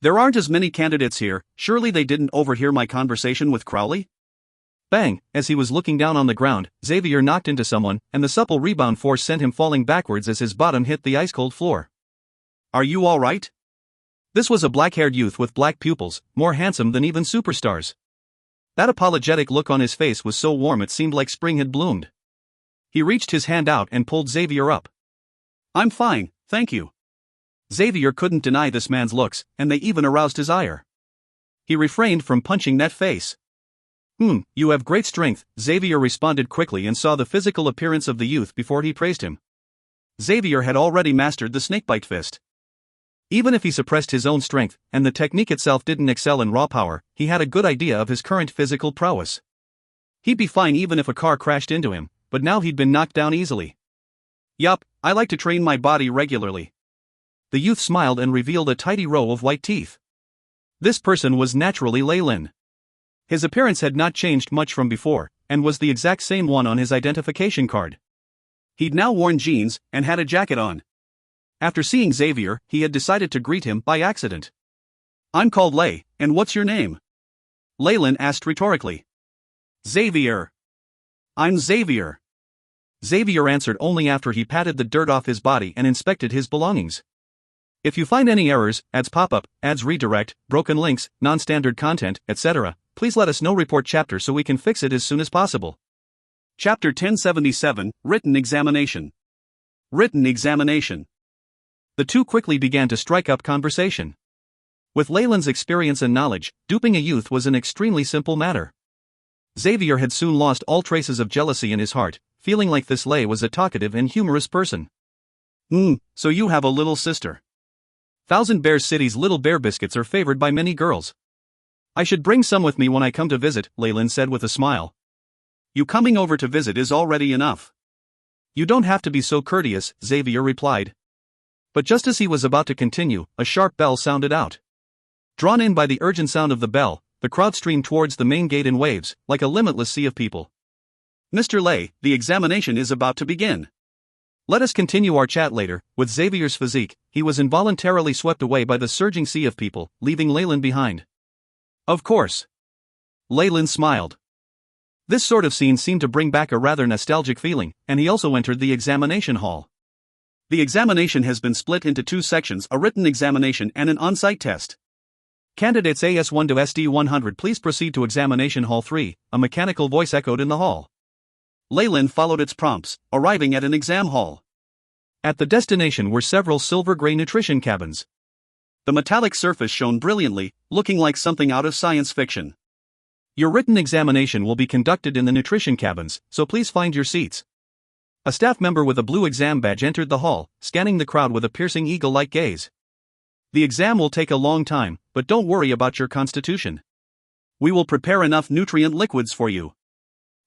There aren't as many candidates here, surely they didn't overhear my conversation with Crowley? Bang! As he was looking down on the ground, Xavier knocked into someone, and the supple rebound force sent him falling backwards as his bottom hit the ice-cold floor. Are you all right? This was a black-haired youth with black pupils, more handsome than even superstars. That apologetic look on his face was so warm it seemed like spring had bloomed. He reached his hand out and pulled Xavier up. I'm fine, thank you. Xavier couldn't deny this man's looks, and they even aroused his ire. He refrained from punching that face. You have great strength, Xavier responded quickly and saw the physical appearance of the youth before he praised him. Xavier had already mastered the snakebite fist. Even if he suppressed his own strength, and the technique itself didn't excel in raw power, he had a good idea of his current physical prowess. He'd be fine even if a car crashed into him, but now he'd been knocked down easily. Yup, I like to train my body regularly. The youth smiled and revealed a tidy row of white teeth. This person was naturally Lyle. His appearance had not changed much from before, and was the exact same one on his identification card. He'd now worn jeans, and had a jacket on. After seeing Xavier, he had decided to greet him by accident. I'm called Lay, and what's your name? Lyle asked rhetorically. Xavier. I'm Xavier. Xavier answered only after he patted the dirt off his body and inspected his belongings. If you find any errors, ads pop up, ads redirect, broken links, non-standard content, etc., please let us know. Report chapter so we can fix it as soon as possible. Chapter 1077, Written Examination. Written Examination. The two quickly began to strike up conversation. With Lyle's experience and knowledge, duping a youth was an extremely simple matter. Xavier had soon lost all traces of jealousy in his heart, feeling like this Lay was a talkative and humorous person. So you have a little sister. Thousand Bears City's little bear biscuits are favored by many girls. I should bring some with me when I come to visit, Lyle said with a smile. You coming over to visit is already enough. You don't have to be so courteous, Xavier replied. But just as he was about to continue, a sharp bell sounded out. Drawn in by the urgent sound of the bell, the crowd streamed towards the main gate in waves, like a limitless sea of people. Mr. Lay, the examination is about to begin. Let us continue our chat later. With Xavier's physique, he was involuntarily swept away by the surging sea of people, leaving Lyle behind. Of course. Lyle smiled. This sort of scene seemed to bring back a rather nostalgic feeling, and he also entered the examination hall. The examination has been split into two sections, a written examination and an on-site test. Candidates AS1 to SD100, please proceed to examination hall 3, a mechanical voice echoed in the hall. Lyle followed its prompts, arriving at an exam hall. At the destination were several silver-gray nutrition cabins. The metallic surface shone brilliantly, looking like something out of science fiction. Your written examination will be conducted in the nutrition cabins, so please find your seats. A staff member with a blue exam badge entered the hall, scanning the crowd with a piercing eagle-like gaze. The exam will take a long time, but don't worry about your constitution. We will prepare enough nutrient liquids for you.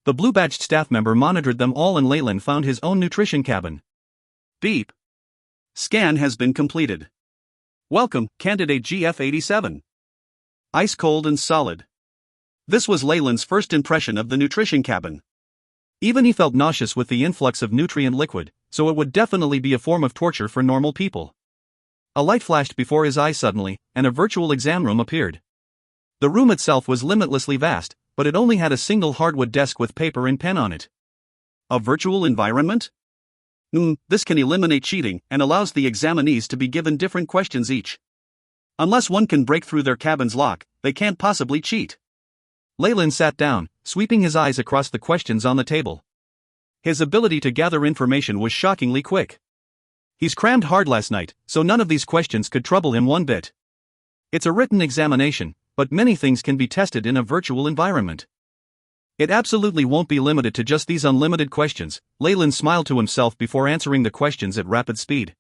The blue-badged staff member monitored them all and Lyle found his own nutrition cabin. Beep. Scan has been completed. Welcome, candidate GF87. Ice cold and solid. This was Lyle's first impression of the nutrition cabin. Even he felt nauseous with the influx of nutrient liquid, so it would definitely be a form of torture for normal people. A light flashed before his eyes suddenly, and a virtual exam room appeared. The room itself was limitlessly vast, but it only had a single hardwood desk with paper and pen on it. A virtual environment? This can eliminate cheating and allows the examinees to be given different questions each. Unless one can break through their cabin's lock, they can't possibly cheat. Lyle sat down, sweeping his eyes across the questions on the table. His ability to gather information was shockingly quick. He's crammed hard last night, so none of these questions could trouble him one bit. It's a written examination, but many things can be tested in a virtual environment. It absolutely won't be limited to just these unlimited questions, Lyle smiled to himself before answering the questions at rapid speed.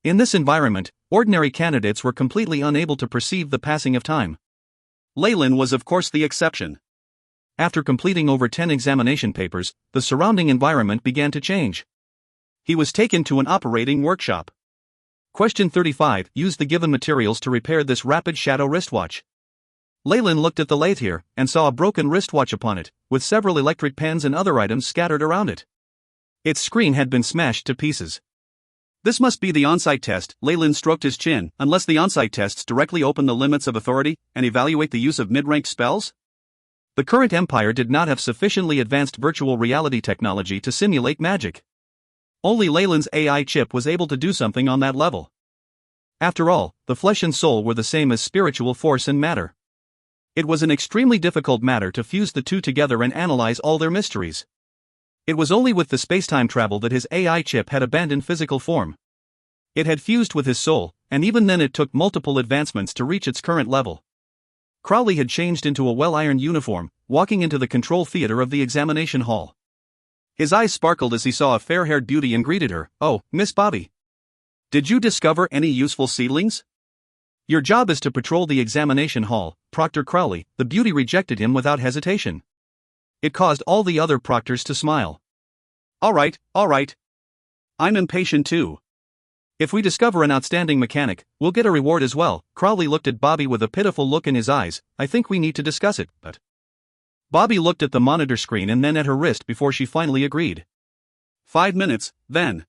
In this environment, ordinary candidates were completely unable to perceive the passing of time. Lyle was of course the exception. After completing over 10 examination papers, the surrounding environment began to change. He was taken to an operating workshop. Question 35. Use the given materials to repair this rapid shadow wristwatch. Lyle looked at the lathe here, and saw a broken wristwatch upon it, with several electric pens and other items scattered around it. Its screen had been smashed to pieces. This must be the on-site test, Lyle stroked his chin, unless the on-site tests directly open the limits of authority, and evaluate the use of mid-rank spells? The current empire did not have sufficiently advanced virtual reality technology to simulate magic. Only Lyle's AI chip was able to do something on that level. After all, the flesh and soul were the same as spiritual force and matter. It was an extremely difficult matter to fuse the two together and analyze all their mysteries. It was only with the spacetime travel that his AI chip had abandoned physical form. It had fused with his soul, and even then it took multiple advancements to reach its current level. Crowley had changed into a well-ironed uniform, walking into the control theater of the examination hall. His eyes sparkled as he saw a fair-haired beauty and greeted her. "Oh, Miss Bobby. Did you discover any useful seedlings?" "Your job is to patrol the examination hall, Proctor Crowley." The beauty rejected him without hesitation. It caused all the other proctors to smile. All right. I'm impatient too. If we discover an outstanding mechanic, we'll get a reward as well." Crowley looked at Bobby with a pitiful look in his eyes. "I think we need to discuss it, but..." Bobby looked at the monitor screen and then at her wrist before she finally agreed. 5 minutes, then.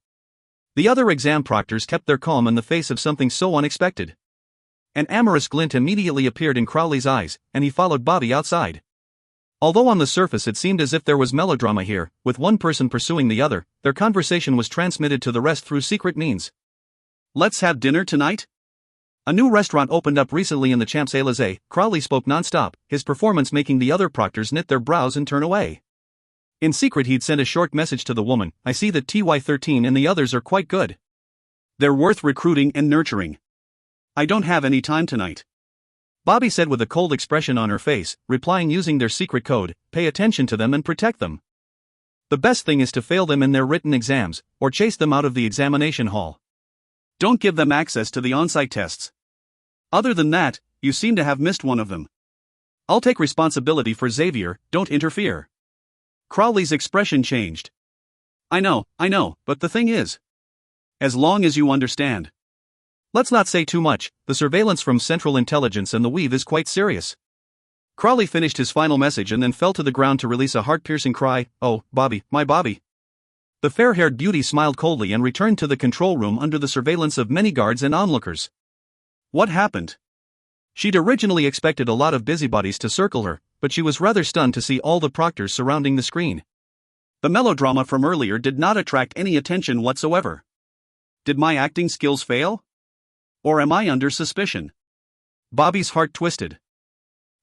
The other exam proctors kept their calm in the face of something so unexpected. An amorous glint immediately appeared in Crowley's eyes, and he followed Bobby outside. Although on the surface it seemed as if there was melodrama here, with one person pursuing the other, their conversation was transmitted to the rest through secret means. "Let's have dinner tonight?" A new restaurant opened up recently in the Champs-Élysées. Crowley spoke non-stop, his performance making the other proctors knit their brows and turn away. In secret he'd sent a short message to the woman. "I see that TY13 and the others are quite good. They're worth recruiting and nurturing. I don't have any time tonight," Bobby said with a cold expression on her face, replying using their secret code. "Pay attention to them and protect them. The best thing is to fail them in their written exams, or chase them out of the examination hall. Don't give them access to the on-site tests. Other than that, you seem to have missed one of them. I'll take responsibility for Xavier, don't interfere." Crowley's expression changed. I know, but the thing is, as long as you understand. Let's not say too much, the surveillance from Central Intelligence and the Weave is quite serious." Crowley finished his final message and then fell to the ground to release a heart-piercing cry. "Oh, Bobby, my Bobby." The fair-haired beauty smiled coldly and returned to the control room under the surveillance of many guards and onlookers. What happened? She'd originally expected a lot of busybodies to circle her, but she was rather stunned to see all the proctors surrounding the screen. The melodrama from earlier did not attract any attention whatsoever. Did my acting skills fail? Or am I under suspicion? Bobby's heart twisted.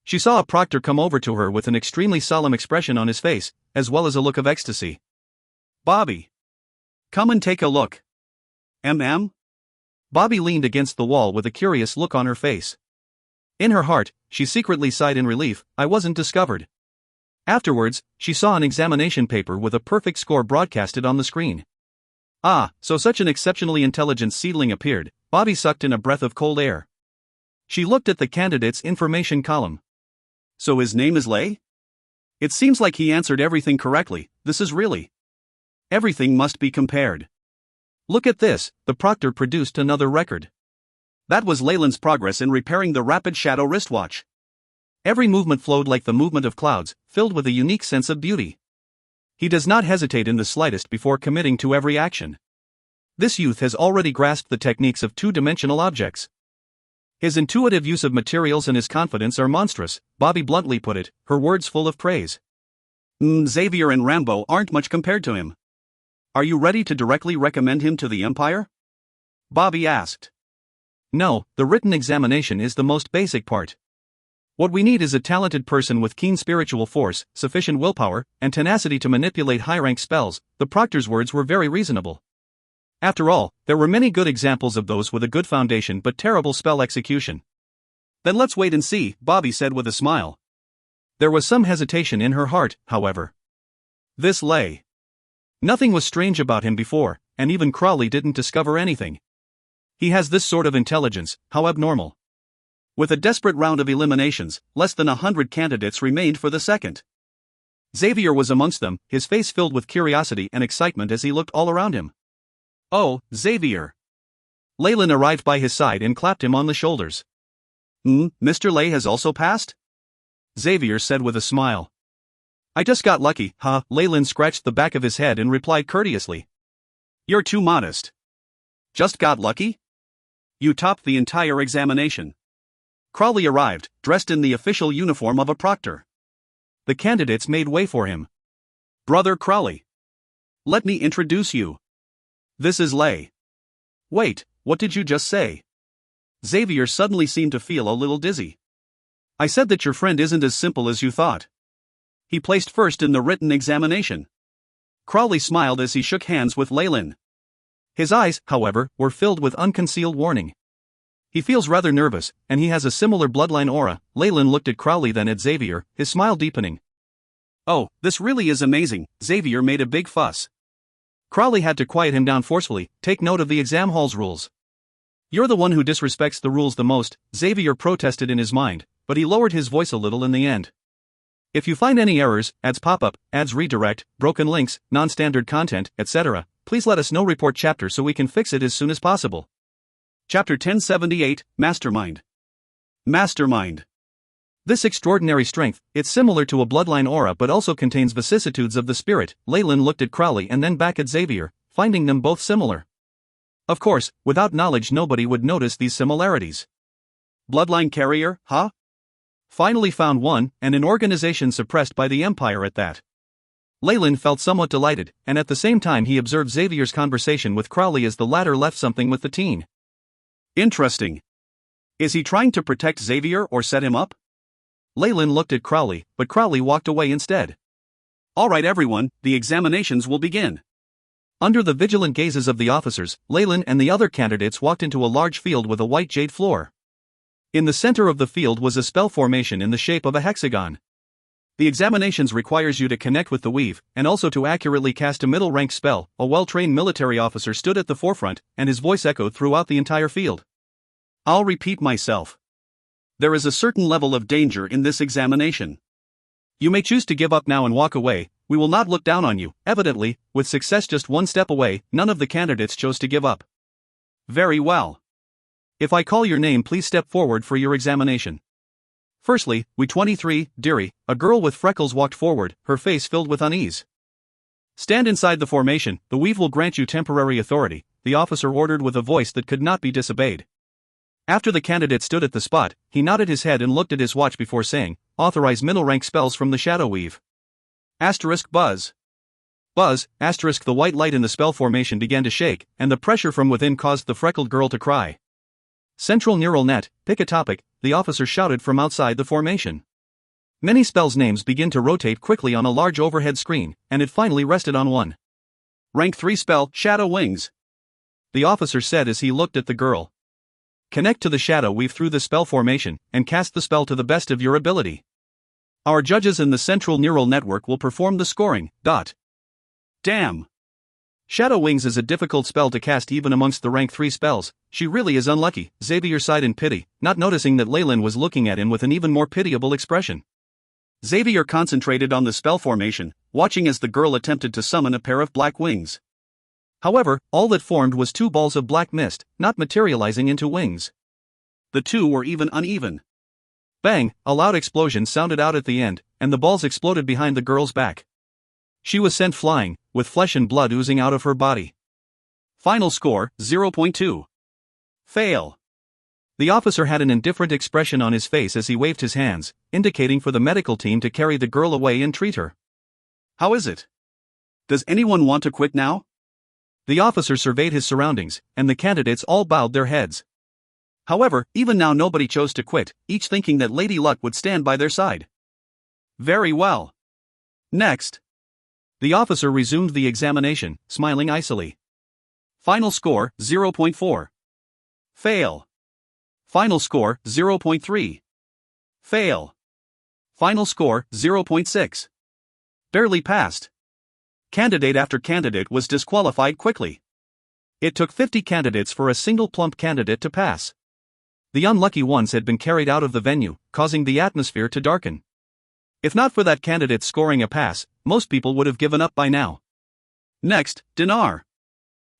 She saw a proctor come over to her with an extremely solemn expression on his face, as well as a look of ecstasy. "Bobby. Come and take a look." Bobby leaned against the wall with a curious look on her face. In her heart, she secretly sighed in relief. I wasn't discovered. Afterwards, she saw an examination paper with a perfect score broadcasted on the screen. Ah, so such an exceptionally intelligent seedling appeared. Bobby sucked in a breath of cold air. She looked at the candidate's information column. So his name is Lyle? It seems like he answered everything correctly. This is really... Everything must be compared. Look at this, the proctor produced another record. That was Leyland's progress in repairing the Rapid Shadow wristwatch. Every movement flowed like the movement of clouds, filled with a unique sense of beauty. He does not hesitate in the slightest before committing to every action. This youth has already grasped the techniques of two-dimensional objects. His intuitive use of materials and his confidence are monstrous, Bobby bluntly put it, her words full of praise. Xavier and Rambo aren't much compared to him. Are you ready to directly recommend him to the Empire? Bobby asked. No, the written examination is the most basic part. What we need is a talented person with keen spiritual force, sufficient willpower, and tenacity to manipulate high-rank spells. The proctor's words were very reasonable. After all, there were many good examples of those with a good foundation but terrible spell execution. Then let's wait and see, Bobby said with a smile. There was some hesitation in her heart, however. This Lyle. Nothing was strange about him before, and even Crowley didn't discover anything. He has this sort of intelligence, how abnormal. With a desperate round of eliminations, less than 100 candidates remained for the second. Xavier was amongst them, his face filled with curiosity and excitement as he looked all around him. Oh, Xavier! Leyland arrived by his side and clapped him on the shoulders. Mr. Lyle has also passed? Xavier said with a smile. I just got lucky, huh? Leyland scratched the back of his head and replied courteously. You're too modest. Just got lucky? You topped the entire examination. Crowley arrived, dressed in the official uniform of a proctor. The candidates made way for him. Brother Crowley. Let me introduce you. This is Lyle. Wait, what did you just say? Xavier suddenly seemed to feel a little dizzy. I said that your friend isn't as simple as you thought. He placed first in the written examination. Crowley smiled as he shook hands with Leyland. His eyes, however, were filled with unconcealed warning. He feels rather nervous, and he has a similar bloodline aura. Leyland looked at Crowley, then at Xavier, his smile deepening. Oh, this really is amazing, Xavier made a big fuss. Crowley had to quiet him down forcefully. Take note of the exam hall's rules. You're the one who disrespects the rules the most, Xavier protested in his mind, but he lowered his voice a little in the end. If you find any errors, ads pop up, ads redirect, broken links, non-standard content, etc., please let us know. Report chapter so we can fix it as soon as possible. Chapter 1078, Mastermind. Mastermind. This extraordinary strength, it's similar to a bloodline aura but also contains vicissitudes of the spirit. Leyland looked at Crowley and then back at Xavier, finding them both similar. Of course, without knowledge nobody would notice these similarities. Bloodline carrier, huh? Finally found one, and an organization suppressed by the Empire at that. Leyland felt somewhat delighted, and at the same time he observed Xavier's conversation with Crowley as the latter left something with the teen. Interesting. Is he trying to protect Xavier or set him up? Leyland looked at Crowley, but Crowley walked away instead. Alright everyone, the examinations will begin. Under the vigilant gazes of the officers, Leyland and the other candidates walked into a large field with a white jade floor. In the center of the field was a spell formation in the shape of a hexagon. The examinations requires you to connect with the weave, and also to accurately cast a middle-rank spell. A well-trained military officer stood at the forefront, and his voice echoed throughout the entire field. I'll repeat myself. There is a certain level of danger in this examination. You may choose to give up now and walk away. We will not look down on you. Evidently, with success just one step away, none of the candidates chose to give up. Very well. If I call your name, please step forward for your examination. Firstly, We-23, Deary, a girl with freckles walked forward, her face filled with unease. Stand inside the formation, the weave will grant you temporary authority, the officer ordered with a voice that could not be disobeyed. After the candidate stood at the spot, he nodded his head and looked at his watch before saying, authorize middle-rank spells from the shadow weave. Buzz. Buzz, the white light in the spell formation began to shake, and the pressure from within caused the freckled girl to cry. Central neural net, pick a topic, the officer shouted from outside the formation. Many spells' names begin to rotate quickly on a large overhead screen, and it finally rested on one. Rank 3 spell, Shadow Wings. The officer said as he looked at the girl. Connect to the shadow weave through the spell formation, and cast the spell to the best of your ability. Our judges in the central neural network will perform the scoring. Damn. Shadow Wings is a difficult spell to cast even amongst the rank 3 spells. She really is unlucky, Xavier sighed in pity, not noticing that Leyland was looking at him with an even more pitiable expression. Xavier concentrated on the spell formation, watching as the girl attempted to summon a pair of black wings. However, all that formed was 2 balls of black mist, not materializing into wings. The two were even uneven. Bang, a loud explosion sounded out at the end, and the balls exploded behind the girl's back. She was sent flying, with flesh and blood oozing out of her body. Final score, 0.2. Fail. The officer had an indifferent expression on his face as he waved his hands, indicating for the medical team to carry the girl away and treat her. How is it? Does anyone want to quit now? The officer surveyed his surroundings, and the candidates all bowed their heads. However, even now nobody chose to quit, each thinking that Lady Luck would stand by their side. Very well. Next. The officer resumed the examination, smiling icily. Final score, 0.4. Fail. Final score, 0.3. Fail. Final score, 0.6. Barely passed. Candidate after candidate was disqualified quickly. It took 50 candidates for a single plump candidate to pass. The unlucky ones had been carried out of the venue, causing the atmosphere to darken. If not for that candidate scoring a pass, most people would have given up by now. Next, Dinar.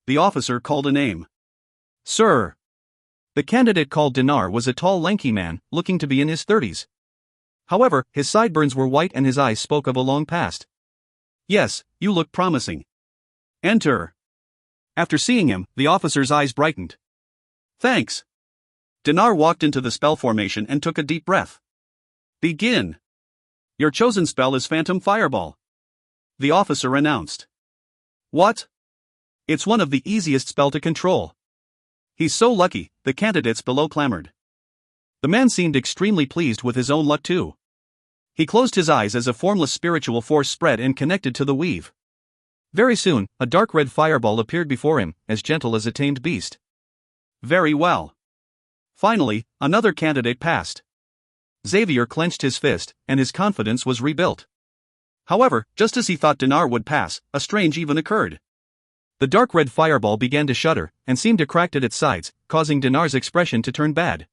The officer called a name. Sir. The candidate called Dinar was a tall, lanky man, looking to be in his 30s. However, his sideburns were white and his eyes spoke of a long past. Yes, you look promising. Enter. After seeing him, the officer's eyes brightened. Thanks. Dinar walked into the spell formation and took a deep breath. Begin. Your chosen spell is Phantom Fireball. The officer announced. What? It's one of the easiest spell to control. He's so lucky, the candidates below clamored. The man seemed extremely pleased with his own luck too. He closed his eyes as a formless spiritual force spread and connected to the weave. Very soon, a dark red fireball appeared before him, as gentle as a tamed beast. Very well. Finally, another candidate passed. Xavier clenched his fist, and his confidence was rebuilt. However, just as he thought Dinar would pass, a strange event occurred. The dark red fireball began to shudder, and seemed to crack at its sides, causing Dinar's expression to turn bad.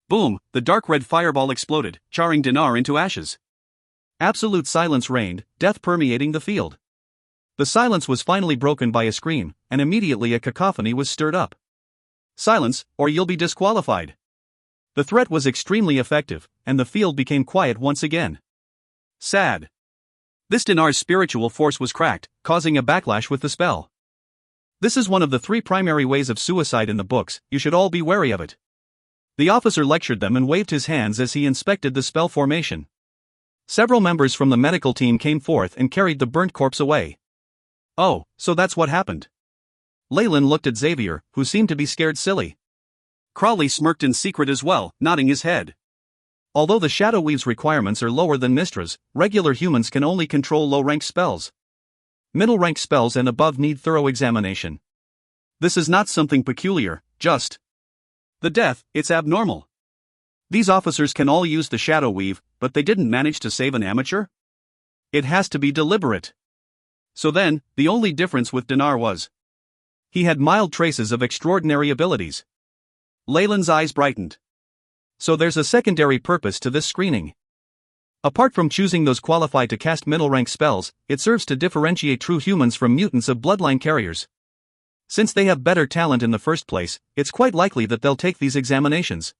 Boom, the dark red fireball exploded, charring Dinar into ashes. Absolute silence reigned, death permeating the field. The silence was finally broken by a scream, and immediately a cacophony was stirred up. Silence, or you'll be disqualified. The threat was extremely effective, and the field became quiet once again. Sad. This Dinar's spiritual force was cracked, causing a backlash with the spell. This is one of the 3 primary ways of suicide in the books, you should all be wary of it. The officer lectured them and waved his hands as he inspected the spell formation. Several members from the medical team came forth and carried the burnt corpse away. Oh, so that's what happened. Leyland looked at Xavier, who seemed to be scared silly. Crowley smirked in secret as well, nodding his head. Although the Shadow Weave's requirements are lower than Mystra's, regular humans can only control low-ranked spells. Middle-ranked spells and above need thorough examination. This is not something peculiar, just the death, it's abnormal. These officers can all use the Shadow Weave, but they didn't manage to save an amateur? It has to be deliberate. So then, the only difference with Dinar was he had mild traces of extraordinary abilities. Leyland's eyes brightened. So there's a secondary purpose to this screening. Apart from choosing those qualified to cast middle-rank spells, it serves to differentiate true humans from mutants of bloodline carriers. Since they have better talent in the first place, it's quite likely that they'll take these examinations.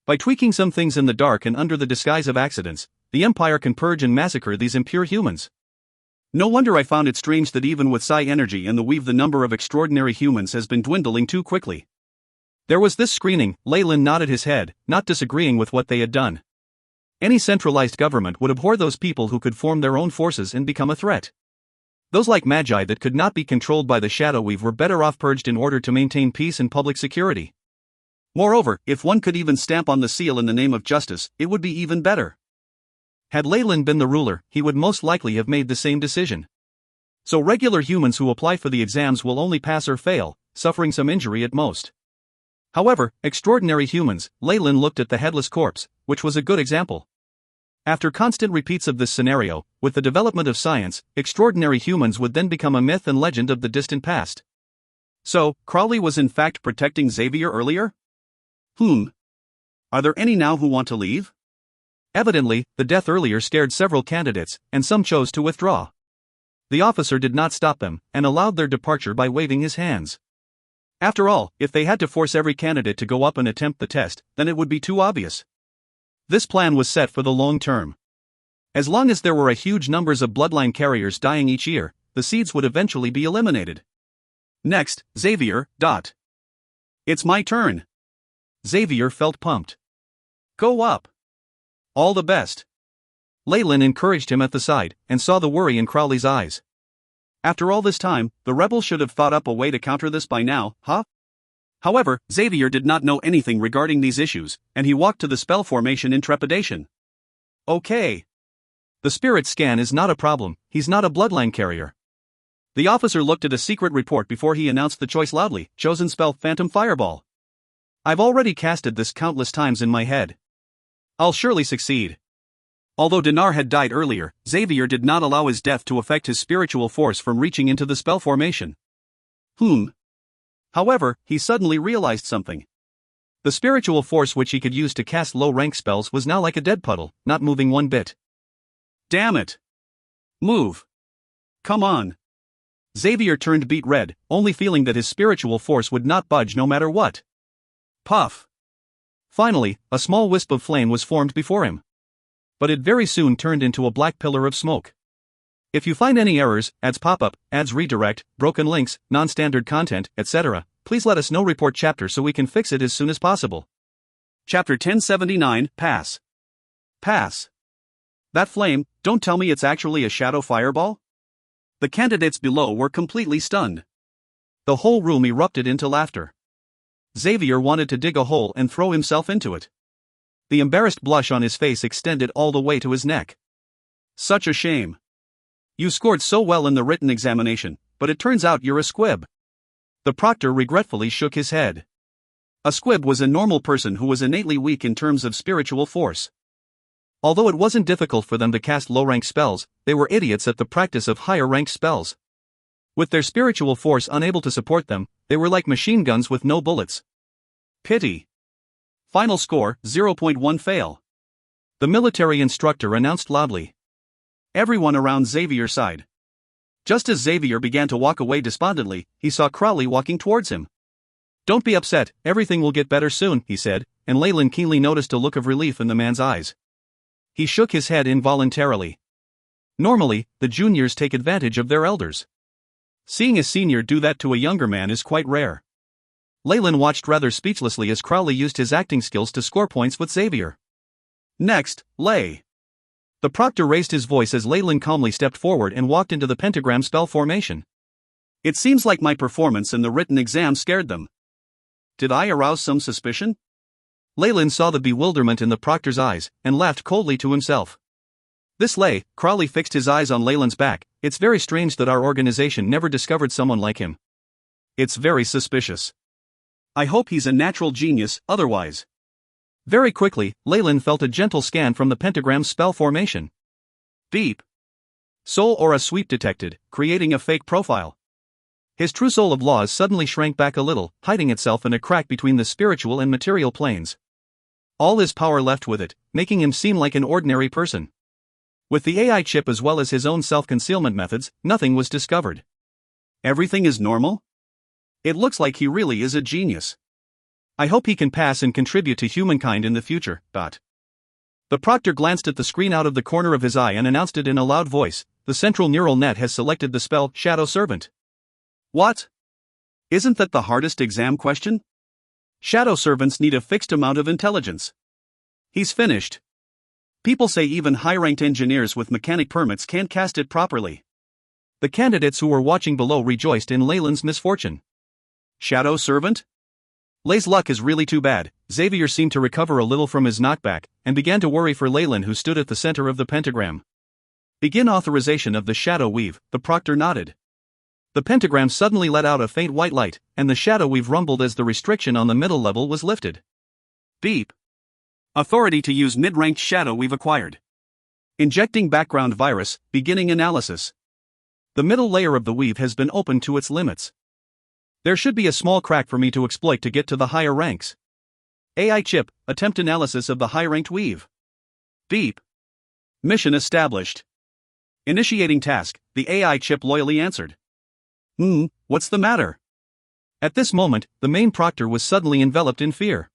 By tweaking some things in the dark and under the disguise of accidents, the Empire can purge and massacre these impure humans. No wonder I found it strange that even with psi energy in the weave the number of extraordinary humans has been dwindling too quickly. There was this screening, Leyland nodded his head, not disagreeing with what they had done. Any centralized government would abhor those people who could form their own forces and become a threat. Those like Magi that could not be controlled by the Shadow Weave were better off purged in order to maintain peace and public security. Moreover, if one could even stamp on the seal in the name of justice, it would be even better. Had Leyland been the ruler, he would most likely have made the same decision. So regular humans who apply for the exams will only pass or fail, suffering some injury at most. However, extraordinary humans, Leyland looked at the headless corpse, which was a good example. After constant repeats of this scenario, with the development of science, extraordinary humans would then become a myth and legend of the distant past. So, Crowley was in fact protecting Xavier earlier? Are there any now who want to leave? Evidently, the death earlier scared several candidates, and some chose to withdraw. The officer did not stop them, and allowed their departure by waving his hands. After all, if they had to force every candidate to go up and attempt the test, then it would be too obvious. This plan was set for the long term. As long as there were a huge numbers of bloodline carriers dying each year, the seeds would eventually be eliminated. Next, Xavier. It's my turn. Xavier felt pumped. Go up. All the best. Leyland encouraged him at the side, and saw the worry in Crowley's eyes. After all this time, the rebels should have thought up a way to counter this by now, huh? However, Xavier did not know anything regarding these issues, and he walked to the spell formation in trepidation. Okay. The spirit scan is not a problem, he's not a bloodline carrier. The officer looked at a secret report before he announced the choice loudly, chosen spell Phantom Fireball. I've already casted this countless times in my head. I'll surely succeed. Although Dinar had died earlier, Xavier did not allow his death to affect his spiritual force from reaching into the spell formation. However, he suddenly realized something. The spiritual force which he could use to cast low-rank spells was now like a dead puddle, not moving one bit. Damn it! Move! Come on! Xavier turned beet red, only feeling that his spiritual force would not budge no matter what. Puff! Finally, a small wisp of flame was formed before him. But it very soon turned into a black pillar of smoke. If you find any errors, ads pop-up, ads redirect, broken links, non-standard content, etc., please let us know. Report chapter so we can fix it as soon as possible. Chapter 1079, Pass. Pass. That flame, don't tell me it's actually a shadow fireball? The candidates below were completely stunned. The whole room erupted into laughter. Xavier wanted to dig a hole and throw himself into it. The embarrassed blush on his face extended all the way to his neck. Such a shame. You scored so well in the written examination, but it turns out you're a squib. The proctor regretfully shook his head. A squib was a normal person who was innately weak in terms of spiritual force. Although it wasn't difficult for them to cast low-ranked spells, they were idiots at the practice of higher-ranked spells. With their spiritual force unable to support them, they were like machine guns with no bullets. Pity. Final score, 0.1 fail. The military instructor announced loudly. Everyone around Xavier sighed. Just as Xavier began to walk away despondently, he saw Crowley walking towards him. Don't be upset, everything will get better soon, he said, and Leyland keenly noticed a look of relief in the man's eyes. He shook his head involuntarily. Normally, the juniors take advantage of their elders. Seeing a senior do that to a younger man is quite rare. Leyland watched rather speechlessly as Crowley used his acting skills to score points with Xavier. Next, Lay. The proctor raised his voice as Leyland calmly stepped forward and walked into the pentagram spell formation. It seems like my performance in the written exam scared them. Did I arouse some suspicion? Leyland saw the bewilderment in the proctor's eyes, and laughed coldly to himself. This Lay, Crowley fixed his eyes on Leyland's back. It's very strange that our organization never discovered someone like him. It's very suspicious. I hope he's a natural genius, otherwise. Very quickly, Leyland felt a gentle scan from the pentagram spell formation. Beep. Soul aura sweep detected, creating a fake profile. His true soul of laws suddenly shrank back a little, hiding itself in a crack between the spiritual and material planes. All his power left with it, making him seem like an ordinary person. With the AI chip as well as his own self-concealment methods, nothing was discovered. Everything is normal? It looks like he really is a genius. I hope he can pass and contribute to humankind in the future. The proctor glanced at the screen out of the corner of his eye and announced it in a loud voice. The central neural net has selected the spell Shadow Servant. What? Isn't that the hardest exam question? Shadow servants need a fixed amount of intelligence. He's finished. People say even high-ranked engineers with mechanic permits can't cast it properly. The candidates who were watching below rejoiced in Leyland's misfortune. Shadow servant? Lay's luck is really too bad. Xavier seemed to recover a little from his knockback, and began to worry for Leyland, who stood at the center of the pentagram. Begin authorization of the shadow weave, the proctor nodded. The pentagram suddenly let out a faint white light, and the shadow weave rumbled as the restriction on the middle level was lifted. Beep. Authority to use mid-ranked shadow weave acquired. Injecting background virus, beginning analysis. The middle layer of the weave has been opened to its limits. There should be a small crack for me to exploit to get to the higher ranks. AI chip, attempt analysis of the high-ranked weave. Beep. Mission established. Initiating task, the AI chip loyally answered. What's the matter? At this moment, the main proctor was suddenly enveloped in fear.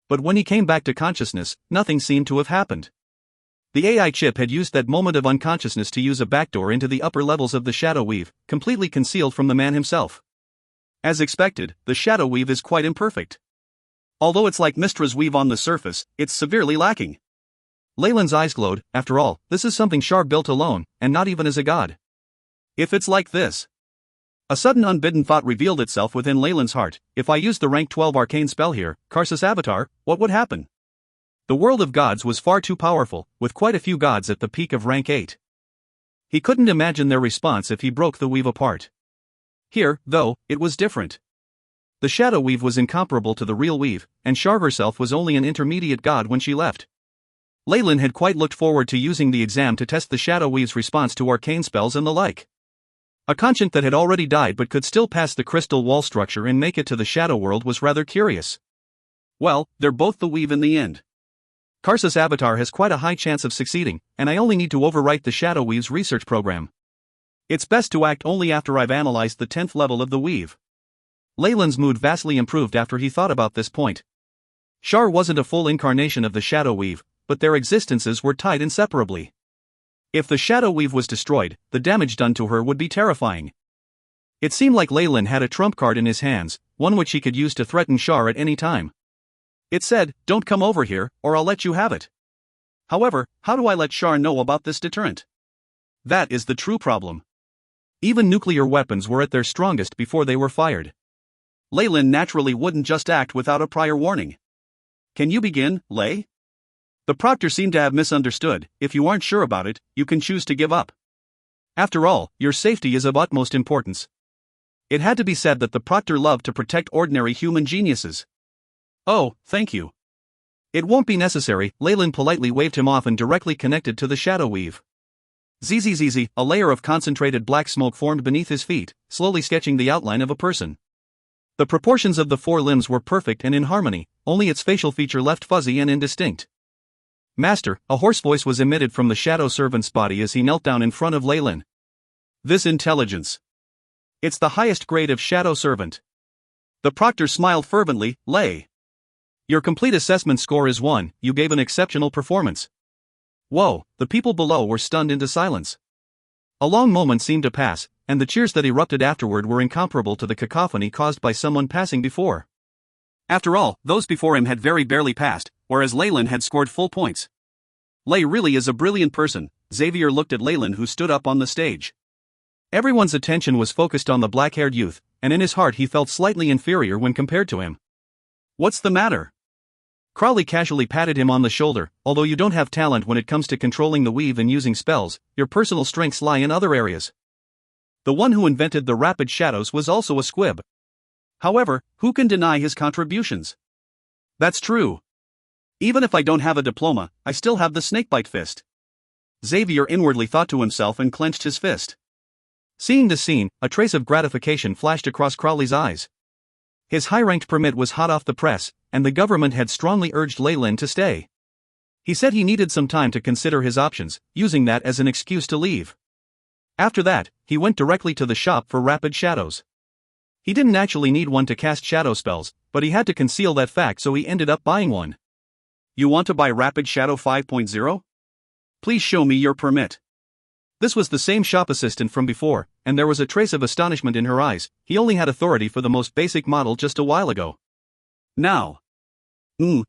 But when he came back to consciousness, nothing seemed to have happened. The AI chip had used that moment of unconsciousness to use a backdoor into the upper levels of the shadow weave, completely concealed from the man himself. As expected, the shadow weave is quite imperfect. Although it's like Mystra's weave on the surface, it's severely lacking. Leyland's eyes glowed. After all, this is something Shar built alone, and not even as a god. If it's like this. A sudden unbidden thought revealed itself within Leyland's heart. If I used the rank 12 arcane spell here, Karsus Avatar, what would happen? The world of gods was far too powerful, with quite a few gods at the peak of rank 8. He couldn't imagine their response if he broke the weave apart. Here, though, it was different. The shadow weave was incomparable to the real weave, and Shar herself was only an intermediate god when she left. Leyland had quite looked forward to using the exam to test the shadow weave's response to arcane spells and the like. A conscience that had already died but could still pass the crystal wall structure and make it to the shadow world was rather curious. Well, they're both the weave in the end. Karsus Avatar has quite a high chance of succeeding, and I only need to overwrite the shadow weave's research program. It's best to act only after I've analyzed the 10th level of the weave. Leyland's mood vastly improved after he thought about this point. Shar wasn't a full incarnation of the shadow weave, but their existences were tied inseparably. If the shadow weave was destroyed, the damage done to her would be terrifying. It seemed like Leyland had a trump card in his hands, one which he could use to threaten Shar at any time. It said, "Don't come over here, or I'll let you have it." However, how do I let Shar know about this deterrent? That is the true problem. Even nuclear weapons were at their strongest before they were fired. Leyland naturally wouldn't just act without a prior warning. Can you begin, Lay? The proctor seemed to have misunderstood. If you aren't sure about it, you can choose to give up. After all, your safety is of utmost importance. It had to be said that the proctor loved to protect ordinary human geniuses. Oh, thank you. It won't be necessary, Leyland politely waved him off and directly connected to the shadow weave. Zzz, a layer of concentrated black smoke formed beneath his feet, slowly sketching the outline of a person. The proportions of the four limbs were perfect and in harmony, only its facial feature left fuzzy and indistinct. Master, a hoarse voice was emitted from the shadow servant's body as he knelt down in front of Leyland. This intelligence. It's the highest grade of shadow servant. The proctor smiled fervently. Lay. Your complete assessment score is 1, you gave an exceptional performance. Whoa, the people below were stunned into silence. A long moment seemed to pass, and the cheers that erupted afterward were incomparable to the cacophony caused by someone passing before. After all, those before him had very barely passed, whereas Leyland had scored full points. Lay really is a brilliant person. Xavier looked at Leyland, who stood up on the stage. Everyone's attention was focused on the black-haired youth, and in his heart he felt slightly inferior when compared to him. What's the matter? Crowley casually patted him on the shoulder. Although you don't have talent when it comes to controlling the weave and using spells, your personal strengths lie in other areas. The one who invented the rapid shadows was also a squib. However, who can deny his contributions? That's true. Even if I don't have a diploma, I still have the snakebite fist. Xavier inwardly thought to himself and clenched his fist. Seeing the scene, a trace of gratification flashed across Crowley's eyes. His high-ranked permit was hot off the press, and the government had strongly urged Leyland to stay. He said he needed some time to consider his options, using that as an excuse to leave. After that, he went directly to the shop for rapid shadows. He didn't actually need one to cast shadow spells, but he had to conceal that fact, so he ended up buying one. You want to buy Rapid Shadow 5.0? Please show me your permit. This was the same shop assistant from before, and there was a trace of astonishment in her eyes. He only had authority for the most basic model just a while ago. Now.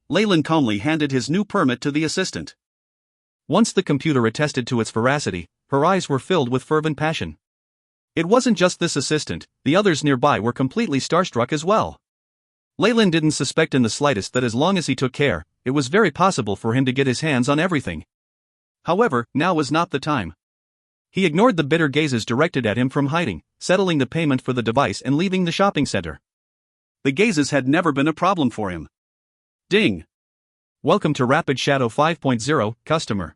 Leyland calmly handed his new permit to the assistant. Once the computer attested to its veracity, her eyes were filled with fervent passion. It wasn't just this assistant, the others nearby were completely starstruck as well. Leyland didn't suspect in the slightest that as long as he took care, it was very possible for him to get his hands on everything. However, now was not the time. He ignored the bitter gazes directed at him from hiding, settling the payment for the device and leaving the shopping center. The gazes had never been a problem for him. Ding! Welcome to Rapid Shadow 5.0, customer.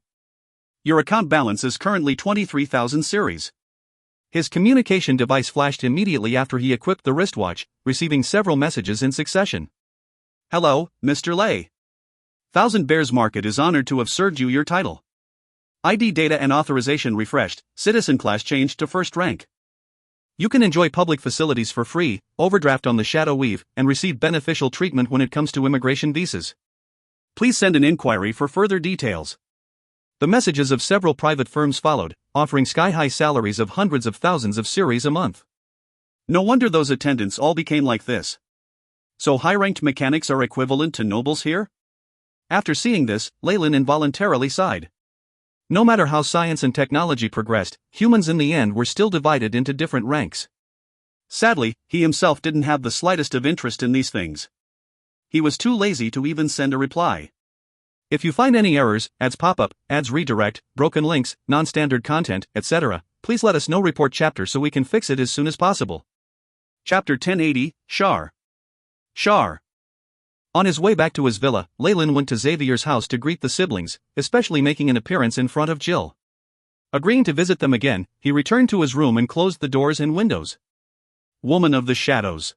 Your account balance is currently 23,000 series. His communication device flashed immediately after he equipped the wristwatch, receiving several messages in succession. Hello, Mr. Lay. Thousand Bears Market is honored to have served you your title. ID data and authorization refreshed, citizen class changed to first rank. You can enjoy public facilities for free, overdraft on the Shadow Weave, and receive beneficial treatment when it comes to immigration visas. Please send an inquiry for further details. The messages of several private firms followed, offering sky-high salaries of hundreds of thousands of series a month. No wonder those attendants all became like this. So high-ranked mechanics are equivalent to nobles here? After seeing this, Leyland involuntarily sighed. No matter how science and technology progressed, humans in the end were still divided into different ranks. Sadly, he himself didn't have the slightest of interest in these things. He was too lazy to even send a reply. If you find any errors, ads pop up, ads redirect, broken links, non-standard content, etc., please let us know. Report chapter so we can fix it as soon as possible. Chapter 1080, Shar. On his way back to his villa, Leyland went to Xavier's house to greet the siblings, especially making an appearance in front of Jill. Agreeing to visit them again, he returned to his room and closed the doors and windows. Woman of the shadows.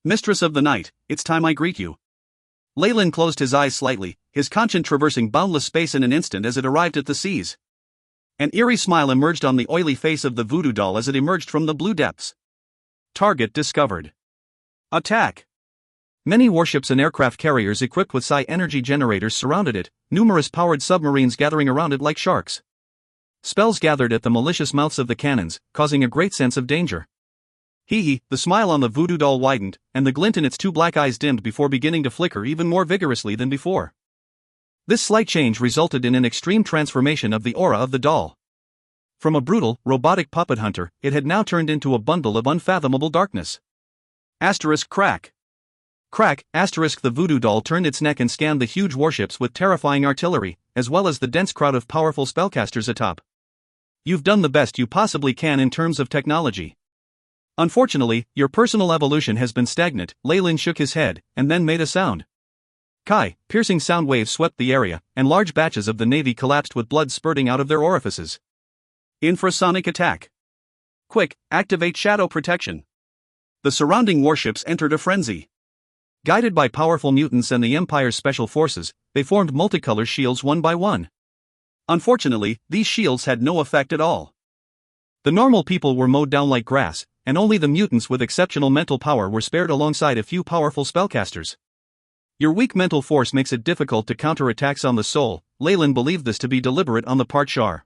Mistress of the night, it's time I greet you. Leyland closed his eyes slightly, his conscience traversing boundless space in an instant as it arrived at the seas. An eerie smile emerged on the oily face of the voodoo doll as it emerged from the blue depths. Target discovered. Attack! Many warships and aircraft carriers equipped with psi energy generators surrounded it, numerous powered submarines gathering around it like sharks. Spells gathered at the malicious mouths of the cannons, causing a great sense of danger. The smile on the voodoo doll widened, and the glint in its two black eyes dimmed before beginning to flicker even more vigorously than before. This slight change resulted in an extreme transformation of the aura of the doll. From a brutal, robotic puppet hunter, it had now turned into a bundle of unfathomable darkness. Asterisk crack. Crack, asterisk the voodoo doll turned its neck and scanned the huge warships with terrifying artillery, as well as the dense crowd of powerful spellcasters atop. You've done the best you possibly can in terms of technology. Unfortunately, your personal evolution has been stagnant. Leyland shook his head, and then made a sound. Kai, piercing sound waves swept the area, and large batches of the Navy collapsed with blood spurting out of their orifices. Infrasonic attack. Quick, activate shadow protection. The surrounding warships entered a frenzy. Guided by powerful mutants and the Empire's special forces, they formed multicolored shields one by one. Unfortunately, these shields had no effect at all. The normal people were mowed down like grass, and only the mutants with exceptional mental power were spared alongside a few powerful spellcasters. Your weak mental force makes it difficult to counter attacks on the soul. Leyland believed this to be deliberate on the part Shar.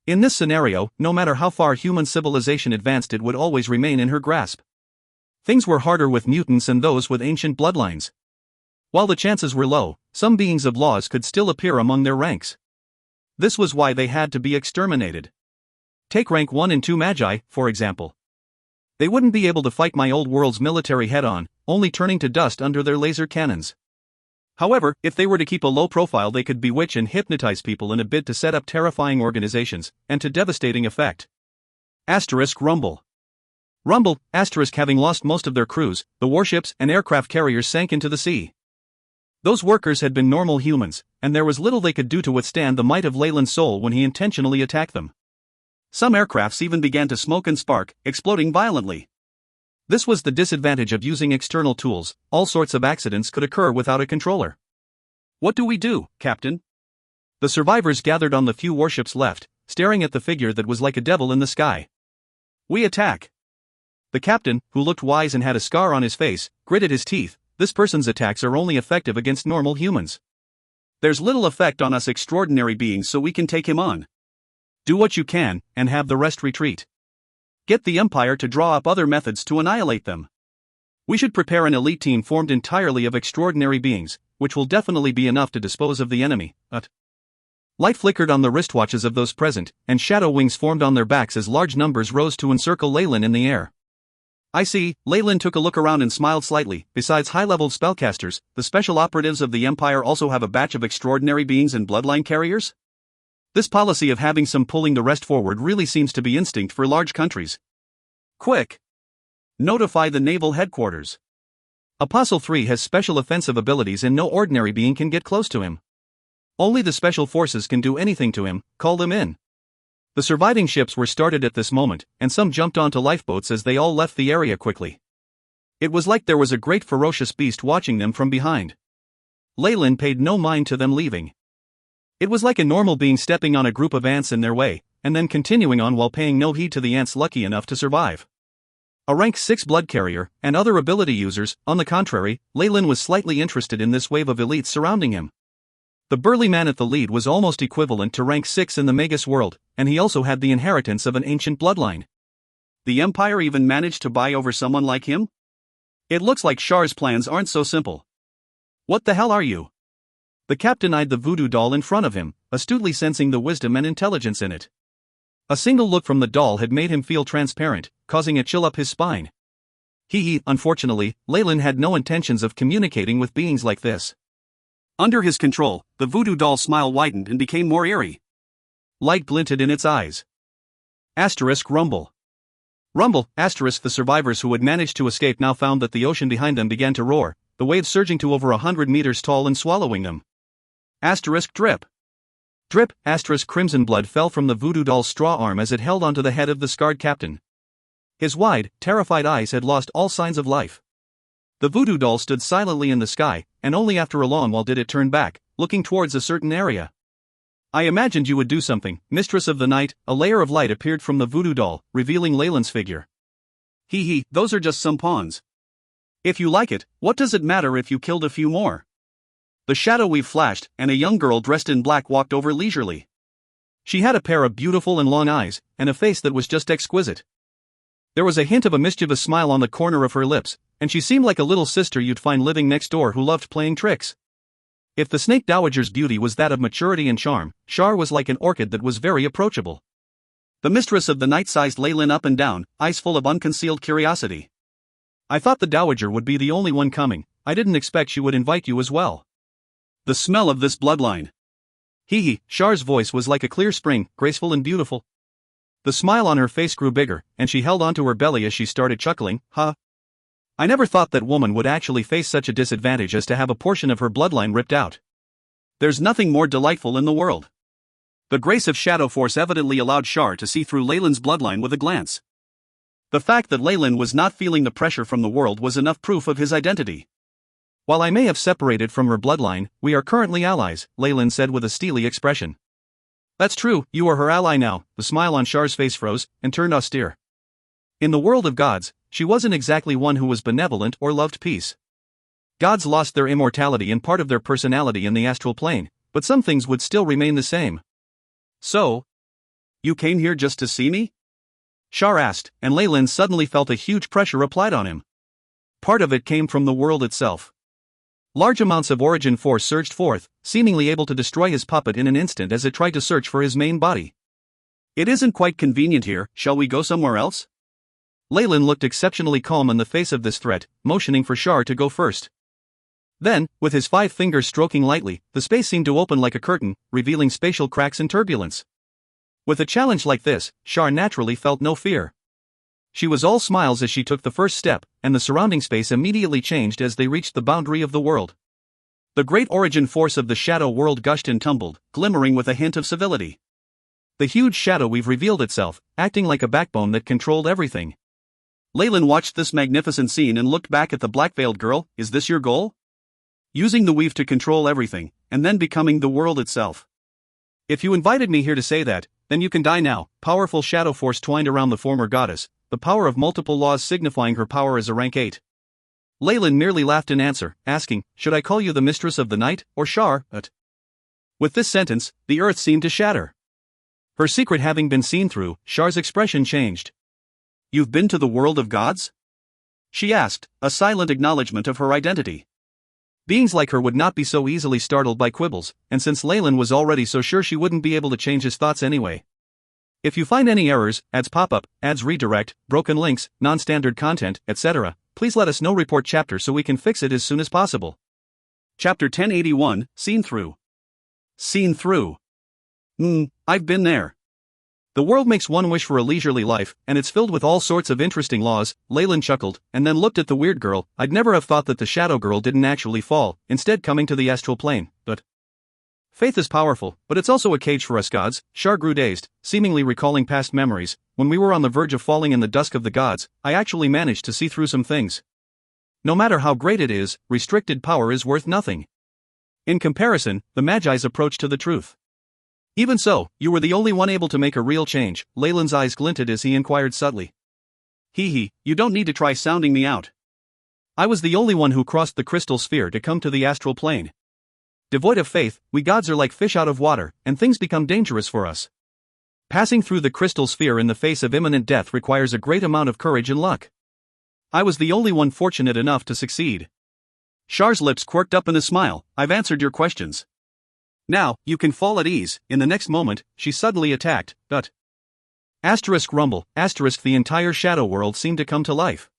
In this scenario, no matter how far human civilization advanced, it would always remain in her grasp. Things were harder with mutants and those with ancient bloodlines. While the chances were low, some beings of laws could still appear among their ranks. This was why they had to be exterminated. Take rank 1 and 2 Magi, for example. They wouldn't be able to fight my old world's military head-on, only turning to dust under their laser cannons. However, if they were to keep a low profile, they could bewitch and hypnotize people in a bid to set up terrifying organizations, and to devastating effect. Asterisk rumble. Rumble, asterisk having lost most of their crews, the warships and aircraft carriers sank into the sea. Those workers had been normal humans, and there was little they could do to withstand the might of Leyland's soul when he intentionally attacked them. Some aircrafts even began to smoke and spark, exploding violently. This was the disadvantage of using external tools. All sorts of accidents could occur without a controller. What do we do, Captain? The survivors gathered on the few warships left, staring at the figure that was like a devil in the sky. We attack. The captain, who looked wise and had a scar on his face, gritted his teeth. This person's attacks are only effective against normal humans. There's little effect on us extraordinary beings, so we can take him on. Do what you can, and have the rest retreat. Get the Empire to draw up other methods to annihilate them. We should prepare an elite team formed entirely of extraordinary beings, which will definitely be enough to dispose of the enemy. Light flickered on the wristwatches of those present, and shadow wings formed on their backs as large numbers rose to encircle Leyland in the air. I see. Leyland took a look around and smiled slightly. Besides high-level spellcasters, the special operatives of the Empire also have a batch of extraordinary beings and bloodline carriers? This policy of having some pulling the rest forward really seems to be instinct for large countries. Quick! Notify the naval headquarters. Apostle 3 has special offensive abilities and no ordinary being can get close to him. Only the special forces can do anything to him. Call them in. The surviving ships were started at this moment, and some jumped onto lifeboats as they all left the area quickly. It was like there was a great ferocious beast watching them from behind. Leyland paid no mind to them leaving. It was like a normal being stepping on a group of ants in their way, and then continuing on while paying no heed to the ants lucky enough to survive. A rank 6 blood carrier, and other ability users, on the contrary, Leyland was slightly interested in this wave of elites surrounding him. The burly man at the lead was almost equivalent to rank 6 in the Magus world, and he also had the inheritance of an ancient bloodline. The Empire even managed to buy over someone like him? It looks like Shar's plans aren't so simple. What the hell are you? The captain eyed the voodoo doll in front of him, astutely sensing the wisdom and intelligence in it. A single look from the doll had made him feel transparent, causing a chill up his spine. Unfortunately, Leyland had no intentions of communicating with beings like this. Under his control, the voodoo doll's smile widened and became more eerie. Light glinted in its eyes. Asterisk rumble. Rumble, asterisk the survivors who had managed to escape now found that the ocean behind them began to roar, the waves surging to over 100 meters tall and swallowing them. Asterisk drip. Drip, asterisk crimson blood fell from the voodoo doll's straw arm as it held onto the head of the scarred captain. His wide, terrified eyes had lost all signs of life. The voodoo doll stood silently in the sky, and only after a long while did it turn back, looking towards a certain area. I imagined you would do something, Mistress of the Night. A layer of light appeared from the voodoo doll, revealing Leyland's figure. Those are just some pawns. If you like it, what does it matter if you killed a few more? The shadow weave flashed, and a young girl dressed in black walked over leisurely. She had a pair of beautiful and long eyes, and a face that was just exquisite. There was a hint of a mischievous smile on the corner of her lips, and she seemed like a little sister you'd find living next door who loved playing tricks. If the snake dowager's beauty was that of maturity and charm, Shar was like an orchid that was very approachable. The Mistress of the Night sized Leyland up and down, eyes full of unconcealed curiosity. I thought the Dowager would be the only one coming, I didn't expect she would invite you as well. The smell of this bloodline. Hee, Char's voice was like a clear spring, graceful and beautiful. The smile on her face grew bigger, and she held onto her belly as she started chuckling, huh? I never thought that woman would actually face such a disadvantage as to have a portion of her bloodline ripped out. There's nothing more delightful in the world. The grace of Shadow Force evidently allowed Char to see through Leyland's bloodline with a glance. The fact that Leyland was not feeling the pressure from the world was enough proof of his identity. While I may have separated from her bloodline, we are currently allies, Leyland said with a steely expression. That's true, you are her ally now. The smile on Char's face froze, and turned austere. In the world of gods, she wasn't exactly one who was benevolent or loved peace. Gods lost their immortality and part of their personality in the astral plane, but some things would still remain the same. So? You came here just to see me? Char asked, and Leyland suddenly felt a huge pressure applied on him. Part of it came from the world itself. Large amounts of origin force surged forth, seemingly able to destroy his puppet in an instant as it tried to search for his main body. It isn't quite convenient here, shall we go somewhere else? Leyland looked exceptionally calm in the face of this threat, motioning for Char to go first. Then, with his 5 fingers stroking lightly, the space seemed to open like a curtain, revealing spatial cracks and turbulence. With a challenge like this, Char naturally felt no fear. She was all smiles as she took the first step, and the surrounding space immediately changed as they reached the boundary of the world. The great origin force of the shadow world gushed and tumbled, glimmering with a hint of civility. The huge shadow weave revealed itself, acting like a backbone that controlled everything. Leyland watched this magnificent scene and looked back at the black-veiled girl. Is this your goal? Using the weave to control everything, and then becoming the world itself. If you invited me here to say that, then you can die now. Powerful shadow force twined around the former goddess, the power of multiple laws signifying her power as a rank 8. Leyland merely laughed in answer, asking, should I call you the mistress of the night, or Char? With this sentence, the earth seemed to shatter. Her secret having been seen through, Char's expression changed. You've been to the world of gods? She asked, a silent acknowledgement of her identity. Beings like her would not be so easily startled by quibbles, and since Leyland was already so sure she wouldn't be able to change his thoughts anyway. If you find any errors, ads pop up, ads redirect, broken links, non-standard content, etc., please let us know. Report chapter so we can fix it as soon as possible. Chapter 1081, Seen Through. Seen through. I've been there. The world makes one wish for a leisurely life, and it's filled with all sorts of interesting laws. Leyland chuckled, and then looked at the weird girl. I'd never have thought that the shadow girl didn't actually fall, instead coming to the astral plane, but... Faith is powerful, but it's also a cage for us gods. Char grew dazed, seemingly recalling past memories. When we were on the verge of falling in the dusk of the gods, I actually managed to see through some things. No matter how great it is, restricted power is worth nothing. In comparison, the Magi's approach to the truth. Even so, you were the only one able to make a real change. Leyland's eyes glinted as he inquired subtly. You don't need to try sounding me out. I was the only one who crossed the crystal sphere to come to the astral plane. Devoid of faith, we gods are like fish out of water, and things become dangerous for us. Passing through the crystal sphere in the face of imminent death requires a great amount of courage and luck. I was the only one fortunate enough to succeed. Char's lips quirked up in a smile. I've answered your questions. Now, you can fall at ease. In the next moment, she suddenly attacked, but... Rumble, the entire shadow world seemed to come to life.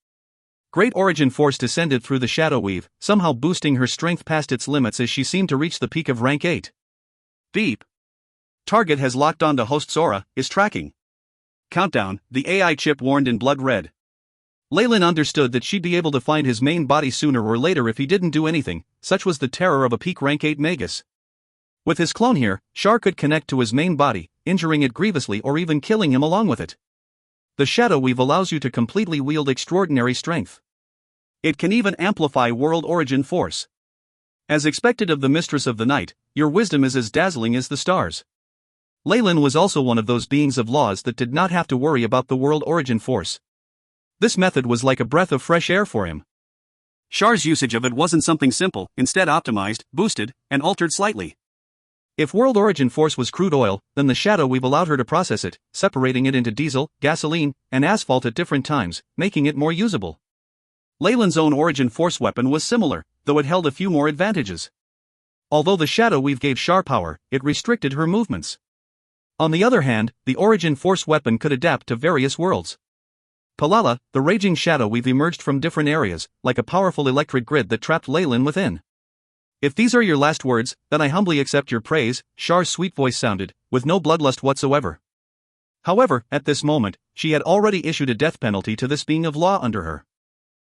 Great origin force descended through the shadow weave, somehow boosting her strength past its limits as she seemed to reach the peak of rank 8. Beep. Target has locked onto host Sora, is tracking. Countdown, the AI chip warned in blood red. Leyland understood that she'd be able to find his main body sooner or later if he didn't do anything. Such was the terror of a peak rank 8 Magus. With his clone here, Char could connect to his main body, injuring it grievously or even killing him along with it. The shadow weave allows you to completely wield extraordinary strength. It can even amplify world origin force. As expected of the mistress of the night, your wisdom is as dazzling as the stars. Leyland was also one of those beings of laws that did not have to worry about the world origin force. This method was like a breath of fresh air for him. Char's usage of it wasn't something simple, instead optimized, boosted, and altered slightly. If world origin force was crude oil, then the shadow weave allowed her to process it, separating it into diesel, gasoline, and asphalt at different times, making it more usable. Leyland's own origin force weapon was similar, though it held a few more advantages. Although the shadow weave gave Char power, it restricted her movements. On the other hand, the origin force weapon could adapt to various worlds. Palala, the raging shadow we've emerged from different areas, like a powerful electric grid that trapped Leyland within. If these are your last words, then I humbly accept your praise, Char's sweet voice sounded, with no bloodlust whatsoever. However, at this moment, she had already issued a death penalty to this being of law under her.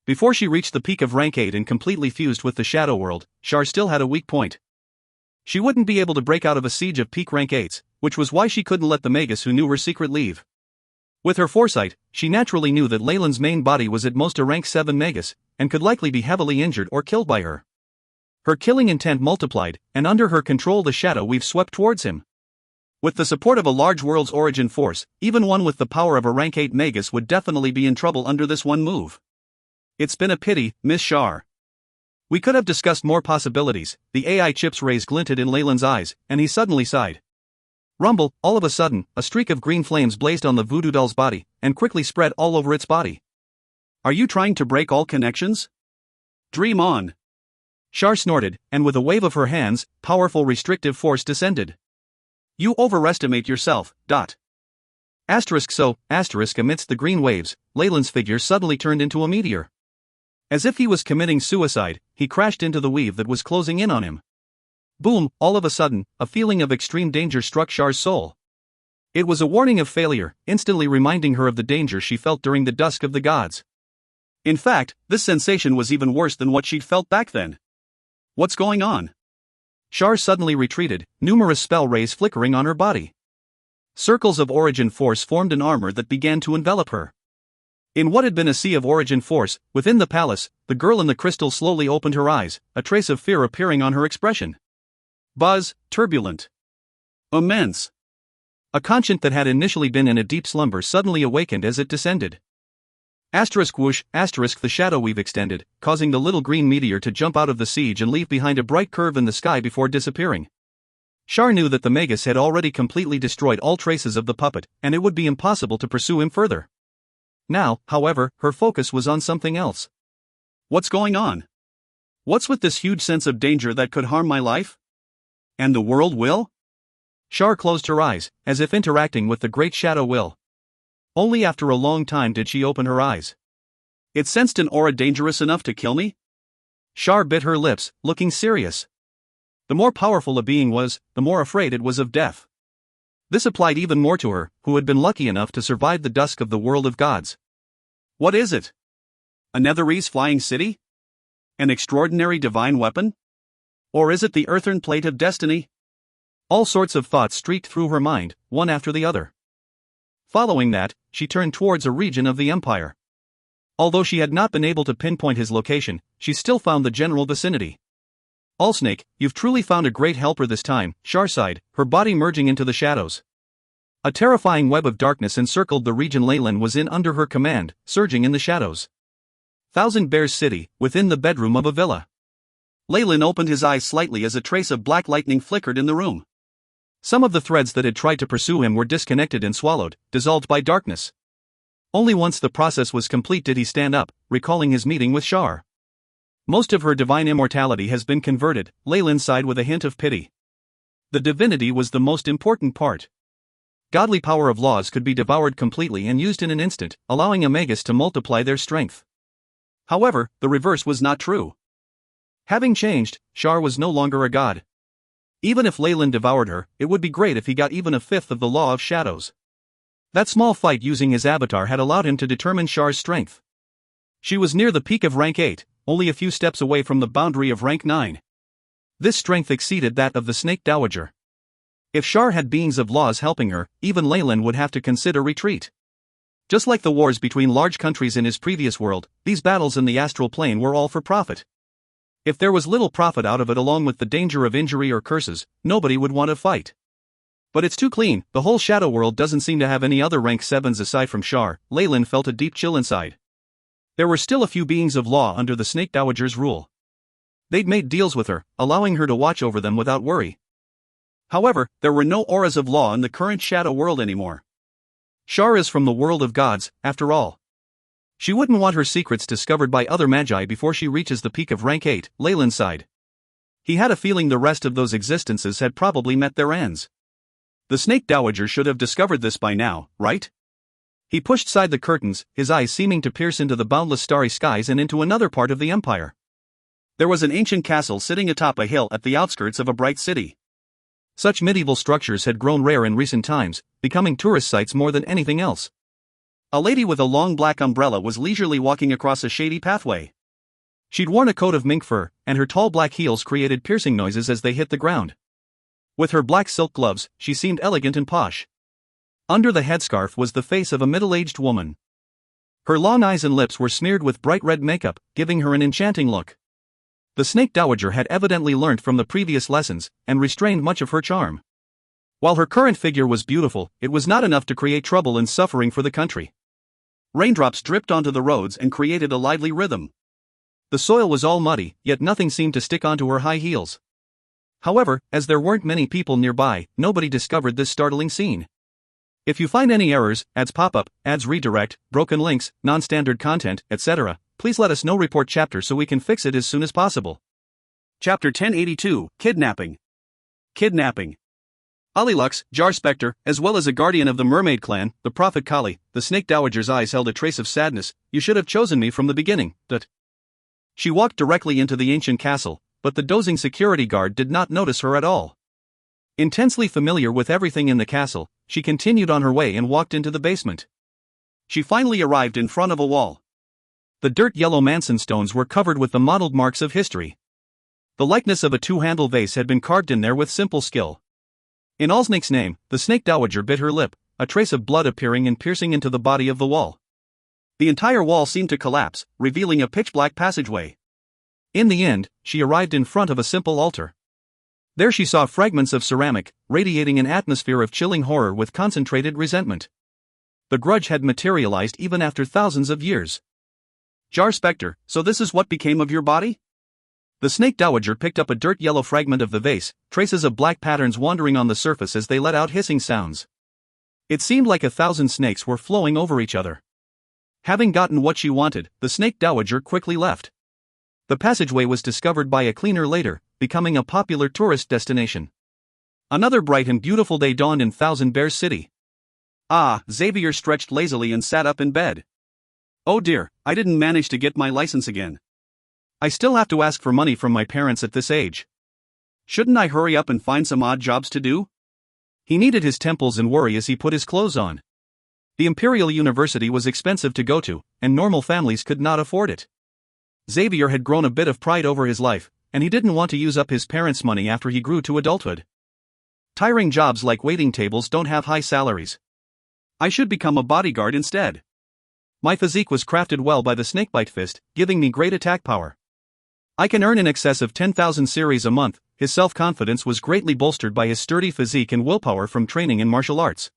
Before she reached the peak of rank 8 and completely fused with the shadow world, Char still had a weak point. She wouldn't be able to break out of a siege of peak rank 8s, which was why she couldn't let the Magus who knew her secret leave. With her foresight, she naturally knew that Leyland's main body was at most a rank 7 Magus, and could likely be heavily injured or killed by her. Her killing intent multiplied, and under her control the shadow weave swept towards him. With the support of a large world's origin force, even one with the power of a rank 8 Magus would definitely be in trouble under this one move. It's been a pity, Miss Char. We could have discussed more possibilities. The AI chip's rays glinted in Leyland's eyes, and he suddenly sighed. Rumble, all of a sudden, a streak of green flames blazed on the voodoo doll's body, and quickly spread all over its body. Are you trying to break all connections? Dream on. Char snorted, and with a wave of her hands, powerful restrictive force descended. You overestimate yourself, ... amidst the green waves, Leyland's figure suddenly turned into a meteor. As if he was committing suicide, he crashed into the weave that was closing in on him. Boom, all of a sudden, a feeling of extreme danger struck Char's soul. It was a warning of failure, instantly reminding her of the danger she felt during the dusk of the gods. In fact, this sensation was even worse than what she'd felt back then. What's going on? Char suddenly retreated, numerous spell rays flickering on her body. Circles of origin force formed an armor that began to envelop her. In what had been a sea of origin force, within the palace, the girl in the crystal slowly opened her eyes, a trace of fear appearing on her expression. Buzz, turbulent. Immense. A conscience that had initially been in a deep slumber suddenly awakened as it descended. Whoosh, the shadow weave extended, causing the little green meteor to jump out of the siege and leave behind a bright curve in the sky before disappearing. Char knew that the Magus had already completely destroyed all traces of the puppet, and it would be impossible to pursue him further. Now, however, her focus was on something else. What's going on? What's with this huge sense of danger that could harm my life? And the world will? Char closed her eyes, as if interacting with the great shadow will. Only after a long time did she open her eyes. It sensed an aura dangerous enough to kill me? Char bit her lips, looking serious. The more powerful a being was, the more afraid it was of death. This applied even more to her, who had been lucky enough to survive the dusk of the world of gods. What is it? A Netherese flying city? An extraordinary divine weapon? Or is it the earthen plate of destiny? All sorts of thoughts streaked through her mind, one after the other. Following that, she turned towards a region of the empire. Although she had not been able to pinpoint his location, she still found the general vicinity. Allsnake, you've truly found a great helper this time, Char sighed, her body merging into the shadows. A terrifying web of darkness encircled the region Leyland was in under her command, surging in the shadows. Thousand Bears City, within the bedroom of a villa. Leyland opened his eyes slightly as a trace of black lightning flickered in the room. Some of the threads that had tried to pursue him were disconnected and swallowed, dissolved by darkness. Only once the process was complete did he stand up, recalling his meeting with Char. Most of her divine immortality has been converted, Leyland sighed with a hint of pity. The divinity was the most important part. Godly power of laws could be devoured completely and used in an instant, allowing a Magus to multiply their strength. However, the reverse was not true. Having changed, Char was no longer a god. Even if Leyland devoured her, it would be great if he got even a fifth of the law of shadows. That small fight using his avatar had allowed him to determine Char's strength. She was near the peak of rank 8, only a few steps away from the boundary of rank 9. This strength exceeded that of the Snake Dowager. If Char had beings of laws helping her, even Leyland would have to consider retreat. Just like the wars between large countries in his previous world, these battles in the astral plane were all for profit. If there was little profit out of it along with the danger of injury or curses, nobody would want to fight. But it's too clean, the whole shadow world doesn't seem to have any other rank 7s aside from Char. Leyland felt a deep chill inside. There were still a few beings of law under the Snake Dowager's rule. They'd made deals with her, allowing her to watch over them without worry. However, there were no auras of law in the current shadow world anymore. Char is from the world of gods, after all. She wouldn't want her secrets discovered by other magi before she reaches the peak of rank 8, Leyland sighed. He had a feeling the rest of those existences had probably met their ends. The Snake Dowager should have discovered this by now, right? He pushed aside the curtains, his eyes seeming to pierce into the boundless starry skies and into another part of the empire. There was an ancient castle sitting atop a hill at the outskirts of a bright city. Such medieval structures had grown rare in recent times, becoming tourist sites more than anything else. A lady with a long black umbrella was leisurely walking across a shady pathway. She'd worn a coat of mink fur, and her tall black heels created piercing noises as they hit the ground. With her black silk gloves, she seemed elegant and posh. Under the headscarf was the face of a middle-aged woman. Her long eyes and lips were smeared with bright red makeup, giving her an enchanting look. The snake dowager had evidently learnt from the previous lessons, and restrained much of her charm. While her current figure was beautiful, it was not enough to create trouble and suffering for the country. Raindrops dripped onto the roads and created a lively rhythm. The soil was all muddy, yet nothing seemed to stick onto her high heels. However, as there weren't many people nearby, nobody discovered this startling scene. If you find any errors, ads pop up, ads redirect, broken links, non-standard content, etc., please let us know. Report chapter so we can fix it as soon as possible. Chapter 1082, Kidnapping. Kidnapping. Alilux, Jar Spectre, as well as a guardian of the mermaid clan, the prophet Kali, the snake dowager's eyes held a trace of sadness. You should have chosen me from the beginning, She walked directly into the ancient castle, but the dozing security guard did not notice her at all. Intensely familiar with everything in the castle, she continued on her way and walked into the basement. She finally arrived in front of a wall. The dirt yellow Manson stones were covered with the mottled marks of history. The likeness of a two-handled vase had been carved in there with simple skill. In Alsnake's name, the snake dowager bit her lip, a trace of blood appearing and piercing into the body of the wall. The entire wall seemed to collapse, revealing a pitch-black passageway. In the end, she arrived in front of a simple altar. There she saw fragments of ceramic, radiating an atmosphere of chilling horror with concentrated resentment. The grudge had materialized even after thousands of years. Jar Spectre, so this is what became of your body? The snake dowager picked up a dirt yellow fragment of the vase, traces of black patterns wandering on the surface as they let out hissing sounds. It seemed like 1,000 snakes were flowing over each other. Having gotten what she wanted, the snake dowager quickly left. The passageway was discovered by a cleaner later, becoming a popular tourist destination. Another bright and beautiful day dawned in Thousand Bears City. Xavier stretched lazily and sat up in bed. Oh dear, I didn't manage to get my license again. I still have to ask for money from my parents at this age. Shouldn't I hurry up and find some odd jobs to do? He kneaded his temples in worry as he put his clothes on. The Imperial University was expensive to go to, and normal families could not afford it. Xavier had grown a bit of pride over his life, and he didn't want to use up his parents' money after he grew to adulthood. Tiring jobs like waiting tables don't have high salaries. I should become a bodyguard instead. My physique was crafted well by the snakebite fist, giving me great attack power. I can earn in excess of 10,000 series a month. His self-confidence was greatly bolstered by his sturdy physique and willpower from training in martial arts.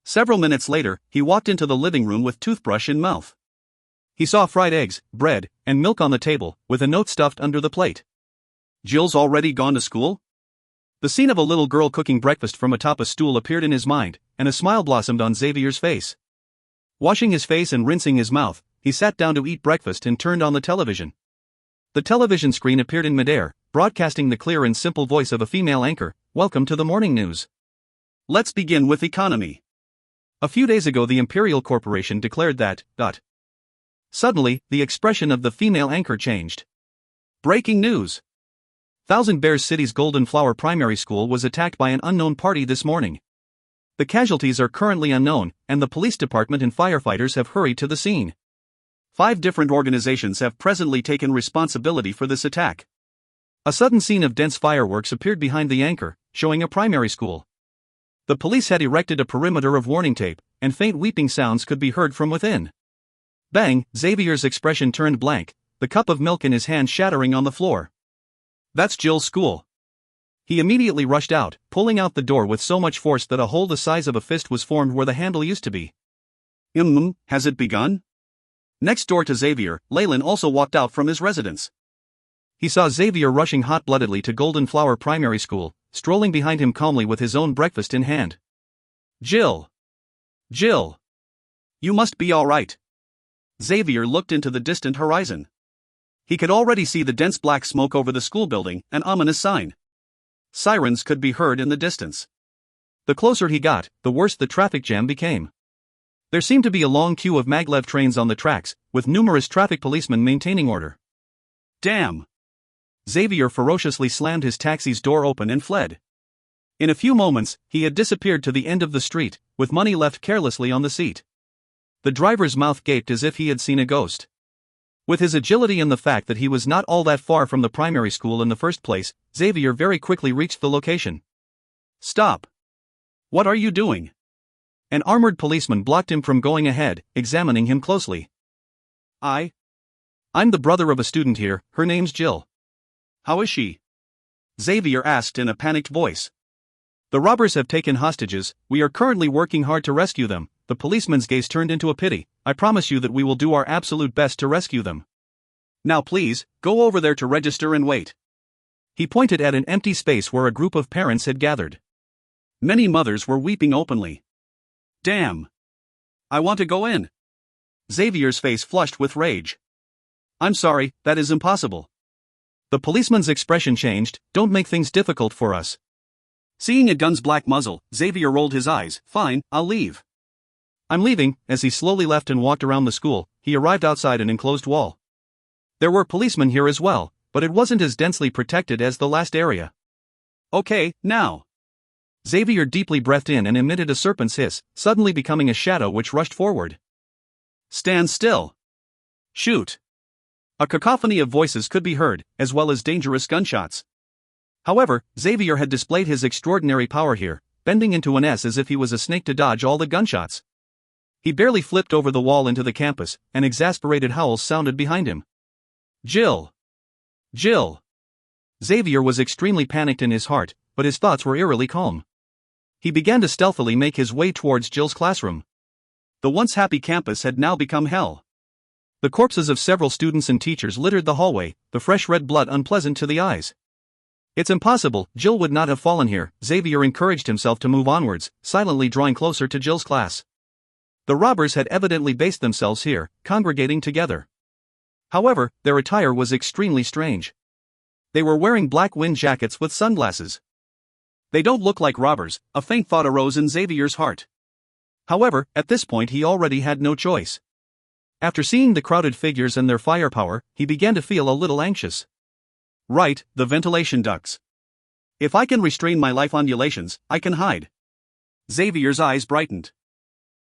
Several minutes later, he walked into the living room with toothbrush in mouth. He saw fried eggs, bread, and milk on the table, with a note stuffed under the plate. Jill's already gone to school? The scene of a little girl cooking breakfast from atop a stool appeared in his mind, and a smile blossomed on Xavier's face. Washing his face and rinsing his mouth, he sat down to eat breakfast and turned on the television. The television screen appeared in midair, broadcasting the clear and simple voice of a female anchor. Welcome to the morning news. Let's begin with economy. A few days ago the Imperial Corporation declared that, Suddenly, the expression of the female anchor changed. Breaking news! Thousand Bears City's Golden Flower Primary School was attacked by an unknown party this morning. The casualties are currently unknown, and the police department and firefighters have hurried to the scene. 5 different organizations have presently taken responsibility for this attack. A sudden scene of dense fireworks appeared behind the anchor, showing a primary school. The police had erected a perimeter of warning tape, and faint weeping sounds could be heard from within. Bang! Xavier's expression turned blank, the cup of milk in his hand shattering on the floor. That's Jill's school. He immediately rushed out, pulling out the door with so much force that a hole the size of a fist was formed where the handle used to be. Has it begun? Next door to Xavier, Lyle also walked out from his residence. He saw Xavier rushing hot-bloodedly to Golden Flower Primary School, strolling behind him calmly with his own breakfast in hand. Jill! Jill! You must be all right. Xavier looked into the distant horizon. He could already see the dense black smoke over the school building, an ominous sign. Sirens could be heard in the distance. The closer he got, the worse the traffic jam became. There seemed to be a long queue of maglev trains on the tracks, with numerous traffic policemen maintaining order. Damn! Xavier ferociously slammed his taxi's door open and fled. In a few moments, he had disappeared to the end of the street, with money left carelessly on the seat. The driver's mouth gaped as if he had seen a ghost. With his agility and the fact that he was not all that far from the primary school in the first place, Xavier very quickly reached the location. Stop! What are you doing? An armored policeman blocked him from going ahead, examining him closely. I'm the brother of a student here, her name's Jill. How is she? Xavier asked in a panicked voice. The robbers have taken hostages, we are currently working hard to rescue them. The policeman's gaze turned into a pity. I promise you that we will do our absolute best to rescue them. Now please, go over there to register and wait. He pointed at an empty space where a group of parents had gathered. Many mothers were weeping openly. Damn! I want to go in. Xavier's face flushed with rage. I'm sorry, that is impossible. The policeman's expression changed. Don't make things difficult for us. Seeing a gun's black muzzle, Xavier rolled his eyes. Fine, I'll leave. I'm leaving. As he slowly left and walked around the school, he arrived outside an enclosed wall. There were policemen here as well, but it wasn't as densely protected as the last area. Okay, now. Xavier deeply breathed in and emitted a serpent's hiss, suddenly becoming a shadow which rushed forward. Stand still. Shoot. A cacophony of voices could be heard, as well as dangerous gunshots. However, Xavier had displayed his extraordinary power here, bending into an S as if he was a snake to dodge all the gunshots. He barely flipped over the wall into the campus, and exasperated howls sounded behind him. Jill! Jill! Xavier was extremely panicked in his heart, but his thoughts were eerily calm. He began to stealthily make his way towards Jill's classroom. The once happy campus had now become hell. The corpses of several students and teachers littered the hallway, the fresh red blood unpleasant to the eyes. It's impossible, Jill would not have fallen here. Xavier encouraged himself to move onwards, silently drawing closer to Jill's class. The robbers had evidently based themselves here, congregating together. However, their attire was extremely strange. They were wearing black wind jackets with sunglasses. They don't look like robbers, a faint thought arose in Xavier's heart. However, at this point he already had no choice. After seeing the crowded figures and their firepower, he began to feel a little anxious. Right, the ventilation ducts. If I can restrain my life undulations, I can hide. Xavier's eyes brightened.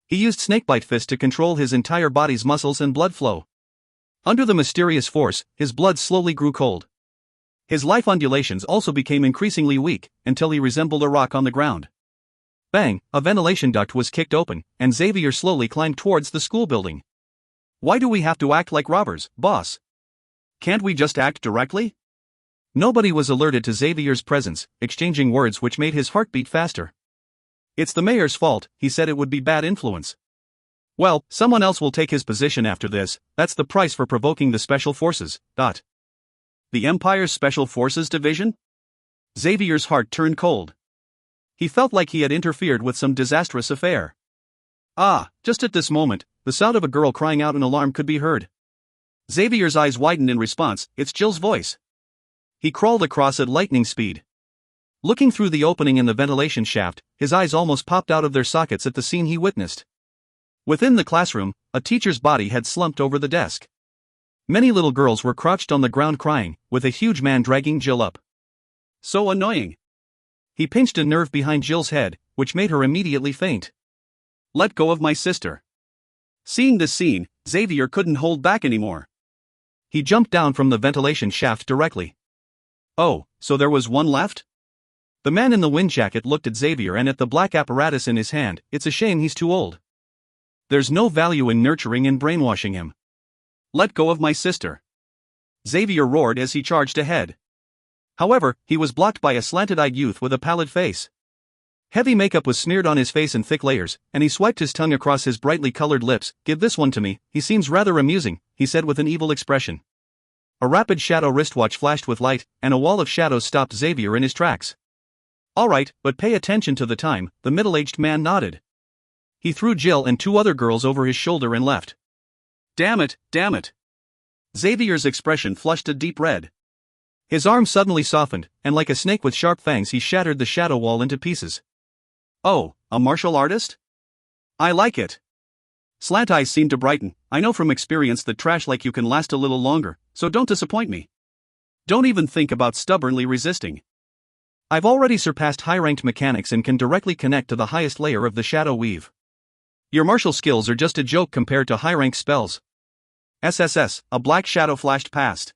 He used snakebite fist to control his entire body's muscles and blood flow. Under the mysterious force, his blood slowly grew cold. His life undulations also became increasingly weak, until he resembled a rock on the ground. Bang, a ventilation duct was kicked open, and Xavier slowly climbed towards the school building. Why do we have to act like robbers, boss? Can't we just act directly? Nobody was alerted to Xavier's presence, exchanging words which made his heart beat faster. It's the mayor's fault, he said it would be bad influence. Well, someone else will take his position after this, that's the price for provoking the special forces. The Empire's Special Forces Division? Xavier's heart turned cold. He felt like he had interfered with some disastrous affair. Just at this moment, the sound of a girl crying out in alarm could be heard. Xavier's eyes widened in response. It's Jill's voice. He crawled across at lightning speed. Looking through the opening in the ventilation shaft, his eyes almost popped out of their sockets at the scene he witnessed. Within the classroom, a teacher's body had slumped over the desk. Many little girls were crouched on the ground crying, with a huge man dragging Jill up. So annoying. He pinched a nerve behind Jill's head, which made her immediately faint. Let go of my sister. Seeing this scene, Xavier couldn't hold back anymore. He jumped down from the ventilation shaft directly. Oh, so there was one left? The man in the wind jacket looked at Xavier and at the black apparatus in his hand. It's a shame he's too old. There's no value in nurturing and brainwashing him. Let go of my sister. Xavier roared as he charged ahead. However, he was blocked by a slanted-eyed youth with a pallid face. Heavy makeup was smeared on his face in thick layers, and he swiped his tongue across his brightly colored lips. Give this one to me, he seems rather amusing, he said with an evil expression. A rapid shadow wristwatch flashed with light, and a wall of shadows stopped Xavier in his tracks. All right, but pay attention to the time, the middle-aged man nodded. He threw Jill and two other girls over his shoulder and left. Damn it, damn it. Xavier's expression flushed a deep red. His arm suddenly softened, and like a snake with sharp fangs he shattered the shadow wall into pieces. Oh, a martial artist? I like it. Slant eyes seemed to brighten. I know from experience that trash like you can last a little longer, so don't disappoint me. Don't even think about stubbornly resisting. I've already surpassed high-ranked mechanics and can directly connect to the highest layer of the shadow weave. Your martial skills are just a joke compared to high-ranked spells. SSS, a black shadow flashed past.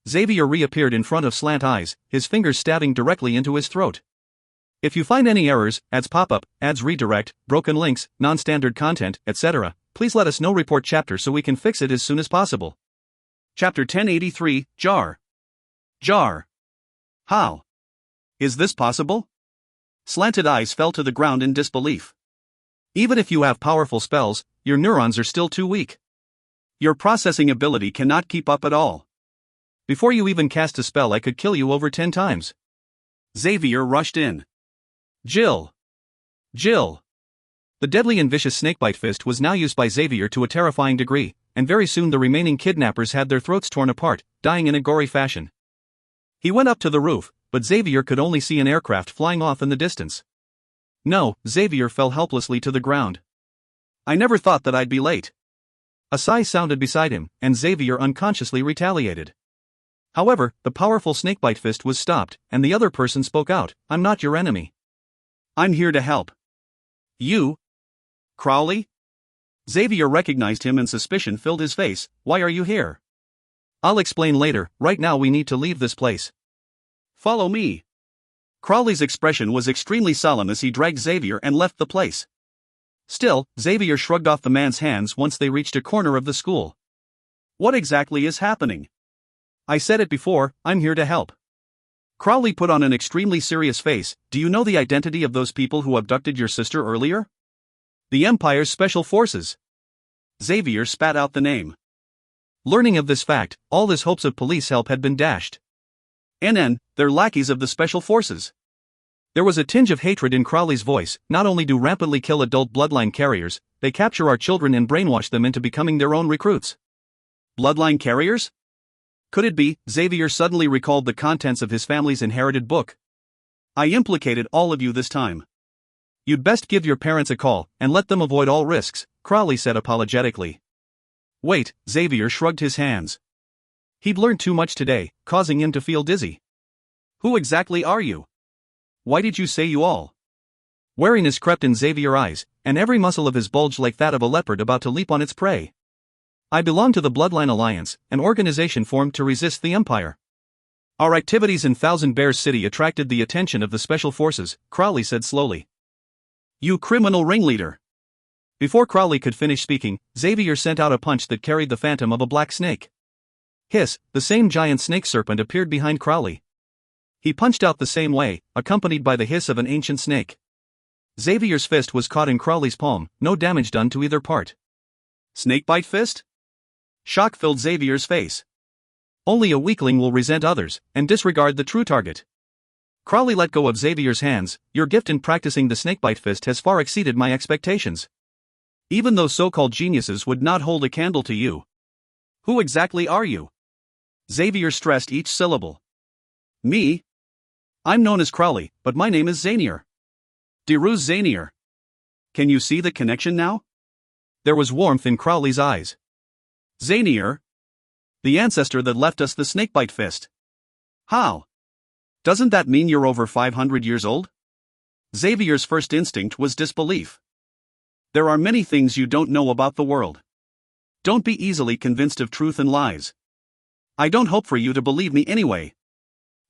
Xavier reappeared in front of Slant Eyes, his fingers stabbing directly into his throat. If you find any errors, ads pop up, ads redirect, broken links, non-standard content, etc., please let us know. Report chapter so we can fix it as soon as possible. Chapter 1083, Jar. Jar. How? Is this possible? Slanted Eyes fell to the ground in disbelief. Even if you have powerful spells, your neurons are still too weak. Your processing ability cannot keep up at all. Before you even cast a spell, I could kill you over 10 times. Xavier rushed in. Jill. Jill. The deadly and vicious snakebite fist was now used by Xavier to a terrifying degree, and very soon the remaining kidnappers had their throats torn apart, dying in a gory fashion. He went up to the roof, but Xavier could only see an aircraft flying off in the distance. No, Xavier fell helplessly to the ground. I never thought that I'd be late. A sigh sounded beside him, and Xavier unconsciously retaliated. However, the powerful snakebite fist was stopped, and the other person spoke out, I'm not your enemy. I'm here to help. You? Crowley? Xavier recognized him and suspicion filled his face. Why are you here? I'll explain later, right now we need to leave this place. Follow me. Crowley's expression was extremely solemn as he dragged Xavier and left the place. Still, Xavier shrugged off the man's hands once they reached a corner of the school. What exactly is happening? I said it before, I'm here to help. Crowley put on an extremely serious face. Do you know the identity of those people who abducted your sister earlier? The Empire's Special Forces. Xavier spat out the name. Learning of this fact, all his hopes of police help had been dashed. They're lackeys of the Special Forces. There was a tinge of hatred in Crowley's voice. Not only do rampantly kill adult bloodline carriers, they capture our children and brainwash them into becoming their own recruits. Bloodline carriers? Could it be? Xavier suddenly recalled the contents of his family's inherited book. I implicated all of you this time. You'd best give your parents a call, and let them avoid all risks, Crowley said apologetically. Wait, Xavier shrugged his hands. He'd learned too much today, causing him to feel dizzy. Who exactly are you? Why did you say you all? Wariness crept in Xavier's eyes, and every muscle of his bulged like that of a leopard about to leap on its prey. I belong to the Bloodline Alliance, an organization formed to resist the Empire. Our activities in Thousand Bears City attracted the attention of the Special Forces, Crowley said slowly. You criminal ringleader. Before Crowley could finish speaking, Xavier sent out a punch that carried the phantom of a black snake. Hiss, the same giant snake serpent appeared behind Crowley. He punched out the same way, accompanied by the hiss of an ancient snake. Xavier's fist was caught in Crowley's palm, no damage done to either part. Snakebite fist? Shock filled Xavier's face. Only a weakling will resent others, and disregard the true target. Crowley let go of Xavier's hands. Your gift in practicing the snakebite fist has far exceeded my expectations. Even those so-called geniuses would not hold a candle to you. Who exactly are you? Xavier stressed each syllable. Me? I'm known as Crowley, but my name is Xanier. Diruz Xanier. Can you see the connection now? There was warmth in Crowley's eyes. Xanier? The ancestor that left us the snakebite fist. How? Doesn't that mean you're over 500 years old? Xavier's first instinct was disbelief. There are many things you don't know about the world. Don't be easily convinced of truth and lies. I don't hope for you to believe me anyway.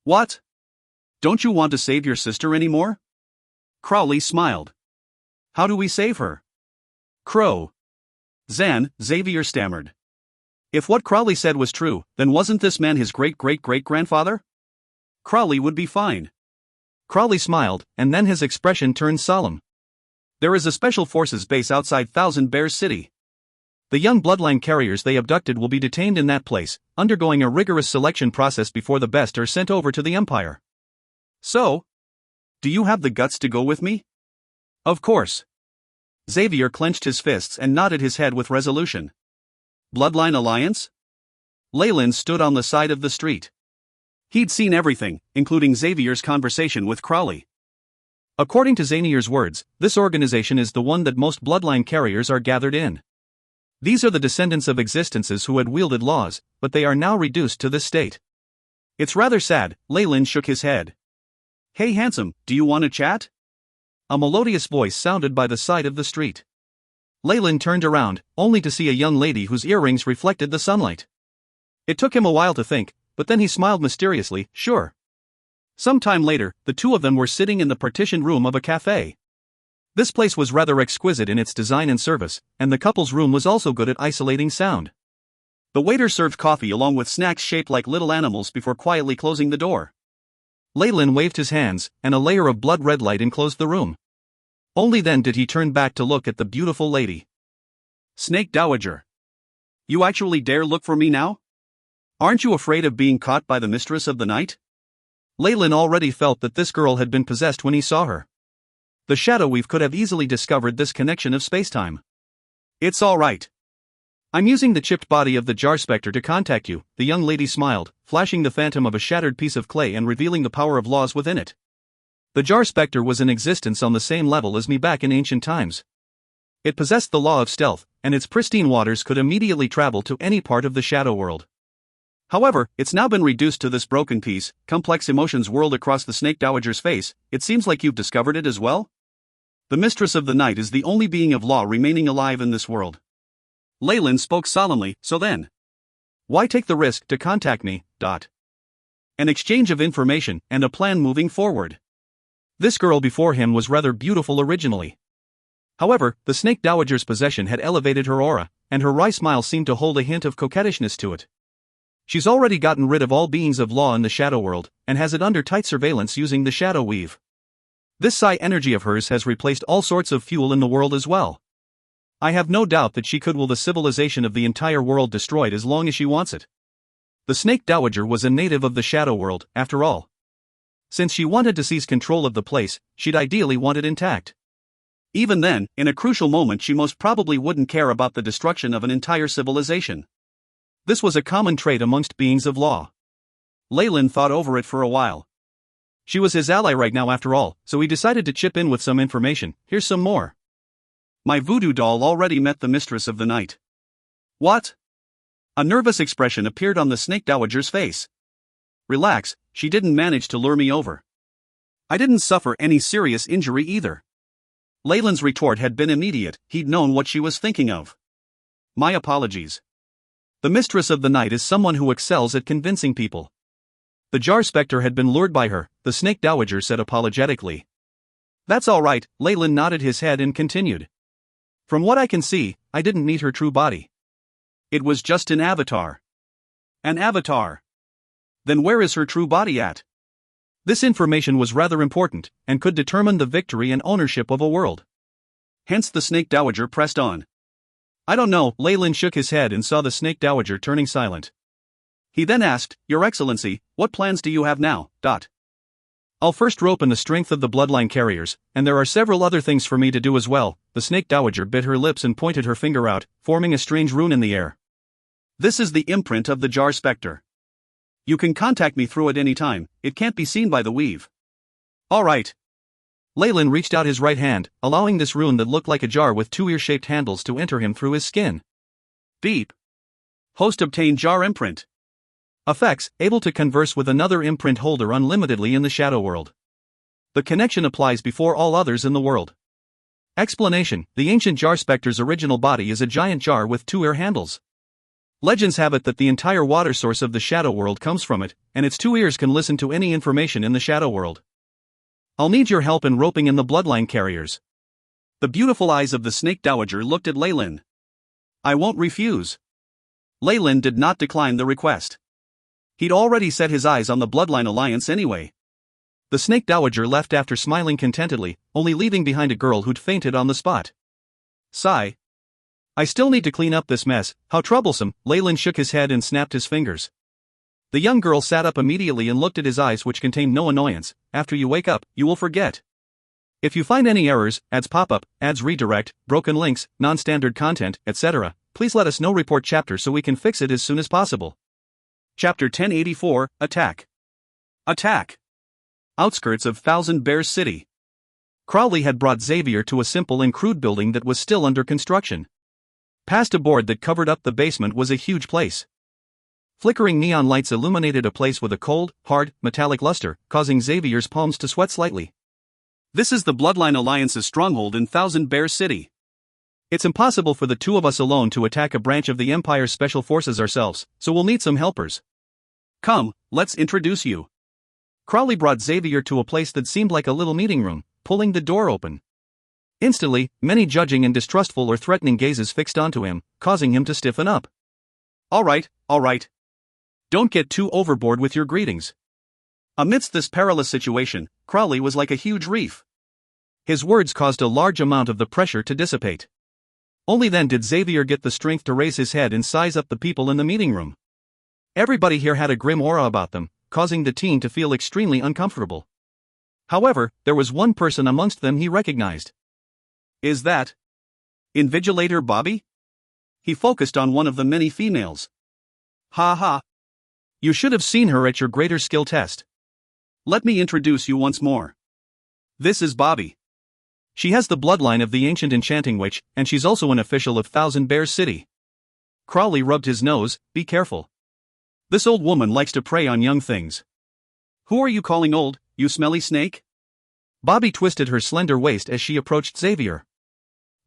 What? Don't you want to save your sister anymore? Crowley smiled. How do we save her? Crow. Xavier stammered. If what Crowley said was true, then wasn't this man his great-great-great-grandfather? Crowley would be fine. Crowley smiled, and then his expression turned solemn. There is a Special Forces base outside Thousand Bears City. The young bloodline carriers they abducted will be detained in that place, undergoing a rigorous selection process before the best are sent over to the Empire. So? Do you have the guts to go with me? Of course. Xavier clenched his fists and nodded his head with resolution. Bloodline Alliance? Leyland stood on the side of the street. He'd seen everything, including Xavier's conversation with Crowley. According to Xanier's words, this organization is the one that most bloodline carriers are gathered in. These are the descendants of existences who had wielded laws, but they are now reduced to this state. It's rather sad. Leyland shook his head. Hey handsome, do you want to chat? A melodious voice sounded by the side of the street. Leyland turned around, only to see a young lady whose earrings reflected the sunlight. It took him a while to think, but then he smiled mysteriously, sure. Some time later, the two of them were sitting in the partitioned room of a cafe. This place was rather exquisite in its design and service, and the couple's room was also good at isolating sound. The waiter served coffee along with snacks shaped like little animals before quietly closing the door. Leyland waved his hands, and a layer of blood-red light enclosed the room. Only then did he turn back to look at the beautiful lady. Snake Dowager. You actually dare look for me now? Aren't you afraid of being caught by the mistress of the night? Leyland already felt that this girl had been possessed when he saw her. The Shadow Weave could have easily discovered this connection of spacetime. It's all right. I'm using the chipped body of the Jar Spectre to contact you, the young lady smiled, flashing the phantom of a shattered piece of clay and revealing the power of laws within it. The Jar Spectre was in existence on the same level as me back in ancient times. It possessed the law of stealth, and its pristine waters could immediately travel to any part of the shadow world. However, it's now been reduced to this broken piece, complex emotions whirled across the Snake Dowager's face. It seems like you've discovered it as well? The Mistress of the Night is the only being of law remaining alive in this world. Leyland spoke solemnly, so then. Why take the risk to contact me? An exchange of information and a plan moving forward. This girl before him was rather beautiful originally. However, the Snake Dowager's possession had elevated her aura, and her wry smile seemed to hold a hint of coquettishness to it. She's already gotten rid of all beings of law in the shadow world, and has it under tight surveillance using the Shadow Weave. This psi energy of hers has replaced all sorts of fuel in the world as well. I have no doubt that she could will the civilization of the entire world destroyed as long as she wants it. The Snake Dowager was a native of the shadow world, after all. Since she wanted to seize control of the place, she'd ideally want it intact. Even then, in a crucial moment she most probably wouldn't care about the destruction of an entire civilization. This was a common trait amongst beings of law. Leyland thought over it for a while. She was his ally right now after all, so he decided to chip in with some information. Here's some more. My voodoo doll already met the Mistress of the Night. What? A nervous expression appeared on the Snake Dowager's face. Relax, she didn't manage to lure me over. I didn't suffer any serious injury either. Leyland's retort had been immediate. He'd known what she was thinking of. My apologies. The Mistress of the Night is someone who excels at convincing people. The Jar Spectre had been lured by her, the Snake Dowager said apologetically. That's all right, Leyland nodded his head and continued. From what I can see, I didn't meet her true body. It was just an avatar. An avatar. Then where is her true body at? This information was rather important, and could determine the victory and ownership of a world. Hence the Snake Dowager pressed on. I don't know, Leyland shook his head and saw the Snake Dowager turning silent. He then asked, Your Excellency, what plans do you have now? I'll first rope in the strength of the bloodline carriers, and there are several other things for me to do as well. The Snake Dowager bit her lips and pointed her finger out, forming a strange rune in the air. This is the imprint of the Jar Spectre. You can contact me through it any time. It can't be seen by the weave. All right. Leyland reached out his right hand, allowing this rune that looked like a jar with two ear-shaped handles to enter him through his skin. Beep. Host obtained jar imprint. Effects, able to converse with another imprint holder unlimitedly in the shadow world. The connection applies before all others in the world. Explanation, the ancient Jar Spectre's original body is a giant jar with two ear handles. Legends have it that the entire water source of the shadow world comes from it, and its two ears can listen to any information in the shadow world. I'll need your help in roping in the bloodline carriers. The beautiful eyes of the Snake Dowager looked at Leyland. I won't refuse. Leyland did not decline the request. He'd already set his eyes on the Bloodline Alliance anyway. The Snake Dowager left after smiling contentedly, only leaving behind a girl who'd fainted on the spot. Sigh. I still need to clean up this mess. How troublesome. Leyland shook his head and snapped his fingers. The young girl sat up immediately and looked at his eyes, which contained no annoyance. After you wake up, you will forget. If you find any errors, ads pop up, ads redirect, broken links, non-standard content, etc., please let us know. Report chapter so we can fix it as soon as possible. Chapter 1084, Attack. Attack. Outskirts of Thousand Bears City. Crowley had brought Xavier to a simple and crude building that was still under construction. Past a board that covered up the basement was a huge place. Flickering neon lights illuminated a place with a cold, hard, metallic luster, causing Xavier's palms to sweat slightly. This is the Bloodline Alliance's stronghold in Thousand Bears City. It's impossible for the two of us alone to attack a branch of the Empire's special forces ourselves, so we'll need some helpers. Come, let's introduce you. Crowley brought Xavier to a place that seemed like a little meeting room, pulling the door open. Instantly, many judging and distrustful or threatening gazes fixed onto him, causing him to stiffen up. All right. Don't get too overboard with your greetings. Amidst this perilous situation, Crowley was like a huge reef. His words caused a large amount of the pressure to dissipate. Only then did Xavier get the strength to raise his head and size up the people in the meeting room. Everybody here had a grim aura about them, causing the teen to feel extremely uncomfortable. However, there was one person amongst them he recognized. Is that Invigilator Bobby? He focused on one of the many females. Ha ha. You should have seen her at your greater skill test. Let me introduce you once more. This is Bobby. She has the bloodline of the ancient enchanting witch, and she's also an official of Thousand Bears City. Crowley rubbed his nose. Be careful. This old woman likes to prey on young things. Who are you calling old, you smelly snake? Bobby twisted her slender waist as she approached Xavier.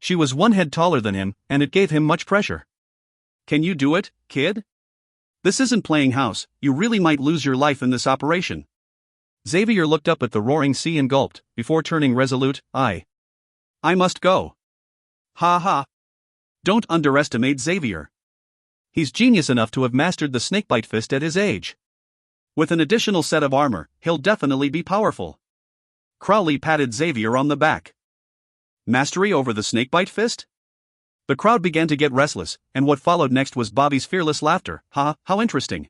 She was one head taller than him, and it gave him much pressure. Can you do it, kid? This isn't playing house, you really might lose your life in this operation. Xavier looked up at the roaring sea and gulped, before turning resolute. I must go. Ha ha. Don't underestimate Xavier. He's genius enough to have mastered the snakebite fist at his age. With an additional set of armor, he'll definitely be powerful. Crowley patted Xavier on the back. Mastery over the snakebite fist? The crowd began to get restless, and what followed next was Bobby's fearless laughter. Ha, how interesting.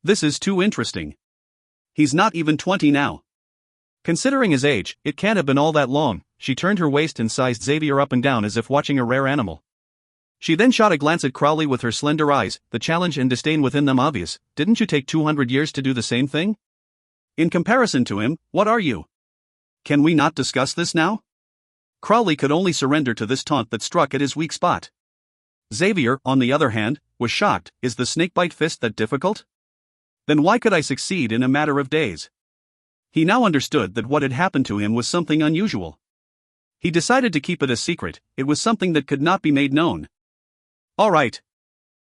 This is too interesting. He's not even 20 now. Considering his age, it can't have been all that long. She turned her waist and sized Xavier up and down as if watching a rare animal. She then shot a glance at Crowley with her slender eyes, the challenge and disdain within them obvious. Didn't you take 200 years to do the same thing? In comparison to him, what are you? Can we not discuss this now? Crowley could only surrender to this taunt that struck at his weak spot. Xavier, on the other hand, was shocked. Is the snakebite fist that difficult? Then why could I succeed in a matter of days? He now understood that what had happened to him was something unusual. He decided to keep it a secret. It was something that could not be made known. All right.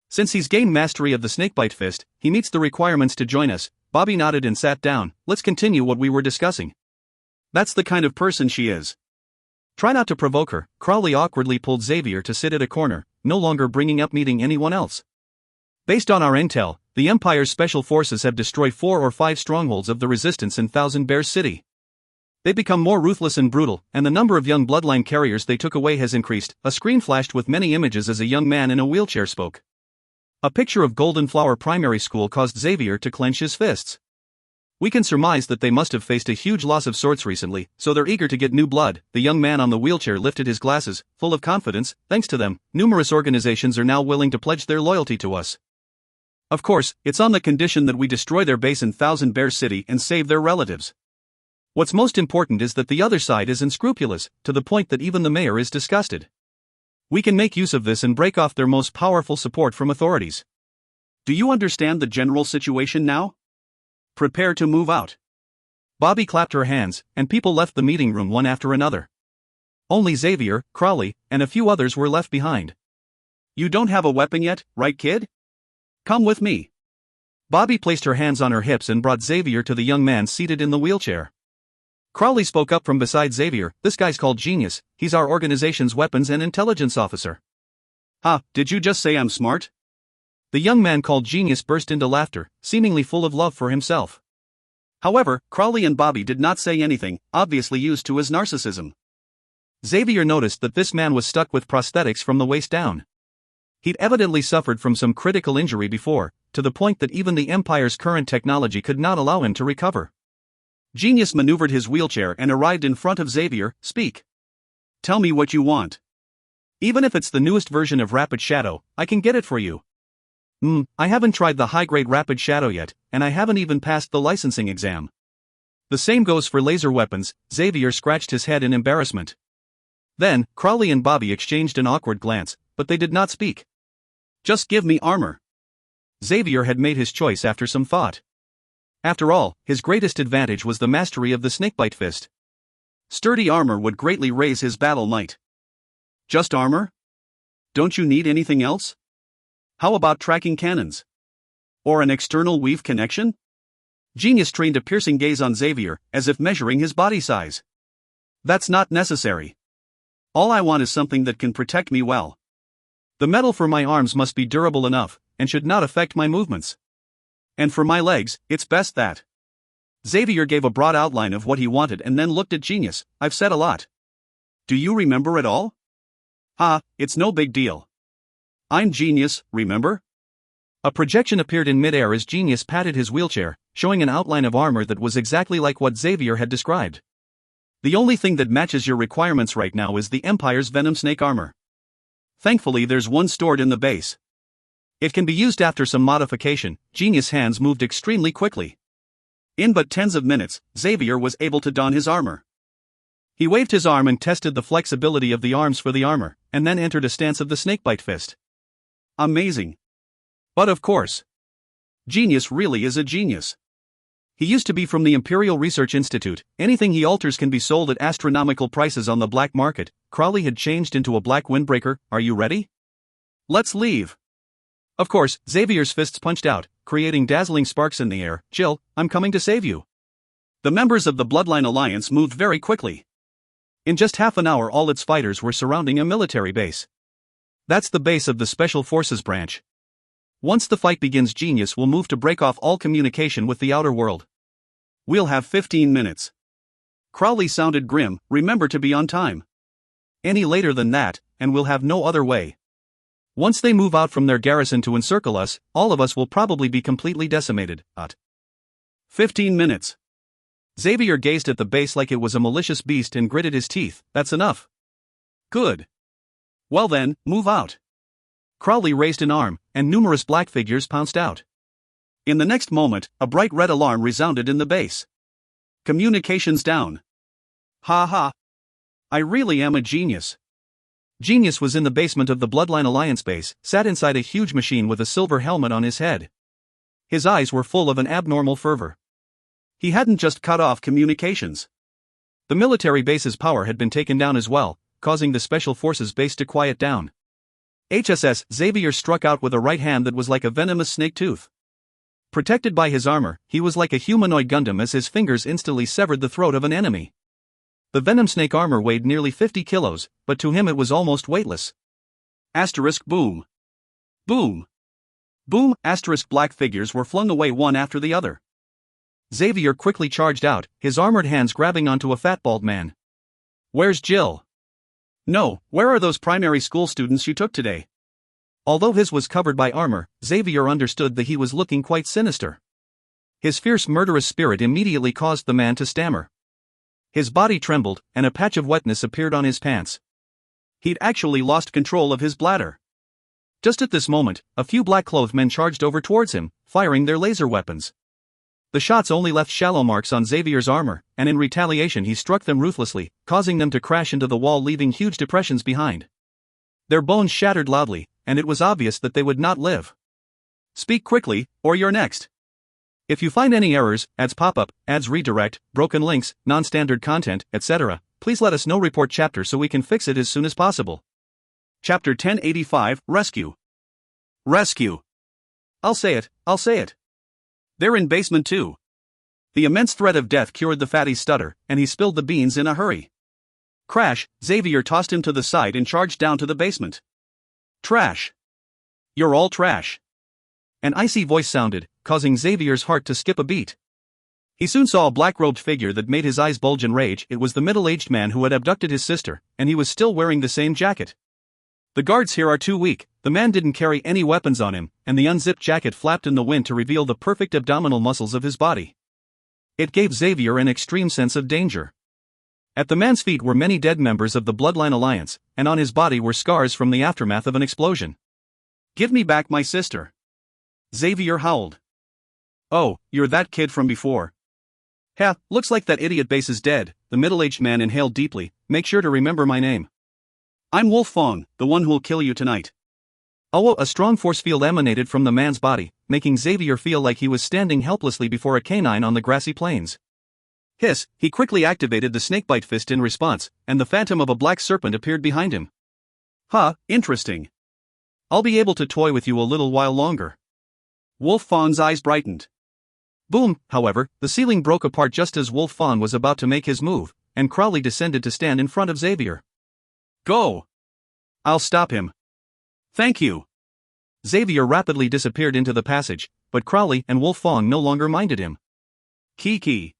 Since he's gained mastery of the snakebite fist, he meets the requirements to join us. Bobby nodded and sat down. Let's continue what we were discussing. That's the kind of person she is. Try not to provoke her. Crowley awkwardly pulled Xavier to sit at a corner, no longer bringing up meeting anyone else. Based on our intel, the Empire's special forces have destroyed 4 or 5 strongholds of the resistance in Thousand Bears City. They become more ruthless and brutal, and the number of young bloodline carriers they took away has increased. A screen flashed with many images as a young man in a wheelchair spoke. A picture of Golden Flower Primary School caused Xavier to clench his fists. We can surmise that they must have faced a huge loss of sorts recently, so they're eager to get new blood. The young man on the wheelchair lifted his glasses, full of confidence. Thanks to them, numerous organizations are now willing to pledge their loyalty to us. Of course, it's on the condition that we destroy their base in Thousand Bears City and save their relatives. What's most important is that the other side is unscrupulous, to the point that even the mayor is disgusted. We can make use of this and break off their most powerful support from authorities. Do you understand the general situation now? Prepare to move out. Bobby clapped her hands, and people left the meeting room one after another. Only Xavier, Crowley, and a few others were left behind. You don't have a weapon yet, right, kid? Come with me. Bobby placed her hands on her hips and brought Xavier to the young man seated in the wheelchair. Crowley spoke up from beside Xavier. This guy's called Genius. He's our organization's weapons and intelligence officer. Ha, did you just say I'm smart? The young man called Genius burst into laughter, seemingly full of love for himself. However, Crowley and Bobby did not say anything, obviously used to his narcissism. Xavier noticed that this man was stuck with prosthetics from the waist down. He'd evidently suffered from some critical injury before, to the point that even the Empire's current technology could not allow him to recover. Genius maneuvered his wheelchair and arrived in front of Xavier. Speak. Tell me what you want. Even if it's the newest version of Rapid Shadow, I can get it for you. I haven't tried the high-grade Rapid Shadow yet, and I haven't even passed the licensing exam. The same goes for laser weapons. Xavier scratched his head in embarrassment. Then, Crowley and Bobby exchanged an awkward glance. but they did not speak. Just give me armor. Xavier had made his choice after some thought. After all, his greatest advantage was the mastery of the snakebite fist. Sturdy armor would greatly raise his battle might. Just armor? Don't you need anything else? How about tracking cannons? Or an external weave connection? Genius trained a piercing gaze on Xavier, as if measuring his body size. That's not necessary. All I want is something that can protect me well. The metal for my arms must be durable enough, and should not affect my movements. And for my legs, it's best that. Xavier gave a broad outline of what he wanted and then looked at Genius. I've said a lot. Do you remember it all? It's no big deal. I'm Genius, remember? A projection appeared in midair as Genius patted his wheelchair, showing an outline of armor that was exactly like what Xavier had described. The only thing that matches your requirements right now is the Empire's Venom Snake armor. Thankfully, there's one stored in the base. It can be used after some modification. Genius' hands moved extremely quickly. In but tens of minutes, Xavier was able to don his armor. He waved his arm and tested the flexibility of the arms for the armor, and then entered a stance of the snakebite fist. Amazing. But of course, Genius really is a genius. He used to be from the Imperial Research Institute. Anything he alters can be sold at astronomical prices on the black market. Crowley had changed into a black windbreaker. Are you ready? Let's leave. Of course, Xavier's fists punched out, creating dazzling sparks in the air. Jill, I'm coming to save you. The members of the Bloodline Alliance moved very quickly. In just half an hour, all its fighters were surrounding a military base. That's the base of the Special Forces branch. Once the fight begins, Genius will move to break off all communication with the outer world. We'll have 15 minutes. Crowley sounded grim. Remember to be on time. Any later than that, and we'll have no other way. Once they move out from their garrison to encircle us, all of us will probably be completely decimated. 15 minutes. Xavier gazed at the base like it was a malicious beast and gritted his teeth. That's enough. Good. Well then, move out. Crowley raised an arm, and numerous black figures pounced out. In the next moment, a bright red alarm resounded in the base. Communications down. Ha. I really am a genius. Genius was in the basement of the Bloodline Alliance base, sat inside a huge machine with a silver helmet on his head. His eyes were full of an abnormal fervor. He hadn't just cut off communications. The military base's power had been taken down as well, causing the Special Forces base to quiet down. HSS Xavier struck out with a right hand that was like a venomous snake tooth. Protected by his armor, he was like a humanoid Gundam as his fingers instantly severed the throat of an enemy. The venom snake armor weighed nearly 50 kilos, but to him it was almost weightless. Boom. Boom. Boom. Black figures were flung away one after the other. Xavier quickly charged out, his armored hands grabbing onto a fat bald man. Where's Jill? No, where are those primary school students you took today? Although his was covered by armor, Xavier understood that he was looking quite sinister. His fierce murderous spirit immediately caused the man to stammer. His body trembled, and a patch of wetness appeared on his pants. He'd actually lost control of his bladder. Just at this moment, a few black-clothed men charged over towards him, firing their laser weapons. The shots only left shallow marks on Xavier's armor, and in retaliation he struck them ruthlessly, causing them to crash into the wall, leaving huge depressions behind. Their bones shattered loudly, and it was obvious that they would not live. Speak quickly, or you're next. If you find any errors, ads pop up, ads redirect, broken links, non-standard content, etc., please let us know. Report chapter so we can fix it as soon as possible. Chapter 1085, Rescue. Rescue. I'll say it. They're in basement 2. The immense threat of death cured the fatty's stutter, and he spilled the beans in a hurry. Crash. Xavier tossed him to the side and charged down to the basement. Trash. You're all trash. An icy voice sounded, causing Xavier's heart to skip a beat. He soon saw a black-robed figure that made his eyes bulge in rage. It was the middle-aged man who had abducted his sister, and he was still wearing the same jacket. The guards here are too weak. The man didn't carry any weapons on him, and the unzipped jacket flapped in the wind to reveal the perfect abdominal muscles of his body. It gave Xavier an extreme sense of danger. At the man's feet were many dead members of the Bloodline Alliance, and on his body were scars from the aftermath of an explosion. Give me back my sister. Xavier howled. Oh, you're that kid from before. Looks like that idiot base is dead. The middle-aged man inhaled deeply. Make sure to remember my name. I'm Wolfong, the one who'll kill you tonight. Oh, a strong force field emanated from the man's body, making Xavier feel like he was standing helplessly before a canine on the grassy plains. Hiss, he quickly activated the snakebite fist in response, and the phantom of a black serpent appeared behind him. Huh, interesting. I'll be able to toy with you a little while longer. Wolfong's eyes brightened. Boom, however, the ceiling broke apart just as Wolfong was about to make his move, and Crowley descended to stand in front of Xavier. Go! I'll stop him. Thank you. Xavier rapidly disappeared into the passage, but Crowley and Wolfong no longer minded him. Kiki.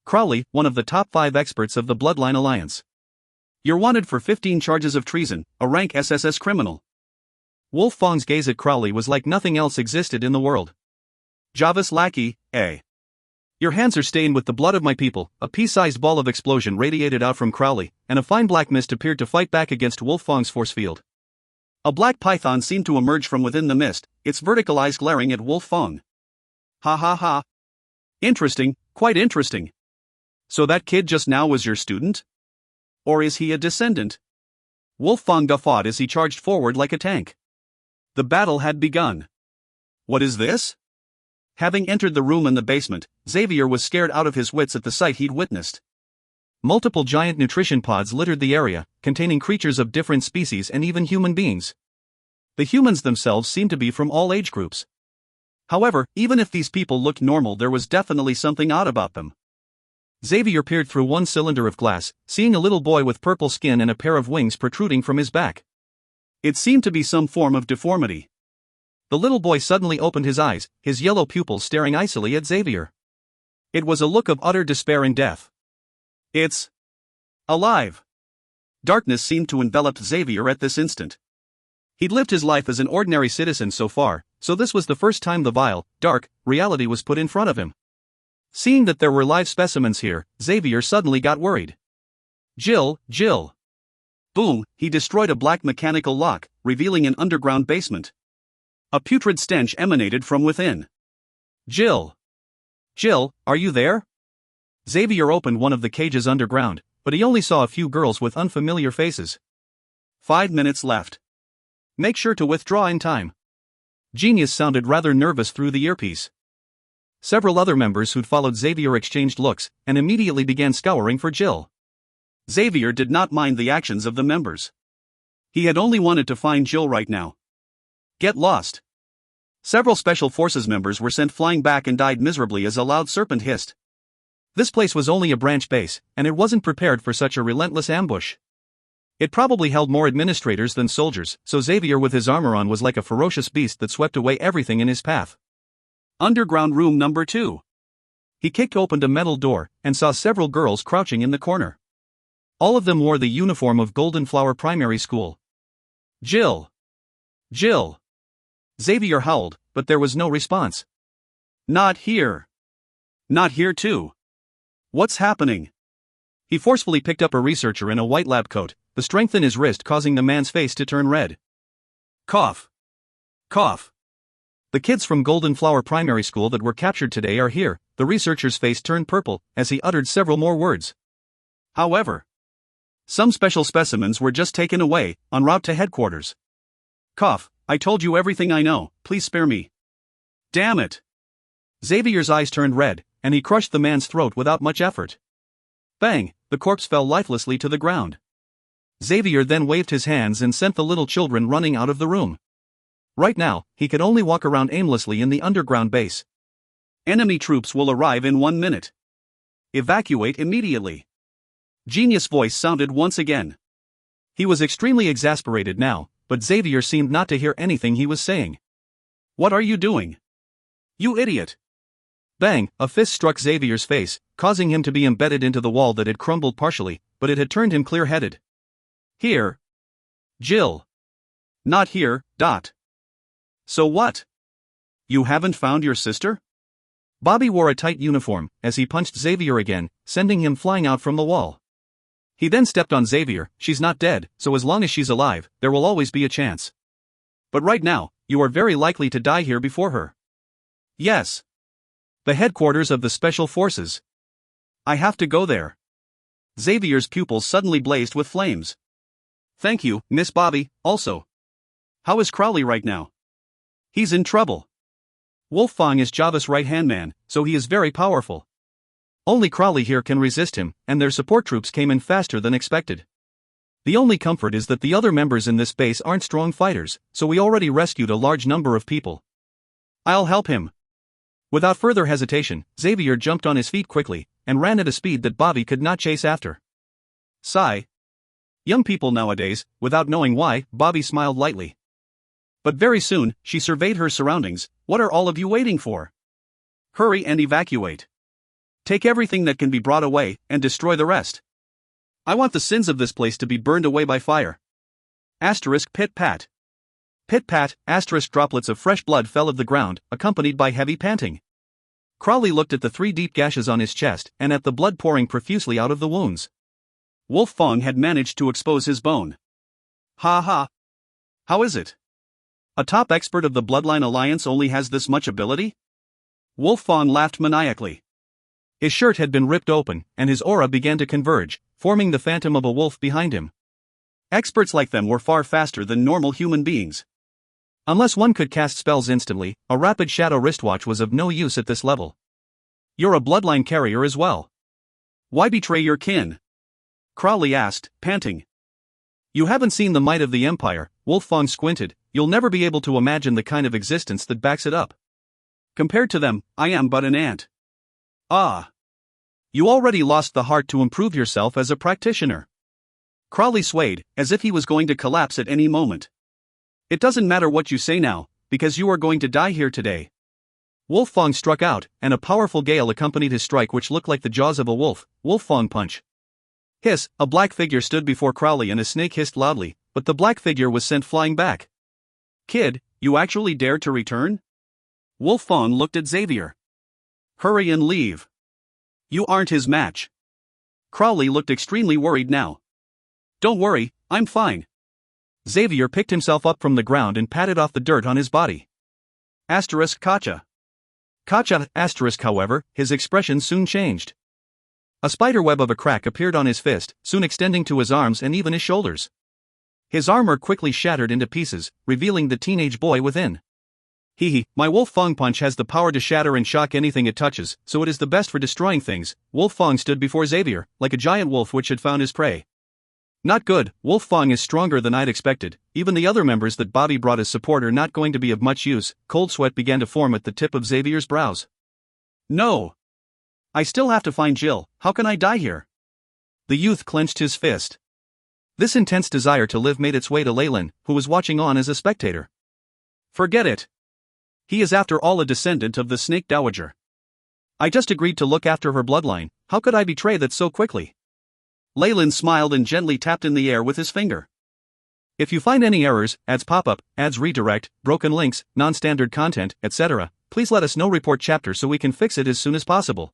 Crowley, one of the top 5 experts of the Bloodline Alliance. You're wanted for 15 charges of treason, a rank SSS criminal. Wolfong's gaze at Crowley was like nothing else existed in the world. Javis lackey, eh? Your hands are stained with the blood of my people. A pea-sized ball of explosion radiated out from Crowley, and a fine black mist appeared to fight back against Wolfong's force field. A black python seemed to emerge from within the mist, its vertical eyes glaring at Wolfong. Ha ha ha. Interesting, quite interesting. So that kid just now was your student? Or is he a descendant? Wolfong guffawed as he charged forward like a tank. The battle had begun. What is this? Having entered the room in the basement, Xavier was scared out of his wits at the sight he'd witnessed. Multiple giant nutrition pods littered the area, containing creatures of different species and even human beings. The humans themselves seemed to be from all age groups. However, even if these people looked normal, there was definitely something odd about them. Xavier peered through one cylinder of glass, seeing a little boy with purple skin and a pair of wings protruding from his back. It seemed to be some form of deformity. The little boy suddenly opened his eyes, his yellow pupils staring icily at Xavier. It was a look of utter despair and death. It's alive. Darkness seemed to envelop Xavier at this instant. He'd lived his life as an ordinary citizen so far, so this was the first time the vile, dark, reality was put in front of him. Seeing that there were live specimens here, Xavier suddenly got worried. Jill. Boom, he destroyed a black mechanical lock, revealing an underground basement. A putrid stench emanated from within. Jill, are you there? Xavier opened one of the cages underground, but he only saw a few girls with unfamiliar faces. 5 minutes left. Make sure to withdraw in time. Genius sounded rather nervous through the earpiece. Several other members who'd followed Xavier exchanged looks, and immediately began scouring for Jill. Xavier did not mind the actions of the members. He had only wanted to find Jill right now. Get lost. Several Special Forces members were sent flying back and died miserably as a loud serpent hissed. This place was only a branch base, and it wasn't prepared for such a relentless ambush. It probably held more administrators than soldiers, so Xavier with his armor on was like a ferocious beast that swept away everything in his path. Underground room number 2. He kicked open a metal door, and saw several girls crouching in the corner. All of them wore the uniform of Golden Flower Primary School. Jill. Xavier howled, but there was no response. Not here. Not here too. What's happening? He forcefully picked up a researcher in a white lab coat, the strength in his wrist causing the man's face to turn red. Cough. The kids from Golden Flower Primary School that were captured today are here. The researcher's face turned purple as he uttered several more words. However, some special specimens were just taken away, en route to headquarters. Cough, I told you everything I know, please spare me. Damn it. Xavier's eyes turned red, and he crushed the man's throat without much effort. Bang, the corpse fell lifelessly to the ground. Xavier then waved his hands and sent the little children running out of the room. Right now, he could only walk around aimlessly in the underground base. Enemy troops will arrive in 1 minute. Evacuate immediately. Genius' voice sounded once again. He was extremely exasperated now, but Xavier seemed not to hear anything he was saying. What are you doing? You idiot! Bang, a fist struck Xavier's face, causing him to be embedded into the wall that had crumbled partially, but it had turned him clear-headed. Here. Jill. Not here, dot. So what? You haven't found your sister? Bobby wore a tight uniform, as he punched Xavier again, sending him flying out from the wall. He then stepped on Xavier. She's not dead, so as long as she's alive, there will always be a chance. But right now, you are very likely to die here before her. Yes. The headquarters of the Special Forces. I have to go there. Xavier's pupils suddenly blazed with flames. Thank you, Miss Bobby. Also, how is Crowley right now? He's in trouble. Wolfang is Java's right-hand man, so he is very powerful. Only Crowley here can resist him, and their support troops came in faster than expected. The only comfort is that the other members in this base aren't strong fighters, so we already rescued a large number of people. I'll help him. Without further hesitation, Xavier jumped on his feet quickly, and ran at a speed that Bobby could not chase after. Sigh. Young people nowadays, without knowing why, Bobby smiled lightly. But very soon, she surveyed her surroundings. What are all of you waiting for? Hurry and evacuate. Take everything that can be brought away, and destroy the rest. I want the sins of this place to be burned away by fire. Asterisk pit-pat. Pit-pat, asterisk droplets of fresh blood fell of the ground, accompanied by heavy panting. Crowley looked at the 3 deep gashes on his chest, and at the blood pouring profusely out of the wounds. Wolfang had managed to expose his bone. Ha ha. How is it? A top expert of the Bloodline Alliance only has this much ability? Wolfang laughed maniacally. His shirt had been ripped open, and his aura began to converge, forming the phantom of a wolf behind him. Experts like them were far faster than normal human beings. Unless one could cast spells instantly, a rapid shadow wristwatch was of no use at this level. You're a bloodline carrier as well. Why betray your kin? Crowley asked, panting. You haven't seen the might of the Empire, Wolfang squinted. You'll never be able to imagine the kind of existence that backs it up. Compared to them, I am but an ant. Ah. You already lost the heart to improve yourself as a practitioner. Crowley swayed, as if he was going to collapse at any moment. It doesn't matter what you say now, because you are going to die here today. Wolfang struck out, and a powerful gale accompanied his strike which looked like the jaws of a wolf. Wolfang punch. Hiss, a black figure stood before Crowley and a snake hissed loudly, but the black figure was sent flying back. Kid, you actually dared to return? Wolfang looked at Xavier. Hurry and leave. You aren't his match. Crowley looked extremely worried now. Don't worry, I'm fine. Xavier picked himself up from the ground and patted off the dirt on his body. Asterisk Kacha. Kacha, asterisk however, his expression soon changed. A spiderweb of a crack appeared on his fist, soon extending to his arms and even his shoulders. His armor quickly shattered into pieces, revealing the teenage boy within. My Wolfang punch has the power to shatter and shock anything it touches, so it is the best for destroying things. Wolfang stood before Xavier, like a giant wolf which had found his prey. Not good, Wolfang is stronger than I'd expected. Even the other members that Bobby brought as support are not going to be of much use. Cold sweat began to form at the tip of Xavier's brows. No. I still have to find Jill. How can I die here? The youth clenched his fist. This intense desire to live made its way to Lyle, who was watching on as a spectator. Forget it. He is after all a descendant of the Snake Dowager. I just agreed to look after her bloodline. How could I betray that so quickly? Lyle smiled and gently tapped in the air with his finger. If you find any errors, ads pop-up, ads redirect, broken links, non-standard content, etc., please let us know. Report chapter so we can fix it as soon as possible.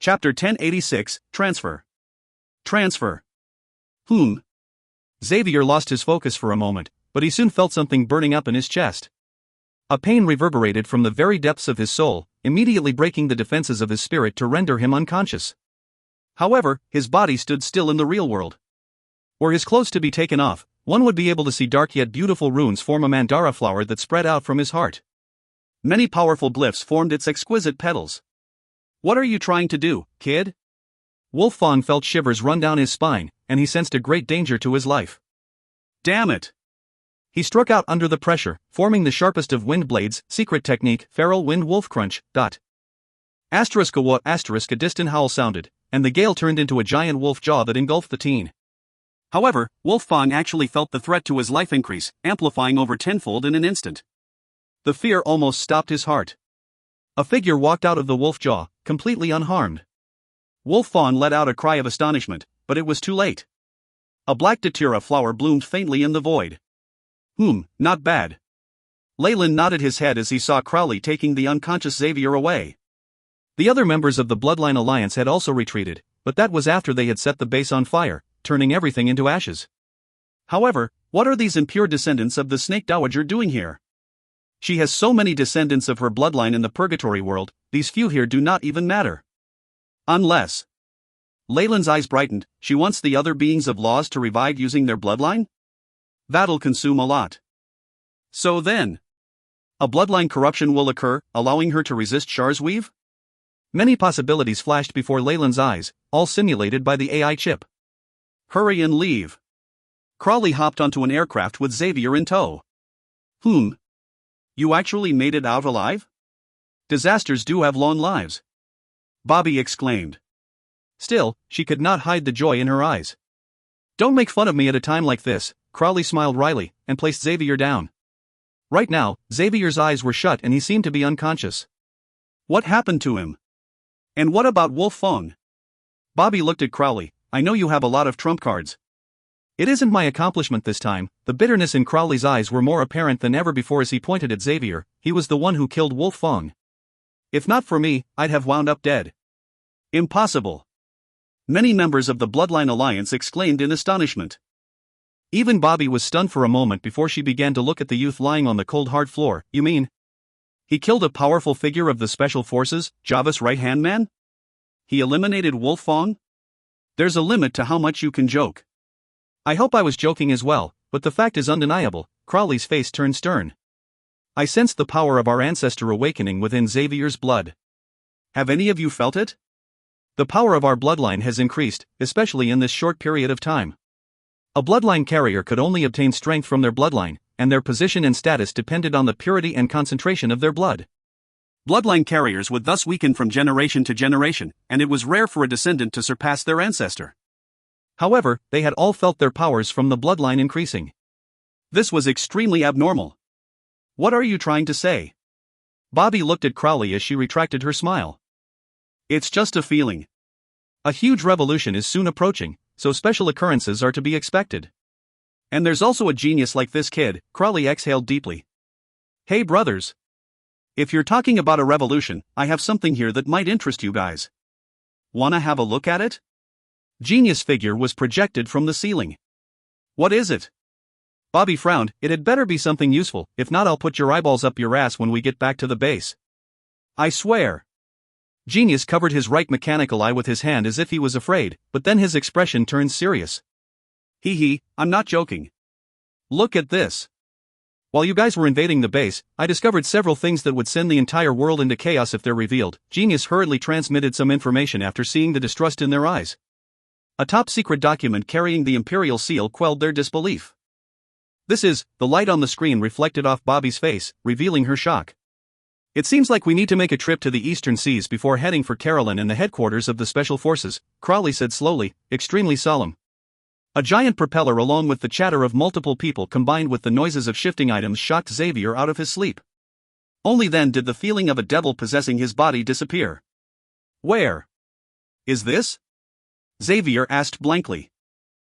Chapter 1086, Transfer. Transfer. Xavier lost his focus for a moment, but he soon felt something burning up in his chest. A pain reverberated from the very depths of his soul, immediately breaking the defenses of his spirit to render him unconscious. However, his body stood still in the real world. Were his clothes to be taken off, one would be able to see dark yet beautiful runes form a mandara flower that spread out from his heart. Many powerful glyphs formed its exquisite petals. What are you trying to do, kid? Wolfang felt shivers run down his spine, and he sensed a great danger to his life. Damn it! He struck out under the pressure, forming the sharpest of wind blades. Secret technique, feral wind wolf crunch. Asterisk a distant howl sounded, and the gale turned into a giant wolf jaw that engulfed the teen. However, Wolfang actually felt the threat to his life increase, amplifying over tenfold in an instant. The fear almost stopped his heart. A figure walked out of the wolf jaw, completely unharmed. Wolfang let out a cry of astonishment, but it was too late. A black datura flower bloomed faintly in the void. Not bad. Lyle nodded his head as he saw Crowley taking the unconscious Xavier away. The other members of the Bloodline Alliance had also retreated, but that was after they had set the base on fire, turning everything into ashes. However, what are these impure descendants of the Snake Dowager doing here? She has so many descendants of her bloodline in the Purgatory world, these few here do not even matter. Unless... Laylan's eyes brightened. She wants the other beings of laws to revive using their bloodline? That'll consume a lot. So then, a bloodline corruption will occur, allowing her to resist Char's weave? Many possibilities flashed before Leyland's eyes, all simulated by the AI chip. Hurry and leave. Crowley hopped onto an aircraft with Xavier in tow. You actually made it out alive? Disasters do have long lives. Bobby exclaimed. Still, she could not hide the joy in her eyes. Don't make fun of me at a time like this, Crowley smiled wryly, and placed Xavier down. Right now, Xavier's eyes were shut and he seemed to be unconscious. What happened to him? And what about Wolf Fong? Bobby looked at Crowley. I know you have a lot of trump cards. It isn't my accomplishment this time. The bitterness in Crowley's eyes were more apparent than ever before as he pointed at Xavier. He was the one who killed Wolf Fong. If not for me, I'd have wound up dead. Impossible. Many members of the Bloodline Alliance exclaimed in astonishment. Even Bobby was stunned for a moment before she began to look at the youth lying on the cold hard floor. You mean? He killed a powerful figure of the Special Forces, Java's right-hand man? He eliminated Wolf Fong? There's a limit to how much you can joke. I hope I was joking as well, but the fact is undeniable. Crowley's face turned stern. I sensed the power of our ancestor awakening within Xavier's blood. Have any of you felt it? The power of our bloodline has increased, especially in this short period of time. A bloodline carrier could only obtain strength from their bloodline, and their position and status depended on the purity and concentration of their blood. Bloodline carriers would thus weaken from generation to generation, and it was rare for a descendant to surpass their ancestor. However, they had all felt their powers from the bloodline increasing. This was extremely abnormal. What are you trying to say? Bobby looked at Crowley as she retracted her smile. It's just a feeling. A huge revolution is soon approaching, so special occurrences are to be expected. And there's also a genius like this kid. Crowley exhaled deeply. Hey brothers. If you're talking about a revolution, I have something here that might interest you guys. Wanna have a look at it? Genius figure was projected from the ceiling. What is it? Bobby frowned. It had better be something useful, if not I'll put your eyeballs up your ass when we get back to the base. I swear. Genius covered his right mechanical eye with his hand as if he was afraid, but then his expression turned serious. I'm not joking. Look at this. While you guys were invading the base, I discovered several things that would send the entire world into chaos if they're revealed. Genius hurriedly transmitted some information after seeing the distrust in their eyes. A top-secret document carrying the Imperial seal quelled their disbelief. The light on the screen reflected off Bobby's face, revealing her shock. It seems like we need to make a trip to the eastern seas before heading for Carolyn and the headquarters of the Special Forces, Crowley said slowly, extremely solemn. A giant propeller along with the chatter of multiple people combined with the noises of shifting items shocked Xavier out of his sleep. Only then did the feeling of a devil possessing his body disappear. Where is this? Xavier asked blankly.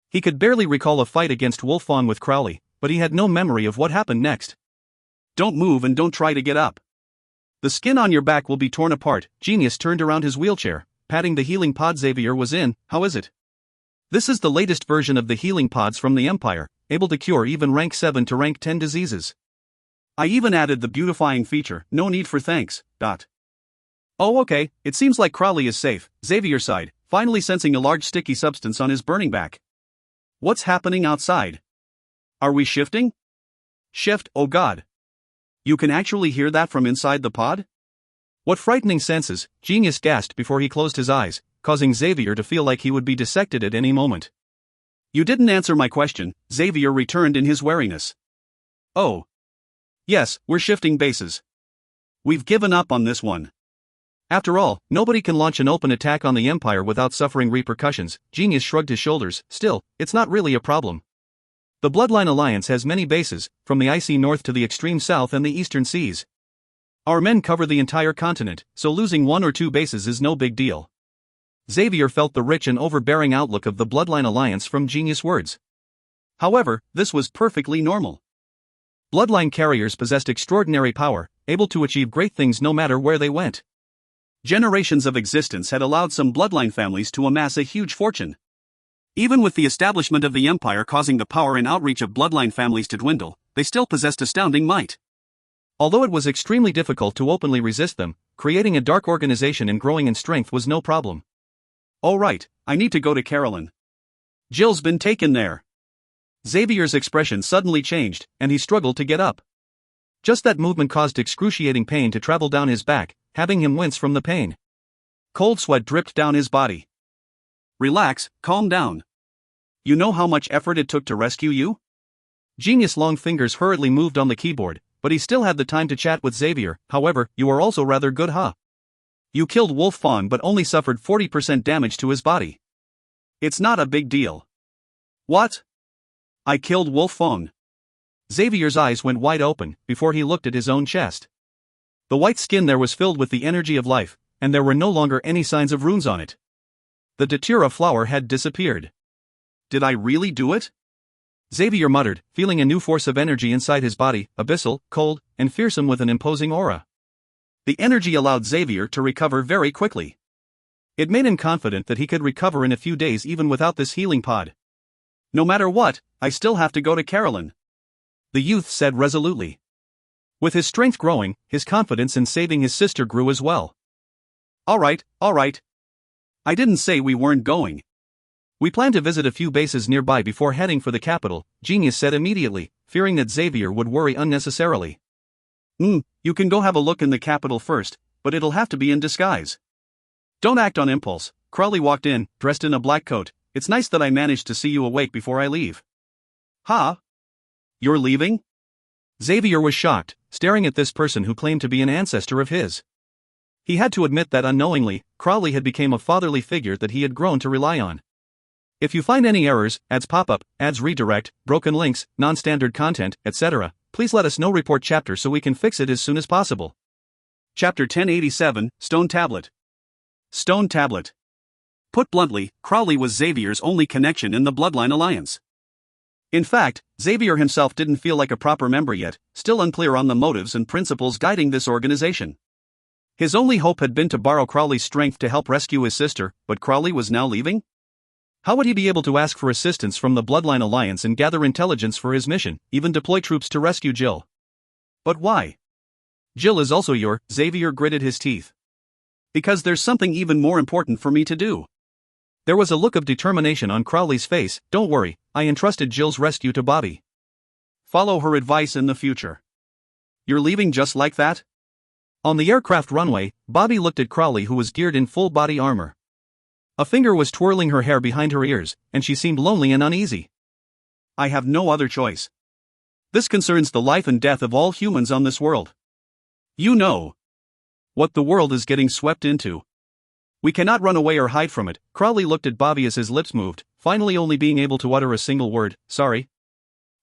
He could barely recall a fight against Wolf Fong with Crowley, but he had no memory of what happened next. Don't move and don't try to get up. The skin on your back will be torn apart. Genius turned around his wheelchair, patting the healing pod Xavier was in. How is it? This is the latest version of the healing pods from the Empire, able to cure even rank 7 to rank 10 diseases. I even added the beautifying feature, no need for thanks. Oh okay, it seems like Crowley is safe, Xavier sighed, finally sensing a large sticky substance on his burning back. What's happening outside? Are we shifting? Shift, oh god. You can actually hear that from inside the pod? What frightening senses, Genius gasped before he closed his eyes, causing Xavier to feel like he would be dissected at any moment. You didn't answer my question, Xavier returned in his wariness. Oh. Yes, we're shifting bases. We've given up on this one. After all, nobody can launch an open attack on the Empire without suffering repercussions. Genius shrugged his shoulders. Still, it's not really a problem. The Bloodline Alliance has many bases, from the icy north to the extreme south and the eastern seas. Our men cover the entire continent, so losing 1 or 2 bases is no big deal. Xavier felt the rich and overbearing outlook of the Bloodline Alliance from Genius' words. However, this was perfectly normal. Bloodline carriers possessed extraordinary power, able to achieve great things no matter where they went. Generations of existence had allowed some bloodline families to amass a huge fortune. Even with the establishment of the Empire causing the power and outreach of bloodline families to dwindle, they still possessed astounding might. Although it was extremely difficult to openly resist them, creating a dark organization and growing in strength was no problem. All right, I need to go to Carolyn. Jill's been taken there. Xavier's expression suddenly changed, and he struggled to get up. Just that movement caused excruciating pain to travel down his back, having him wince from the pain. Cold sweat dripped down his body. Relax, calm down. You know how much effort it took to rescue you? Genius' long fingers hurriedly moved on the keyboard, but he still had the time to chat with Xavier. However, you are also rather good, huh? You killed Wolf Fawn but only suffered 40% damage to his body. It's not a big deal. What? I killed Wolf Fawn. Xavier's eyes went wide open before he looked at his own chest. The white skin there was filled with the energy of life, and there were no longer any signs of runes on it. The datura flower had disappeared. Did I really do it? Xavier muttered, feeling a new force of energy inside his body, abyssal, cold, and fearsome with an imposing aura. The energy allowed Xavier to recover very quickly. It made him confident that he could recover in a few days even without this healing pod. No matter what, I still have to go to Carolyn, the youth said resolutely. With his strength growing, his confidence in saving his sister grew as well. All right. I didn't say we weren't going. We plan to visit a few bases nearby before heading for the capital, Genius said immediately, fearing that Xavier would worry unnecessarily. You can go have a look in the capital first, but it'll have to be in disguise. Don't act on impulse. Crowley walked in, dressed in a black coat. It's nice that I managed to see you awake before I leave. Huh? You're leaving? Xavier was shocked, staring at this person who claimed to be an ancestor of his. He had to admit that unknowingly, Crowley had become a fatherly figure that he had grown to rely on. If you find any errors, ads pop up, ads redirect, broken links, non-standard content, etc., please let us know. Report chapter so we can fix it as soon as possible. Chapter 1087, Stone Tablet. Stone Tablet. Put bluntly, Crowley was Xavier's only connection in the Bloodline Alliance. In fact, Xavier himself didn't feel like a proper member yet, still unclear on the motives and principles guiding this organization. His only hope had been to borrow Crowley's strength to help rescue his sister, but Crowley was now leaving? How would he be able to ask for assistance from the Bloodline Alliance and gather intelligence for his mission, even deploy troops to rescue Jill? But why? Jill is also Xavier gritted his teeth. Because there's something even more important for me to do. There was a look of determination on Crowley's face. Don't worry, I entrusted Jill's rescue to Bobby. Follow her advice in the future. You're leaving just like that? On the aircraft runway, Bobby looked at Crowley, who was geared in full body armor. A finger was twirling her hair behind her ears, and she seemed lonely and uneasy. I have no other choice. This concerns the life and death of all humans on this world. You know what the world is getting swept into. We cannot run away or hide from it. Crowley looked at Bobby as his lips moved, finally only being able to utter a single word, sorry.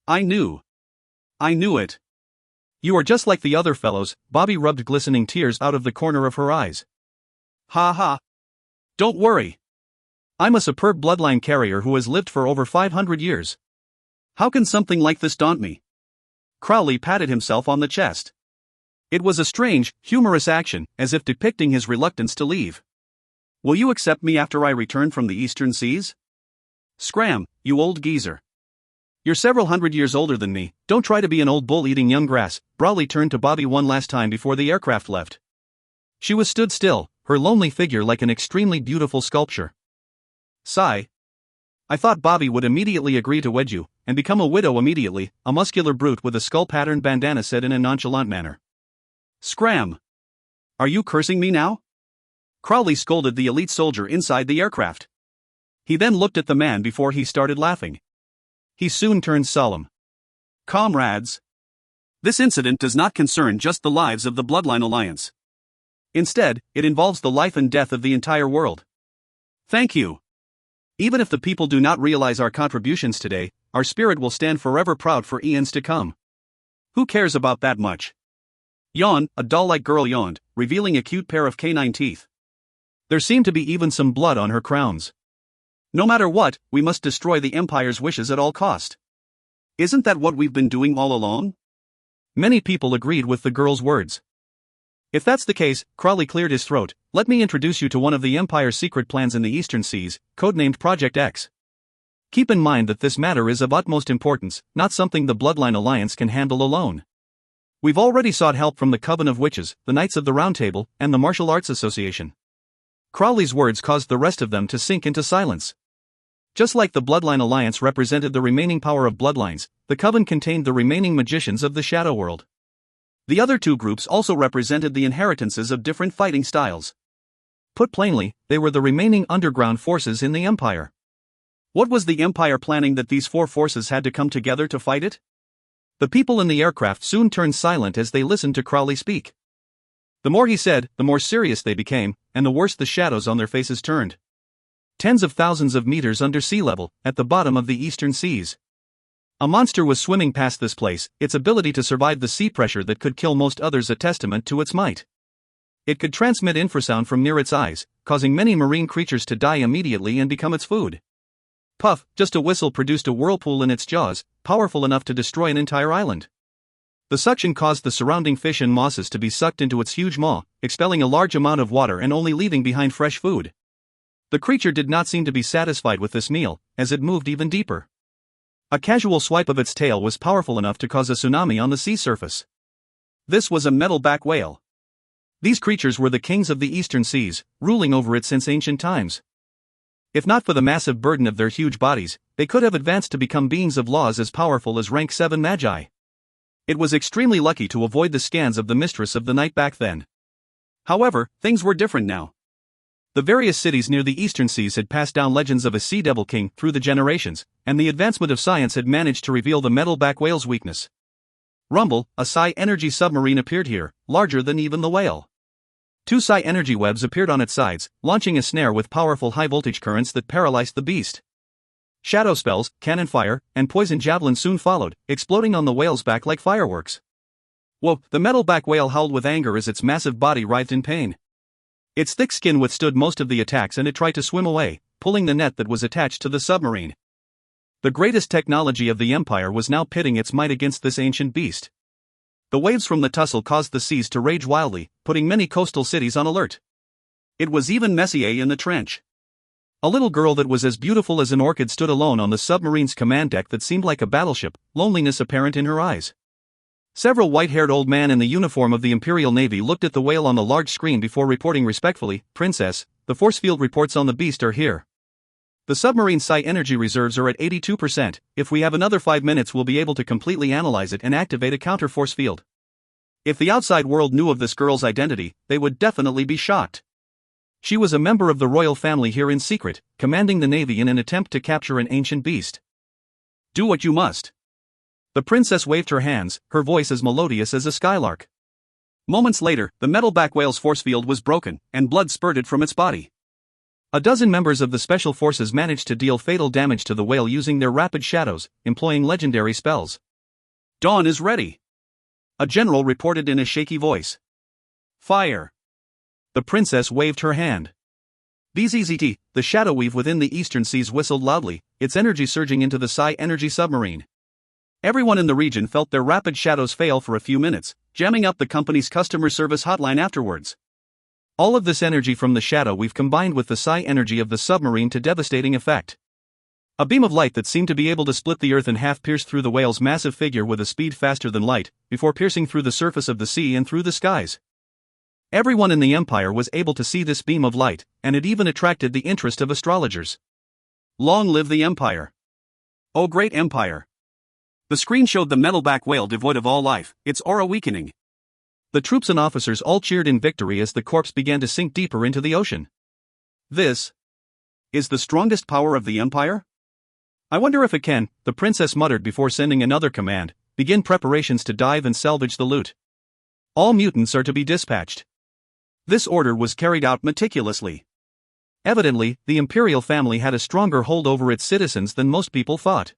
I knew it. You are just like the other fellows. Bobby rubbed glistening tears out of the corner of her eyes. Ha ha. Don't worry. I'm a superb bloodline carrier who has lived for over 500 years. How can something like this daunt me? Crowley patted himself on the chest. It was a strange, humorous action, as if depicting his reluctance to leave. Will you accept me after I return from the Eastern Seas? Scram, you old geezer. You're several hundred years older than me, don't try to be an old bull eating young grass. Crowley turned to Bobby one last time before the aircraft left. She was stood still, her lonely figure like an extremely beautiful sculpture. Sigh. I thought Bobby would immediately agree to wed you, and become a widow immediately, a muscular brute with a skull-patterned bandana said in a nonchalant manner. Scram. Are you cursing me now? Crowley scolded the elite soldier inside the aircraft. He then looked at the man before he started laughing. He soon turned solemn. Comrades. This incident does not concern just the lives of the Bloodline Alliance. Instead, it involves the life and death of the entire world. Thank you. Even if the people do not realize our contributions today, our spirit will stand forever proud for eons to come. Who cares about that much? Yawn, a doll-like girl yawned, revealing a cute pair of canine teeth. There seemed to be even some blood on her crowns. No matter what, we must destroy the Empire's wishes at all cost. Isn't that what we've been doing all along? Many people agreed with the girl's words. If that's the case, Crowley cleared his throat, let me introduce you to one of the Empire's secret plans in the Eastern Seas, codenamed Project X. Keep in mind that this matter is of utmost importance, not something the Bloodline Alliance can handle alone. We've already sought help from the Coven of Witches, the Knights of the Round Table, and the Martial Arts Association. Crowley's words caused the rest of them to sink into silence. Just like the Bloodline Alliance represented the remaining power of bloodlines, the Coven contained the remaining magicians of the Shadow World. The other two groups also represented the inheritances of different fighting styles. Put plainly, they were the remaining underground forces in the Empire. What was the Empire planning that these four forces had to come together to fight it? The people in the aircraft soon turned silent as they listened to Crowley speak. The more he said, the more serious they became, and the worse the shadows on their faces turned. Tens of thousands of meters under sea level, at the bottom of the eastern seas. A monster was swimming past this place, its ability to survive the sea pressure that could kill most others a testament to its might. It could transmit infrasound from near its eyes, causing many marine creatures to die immediately and become its food. Puff, just a whistle produced a whirlpool in its jaws, powerful enough to destroy an entire island. The suction caused the surrounding fish and mosses to be sucked into its huge maw, expelling a large amount of water and only leaving behind fresh food. The creature did not seem to be satisfied with this meal, as it moved even deeper. A casual swipe of its tail was powerful enough to cause a tsunami on the sea surface. This was a metalback whale. These creatures were the kings of the eastern seas, ruling over it since ancient times. If not for the massive burden of their huge bodies, they could have advanced to become beings of laws as powerful as rank 7 magi. It was extremely lucky to avoid the scans of the Mistress of the Night back then. However, things were different now. The various cities near the eastern seas had passed down legends of a sea devil king through the generations, and the advancement of science had managed to reveal the metalback whale's weakness. Rumble, a psi energy submarine appeared here, larger than even the whale. 2 psi energy webs appeared on its sides, launching a snare with powerful high-voltage currents that paralyzed the beast. Shadow spells, cannon fire, and poison javelins soon followed, exploding on the whale's back like fireworks. Whoa, the metalback whale howled with anger as its massive body writhed in pain. Its thick skin withstood most of the attacks and it tried to swim away, pulling the net that was attached to the submarine. The greatest technology of the Empire was now pitting its might against this ancient beast. The waves from the tussle caused the seas to rage wildly, putting many coastal cities on alert. It was even Messier in the trench. A little girl that was as beautiful as an orchid stood alone on the submarine's command deck that seemed like a battleship, loneliness apparent in her eyes. Several white-haired old men in the uniform of the Imperial Navy looked at the whale on the large screen before reporting respectfully, "Princess, the force field reports on the beast are here. The submarine psi energy reserves are at 82%, if we have another 5 minutes we'll be able to completely analyze it and activate a counter-force field." If the outside world knew of this girl's identity, they would definitely be shocked. She was a member of the royal family here in secret, commanding the navy in an attempt to capture an ancient beast. "Do what you must." The princess waved her hands, her voice as melodious as a skylark. Moments later, the metalback whale's force field was broken, and blood spurted from its body. A dozen members of the special forces managed to deal fatal damage to the whale using their rapid shadows, employing legendary spells. "Dawn is ready," a general reported in a shaky voice. "Fire." The princess waved her hand. "BZZT," the shadow weave within the eastern seas whistled loudly, its energy surging into the psi energy submarine. Everyone in the region felt their rapid shadows fail for a few minutes, jamming up the company's customer service hotline afterwards. All of this energy from the shadow weave combined with the psi energy of the submarine to devastating effect. A beam of light that seemed to be able to split the earth in half pierced through the whale's massive figure with a speed faster than light, before piercing through the surface of the sea and through the skies. Everyone in the Empire was able to see this beam of light, and it even attracted the interest of astrologers. Long live the Empire! Oh great Empire! The screen showed the metalback whale devoid of all life, its aura weakening. The troops and officers all cheered in victory as the corpse began to sink deeper into the ocean. This is the strongest power of the Empire? I wonder if it can, the princess muttered before sending another command, begin preparations to dive and salvage the loot. All mutants are to be dispatched. This order was carried out meticulously. Evidently, the imperial family had a stronger hold over its citizens than most people thought.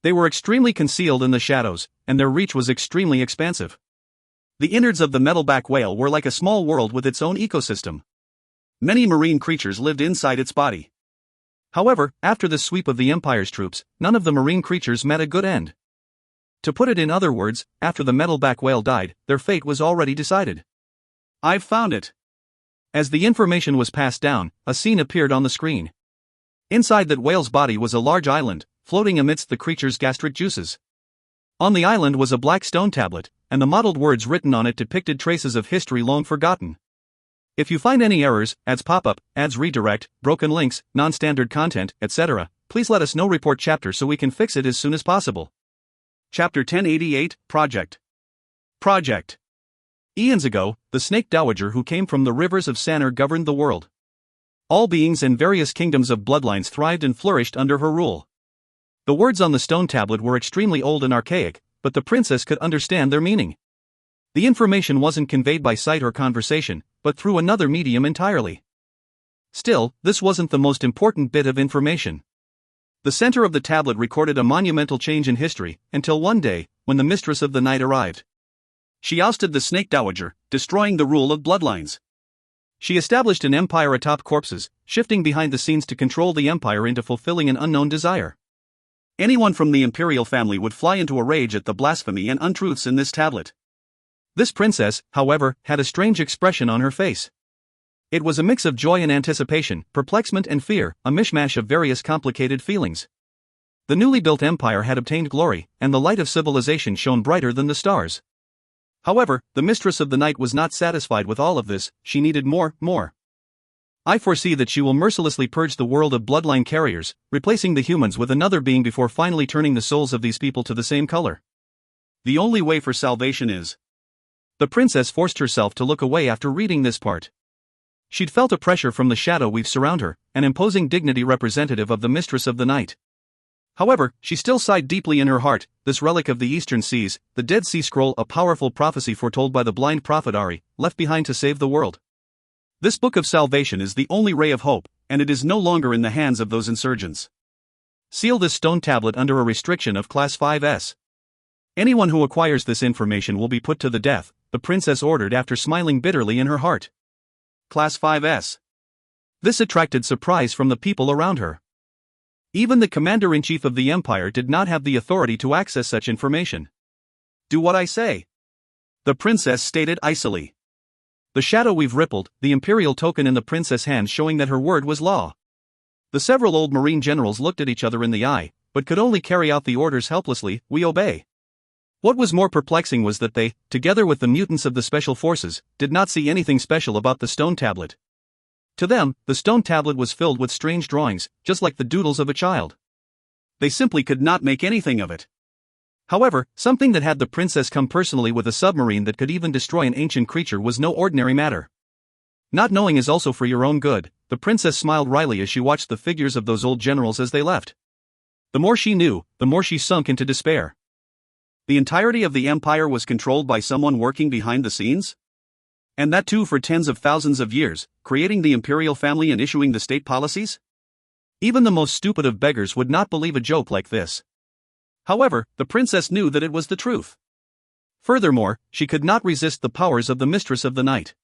They were extremely concealed in the shadows, and their reach was extremely expansive. The innards of the metalback whale were like a small world with its own ecosystem. Many marine creatures lived inside its body. However, after the sweep of the Empire's troops, none of the marine creatures met a good end. To put it in other words, after the metalback whale died, their fate was already decided. "I've found it." As the information was passed down, a scene appeared on the screen. Inside that whale's body was a large island, floating amidst the creature's gastric juices. On the island was a black stone tablet, and the mottled words written on it depicted traces of history long forgotten. If you find any errors, ads pop up, ads redirect, broken links, non-standard content, etc., please let us know report chapter so we can fix it as soon as possible. Chapter 1088, Project. Eons ago, the snake dowager who came from the rivers of Sanur governed the world. All beings and various kingdoms of bloodlines thrived and flourished under her rule. The words on the stone tablet were extremely old and archaic, but the princess could understand their meaning. The information wasn't conveyed by sight or conversation, but through another medium entirely. Still, this wasn't the most important bit of information. The center of the tablet recorded a monumental change in history, until one day, when the Mistress of the Night arrived. She ousted the Snake Dowager, destroying the rule of bloodlines. She established an empire atop corpses, shifting behind the scenes to control the empire into fulfilling an unknown desire. Anyone from the imperial family would fly into a rage at the blasphemy and untruths in this tablet. This princess, however, had a strange expression on her face. It was a mix of joy and anticipation, perplexement and fear, a mishmash of various complicated feelings. The newly built empire had obtained glory, and the light of civilization shone brighter than the stars. However, the Mistress of the Night was not satisfied with all of this, she needed more. I foresee that she will mercilessly purge the world of bloodline carriers, replacing the humans with another being before finally turning the souls of these people to the same color. The only way for salvation is. The princess forced herself to look away after reading this part. She'd felt a pressure from the shadow weave surround her, an imposing dignity representative of the Mistress of the Night. However, she still sighed deeply in her heart, this relic of the Eastern Seas, the Dead Sea Scroll, a powerful prophecy foretold by the blind prophet Ari, left behind to save the world. This book of salvation is the only ray of hope, and it is no longer in the hands of those insurgents. Seal this stone tablet under a restriction of Class 5S. Anyone who acquires this information will be put to the death, the princess ordered after smiling bitterly in her heart. Class 5S. This attracted surprise from the people around her. Even the commander-in-chief of the empire did not have the authority to access such information. Do what I say, the princess stated icily. The shadow weave rippled, the imperial token in the princess' hand showing that her word was law. The several old marine generals looked at each other in the eye, but could only carry out the orders helplessly, we obey. What was more perplexing was that they, together with the mutants of the special forces, did not see anything special about the stone tablet. To them, the stone tablet was filled with strange drawings, just like the doodles of a child. They simply could not make anything of it. However, something that had the princess come personally with a submarine that could even destroy an ancient creature was no ordinary matter. Not knowing is also for your own good, the princess smiled wryly as she watched the figures of those old generals as they left. The more she knew, the more she sunk into despair. The entirety of the empire was controlled by someone working behind the scenes? And that too for tens of thousands of years, creating the imperial family and issuing the state policies? Even the most stupid of beggars would not believe a joke like this. However, the princess knew that it was the truth. Furthermore, she could not resist the powers of the Mistress of the Night.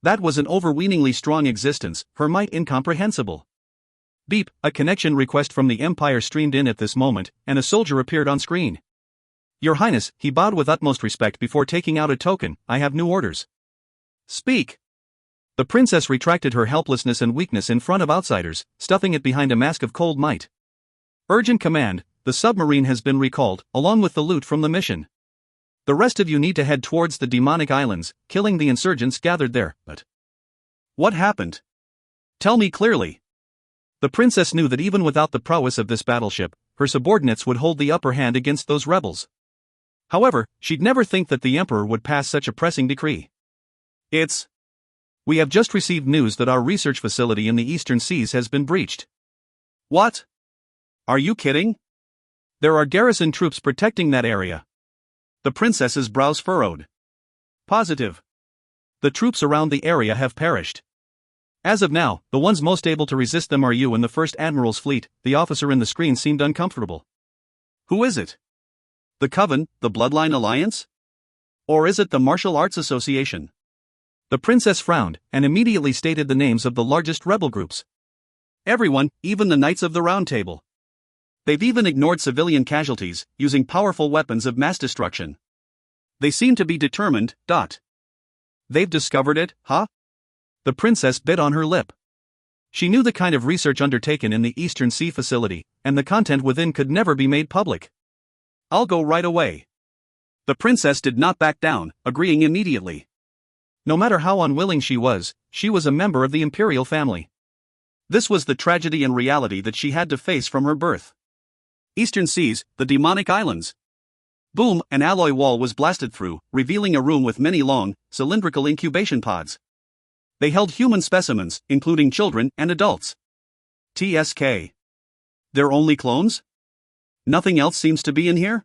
That was an overweeningly strong existence, her might incomprehensible. Beep, a connection request from the Empire streamed in at this moment, and a soldier appeared on screen. Your Highness, he bowed with utmost respect before taking out a token, I have new orders. Speak. The princess retracted her helplessness and weakness in front of outsiders, stuffing it behind a mask of cold might. Urgent command, the submarine has been recalled, along with the loot from the mission. The rest of you need to head towards the demonic islands, killing the insurgents gathered there, but... What happened? Tell me clearly. The princess knew that even without the prowess of this battleship, her subordinates would hold the upper hand against those rebels. However, she'd never think that the emperor would pass such a pressing decree. We have just received news that our research facility in the Eastern Seas has been breached. What? Are you kidding? There are garrison troops protecting that area. The princess's brows furrowed. Positive. The troops around the area have perished. As of now, the ones most able to resist them are you and the First Admiral's fleet. The officer in the screen seemed uncomfortable. Who is it? The Coven, the Bloodline Alliance? Or is it the Martial Arts Association? The princess frowned, and immediately stated the names of the largest rebel groups. Everyone, even the Knights of the Round Table. They've even ignored civilian casualties, using powerful weapons of mass destruction. They seem to be determined. They've discovered it, huh? The princess bit on her lip. She knew the kind of research undertaken in the Eastern Sea facility, and the content within could never be made public. I'll go right away. The princess did not back down, agreeing immediately. No matter how unwilling she was a member of the imperial family. This was the tragedy and reality that she had to face from her birth. Eastern Seas, the demonic islands. Boom, an alloy wall was blasted through, revealing a room with many long, cylindrical incubation pods. They held human specimens, including children and adults. TSK. They're only clones? Nothing else seems to be in here?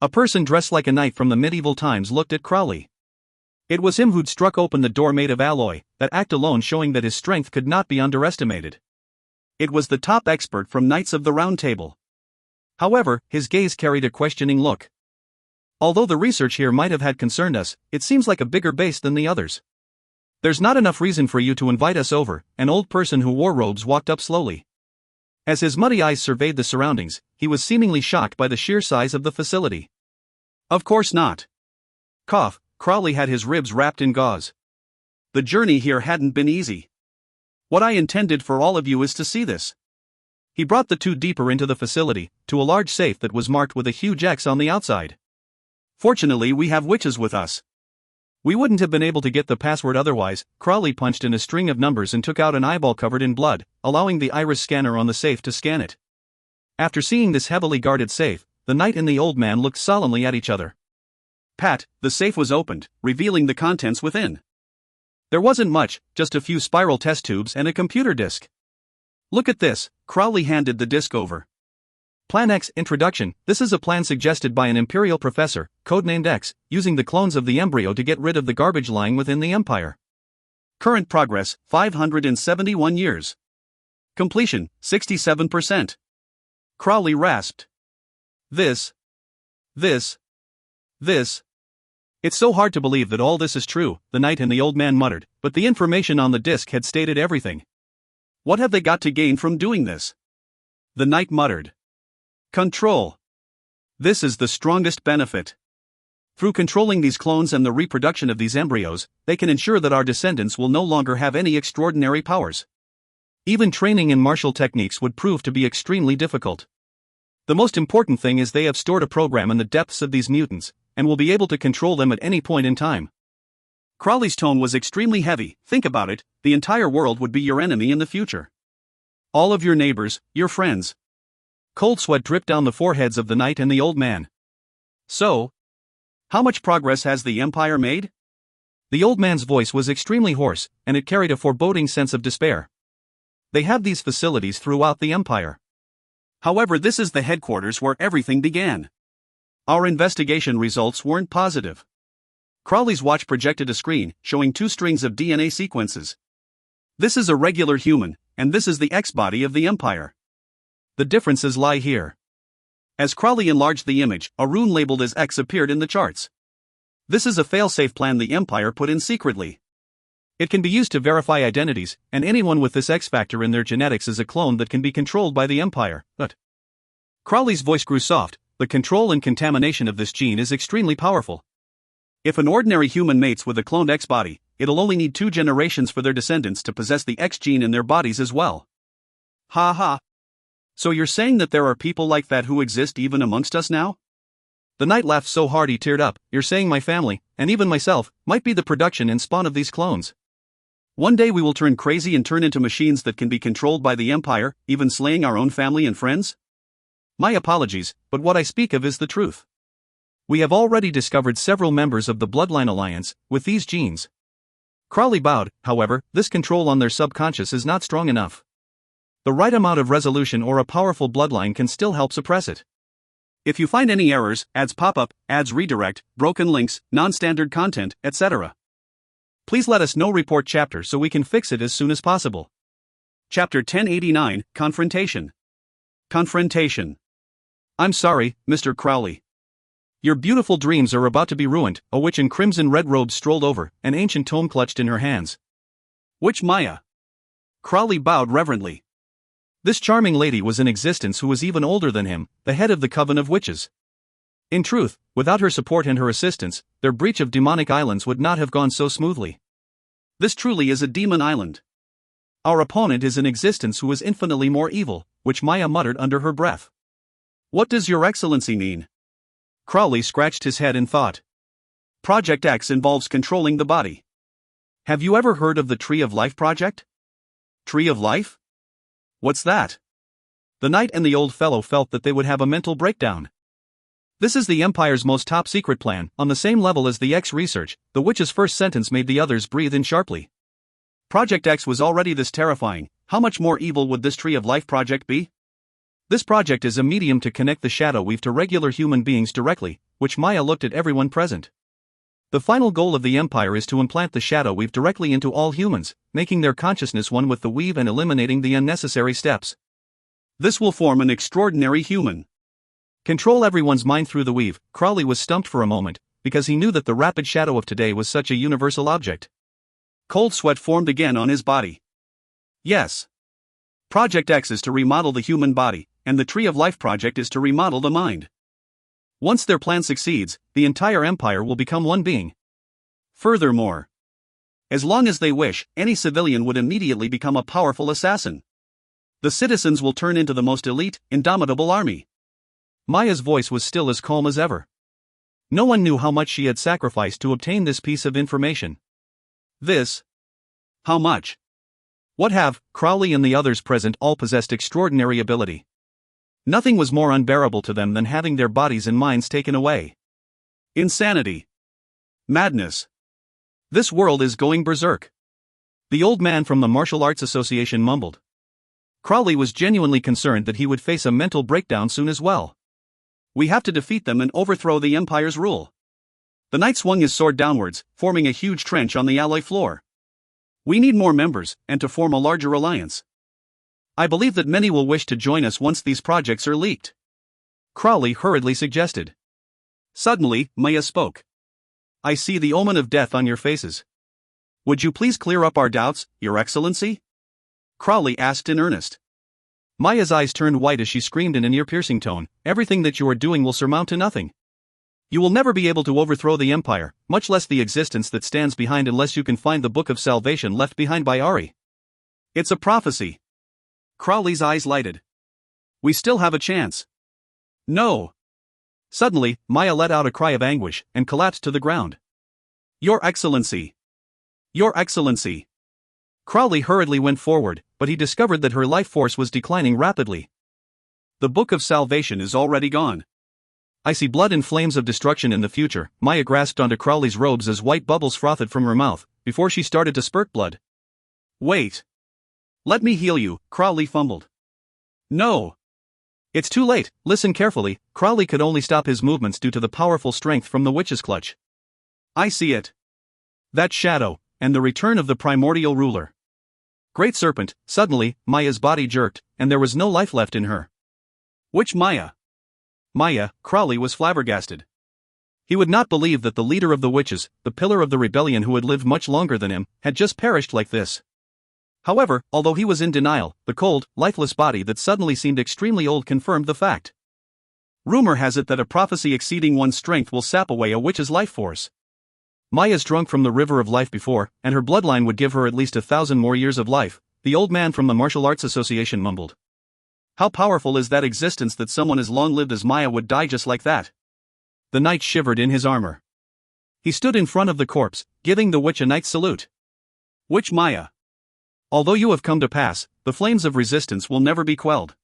A person dressed like a knight from the medieval times looked at Crowley. It was him who'd struck open the door made of alloy, that act alone showing that his strength could not be underestimated. It was the top expert from Knights of the Round Table. However, his gaze carried a questioning look. Although the research here might have had concerned us, it seems like a bigger base than the others. There's not enough reason for you to invite us over, an old person who wore robes walked up slowly. As his muddy eyes surveyed the surroundings, he was seemingly shocked by the sheer size of the facility. Of course not. Cough, Crowley had his ribs wrapped in gauze. The journey here hadn't been easy. What I intended for all of you is to see this. He brought the two deeper into the facility, to a large safe that was marked with a huge X on the outside. Fortunately, we have witches with us. We wouldn't have been able to get the password otherwise. Crowley punched in a string of numbers and took out an eyeball covered in blood, allowing the iris scanner on the safe to scan it. After seeing this heavily guarded safe, the knight and the old man looked solemnly at each other. Pat, the safe was opened, revealing the contents within. There wasn't much, just a few spiral test tubes and a computer disk. Look at this, Crowley handed the disk over. Plan X Introduction. This is a plan suggested by an Imperial professor, codenamed X, using the clones of the embryo to get rid of the garbage lying within the Empire. Current progress, 571 years. Completion, 67%. Crowley rasped. This. It's so hard to believe that all this is true, the knight and the old man muttered, but the information on the disk had stated everything. What have they got to gain from doing this? The knight muttered. Control. This is the strongest benefit. Through controlling these clones and the reproduction of these embryos, they can ensure that our descendants will no longer have any extraordinary powers. Even training in martial techniques would prove to be extremely difficult. The most important thing is they have stored a program in the depths of these mutants, and will be able to control them at any point in time. Crowley's tone was extremely heavy. Think about it, the entire world would be your enemy in the future. All of your neighbors, your friends. Cold sweat dripped down the foreheads of the knight and the old man. So, how much progress has the Empire made? The old man's voice was extremely hoarse, and it carried a foreboding sense of despair. They have these facilities throughout the Empire. However, this is the headquarters where everything began. Our investigation results weren't positive. Crowley's watch projected a screen, showing 2 strings of DNA sequences. This is a regular human, and this is the X-body of the Empire. The differences lie here. As Crowley enlarged the image, a rune labeled as X appeared in the charts. This is a fail-safe plan the Empire put in secretly. It can be used to verify identities, and anyone with this X factor in their genetics is a clone that can be controlled by the Empire. But Crowley's voice grew soft. The control and contamination of this gene is extremely powerful. If an ordinary human mates with a cloned X body, it'll only need 2 generations for their descendants to possess the X gene in their bodies as well. Ha ha. So you're saying that there are people like that who exist even amongst us now? The knight laughed so hard he teared up. You're saying my family, and even myself, might be the production and spawn of these clones. One day we will turn crazy and turn into machines that can be controlled by the Empire, even slaying our own family and friends? My apologies, but what I speak of is the truth. We have already discovered several members of the Bloodline Alliance, with these genes. Crowley bowed. However, this control on their subconscious is not strong enough. The right amount of resolution or a powerful bloodline can still help suppress it. If you find any errors, ads pop up, ads redirect, broken links, non-standard content, etc., please let us know. Report chapter so we can fix it as soon as possible. Chapter 1089, Confrontation. Confrontation. I'm sorry, Mr. Crowley. Your beautiful dreams are about to be ruined. A witch in crimson red robes strolled over, an ancient tome clutched in her hands. Witch Maya. Crowley bowed reverently. This charming lady was in existence who was even older than him, the head of the Coven of Witches. In truth, without her support and her assistance, their breach of demonic islands would not have gone so smoothly. This truly is a demon island. Our opponent is in existence who is infinitely more evil, Witch Maya muttered under her breath. What does your excellency mean? Crowley scratched his head in thought. Project X involves controlling the body. Have you ever heard of the Tree of Life project? Tree of Life? What's that? The knight and the old fellow felt that they would have a mental breakdown. This is the Empire's most top-secret plan, on the same level as the X research. The witch's first sentence made the others breathe in sharply. Project X was already this terrifying, how much more evil would this Tree of Life project be? This project is a medium to connect the shadow weave to regular human beings directly, which Maya looked at everyone present. The final goal of the Empire is to implant the shadow weave directly into all humans, making their consciousness one with the weave and eliminating the unnecessary steps. This will form an extraordinary human. Control everyone's mind through the weave. Crowley was stumped for a moment, because he knew that the rapid shadow of today was such a universal object. Cold sweat formed again on his body. Yes. Project X is to remodel the human body, and the Tree of Life project is to remodel the mind. Once their plan succeeds, the entire Empire will become one being. Furthermore, as long as they wish, any civilian would immediately become a powerful assassin. The citizens will turn into the most elite, indomitable army. Maya's voice was still as calm as ever. No one knew how much she had sacrificed to obtain this piece of information. This? How much? What have? Crowley and the others present all possessed extraordinary ability. Nothing was more unbearable to them than having their bodies and minds taken away. Insanity. Madness. This world is going berserk. The old man from the Martial Arts Association mumbled. Crowley was genuinely concerned that he would face a mental breakdown soon as well. We have to defeat them and overthrow the Empire's rule. The knight swung his sword downwards, forming a huge trench on the alloy floor. We need more members, and to form a larger alliance. I believe that many will wish to join us once these projects are leaked. Crowley hurriedly suggested. Suddenly, Maya spoke. I see the omen of death on your faces. Would you please clear up our doubts, Your Excellency? Crowley asked in earnest. Maya's eyes turned white as she screamed in an ear-piercing tone, everything that you are doing will surmount to nothing. You will never be able to overthrow the Empire, much less the existence that stands behind unless you can find the Book of Salvation left behind by Ari. It's a prophecy. Crowley's eyes lighted. We still have a chance. No. Suddenly, Maya let out a cry of anguish, and collapsed to the ground. Your Excellency! Your Excellency! Crowley hurriedly went forward, but he discovered that her life force was declining rapidly. The Book of Salvation is already gone. I see blood and flames of destruction in the future. Maya grasped onto Crowley's robes as white bubbles frothed from her mouth, before she started to spurt blood. Wait. Let me heal you, Crowley fumbled. No. It's too late, listen carefully. Crowley could only stop his movements due to the powerful strength from the witch's clutch. I see it. That shadow, and the return of the primordial ruler. Great Serpent. Suddenly, Maya's body jerked, and there was no life left in her. Which Maya? Maya, Crowley was flabbergasted. He would not believe that the leader of the witches, the pillar of the rebellion who had lived much longer than him, had just perished like this. However, although he was in denial, the cold, lifeless body that suddenly seemed extremely old confirmed the fact. Rumor has it that a prophecy exceeding one's strength will sap away a witch's life force. Maya's drunk from the river of life before, and her bloodline would give her at least 1,000 more years of life, the old man from the Martial Arts Association mumbled. How powerful is that existence that someone as long-lived as Maya would die just like that? The knight shivered in his armor. He stood in front of the corpse, giving the witch a knight's salute. Which Maya? Although you have come to pass, the flames of resistance will never be quelled.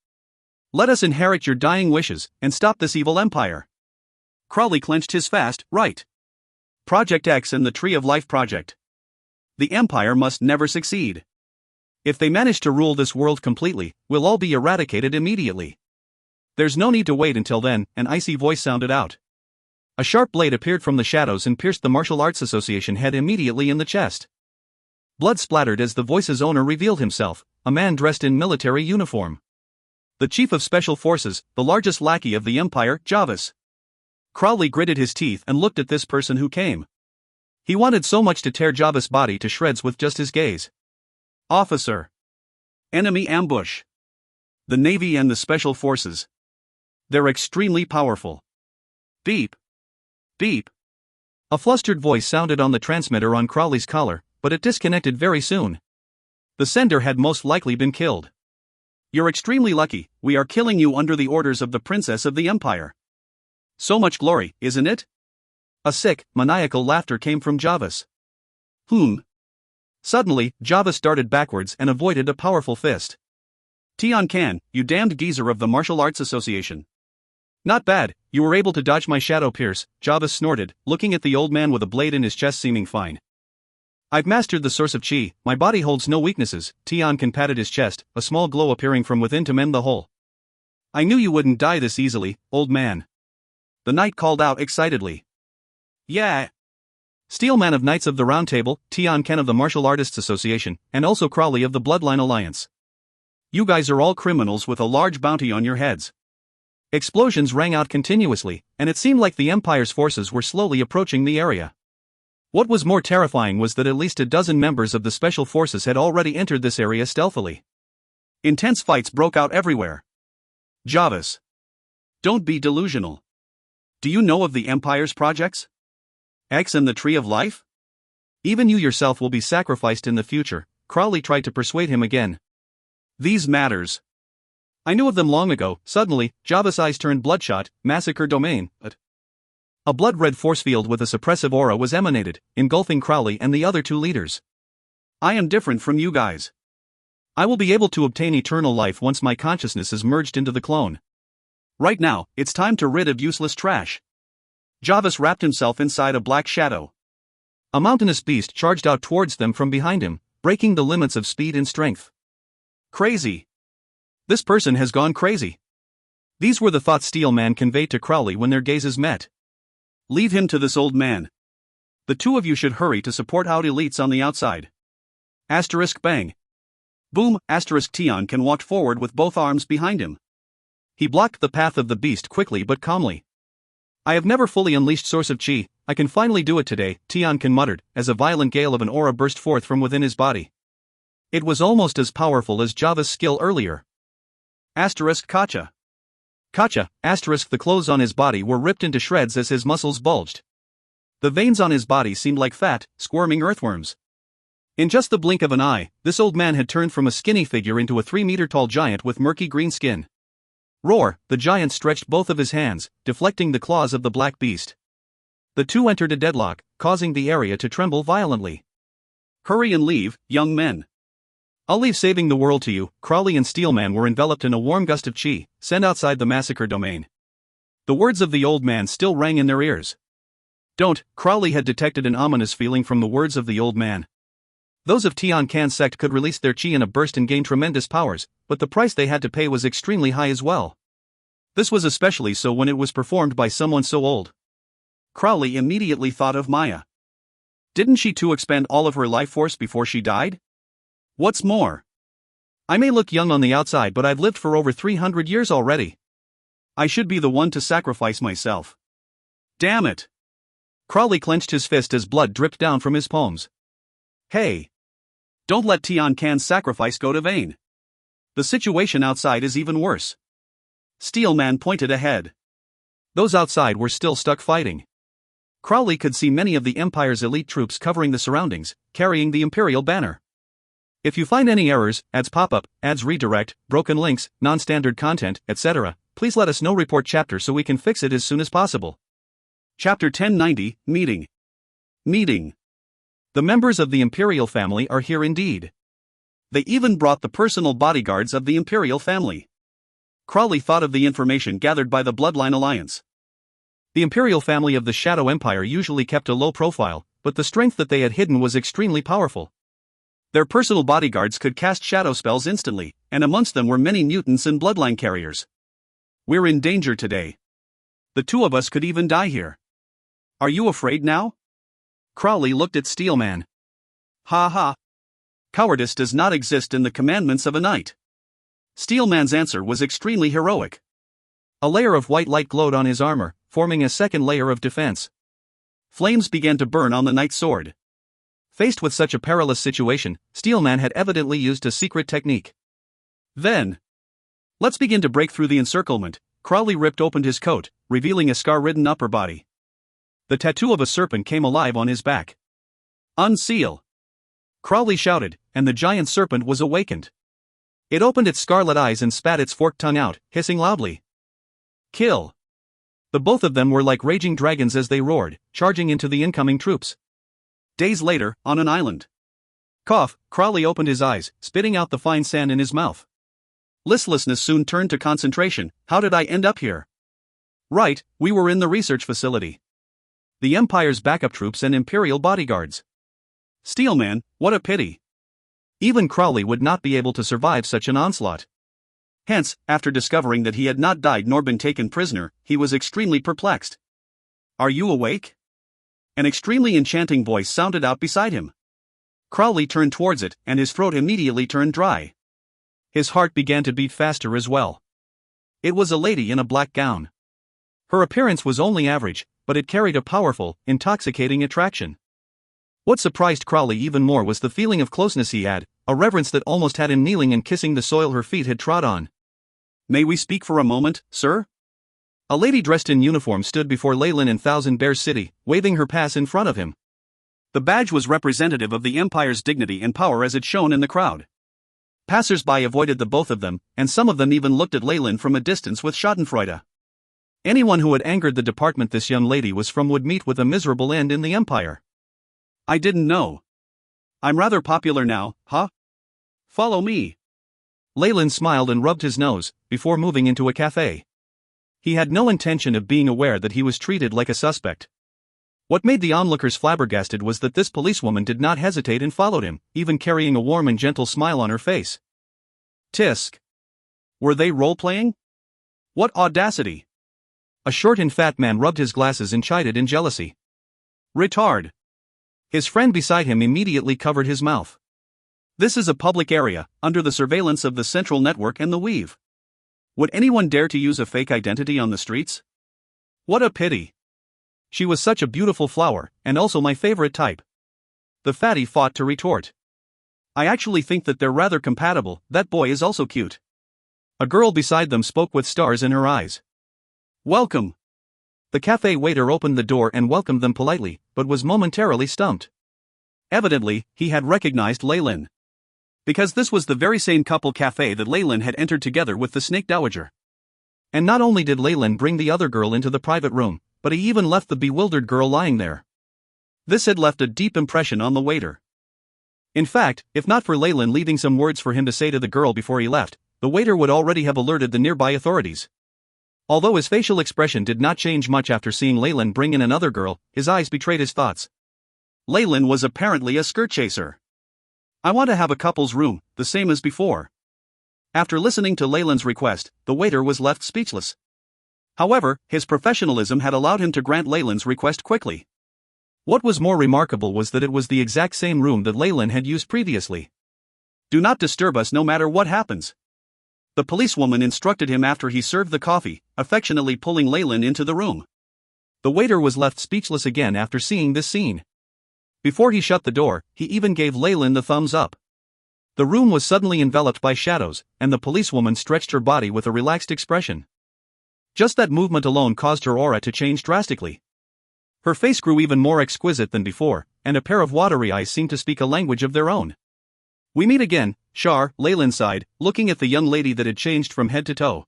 Let us inherit your dying wishes, and stop this evil empire. Crowley clenched his fast right. Project X and the Tree of Life project. The Empire must never succeed. If they manage to rule this world completely, we'll all be eradicated immediately. There's no need to wait until then, an icy voice sounded out. A sharp blade appeared from the shadows and pierced the Martial Arts Association head immediately in the chest. Blood splattered as the voice's owner revealed himself, a man dressed in military uniform. The Chief of Special Forces, the largest lackey of the Empire, Jarvis. Crowley gritted his teeth and looked at this person who came. He wanted so much to tear Jarvis' body to shreds with just his gaze. Officer. Enemy ambush. The Navy and the Special Forces. They're extremely powerful. Beep. Beep. A flustered voice sounded on the transmitter on Crowley's collar, but it disconnected very soon. The sender had most likely been killed. You're extremely lucky, we are killing you under the orders of the Princess of the Empire. So much glory, isn't it? A sick, maniacal laughter came from Jarvis. Suddenly, Jarvis darted backwards and avoided a powerful fist. Tian Can, you damned geezer of the Martial Arts Association. Not bad, you were able to dodge my shadow pierce, Java snorted, looking at the old man with a blade in his chest seeming fine. I've mastered the source of chi, my body holds no weaknesses, Tian Can patted his chest, a small glow appearing from within to mend the hole. I knew you wouldn't die this easily, old man. The knight called out excitedly. Yeah. Steelman of Knights of the Round Table, Tian Can of the Martial Artists Association, and also Crowley of the Bloodline Alliance. You guys are all criminals with a large bounty on your heads. Explosions rang out continuously, and it seemed like the Empire's forces were slowly approaching the area. What was more terrifying was that at least a dozen members of the Special Forces had already entered this area stealthily. Intense fights broke out everywhere. Javis. Don't be delusional. Do you know of the Empire's projects? X and the Tree of Life? Even you yourself will be sacrificed in the future, Crowley tried to persuade him again. These matters. I knew of them long ago. Suddenly, Java's eyes turned bloodshot. Massacre domain, but a blood-red force field with a suppressive aura was emanated, engulfing Crowley and the other two leaders. I am different from you guys. I will be able to obtain eternal life once my consciousness is merged into the clone. Right now, it's time to rid of useless trash. Javis wrapped himself inside a black shadow. A mountainous beast charged out towards them from behind him, breaking the limits of speed and strength. Crazy. This person has gone crazy. These were the thoughts Steelman conveyed to Crowley when their gazes met. Leave him to this old man. The two of you should hurry to support out elites on the outside. Asterisk bang. Boom, asterisk Tian Can walked forward with both arms behind him. He blocked the path of the beast quickly but calmly. I have never fully unleashed source of chi, I can finally do it today, Tian Can muttered, as a violent gale of an aura burst forth from within his body. It was almost as powerful as Java's skill earlier. Asterisk Kacha. Kacha, asterisk the clothes on his body were ripped into shreds as his muscles bulged. The veins on his body seemed like fat, squirming earthworms. In just the blink of an eye, this old man had turned from a skinny figure into a 3-meter-tall giant with murky green skin. Roar, the giant stretched both of his hands, deflecting the claws of the black beast. The two entered a deadlock, causing the area to tremble violently. Hurry and leave, young men. I'll leave saving the world to you. Crowley and Steelman were enveloped in a warm gust of chi, sent outside the massacre domain. The words of the old man still rang in their ears. Don't, Crowley had detected an ominous feeling from the words of the old man. Those of Tian Can's sect could release their chi in a burst and gain tremendous powers, but the price they had to pay was extremely high as well. This was especially so when it was performed by someone so old. Crowley immediately thought of Maya. Didn't she too expend all of her life force before she died? What's more, I may look young on the outside, but I've lived for over 300 years already. I should be the one to sacrifice myself. Damn it! Crowley clenched his fist as blood dripped down from his palms. Hey! Don't let Tian Can's sacrifice go to vain. The situation outside is even worse. Steelman pointed ahead. Those outside were still stuck fighting. Crowley could see many of the Empire's elite troops covering the surroundings, carrying the Imperial banner. If you find any errors, ads pop up, ads redirect, broken links, non-standard content, etc., please let us know. Report chapter so we can fix it as soon as possible. Chapter 1090, Meeting. Meeting. The members of the Imperial family are here indeed. They even brought the personal bodyguards of the Imperial family. Crowley thought of the information gathered by the Bloodline Alliance. The Imperial family of the Shadow Empire usually kept a low profile, but the strength that they had hidden was extremely powerful. Their personal bodyguards could cast shadow spells instantly, and amongst them were many mutants and bloodline carriers. We're in danger today. The two of us could even die here. Are you afraid now? Crowley looked at Steelman. Ha ha. Cowardice does not exist in the commandments of a knight. Steelman's answer was extremely heroic. A layer of white light glowed on his armor, forming a second layer of defense. Flames began to burn on the knight's sword. Faced with such a perilous situation, Steelman had evidently used a secret technique. Then, let's begin to break through the encirclement. Crowley ripped open his coat, revealing a scar-ridden upper body. The tattoo of a serpent came alive on his back. Unseal! Crowley shouted, and the giant serpent was awakened. It opened its scarlet eyes and spat its forked tongue out, hissing loudly. Kill! The both of them were like raging dragons as they roared, charging into the incoming troops. Days later, on an island. Cough, Crowley opened his eyes, spitting out the fine sand in his mouth. Listlessness soon turned to concentration. How did I end up here? Right, we were in the research facility. The Empire's backup troops and Imperial bodyguards. Steelman, what a pity. Even Crowley would not be able to survive such an onslaught. Hence, after discovering that he had not died nor been taken prisoner, he was extremely perplexed. Are you awake? An extremely enchanting voice sounded out beside him. Crowley turned towards it, and his throat immediately turned dry. His heart began to beat faster as well. It was a lady in a black gown. Her appearance was only average, but it carried a powerful, intoxicating attraction. What surprised Crowley even more was the feeling of closeness he had, a reverence that almost had him kneeling and kissing the soil her feet had trod on. May we speak for a moment, sir? A lady dressed in uniform stood before Leyland in Thousand Bears City, waving her pass in front of him. The badge was representative of the Empire's dignity and power as it shone in the crowd. Passers-by avoided the both of them, and some of them even looked at Leyland from a distance with schadenfreude. Anyone who had angered the department this young lady was from would meet with a miserable end in the Empire. I didn't know. I'm rather popular now, huh? Follow me. Leyland smiled and rubbed his nose, before moving into a cafe. He had no intention of being aware that he was treated like a suspect. What made the onlookers flabbergasted was that this policewoman did not hesitate and followed him, even carrying a warm and gentle smile on her face. Tisk. Were they role-playing? What audacity! A short and fat man rubbed his glasses and chided in jealousy. Retard. His friend beside him immediately covered his mouth. This is a public area, under the surveillance of the Central Network and the Weave. Would anyone dare to use a fake identity on the streets? What a pity. She was such a beautiful flower, and also my favorite type. The fatty fought to retort. I actually think that they're rather compatible. That boy is also cute. A girl beside them spoke with stars in her eyes. Welcome. The cafe waiter opened the door and welcomed them politely, but was momentarily stumped. Evidently, he had recognized Leyland. Because this was the very same couple cafe that Leyland had entered together with the Snake Dowager. And not only did Leyland bring the other girl into the private room, but he even left the bewildered girl lying there. This had left a deep impression on the waiter. In fact, if not for Leyland leaving some words for him to say to the girl before he left, the waiter would already have alerted the nearby authorities. Although his facial expression did not change much after seeing Leyland bring in another girl, his eyes betrayed his thoughts. Leyland was apparently a skirt chaser. I want to have a couple's room, the same as before. After listening to Leyland's request, the waiter was left speechless. However, his professionalism had allowed him to grant Leyland's request quickly. What was more remarkable was that it was the exact same room that Leyland had used previously. Do not disturb us no matter what happens. The policewoman instructed him after he served the coffee, affectionately pulling Leyland into the room. The waiter was left speechless again after seeing this scene. Before he shut the door, he even gave Leyland the thumbs up. The room was suddenly enveloped by shadows, and the policewoman stretched her body with a relaxed expression. Just that movement alone caused her aura to change drastically. Her face grew even more exquisite than before, and a pair of watery eyes seemed to speak a language of their own. We meet again, Shar, Leyland sighed, looking at the young lady that had changed from head to toe.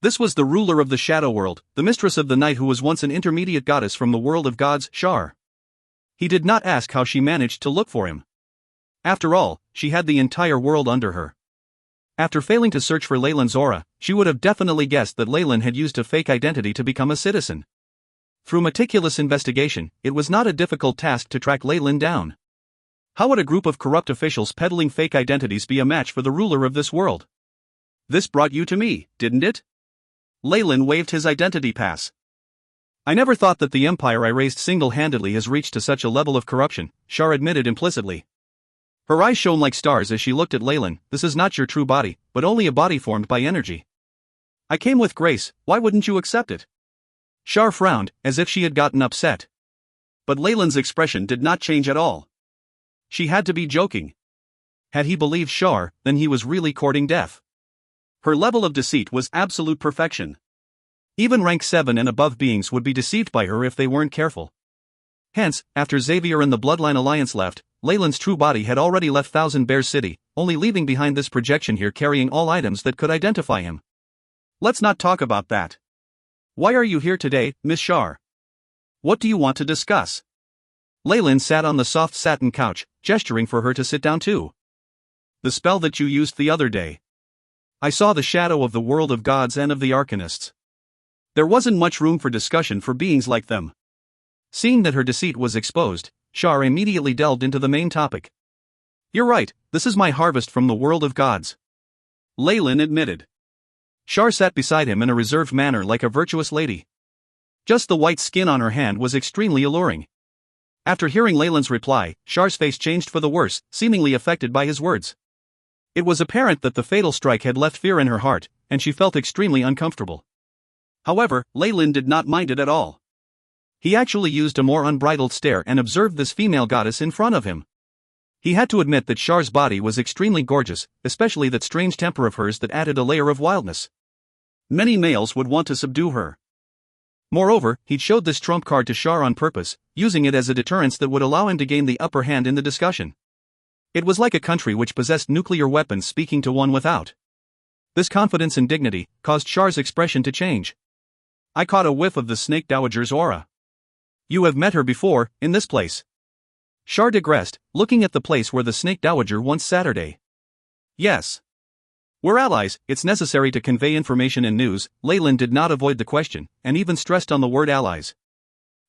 This was the ruler of the shadow world, the mistress of the night who was once an intermediate goddess from the world of gods, Shar. He did not ask how she managed to look for him. After all, she had the entire world under her. After failing to search for Leyland's aura, she would have definitely guessed that Leyland had used a fake identity to become a citizen. Through meticulous investigation, it was not a difficult task to track Leyland down. How would a group of corrupt officials peddling fake identities be a match for the ruler of this world? This brought you to me, didn't it? Leyland waved his identity pass. I never thought that the empire I raised single-handedly has reached to such a level of corruption, Shar admitted implicitly. Her eyes shone like stars as she looked at Leyland. This is not your true body, but only a body formed by energy. I came with grace, why wouldn't you accept it? Shar frowned, as if she had gotten upset. But Leyland's expression did not change at all. She had to be joking. Had he believed Shar, then he was really courting death. Her level of deceit was absolute perfection. Even rank 7 and above beings would be deceived by her if they weren't careful. Hence, after Xavier and the Bloodline Alliance left, Leyland's true body had already left Thousand Bears City, only leaving behind this projection here carrying all items that could identify him. Let's not talk about that. Why are you here today, Miss Shar? What do you want to discuss? Leyland sat on the soft satin couch, gesturing for her to sit down too. The spell that you used the other day. I saw the shadow of the world of gods and of the arcanists. There wasn't much room for discussion for beings like them. Seeing that her deceit was exposed, Shar immediately delved into the main topic. You're right, this is my harvest from the world of gods, Leyland admitted. Shar sat beside him in a reserved manner like a virtuous lady. Just the white skin on her hand was extremely alluring. After hearing Leyland's reply, Shar's face changed for the worse, seemingly affected by his words. It was apparent that the fatal strike had left fear in her heart, and she felt extremely uncomfortable. However, Leyland did not mind it at all. He actually used a more unbridled stare and observed this female goddess in front of him. He had to admit that Shar's body was extremely gorgeous, especially that strange temper of hers that added a layer of wildness. Many males would want to subdue her. Moreover, he'd showed this trump card to Shar on purpose, using it as a deterrence that would allow him to gain the upper hand in the discussion. It was like a country which possessed nuclear weapons speaking to one without. This confidence and dignity caused Shar's expression to change. I caught a whiff of the Snake Dowager's aura. You have met her before, in this place. Shar digressed, looking at the place where the Snake Dowager once Saturday. Yes. We're allies, it's necessary to convey information and news. Leyland did not avoid the question, and even stressed on the word allies.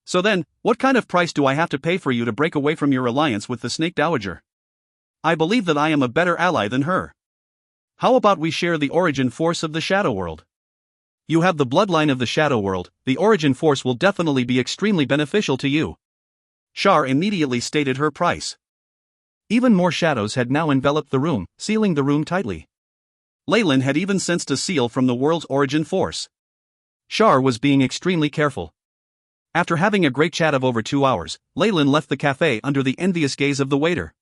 So then, what kind of price do I have to pay for you to break away from your alliance with the Snake Dowager? I believe that I am a better ally than her. How about we share the origin force of the Shadow World? You have the bloodline of the Shadow World, the origin force will definitely be extremely beneficial to you. Shar immediately stated her price. Even more shadows had now enveloped the room, sealing the room tightly. Leyland had even sensed a seal from the world's origin force. Shar was being extremely careful. After having a great chat of over 2 hours, Leyland left the cafe under the envious gaze of the waiter.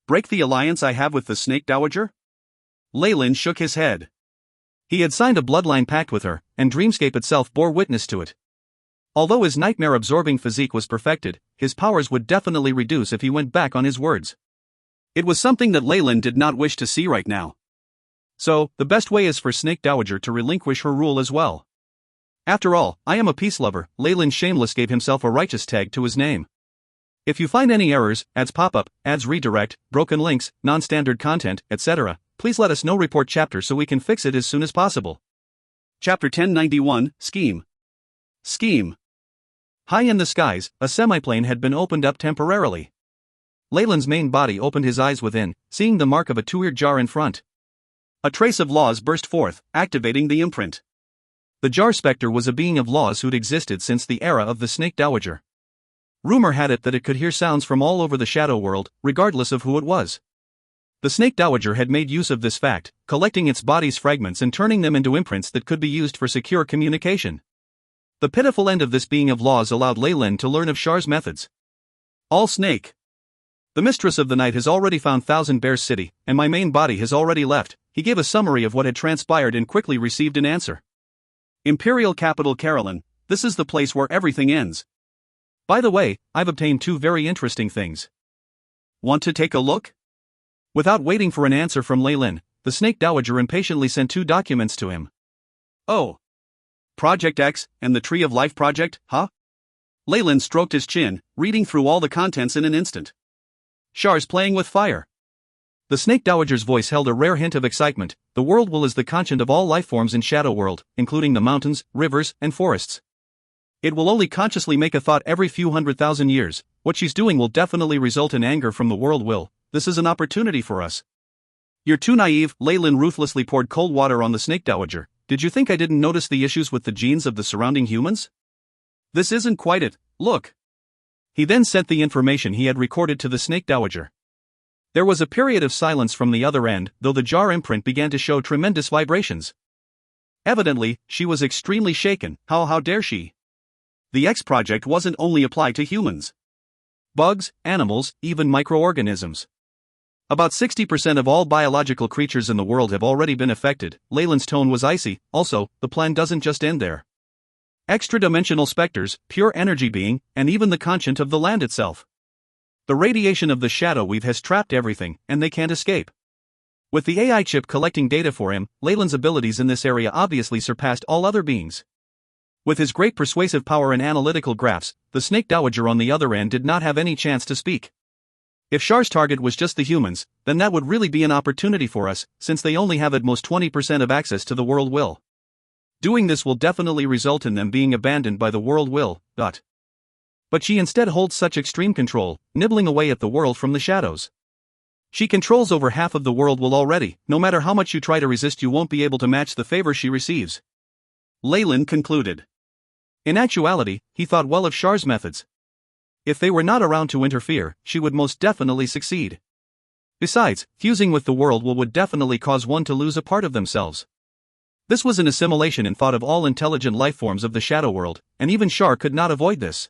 Break the alliance I have with the Snake Dowager? Leyland shook his head. He had signed a bloodline pact with her, and Dreamscape itself bore witness to it. Although his nightmare-absorbing physique was perfected, his powers would definitely reduce if he went back on his words. It was something that Leyland did not wish to see right now. So, the best way is for Snake Dowager to relinquish her rule as well. After all, I am a peace lover. Leyland Shameless gave himself a righteous tag to his name. If you find any errors, ads pop up, ads redirect, broken links, non-standard content, etc., please let us know. Report chapter so we can fix it as soon as possible. Chapter 1091, Scheme. Scheme. High in the skies, a semiplane had been opened up temporarily. Leyland's main body opened his eyes within, seeing the mark of a two-eared jar in front. A trace of laws burst forth, activating the imprint. The jar specter was a being of laws who'd existed since the era of the Snake Dowager. Rumor had it that it could hear sounds from all over the Shadow World, regardless of who it was. The Snake Dowager had made use of this fact, collecting its body's fragments and turning them into imprints that could be used for secure communication. The pitiful end of this being of laws allowed Leyland to learn of Shar's methods. All Snake. The mistress of the night has already found Thousand Bears City, and my main body has already left. He gave a summary of what had transpired and quickly received an answer. Imperial capital Carolyn, this is the place where everything ends. By the way, I've obtained 2 very interesting things. Want to take a look? Without waiting for an answer from Leyland, the Snake Dowager impatiently sent 2 documents to him. Oh. Project X, and the Tree of Life project, huh? Leyland stroked his chin, reading through all the contents in an instant. Shar's playing with fire. The Snake Dowager's voice held a rare hint of excitement. The world will is the conscience of all life forms in Shadow World, including the mountains, rivers, and forests. It will only consciously make a thought every few 100,000 years. What she's doing will definitely result in anger from the world will. This is an opportunity for us. You're too naive. Leyland ruthlessly poured cold water on the Snake Dowager. Did you think I didn't notice the issues with the genes of the surrounding humans? This isn't quite it, look. He then sent the information he had recorded to the Snake Dowager. There was a period of silence from the other end, though the jar imprint began to show tremendous vibrations. Evidently, she was extremely shaken. How dare she? The X project wasn't only applied to humans. Bugs, animals, even microorganisms. About 60% of all biological creatures in the world have already been affected. Leyland's tone was icy. Also, the plan doesn't just end there. Extra-dimensional specters, pure energy being, and even the conscience of the land itself. The radiation of the shadow weave has trapped everything, and they can't escape. With the AI chip collecting data for him, Leyland's abilities in this area obviously surpassed all other beings. With his great persuasive power and analytical graphs, the Snake Dowager on the other end did not have any chance to speak. If Shar's target was just the humans, then that would really be an opportunity for us, since they only have at most 20% of access to the world will. Doing this will definitely result in them being abandoned by the world will. But she instead holds such extreme control, nibbling away at the world from the shadows. She controls over half of the world will already. No matter how much you try to resist, you won't be able to match the favor she receives. Leyland concluded. In actuality, he thought well of Shar's methods. If they were not around to interfere, she would most definitely succeed. Besides, fusing with the world will would definitely cause one to lose a part of themselves. This was an assimilation in thought of all intelligent life forms of the shadow world, and even Shar could not avoid this.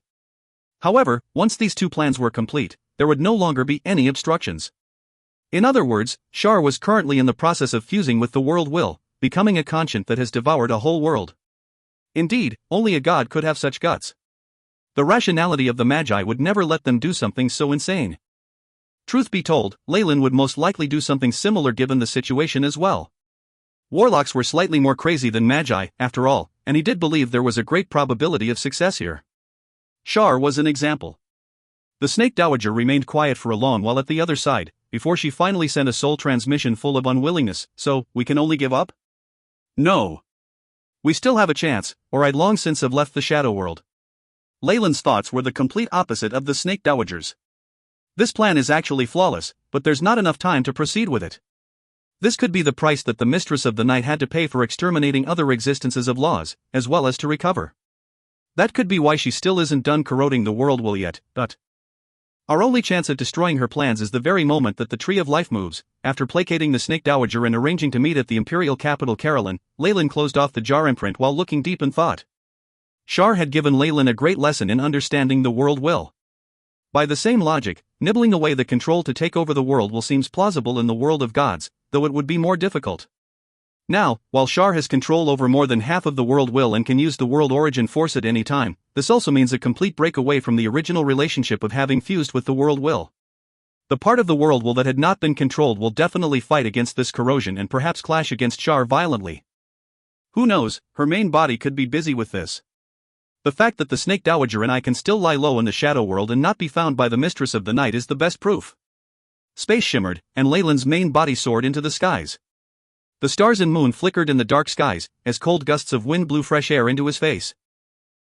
However, once these two plans were complete, there would no longer be any obstructions. In other words, Shar was currently in the process of fusing with the world will, becoming a conscience that has devoured a whole world. Indeed, only a god could have such guts. The rationality of the Magi would never let them do something so insane. Truth be told, Leyland would most likely do something similar given the situation as well. Warlocks were slightly more crazy than Magi, after all, and he did believe there was a great probability of success here. Shar was an example. The Snake Dowager remained quiet for a long while at the other side, before she finally sent a soul transmission full of unwillingness. So, we can only give up? No. We still have a chance, or I'd long since have left the shadow world. Leyland's thoughts were the complete opposite of the Snake Dowager's. This plan is actually flawless, but there's not enough time to proceed with it. This could be the price that the Mistress of the Night had to pay for exterminating other existences of laws, as well as to recover. That could be why she still isn't done corroding the world will yet, but our only chance at destroying her plans is the very moment that the Tree of Life moves. After placating the Snake Dowager and arranging to meet at the imperial capital Carolyn, Leyland closed off the jar imprint while looking deep in thought. Shar had given Leyland a great lesson in understanding the world will. By the same logic, nibbling away the control to take over the world will seems plausible in the world of gods, though it would be more difficult. Now, while Shar has control over more than half of the world will and can use the world origin force at any time, this also means a complete break away from the original relationship of having fused with the world will. The part of the world will that had not been controlled will definitely fight against this corrosion and perhaps clash against Shar violently. Who knows, her main body could be busy with this. The fact that the Snake Dowager and I can still lie low in the shadow world and not be found by the Mistress of the Night is the best proof. Space shimmered, and Leyland's main body soared into the skies. The stars and moon flickered in the dark skies, as cold gusts of wind blew fresh air into his face.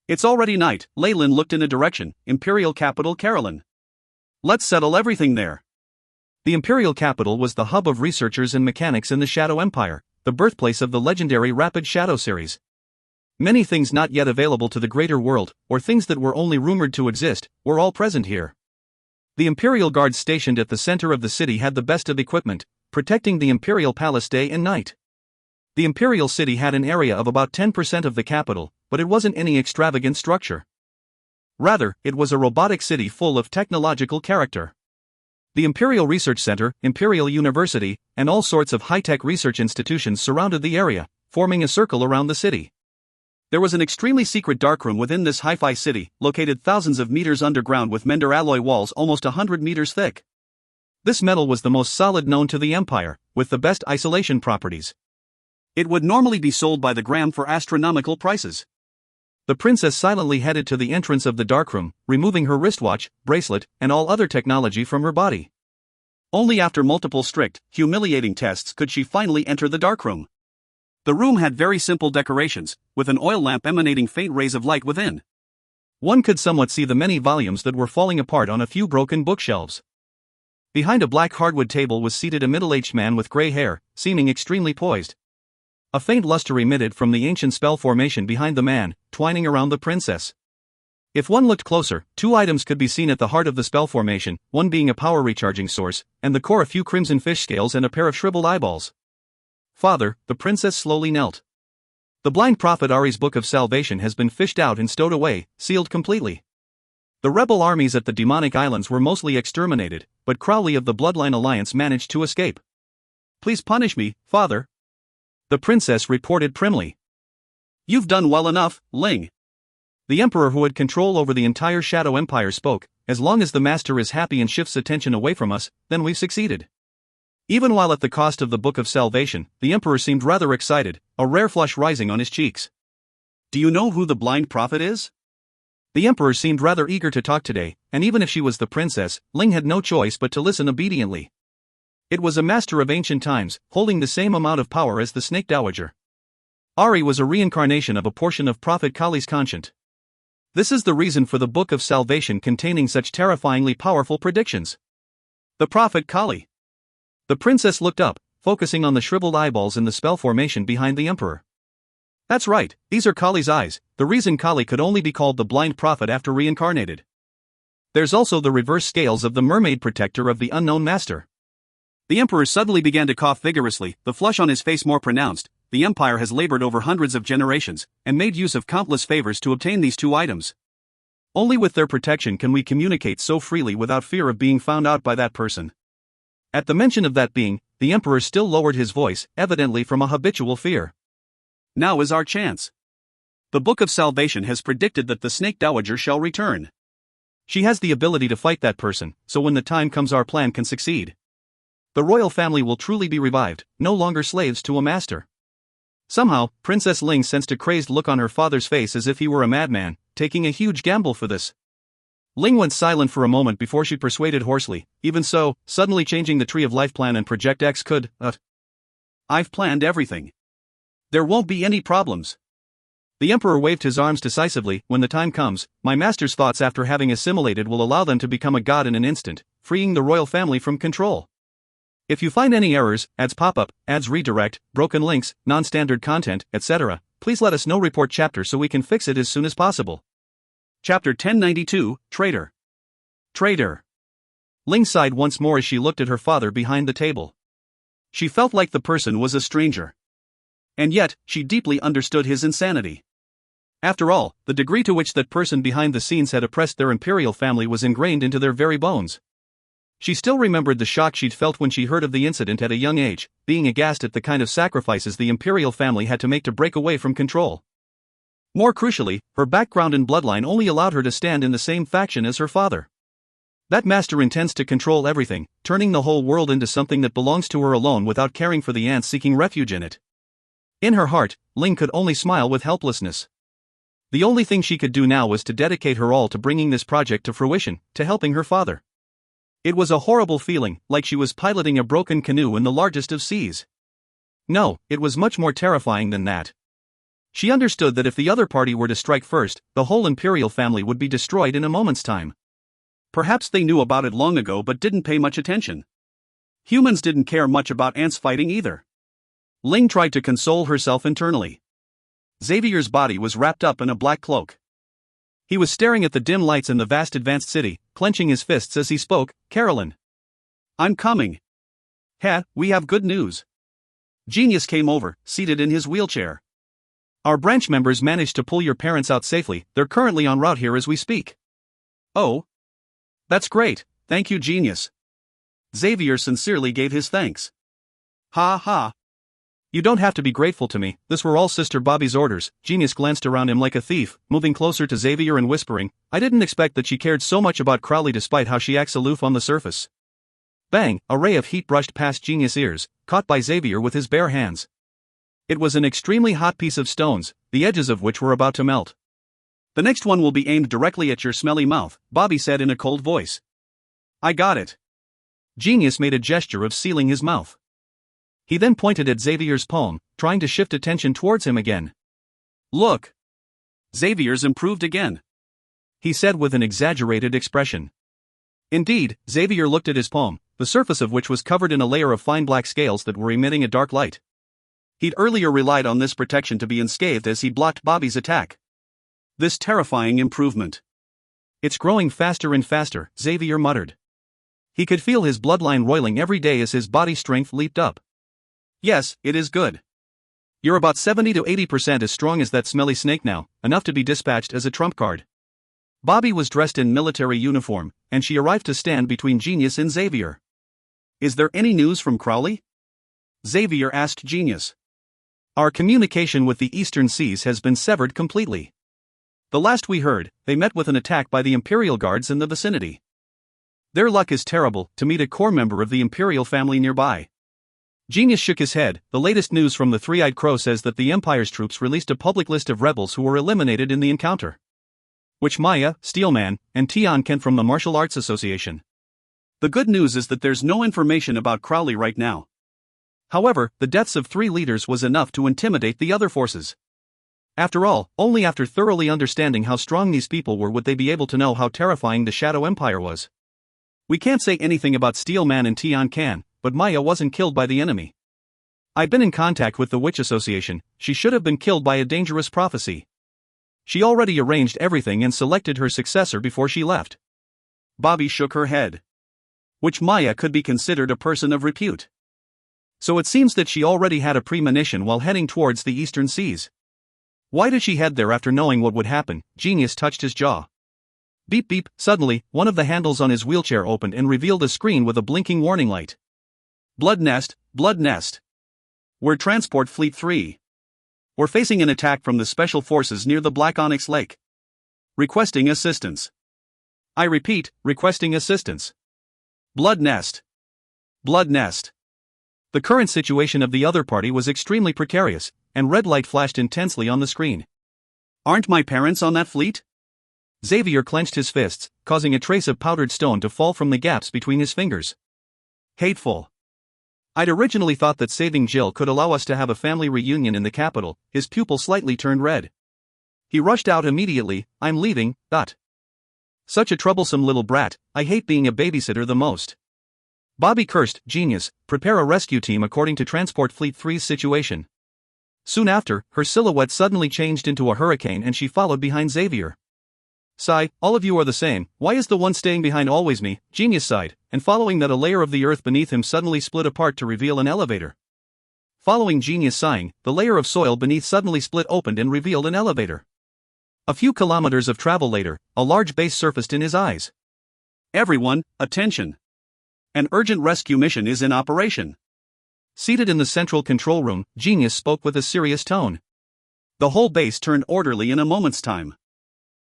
It's already night. Leyland looked in a direction, imperial capital Carolyn. Let's settle everything there. The imperial capital was the hub of researchers and mechanics in the Shadow Empire, the birthplace of the legendary Rapid Shadow series. Many things not yet available to the greater world, or things that were only rumored to exist, were all present here. The Imperial Guards stationed at the center of the city had the best of equipment, protecting the Imperial Palace day and night. The Imperial City had an area of about 10% of the capital, but it wasn't any extravagant structure. Rather, it was a robotic city full of technological character. The Imperial Research Center, Imperial University, and all sorts of high-tech research institutions surrounded the area, forming a circle around the city. There was an extremely secret darkroom within this hi-fi city, located thousands of meters underground with Mender alloy walls almost 100 meters thick. This metal was the most solid known to the Empire, with the best isolation properties. It would normally be sold by the gram for astronomical prices. The princess silently headed to the entrance of the darkroom, removing her wristwatch, bracelet, and all other technology from her body. Only after multiple strict, humiliating tests could she finally enter the darkroom. The room had very simple decorations, with an oil lamp emanating faint rays of light within. One could somewhat see the many volumes that were falling apart on a few broken bookshelves. Behind a black hardwood table was seated a middle-aged man with gray hair, seeming extremely poised. A faint luster emitted from the ancient spell formation behind the man, twining around the princess. If one looked closer, two items could be seen at the heart of the spell formation, one being a power recharging source, and the core a few crimson fish scales and a pair of shriveled eyeballs. Father, the princess slowly knelt. The blind prophet Ari's Book of Salvation has been fished out and stowed away, sealed completely. The rebel armies at the demonic islands were mostly exterminated, but Crowley of the Bloodline Alliance managed to escape. Please punish me, Father. The princess reported primly. You've done well enough, Ling. The Emperor, who had control over the entire Shadow Empire, spoke. As long as the Master is happy and shifts attention away from us, then we've succeeded. Even while at the cost of the Book of Salvation, the Emperor seemed rather excited, a rare flush rising on his cheeks. Do you know who the blind prophet is? The Emperor seemed rather eager to talk today, and even if she was the princess, Ling had no choice but to listen obediently. It was a master of ancient times, holding the same amount of power as the Snake Dowager. Ari was a reincarnation of a portion of Prophet Kali's conscience. This is the reason for the Book of Salvation containing such terrifyingly powerful predictions. The Prophet Kali. The princess looked up, focusing on the shriveled eyeballs in the spell formation behind the Emperor. That's right, these are Kali's eyes, the reason Kali could only be called the blind prophet after reincarnated. There's also the reverse scales of the mermaid protector of the unknown master. The Emperor suddenly began to cough vigorously, the flush on his face more pronounced. The Empire has labored over hundreds of generations, and made use of countless favors to obtain these two items. Only with their protection can we communicate so freely without fear of being found out by that person. At the mention of that being, the Emperor still lowered his voice, evidently from a habitual fear. Now is our chance. The Book of Salvation has predicted that the Snake Dowager shall return. She has the ability to fight that person, so when the time comes our plan can succeed. The royal family will truly be revived, no longer slaves to a master. Somehow, Princess Ling sensed a crazed look on her father's face as if he were a madman, taking a huge gamble for this. Ling went silent for a moment before she persuaded hoarsely, even so, suddenly changing the Tree of Life plan and Project X could, I've planned everything. There won't be any problems. The Emperor waved his arms decisively. When the time comes, my master's thoughts after having assimilated will allow them to become a god in an instant, freeing the royal family from control. If you find any errors, ads pop-up, ads redirect, broken links, non-standard content, etc., please let us know. Report chapter so we can fix it as soon as possible. Chapter 1092, Traitor. Traitor. Ling sighed once more as she looked at her father behind the table. She felt like the person was a stranger. And yet, she deeply understood his insanity. After all, the degree to which that person behind the scenes had oppressed their imperial family was ingrained into their very bones. She still remembered the shock she'd felt when she heard of the incident at a young age, being aghast at the kind of sacrifices the imperial family had to make to break away from control. More crucially, her background and bloodline only allowed her to stand in the same faction as her father. That master intends to control everything, turning the whole world into something that belongs to her alone without caring for the ants seeking refuge in it. In her heart, Ling could only smile with helplessness. The only thing she could do now was to dedicate her all to bringing this project to fruition, to helping her father. It was a horrible feeling, like she was piloting a broken canoe in the largest of seas. No, it was much more terrifying than that. She understood that if the other party were to strike first, the whole imperial family would be destroyed in a moment's time. Perhaps they knew about it long ago but didn't pay much attention. Humans didn't care much about ants fighting either. Ling tried to console herself internally. Xavier's body was wrapped up in a black cloak. He was staring at the dim lights in the vast advanced city, clenching his fists as he spoke. Carolyn. I'm coming. We have good news. Genius came over, seated in his wheelchair. Our branch members managed to pull your parents out safely. They're currently en route here as we speak. Oh. That's great, thank you, Genius. Xavier sincerely gave his thanks. Ha ha. You don't have to be grateful to me, this were all Sister Bobby's orders. Genius glanced around him like a thief, moving closer to Xavier and whispering, I didn't expect that she cared so much about Crowley despite how she acts aloof on the surface. Bang, a ray of heat brushed past Genius' ears, caught by Xavier with his bare hands. It was an extremely hot piece of stones, the edges of which were about to melt. The next one will be aimed directly at your smelly mouth, Bobby said in a cold voice. I got it. Genius made a gesture of sealing his mouth. He then pointed at Xavier's palm, trying to shift attention towards him again. Look. Xavier's improved again. He said with an exaggerated expression. Indeed, Xavier looked at his palm, the surface of which was covered in a layer of fine black scales that were emitting a dark light. He'd earlier relied on this protection to be unscathed as he blocked Bobby's attack. This terrifying improvement. It's growing faster and faster, Xavier muttered. He could feel his bloodline roiling every day as his body strength leaped up. Yes, it is good. You're about 70 to 80% as strong as that smelly snake now, enough to be dispatched as a trump card. Bobby was dressed in military uniform, and she arrived to stand between Genius and Xavier. Is there any news from Crowley? Xavier asked Genius. Our communication with the Eastern Seas has been severed completely. The last we heard, they met with an attack by the Imperial Guards in the vicinity. Their luck is terrible, to meet a core member of the Imperial family nearby. Genius shook his head. The latest news from the Three-Eyed Crow says that the Empire's troops released a public list of rebels who were eliminated in the encounter. which Maya, Steelman, and Tian Kent from the Martial Arts Association. The good news is that there's no information about Crowley right now. However, the deaths of 3 leaders was enough to intimidate the other forces. After all, only after thoroughly understanding how strong these people were would they be able to know how terrifying the Shadow Empire was. We can't say anything about Steelman and Tian Can, but Maya wasn't killed by the enemy. I've been in contact with the Witch Association. She should have been killed by a dangerous prophecy. She already arranged everything and selected her successor before she left. Bobby shook her head. Which Maya could be considered a person of repute. So it seems that she already had a premonition while heading towards the eastern seas. Why did she head there after knowing what would happen? Genius touched his jaw. Beep beep, suddenly, one of the handles on his wheelchair opened and revealed a screen with a blinking warning light. Blood nest, blood nest. We're Transport Fleet 3. We're facing an attack from the Special Forces near the Black Onyx Lake. Requesting assistance. I repeat, requesting assistance. Blood nest. Blood nest. The current situation of the other party was extremely precarious, and red light flashed intensely on the screen. Aren't my parents on that fleet? Xavier clenched his fists, causing a trace of powdered stone to fall from the gaps between his fingers. Hateful. I'd originally thought that saving Jill could allow us to have a family reunion in the capital. His pupil slightly turned red. He rushed out immediately. I'm leaving, . Such a troublesome little brat. I hate being a babysitter the most. Bobby cursed. Genius, prepare a rescue team according to Transport Fleet 3's situation. Soon after, her silhouette suddenly changed into a hurricane and she followed behind Xavier. Sigh, all of you are the same. Why is the one staying behind always me? Genius sighed, and following that a layer of the earth beneath him suddenly split apart to reveal an elevator. Following Genius sighing, the layer of soil beneath suddenly split opened and revealed an elevator. A few kilometers of travel later, a large base surfaced in his eyes. Everyone, attention. An urgent rescue mission is in operation. Seated in the central control room, Genius spoke with a serious tone. The whole base turned orderly in a moment's time.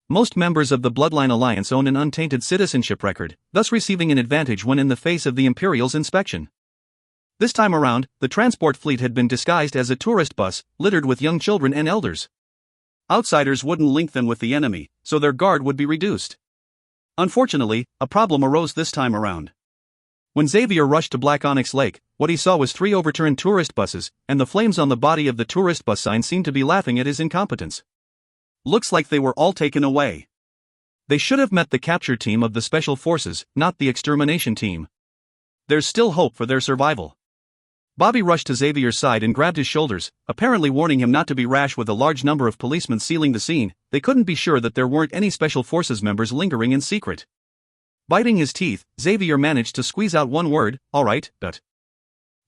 Most members of the Bloodline Alliance own an untainted citizenship record, thus receiving an advantage when in the face of the Imperial's inspection. This time around, the transport fleet had been disguised as a tourist bus, littered with young children and elders. Outsiders wouldn't link them with the enemy, so their guard would be reduced. Unfortunately, a problem arose this time around. When Xavier rushed to Black Onyx Lake, what he saw was 3 overturned tourist buses, and the flames on the body of the tourist bus sign seemed to be laughing at his incompetence. Looks like they were all taken away. They should have met the capture team of the Special Forces, not the extermination team. There's still hope for their survival. Bobby rushed to Xavier's side and grabbed his shoulders, apparently warning him not to be rash. With a large number of policemen sealing the scene, they couldn't be sure that there weren't any Special Forces members lingering in secret. Biting his teeth, Xavier managed to squeeze out one word, all right, but.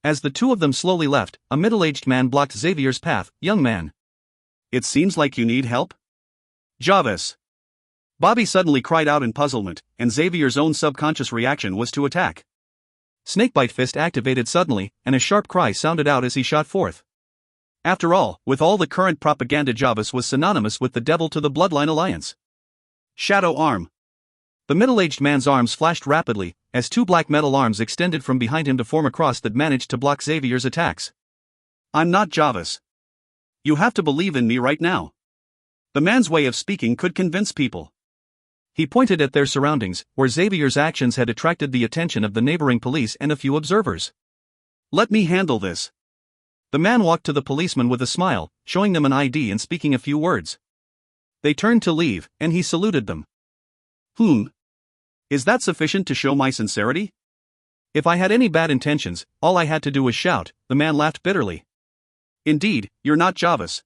As the two of them slowly left, a middle-aged man blocked Xavier's path. Young man. It seems like you need help? Jarvis. Bobby suddenly cried out in puzzlement, and Xavier's own subconscious reaction was to attack. Snakebite Fist activated suddenly, and a sharp cry sounded out as he shot forth. After all, with all the current propaganda, Jarvis was synonymous with the devil to the Bloodline Alliance. Shadow Arm. The middle-aged man's arms flashed rapidly, as 2 black metal arms extended from behind him to form a cross that managed to block Xavier's attacks. I'm not Jarvis. You have to believe in me right now. The man's way of speaking could convince people. He pointed at their surroundings, where Xavier's actions had attracted the attention of the neighboring police and a few observers. Let me handle this. The man walked to the policeman with a smile, showing them an ID and speaking a few words. They turned to leave, and he saluted them. Is that sufficient to show my sincerity? If I had any bad intentions, all I had to do was shout. The man laughed bitterly. Indeed, you're not Jarvis.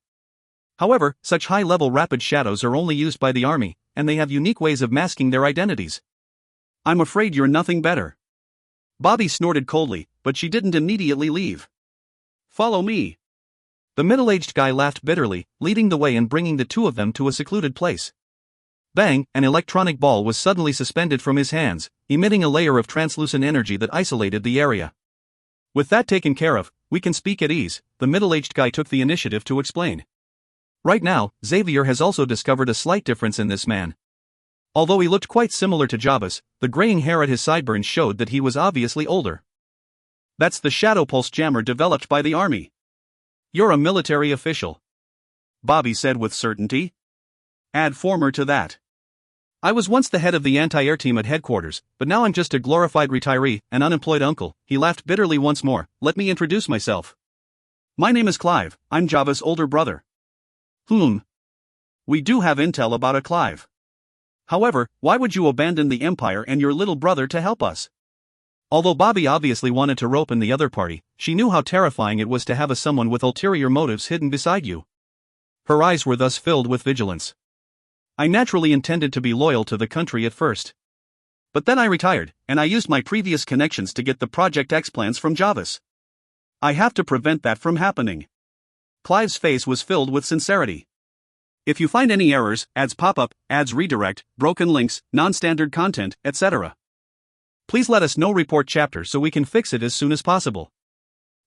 However, such high-level rapid shadows are only used by the army, and they have unique ways of masking their identities. I'm afraid you're nothing better. Bobby snorted coldly, but she didn't immediately leave. Follow me. The middle-aged guy laughed bitterly, leading the way and bringing the two of them to a secluded place. Bang, an electronic ball was suddenly suspended from his hands, emitting a layer of translucent energy that isolated the area. With that taken care of, we can speak at ease, the middle-aged guy took the initiative to explain. Right now, Xavier has also discovered a slight difference in this man. Although he looked quite similar to Jarvis, the graying hair at his sideburns showed that he was obviously older. That's the Shadow Pulse jammer developed by the army. You're a military official. Bobby said with certainty. Add former to that. I was once the head of the anti-air team at headquarters, but now I'm just a glorified retiree, an unemployed uncle." He laughed bitterly once more. "Let me introduce myself. My name is Clive, I'm Java's older brother." We do have intel about a Clive. However, why would you abandon the Empire and your little brother to help us?" Although Bobby obviously wanted to rope in the other party, she knew how terrifying it was to have someone with ulterior motives hidden beside you. Her eyes were thus filled with vigilance. "I naturally intended to be loyal to the country at first. But then I retired, and I used my previous connections to get the Project X plans from Javas. I have to prevent that from happening." Clive's face was filled with sincerity. "If you find any errors, ads pop up, ads redirect, broken links, non-standard content, etc. please let us know. Report chapter so we can fix it as soon as possible."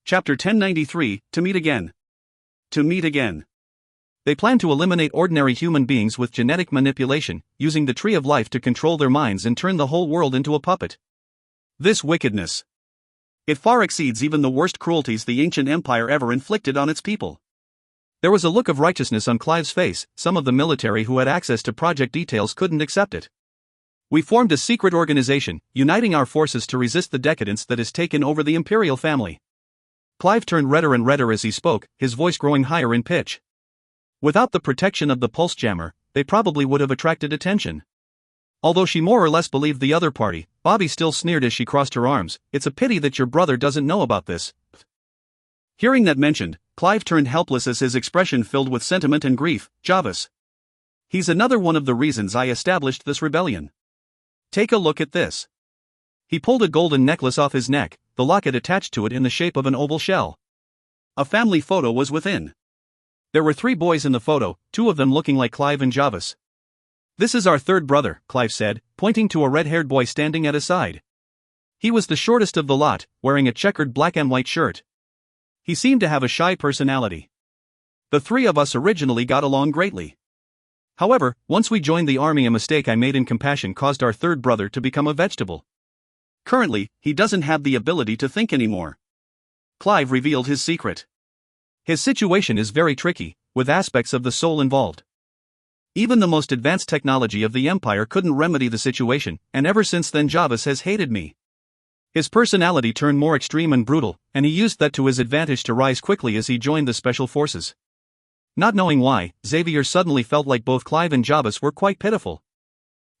Chapter 1093, To Meet Again. To meet again. They plan to eliminate ordinary human beings with genetic manipulation, using the Tree of Life to control their minds and turn the whole world into a puppet. This wickedness. It far exceeds even the worst cruelties the ancient empire ever inflicted on its people. There was a look of righteousness on Clive's face. Some of the military who had access to project details couldn't accept it. "We formed a secret organization, uniting our forces to resist the decadence that has taken over the imperial family." Clive turned redder and redder as he spoke, his voice growing higher in pitch. Without the protection of the pulse jammer, they probably would have attracted attention. Although she more or less believed the other party, Bobby still sneered as she crossed her arms. "It's a pity that your brother doesn't know about this." Hearing that mentioned, Clive turned helpless as his expression filled with sentiment and grief. "Javas. He's another one of the reasons I established this rebellion. Take a look at this." He pulled a golden necklace off his neck, the locket attached to it in the shape of an oval shell. A family photo was within. There were 3 boys in the photo, 2 of them looking like Clive and Javas. "This is our third brother," Clive said, pointing to a red-haired boy standing at his side. He was the shortest of the lot, wearing a checkered black and white shirt. He seemed to have a shy personality. "The 3 of us originally got along greatly. However, once we joined the army, a mistake I made in compassion caused our third brother to become a vegetable. Currently, he doesn't have the ability to think anymore." Clive revealed his secret. His situation is very tricky, with aspects of the soul involved. Even the most advanced technology of the Empire couldn't remedy the situation, and ever since then Javas has hated me. His personality turned more extreme and brutal, and he used that to his advantage to rise quickly as he joined the special forces. Not knowing why, Xavier suddenly felt like both Clive and Javas were quite pitiful.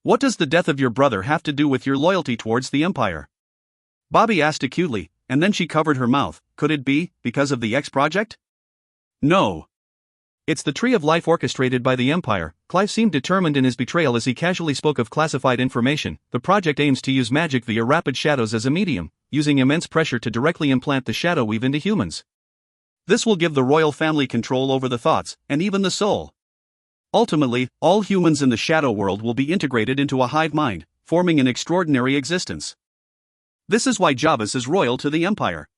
"What does the death of your brother have to do with your loyalty towards the Empire?" Bobby asked acutely, and then she covered her mouth. "Could it be because of the X project?" "No. It's the Tree of Life orchestrated by the Empire." Clive seemed determined in his betrayal as he casually spoke of classified information. "The project aims to use magic via rapid shadows as a medium, using immense pressure to directly implant the shadow weave into humans. This will give the royal family control over the thoughts, and even the soul. Ultimately, all humans in the shadow world will be integrated into a hive mind, forming an extraordinary existence. This is why Javas is royal to the Empire.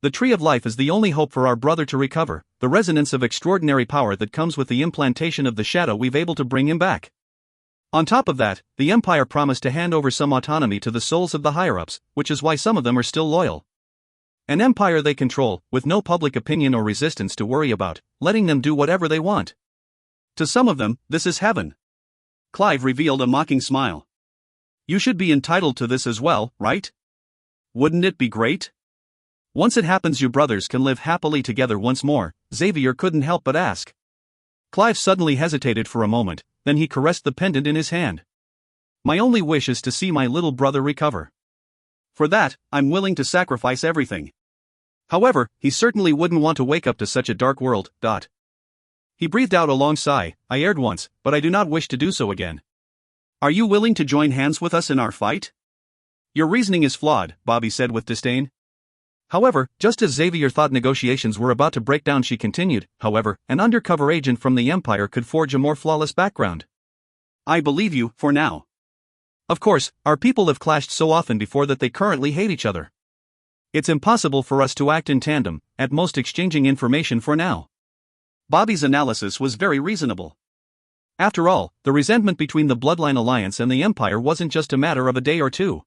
The Tree of Life is the only hope for our brother to recover, the resonance of extraordinary power that comes with the implantation of the shadow we've able to bring him back. On top of that, the Empire promised to hand over some autonomy to the souls of the higher-ups, which is why some of them are still loyal. An empire they control, with no public opinion or resistance to worry about, letting them do whatever they want. To some of them, this is heaven." Clive revealed a mocking smile. "You should be entitled to this as well, right? Wouldn't it be great? Once it happens, you brothers can live happily together once more." Xavier couldn't help but ask. Clive suddenly hesitated for a moment, then he caressed the pendant in his hand. "My only wish is to see my little brother recover. For that, I'm willing to sacrifice everything. However, he certainly wouldn't want to wake up to such a dark world." He breathed out a long sigh. "I erred once, but I do not wish to do so again. Are you willing to join hands with us in our fight?" "Your reasoning is flawed," Bobby said with disdain. However, just as Xavier thought negotiations were about to break down, she continued, "However, an undercover agent from the Empire could forge a more flawless background." "I believe you, for now. Of course, our people have clashed so often before that they currently hate each other. It's impossible for us to act in tandem, at most exchanging information for now." Bobby's analysis was very reasonable. After all, the resentment between the Bloodline Alliance and the Empire wasn't just a matter of a day or two.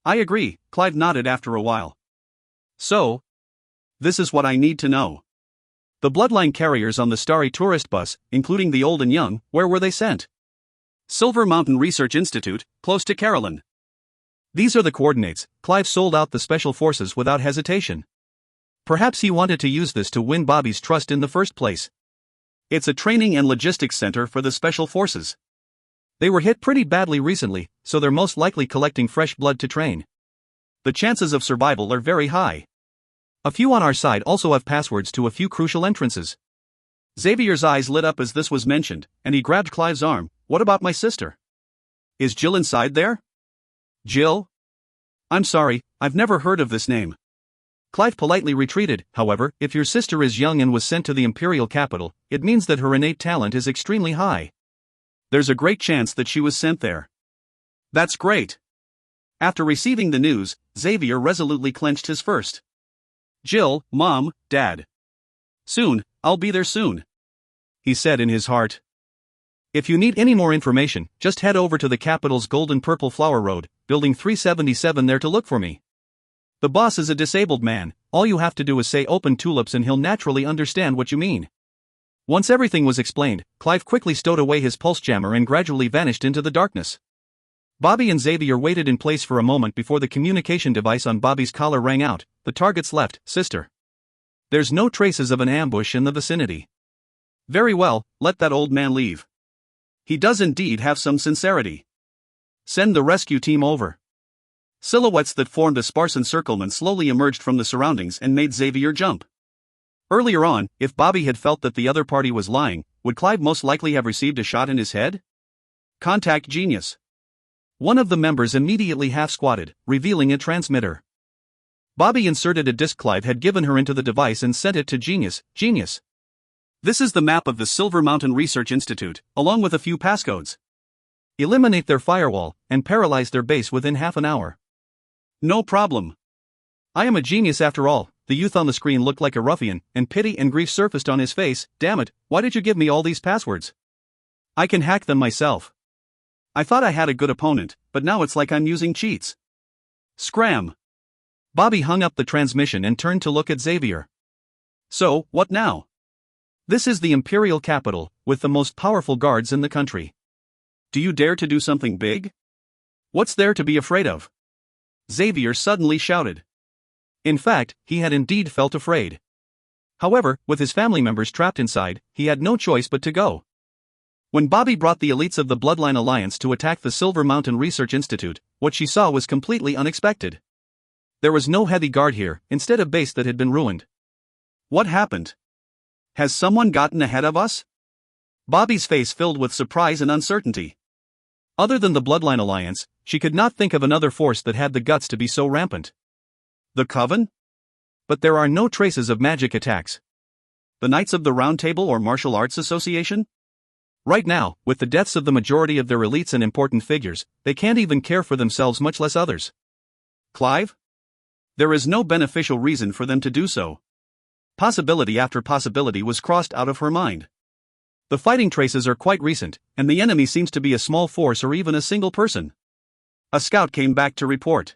"I agree," Clive nodded after a while. "So? This is what I need to know. The Bloodline carriers on the Starry tourist bus, including the old and young, where were they sent?" Silver Mountain Research Institute, close to Carolyn. These are the coordinates. Clive sold out the special forces without hesitation. Perhaps he wanted to use this to win Bobby's trust in the first place. It's a training and logistics center for the special forces. They were hit pretty badly recently, so they're most likely collecting fresh blood to train. The chances of survival are very high. A few on our side also have passwords to a few crucial entrances. Xavier's eyes lit up as this was mentioned, and he grabbed Clive's arm. What about my sister? Is Jill inside there? Jill? I'm sorry, I've never heard of this name. Clive politely retreated. However, if your sister is young and was sent to the Imperial capital, it means that her innate talent is extremely high. There's a great chance that she was sent there. That's great. After receiving the news, Xavier resolutely clenched his fist. Jill, Mom, Dad. Soon, I'll be there soon, he said in his heart. If you need any more information, just head over to the capital's Golden Purple Flower Road, building 377 there to look for me. The boss is a disabled man. All you have to do is say open tulips and he'll naturally understand what you mean. Once everything was explained, Clive quickly stowed away his pulse jammer and gradually vanished into the darkness. Bobby and Xavier waited in place for a moment before the communication device on Bobby's collar rang out. The target's left, sister. There's no traces of an ambush in the vicinity. Very well, let that old man leave. He does indeed have some sincerity. Send the rescue team over. Silhouettes that formed a sparse encirclement slowly emerged from the surroundings and made Xavier jump. Earlier on, if Bobby had felt that the other party was lying, would Clive most likely have received a shot in his head? Contact Genius. One of the members immediately half-squatted, revealing a transmitter. Bobby inserted a disk Clive had given her into the device and sent it to Genius. Genius. This is the map of the Silver Mountain Research Institute, along with a few passcodes. Eliminate their firewall, and paralyze their base within half an hour. No problem. I am a genius after all. The youth on the screen looked like a ruffian, and pity and grief surfaced on his face. Damn it, why did you give me all these passwords? I can hack them myself. I thought I had a good opponent, but now it's like I'm using cheats. Scram. Bobby hung up the transmission and turned to look at Xavier. So, what now? This is the Imperial capital, with the most powerful guards in the country. Do you dare to do something big? What's there to be afraid of? Xavier suddenly shouted. In fact, he had indeed felt afraid. However, with his family members trapped inside, he had no choice but to go. When Bobby brought the elites of the Bloodline Alliance to attack the Silver Mountain Research Institute, what she saw was completely unexpected. There was no heavy guard here, instead a base that had been ruined. What happened? Has someone gotten ahead of us? Bobby's face filled with surprise and uncertainty. Other than the Bloodline Alliance, she could not think of another force that had the guts to be so rampant. The Coven? But there are no traces of magic attacks. The Knights of the Round Table or Martial Arts Association? Right now, with the deaths of the majority of their elites and important figures, they can't even care for themselves, much less others. Clive? There is no beneficial reason for them to do so. Possibility after possibility was crossed out of her mind. The fighting traces are quite recent, and the enemy seems to be a small force or even a single person. A scout came back to report.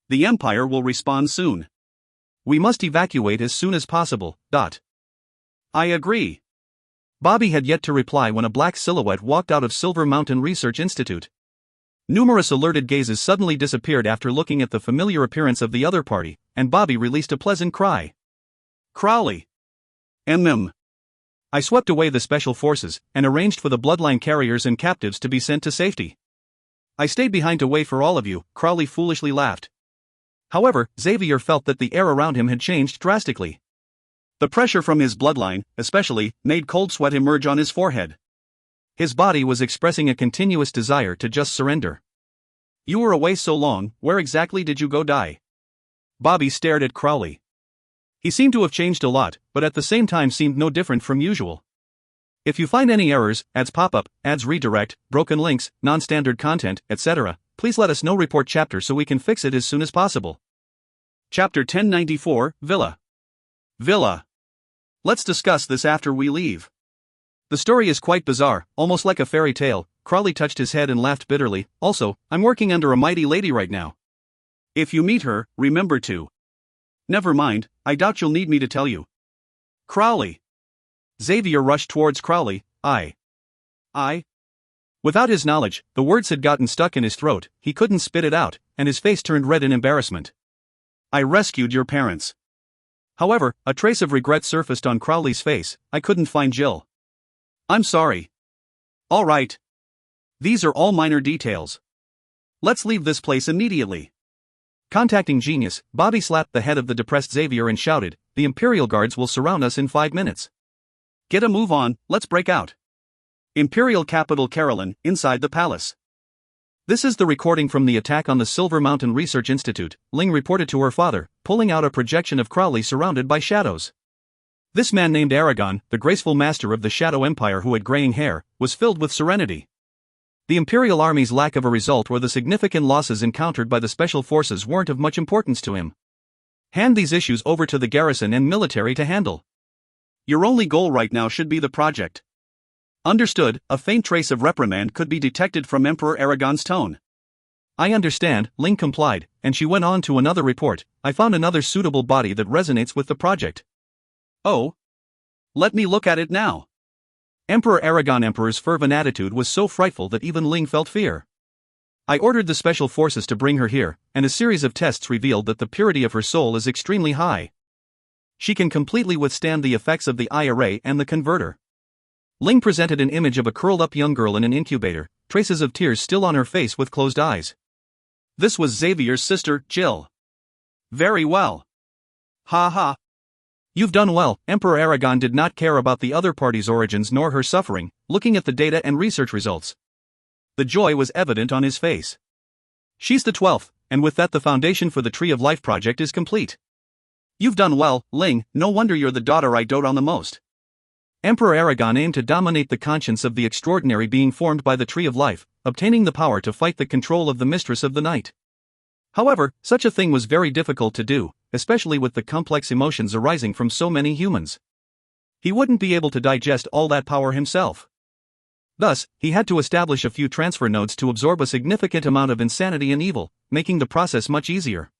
The Empire will respond soon. We must evacuate as soon as possible. I agree. Bobby had yet to reply when a black silhouette walked out of Silver Mountain Research Institute. Numerous alerted gazes suddenly disappeared after looking at the familiar appearance of the other party, and Bobby released a pleasant cry. Crowley. I swept away the special forces, and arranged for the bloodline carriers and captives to be sent to safety. I stayed behind to wait for all of you, Crowley foolishly laughed. However, Xavier felt that the air around him had changed drastically. The pressure from his bloodline, especially, made cold sweat emerge on his forehead. His body was expressing a continuous desire to just surrender. You were away so long, where exactly did you go die? Bobby stared at Crowley. He seemed to have changed a lot, but at the same time seemed no different from usual. If you find any errors, ads pop up, ads redirect, broken links, non-standard content, etc., please let us know. Report chapter so we can fix it as soon as possible. Chapter 1094, Villa. Villa. Let's discuss this after we leave. The story is quite bizarre, almost like a fairy tale. Crowley touched his head and laughed bitterly. Also, I'm working under a mighty lady right now. If you meet her, remember to. Never mind, I doubt you'll need me to tell you. Crowley. Xavier rushed towards Crowley. I. Without his knowledge, the words had gotten stuck in his throat, he couldn't spit it out, and his face turned red in embarrassment. I rescued your parents. However, a trace of regret surfaced on Crowley's face. I couldn't find Jill. I'm sorry. All right. These are all minor details. Let's leave this place immediately. Contacting Genius, Bobby slapped the head of the depressed Xavier and shouted, the Imperial Guards will surround us in 5 minutes. Get a move on, let's break out. Imperial Capital Carolyn, inside the palace. This is the recording from the attack on the Silver Mountain Research Institute, Ling reported to her father, pulling out a projection of Crowley surrounded by shadows. This man named Aragon, the graceful master of the Shadow Empire who had graying hair, was filled with serenity. The Imperial Army's lack of a result or the significant losses encountered by the Special Forces weren't of much importance to him. Hand these issues over to the garrison and military to handle. Your only goal right now should be the project. Understood. A faint trace of reprimand could be detected from Emperor Aragon's tone. I understand, Ling complied, and she went on to another report. I found another suitable body that resonates with the project. Oh? Let me look at it now. Emperor Emperor's fervent attitude was so frightful that even Ling felt fear. I ordered the special forces to bring her here, and a series of tests revealed that the purity of her soul is extremely high. She can completely withstand the effects of the eye-array and the converter. Ling presented an image of a curled-up young girl in an incubator, traces of tears still on her face with closed eyes. This was Xavier's sister, Jill. Very well. Ha ha. You've done well. Emperor Aragon did not care about the other party's origins nor her suffering, looking at the data and research results. The joy was evident on his face. She's the 12th, and with that the foundation for the Tree of Life project is complete. You've done well, Ling, no wonder you're the daughter I dote on the most. Emperor Aragon aimed to dominate the conscience of the extraordinary being formed by the Tree of Life, obtaining the power to fight the control of the Mistress of the Night. However, such a thing was very difficult to do, especially with the complex emotions arising from so many humans. He wouldn't be able to digest all that power himself. Thus, he had to establish a few transfer nodes to absorb a significant amount of insanity and evil, making the process much easier.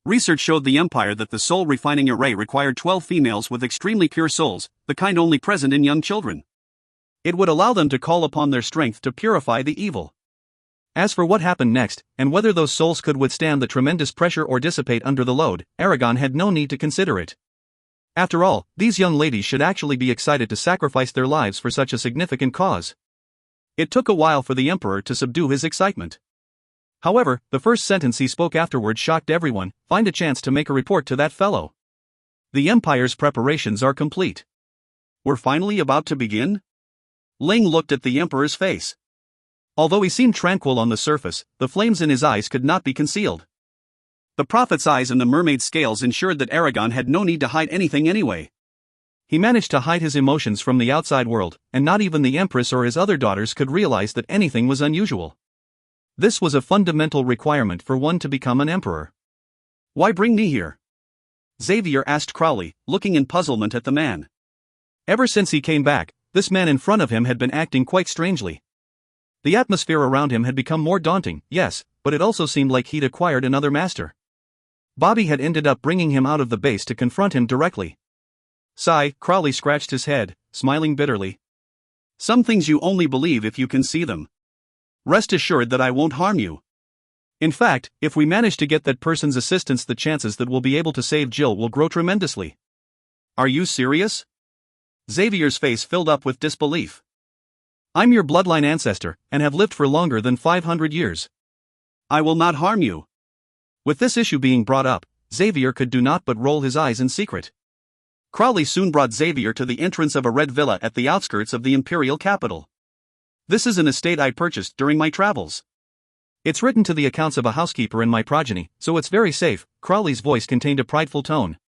Research showed the Empire that the soul refining array required 12 females with extremely pure souls, the kind only present in young children. It would allow them to call upon their strength to purify the evil. As for what happened next, and whether those souls could withstand the tremendous pressure or dissipate under the load, Aragon had no need to consider it. After all, these young ladies should actually be excited to sacrifice their lives for such a significant cause. It took a while for the Emperor to subdue his excitement. However, the first sentence he spoke afterward shocked everyone. Find a chance to make a report to that fellow. The Empire's preparations are complete. We're finally about to begin? Ling looked at the Emperor's face. Although he seemed tranquil on the surface, the flames in his eyes could not be concealed. The prophet's eyes and the mermaid's scales ensured that Aragon had no need to hide anything anyway. He managed to hide his emotions from the outside world, and not even the Empress or his other daughters could realize that anything was unusual. This was a fundamental requirement for one to become an emperor. Why bring me here? Xavier asked Crowley, looking in puzzlement at the man. Ever since he came back, this man in front of him had been acting quite strangely. The atmosphere around him had become more daunting, yes, but it also seemed like he'd acquired another master. Bobby had ended up bringing him out of the base to confront him directly. Sigh, Crowley scratched his head, smiling bitterly. Some things you only believe if you can see them. Rest assured that I won't harm you. In fact, if we manage to get that person's assistance, the chances that we'll be able to save Jill will grow tremendously. Are you serious? Xavier's face filled up with disbelief. I'm your bloodline ancestor, and have lived for longer than 500 years. I will not harm you. With this issue being brought up, Xavier could do not but roll his eyes in secret. Crowley soon brought Xavier to the entrance of a red villa at the outskirts of the imperial capital. This is an estate I purchased during my travels. It's written to the accounts of a housekeeper and my progeny, so it's very safe. Crowley's voice contained a prideful tone.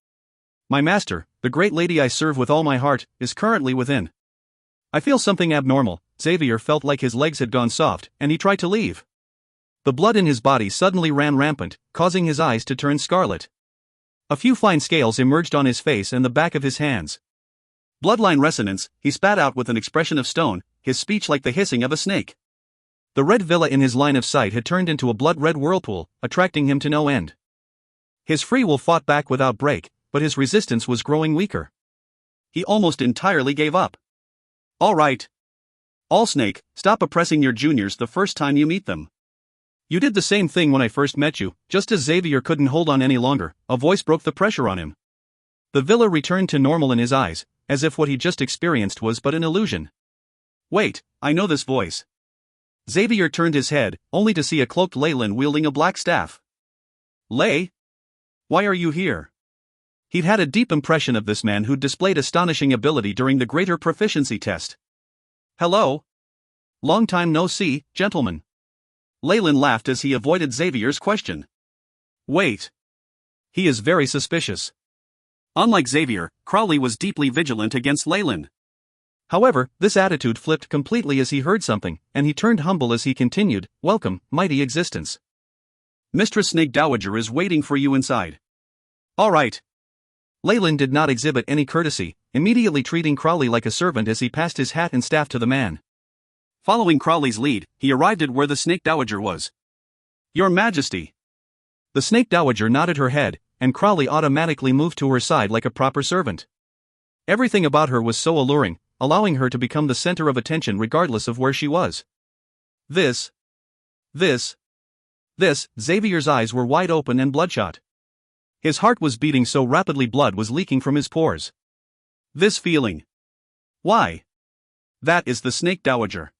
My master, the great lady I serve with all my heart, is currently within. I feel something abnormal. Xavier felt like his legs had gone soft, and he tried to leave. The blood in his body suddenly ran rampant, causing his eyes to turn scarlet. A few fine scales emerged on his face and the back of his hands. Bloodline resonance, he spat out with an expression of stone, his speech like the hissing of a snake. The red villa in his line of sight had turned into a blood-red whirlpool, attracting him to no end. His free will fought back without break, but his resistance was growing weaker. He almost entirely gave up. All right. All Snake, stop oppressing your juniors the first time you meet them. You did the same thing when I first met you. Just as Xavier couldn't hold on any longer, a voice broke the pressure on him. The villa returned to normal in his eyes, as if what he just experienced was but an illusion. Wait, I know this voice. Xavier turned his head, only to see a cloaked Leyland wielding a black staff. Lay? Why are you here? He'd had a deep impression of this man who'd displayed astonishing ability during the Greater Proficiency test. Hello? Long time no see, gentlemen. Leyland laughed as he avoided Xavier's question. Wait. He is very suspicious. Unlike Xavier, Crowley was deeply vigilant against Leyland. However, this attitude flipped completely as he heard something, and he turned humble as he continued, Welcome, mighty existence. Mistress Snake Dowager is waiting for you inside. All right. Leyland did not exhibit any courtesy, immediately treating Crowley like a servant as he passed his hat and staff to the man. Following Crowley's lead, he arrived at where the Snake Dowager was. Your Majesty. The Snake Dowager nodded her head, and Crowley automatically moved to her side like a proper servant. Everything about her was so alluring, allowing her to become the center of attention regardless of where she was. Xavier's eyes were wide open and bloodshot. His heart was beating so rapidly blood was leaking from his pores. This feeling. Why? That is the Snake Dowager.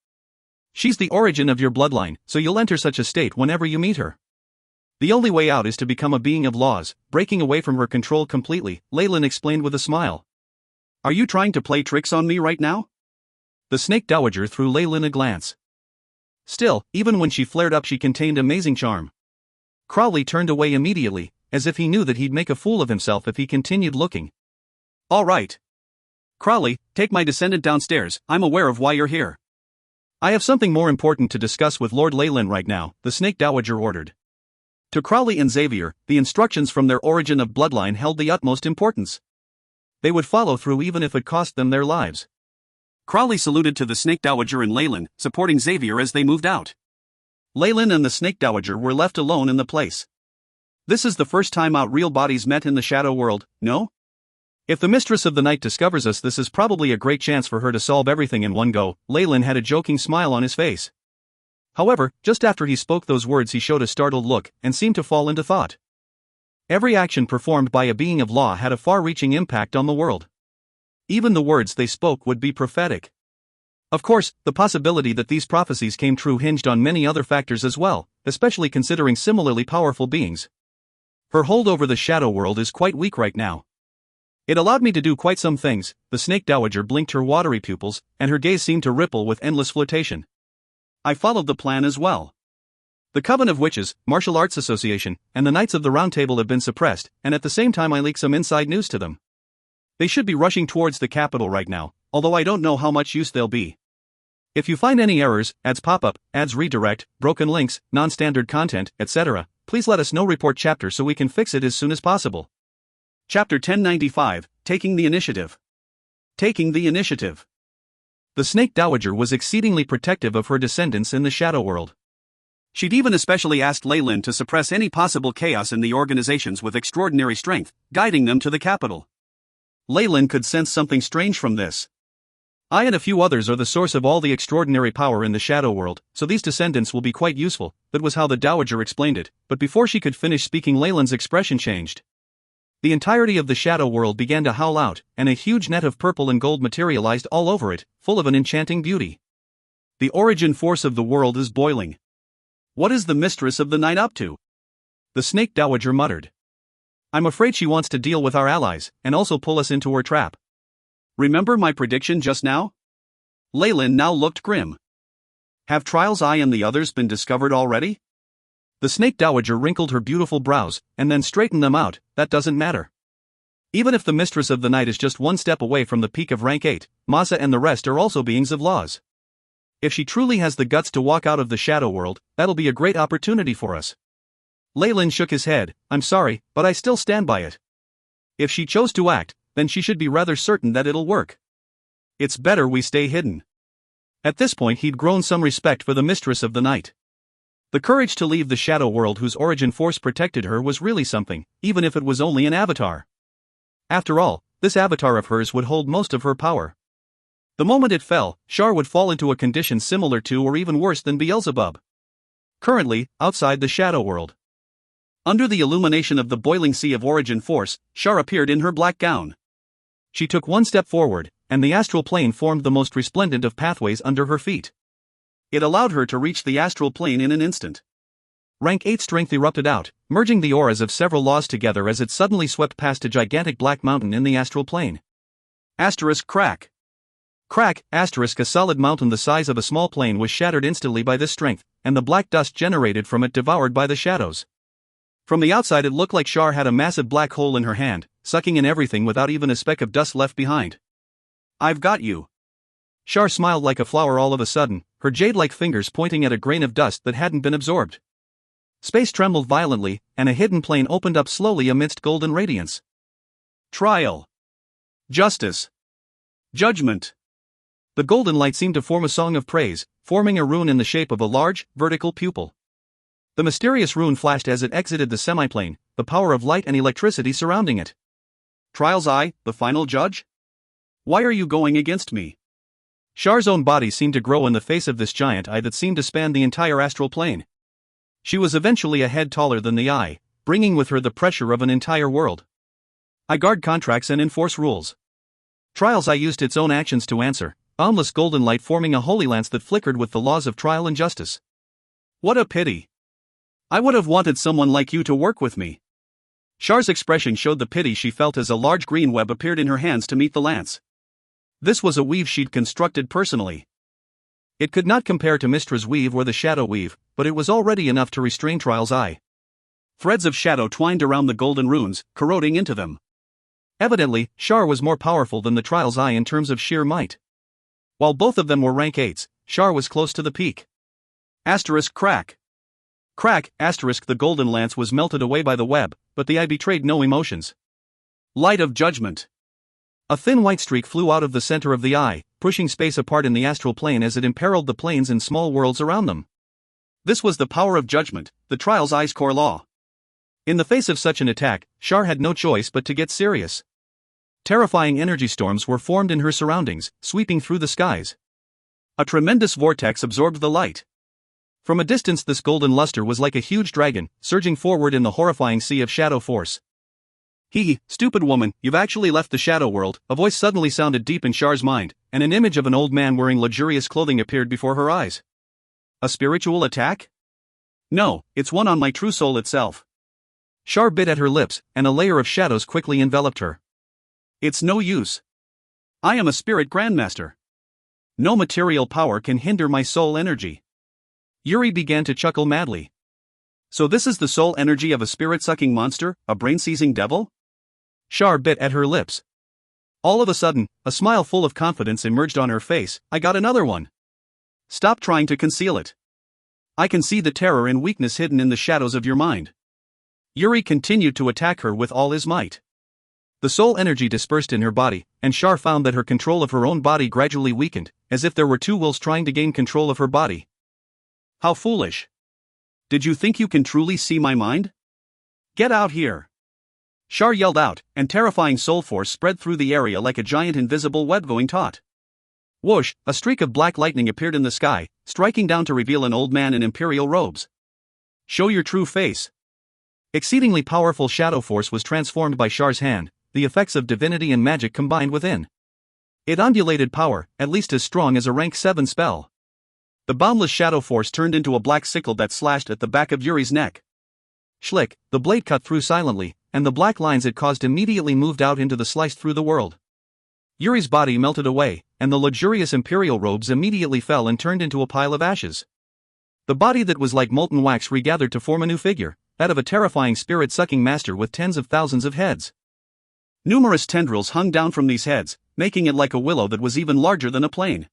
She's the origin of your bloodline, so you'll enter such a state whenever you meet her. The only way out is to become a being of laws, breaking away from her control completely, Leyland explained with a smile. Are you trying to play tricks on me right now? The Snake Dowager threw Leyland a glance. Still, even when she flared up she contained amazing charm. Crowley turned away immediately, as if he knew that he'd make a fool of himself if he continued looking. All right. Crowley, take my descendant downstairs, I'm aware of why you're here. I have something more important to discuss with Lord Leyland right now, the Snake Dowager ordered. To Crowley and Xavier, the instructions from their origin of bloodline held the utmost importance. They would follow through even if it cost them their lives. Crowley saluted to the Snake Dowager and Leyland, supporting Xavier as they moved out. Leyland and the Snake Dowager were left alone in the place. This is the first time our real bodies met in the shadow world, no? If the Mistress of the Night discovers us, this is probably a great chance for her to solve everything in one go. Leyland had a joking smile on his face. However, just after he spoke those words he showed a startled look, and seemed to fall into thought. Every action performed by a being of law had a far-reaching impact on the world. Even the words they spoke would be prophetic. Of course, the possibility that these prophecies came true hinged on many other factors as well, especially considering similarly powerful beings. Her hold over the shadow world is quite weak right now. It allowed me to do quite some things. The Snake Dowager blinked her watery pupils, and her gaze seemed to ripple with endless flirtation. I followed the plan as well. The Coven of Witches, Martial Arts Association, and the Knights of the Round Table have been suppressed, and at the same time I leak some inside news to them. They should be rushing towards the capital right now, although I don't know how much use they'll be. If you find any errors, ads pop up, ads redirect, broken links, non-standard content, etc., please let us know. Report chapter so we can fix it as soon as possible. Chapter 1095, Taking the Initiative. Taking the Initiative. The Snake Dowager was exceedingly protective of her descendants in the shadow world. She'd even especially asked Leyland to suppress any possible chaos in the organizations with extraordinary strength, guiding them to the capital. Leyland could sense something strange from this. I and a few others are the source of all the extraordinary power in the shadow world, so these descendants will be quite useful. That was how the Dowager explained it, but before she could finish speaking Leyland's expression changed. The entirety of the shadow world began to howl out, and a huge net of purple and gold materialized all over it, full of an enchanting beauty. The origin force of the world is boiling. What is the Mistress of the Night up to? The Snake Dowager muttered. I'm afraid she wants to deal with our allies, and also pull us into her trap. Remember my prediction just now? Leyland now looked grim. Have Trials I and the others been discovered already? The Snake Dowager wrinkled her beautiful brows, and then straightened them out. That doesn't matter. Even if the Mistress of the Night is just one step away from the peak of rank 8, Masa and the rest are also beings of laws. If she truly has the guts to walk out of the shadow world, that'll be a great opportunity for us. Leyland shook his head. I'm sorry, but I still stand by it. If she chose to act, then she should be rather certain that it'll work. It's better we stay hidden. At this point he'd grown some respect for the Mistress of the Night. The courage to leave the shadow world whose origin force protected her was really something, even if it was only an avatar. After all, this avatar of hers would hold most of her power. The moment it fell, Shar would fall into a condition similar to or even worse than Beelzebub. Currently, outside the shadow world. Under the illumination of the boiling sea of origin force, Shar appeared in her black gown. She took one step forward, and the astral plane formed the most resplendent of pathways under her feet. It allowed her to reach the astral plane in an instant. Rank 8 strength erupted out, merging the auras of several laws together as it suddenly swept past a gigantic black mountain in the astral plane. Asterisk crack. Crack, asterisk a solid mountain the size of a small plane was shattered instantly by this strength, and the black dust generated from it devoured by the shadows. From the outside it looked like Shar had a massive black hole in her hand, sucking in everything without even a speck of dust left behind. I've got you. Shar smiled like a flower all of a sudden, her jade-like fingers pointing at a grain of dust that hadn't been absorbed. Space trembled violently, and a hidden plane opened up slowly amidst golden radiance. Trial. Justice. Judgment. The golden light seemed to form a song of praise, forming a rune in the shape of a large, vertical pupil. The mysterious rune flashed as it exited the semiplane, the power of light and electricity surrounding it. Trial's Eye, the final judge? Why are you going against me? Shar's own body seemed to grow in the face of this giant eye that seemed to span the entire astral plane. She was eventually a head taller than the eye, bringing with her the pressure of an entire world. I guard contracts and enforce rules. Trial's Eye used its own actions to answer, boundless golden light forming a holy lance that flickered with the laws of trial and justice. What a pity. I would have wanted someone like you to work with me. Shar's expression showed the pity she felt as a large green web appeared in her hands to meet the lance. This was a weave she'd constructed personally. It could not compare to Mystra's weave or the shadow weave, but it was already enough to restrain Trial's Eye. Threads of shadow twined around the golden runes, corroding into them. Evidently, Shar was more powerful than the Trial's Eye in terms of sheer might. While both of them were rank 8s, Shar was close to the peak. Asterisk crack. Crack, asterisk the golden lance was melted away by the web, but the eye betrayed no emotions. Light of judgment. A thin white streak flew out of the center of the eye, pushing space apart in the astral plane as it imperiled the planes and small worlds around them. This was the power of judgment, the Trial's Eye's core law. In the face of such an attack, Shar had no choice but to get serious. Terrifying energy storms were formed in her surroundings, sweeping through the skies. A tremendous vortex absorbed the light. From a distance this golden luster was like a huge dragon, surging forward in the horrifying sea of shadow force. Stupid woman, you've actually left the shadow world, a voice suddenly sounded deep in Shar's mind, and an image of an old man wearing luxurious clothing appeared before her eyes. A spiritual attack? No, it's one on my true soul itself. Shar bit at her lips, and a layer of shadows quickly enveloped her. It's no use. I am a spirit grandmaster. No material power can hinder my soul energy. Yuri began to chuckle madly. So this is the soul energy of a spirit-sucking monster, a brain-seizing devil? Shar bit at her lips. All of a sudden, a smile full of confidence emerged on her face. I got another one. Stop trying to conceal it. I can see the terror and weakness hidden in the shadows of your mind. Yuri continued to attack her with all his might. The soul energy dispersed in her body, and Shar found that her control of her own body gradually weakened, as if there were two wills trying to gain control of her body. How foolish. Did you think you can truly see my mind? Get out here. Shar yelled out, and terrifying soul force spread through the area like a giant invisible web going taut. Whoosh, a streak of black lightning appeared in the sky, striking down to reveal an old man in imperial robes. Show your true face. Exceedingly powerful shadow force was transformed by Shar's hand, the effects of divinity and magic combined within. It undulated power, at least as strong as a rank 7 spell. The boundless shadow force turned into a black sickle that slashed at the back of Yuri's neck. Schlick, the blade cut through silently, and the black lines it caused immediately moved out into the slice through the world. Yuri's body melted away, and the luxurious imperial robes immediately fell and turned into a pile of ashes. The body that was like molten wax regathered to form a new figure, that of a terrifying spirit-sucking master with tens of thousands of heads. Numerous tendrils hung down from these heads, making it like a willow that was even larger than a plane.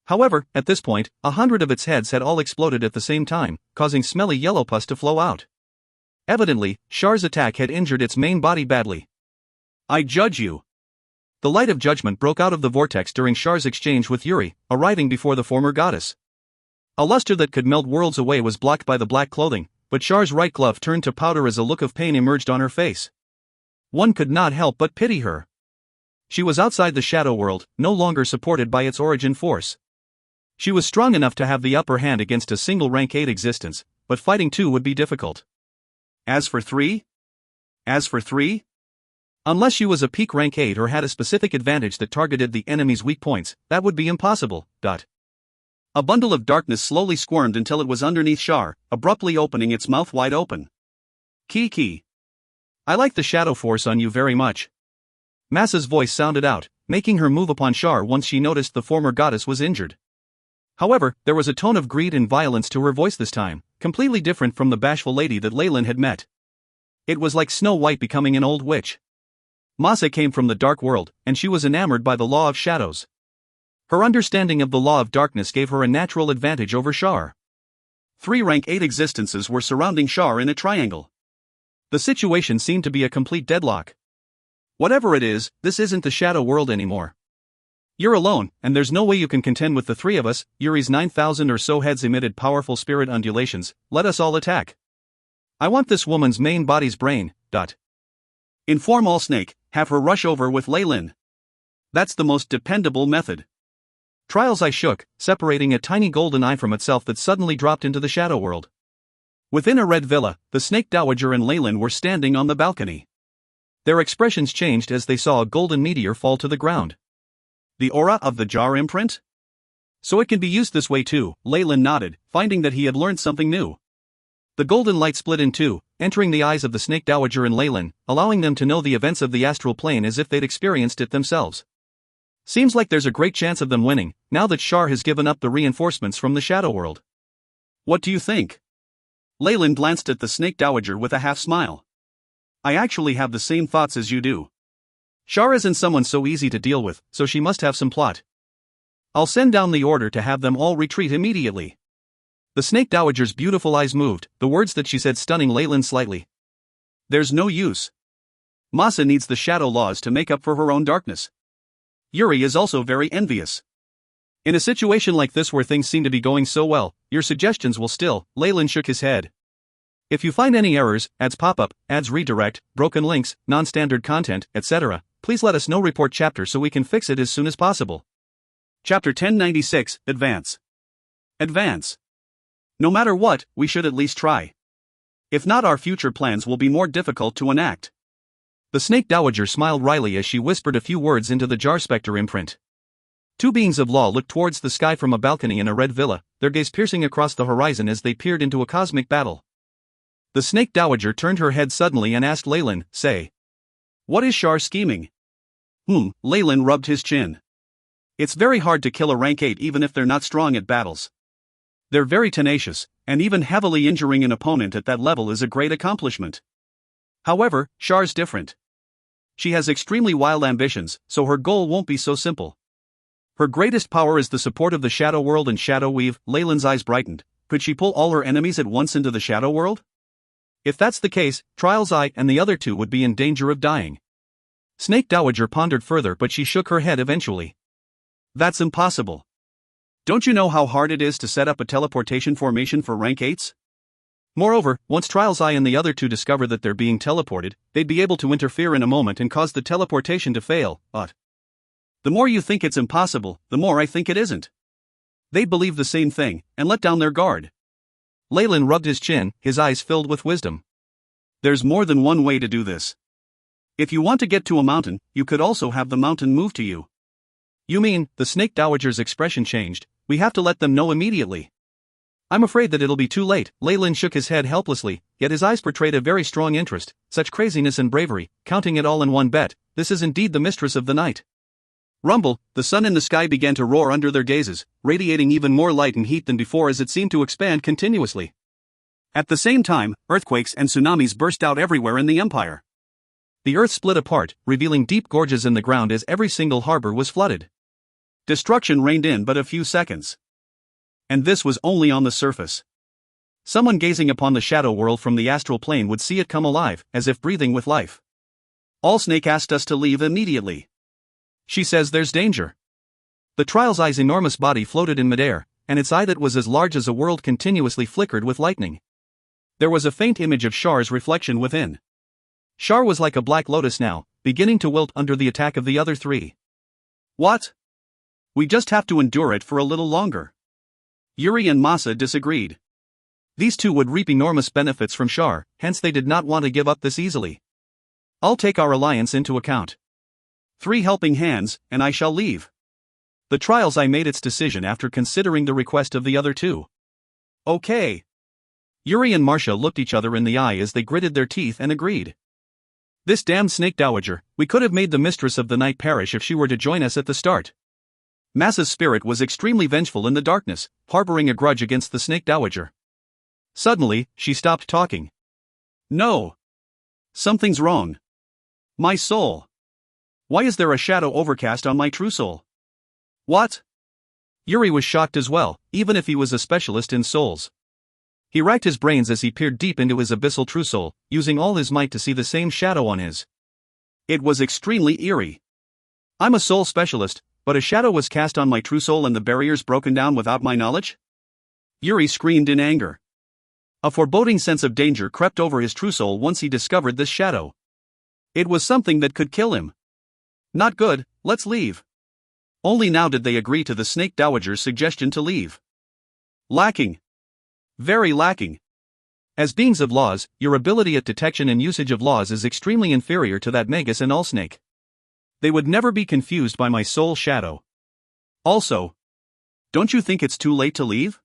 However, at this point, 100 of its heads had all exploded at the same time, causing smelly yellow pus to flow out. Evidently, Shar's attack had injured its main body badly. I judge you. The light of judgment broke out of the vortex during Shar's exchange with Yuri, arriving before the former goddess. A luster that could melt worlds away was blocked by the black clothing, but Shar's right glove turned to powder as a look of pain emerged on her face. One could not help but pity her. She was outside the shadow world, no longer supported by its origin force. She was strong enough to have the upper hand against a single rank 8 existence, but fighting 2 would be difficult. As for 3? Unless she was a peak rank 8 or had a specific advantage that targeted the enemy's weak points, that would be impossible. A bundle of darkness slowly squirmed until it was underneath Shar, abruptly opening its mouth wide open. Kiki. I like the shadow force on you very much. Massa's voice sounded out, making her move upon Shar once she noticed the former goddess was injured. However, there was a tone of greed and violence to her voice this time, completely different from the bashful lady that Leyland had met. It was like Snow White becoming an old witch. Massa came from the dark world, and she was enamored by the law of shadows. Her understanding of the law of darkness gave her a natural advantage over Shar. 3 rank 8 existences were surrounding Shar in a triangle. The situation seemed to be a complete deadlock. Whatever it is, this isn't the shadow world anymore. You're alone, and there's no way you can contend with the 3 of us. Yuri's 9,000 or so heads emitted powerful spirit undulations. Let us all attack. I want this woman's main body's brain. Inform all Snake, have her rush over with Leyland. That's the most dependable method. Trial's eye shook, separating a tiny golden eye from itself that suddenly dropped into the shadow world. Within a red villa, the Snake Dowager and Leyland were standing on the balcony. Their expressions changed as they saw a golden meteor fall to the ground. The aura of the jar imprint? So it can be used this way too, Leyland nodded, finding that he had learned something new. The golden light split in 2, entering the eyes of the Snake Dowager and Leyland, allowing them to know the events of the astral plane as if they'd experienced it themselves. Seems like there's a great chance of them winning, now that Shar has given up the reinforcements from the shadow world. What do you think? Leyland glanced at the Snake Dowager with a half-smile. I actually have the same thoughts as you do. Shar isn't someone so easy to deal with, so she must have some plot. I'll send down the order to have them all retreat immediately. The Snake Dowager's beautiful eyes moved, the words that she said stunning Leyland slightly. There's no use. Massa needs the shadow laws to make up for her own darkness. Yuri is also very envious. In a situation like this where things seem to be going so well, your suggestions will still. Leyland shook his head. If you find any errors, ads pop up, ads redirect, broken links, non-standard content, etc., please let us know. Report chapter so we can fix it as soon as possible. Chapter 1096, Advance. Advance. No matter what, we should at least try. If not, our future plans will be more difficult to enact. The Snake Dowager smiled wryly as she whispered a few words into the jar specter imprint. 2 beings of law looked towards the sky from a balcony in a red villa, their gaze piercing across the horizon as they peered into a cosmic battle. The Snake Dowager turned her head suddenly and asked Leyland, say. What is Shar scheming? Leyland rubbed his chin. It's very hard to kill a rank 8 even if they're not strong at battles. They're very tenacious, and even heavily injuring an opponent at that level is a great accomplishment. However, Shar's different. She has extremely wild ambitions, so her goal won't be so simple. Her greatest power is the support of the Shadow World and Shadow Weave. Leyland's eyes brightened. Could she pull all her enemies at once into the Shadow World? If that's the case, Trial's Eye and the other 2 would be in danger of dying. Snake Dowager pondered further, but she shook her head eventually. That's impossible. Don't you know how hard it is to set up a teleportation formation for rank 8s? Moreover, once Trial's Eye and the other 2 discover that they're being teleported, they'd be able to interfere in a moment and cause the teleportation to fail. But the more you think it's impossible, the more I think it isn't. They'd believe the same thing, and let down their guard. Leyland rubbed his chin, his eyes filled with wisdom. There's more than one way to do this. If you want to get to a mountain, you could also have the mountain move to you. You mean, the Snake Dowager's expression changed, we have to let them know immediately. I'm afraid that it'll be too late. Leyland shook his head helplessly, yet his eyes portrayed a very strong interest. Such craziness and bravery, counting it all in one bet, this is indeed the mistress of the night. Rumble, the sun in the sky began to roar under their gazes, radiating even more light and heat than before as it seemed to expand continuously. At the same time, earthquakes and tsunamis burst out everywhere in the empire. The earth split apart, revealing deep gorges in the ground as every single harbor was flooded. Destruction reigned in but a few seconds. And this was only on the surface. Someone gazing upon the shadow world from the astral plane would see it come alive, as if breathing with life. All Snake asked us to leave immediately. She says there's danger. The Trial's Eye's enormous body floated in midair, and its eye that was as large as a world continuously flickered with lightning. There was a faint image of Shar's reflection within. Shar was like a black lotus now, beginning to wilt under the attack of the other three. What? We just have to endure it for a little longer. Yuri and Masa disagreed. These two would reap enormous benefits from Shar, hence they did not want to give up this easily. I'll take our alliance into account. 3 helping hands, and I shall leave. The Trials I made its decision after considering the request of the other two. Okay. Yuri and Marcia looked each other in the eye as they gritted their teeth and agreed. This damned snake dowager, we could have made the mistress of the night perish if she were to join us at the start. Masa's spirit was extremely vengeful in the darkness, harboring a grudge against the snake dowager. Suddenly, she stopped talking. No. Something's wrong. My soul. Why is there a shadow overcast on my true soul? What? Yuri was shocked as well, even if he was a specialist in souls. He racked his brains as he peered deep into his abyssal true soul, using all his might to see the same shadow on his. It was extremely eerie. I'm a soul specialist, but a shadow was cast on my true soul and the barriers broken down without my knowledge? Yuri screamed in anger. A foreboding sense of danger crept over his true soul once he discovered this shadow. It was something that could kill him. Not good, let's leave. Only now did they agree to the snake dowager's suggestion to leave. Lacking. Very lacking. As beings of laws, your ability at detection and usage of laws is extremely inferior to that Magus and Allsnake. They would never be confused by my soul shadow. Also, don't you think it's too late to leave?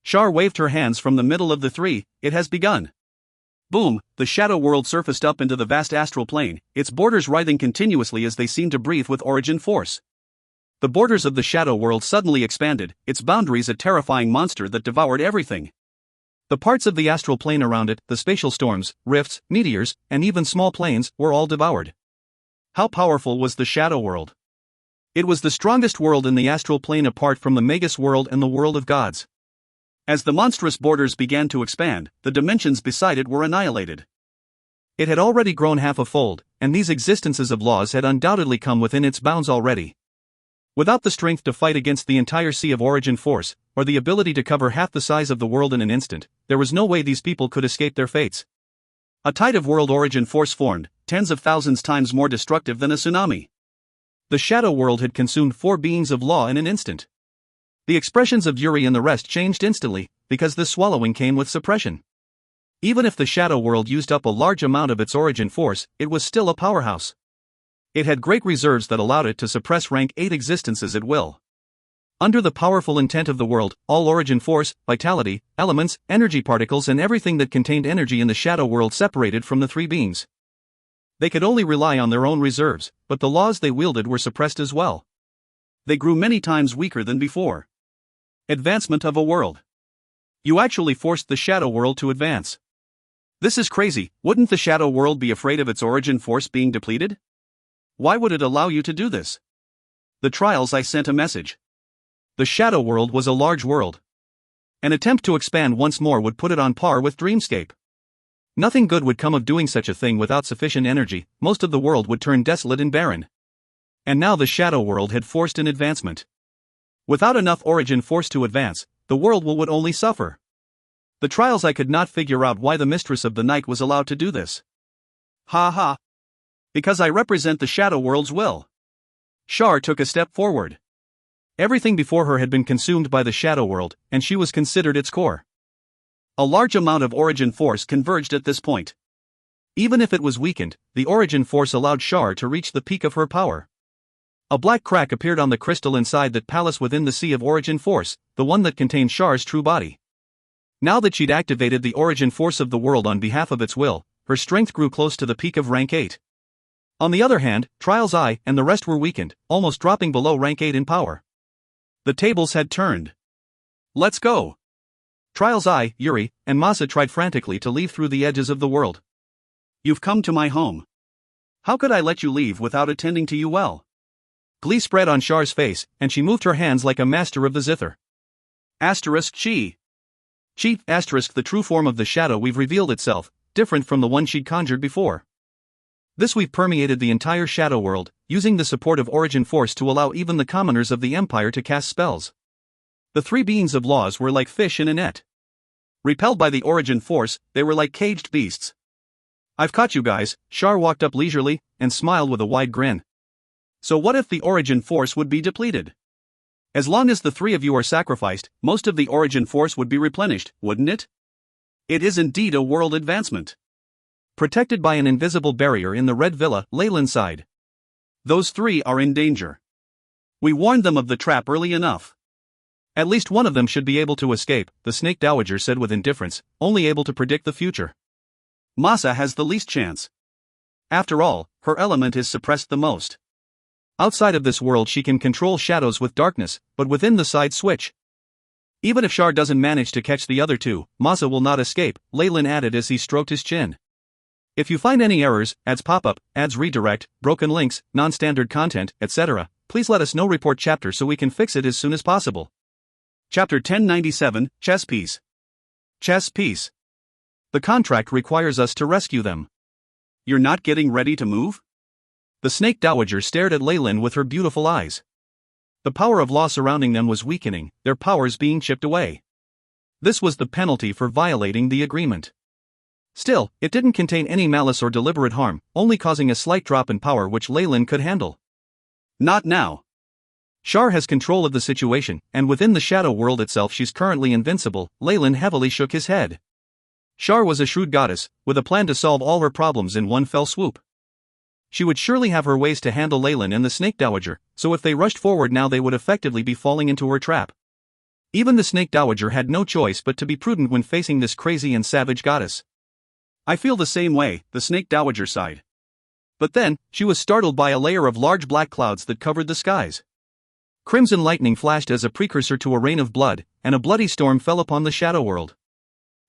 Shar waved her hands from the middle of the 3, it has begun. Boom, the shadow world surfaced up into the vast astral plane, its borders writhing continuously as they seemed to breathe with origin force. The borders of the shadow world suddenly expanded, its boundaries a terrifying monster that devoured everything. The parts of the astral plane around it, the spatial storms, rifts, meteors, and even small planes, were all devoured. How powerful was the shadow world? It was the strongest world in the astral plane apart from the Magus world and the world of gods. As the monstrous borders began to expand, the dimensions beside it were annihilated. It had already grown half a fold, and these existences of laws had undoubtedly come within its bounds already. Without the strength to fight against the entire sea of origin force, or the ability to cover half the size of the world in an instant, there was no way these people could escape their fates. A tide of world origin force formed, tens of thousands times more destructive than a tsunami. The shadow world had consumed 4 beings of law in an instant. The expressions of Yuri and the rest changed instantly, because this swallowing came with suppression. Even if the shadow world used up a large amount of its origin force, it was still a powerhouse. It had great reserves that allowed it to suppress rank 8 existences at will. Under the powerful intent of the world, all origin force, vitality, elements, energy particles and everything that contained energy in the shadow world separated from the 3 beings. They could only rely on their own reserves, but the laws they wielded were suppressed as well. They grew many times weaker than before. Advancement of a world. You actually forced the shadow world to advance. This is crazy, wouldn't the shadow world be afraid of its origin force being depleted? Why would it allow you to do this? The Trials I sent a message. The shadow world was a large world. An attempt to expand once more would put it on par with Dreamscape. Nothing good would come of doing such a thing without sufficient energy, most of the world would turn desolate and barren. And now the shadow world had forced an advancement. Without enough origin force to advance, the world would only suffer. The Trials I could not figure out why the mistress of the night was allowed to do this. Ha ha. Because I represent the shadow world's will. Shar took a step forward. Everything before her had been consumed by the shadow world, and she was considered its core. A large amount of origin force converged at this point. Even if it was weakened, the origin force allowed Shar to reach the peak of her power. A black crack appeared on the crystal inside that palace within the sea of origin force, the one that contained Shar's true body. Now that she'd activated the origin force of the world on behalf of its will, her strength grew close to the peak of rank 8. On the other hand, Trials I and the rest were weakened, almost dropping below rank 8 in power. The tables had turned. Let's go. Trials I, Yuri, and Masa tried frantically to leave through the edges of the world. You've come to my home. How could I let you leave without attending to you well? Glee spread on Shar's face, and she moved her hands like a master of the zither. Asterisk chi. Chi, asterisk the true form of the shadow we've revealed itself, different from the one she'd conjured before. This we've permeated the entire shadow world, using the support of origin force to allow even the commoners of the empire to cast spells. The 3 beings of laws were like fish in a net. Repelled by the origin force, they were like caged beasts. I've caught you guys. Shar walked up leisurely and smiled with a wide grin. So what if the origin force would be depleted? As long as the three of you are sacrificed, most of the origin force would be replenished, wouldn't it? It is indeed a world advancement. Protected by an invisible barrier in the Red Villa, Leyland sighed. Those three are in danger. We warned them of the trap early enough. At least one of them should be able to escape, the Snake Dowager said with indifference, only able to predict the future. Masa has the least chance. After all, her element is suppressed the most. Outside of this world she can control shadows with darkness, but within the side switch. Even if Shar doesn't manage to catch the other two, Masa will not escape, Leyland added as he stroked his chin. If you find any errors, ads pop up, ads redirect, broken links, non-standard content, etc., please let us know. Report chapter so we can fix it as soon as possible. Chapter 1097, Chess Piece. Chess Piece. The contract requires us to rescue them. You're not getting ready to move? The Snake Dowager stared at Leyland with her beautiful eyes. The power of law surrounding them was weakening, their powers being chipped away. This was the penalty for violating the agreement. Still, it didn't contain any malice or deliberate harm, only causing a slight drop in power which Leyland could handle. Not now. Shar has control of the situation, and within the shadow world itself she's currently invincible. Leyland heavily shook his head. Shar was a shrewd goddess, with a plan to solve all her problems in one fell swoop. She would surely have her ways to handle Leyland and the Snake Dowager, so if they rushed forward now they would effectively be falling into her trap. Even the Snake Dowager had no choice but to be prudent when facing this crazy and savage goddess. I feel the same way, the Snake Dowager sighed. But then, she was startled by a layer of large black clouds that covered the skies. Crimson lightning flashed as a precursor to a rain of blood, and a bloody storm fell upon the shadow world.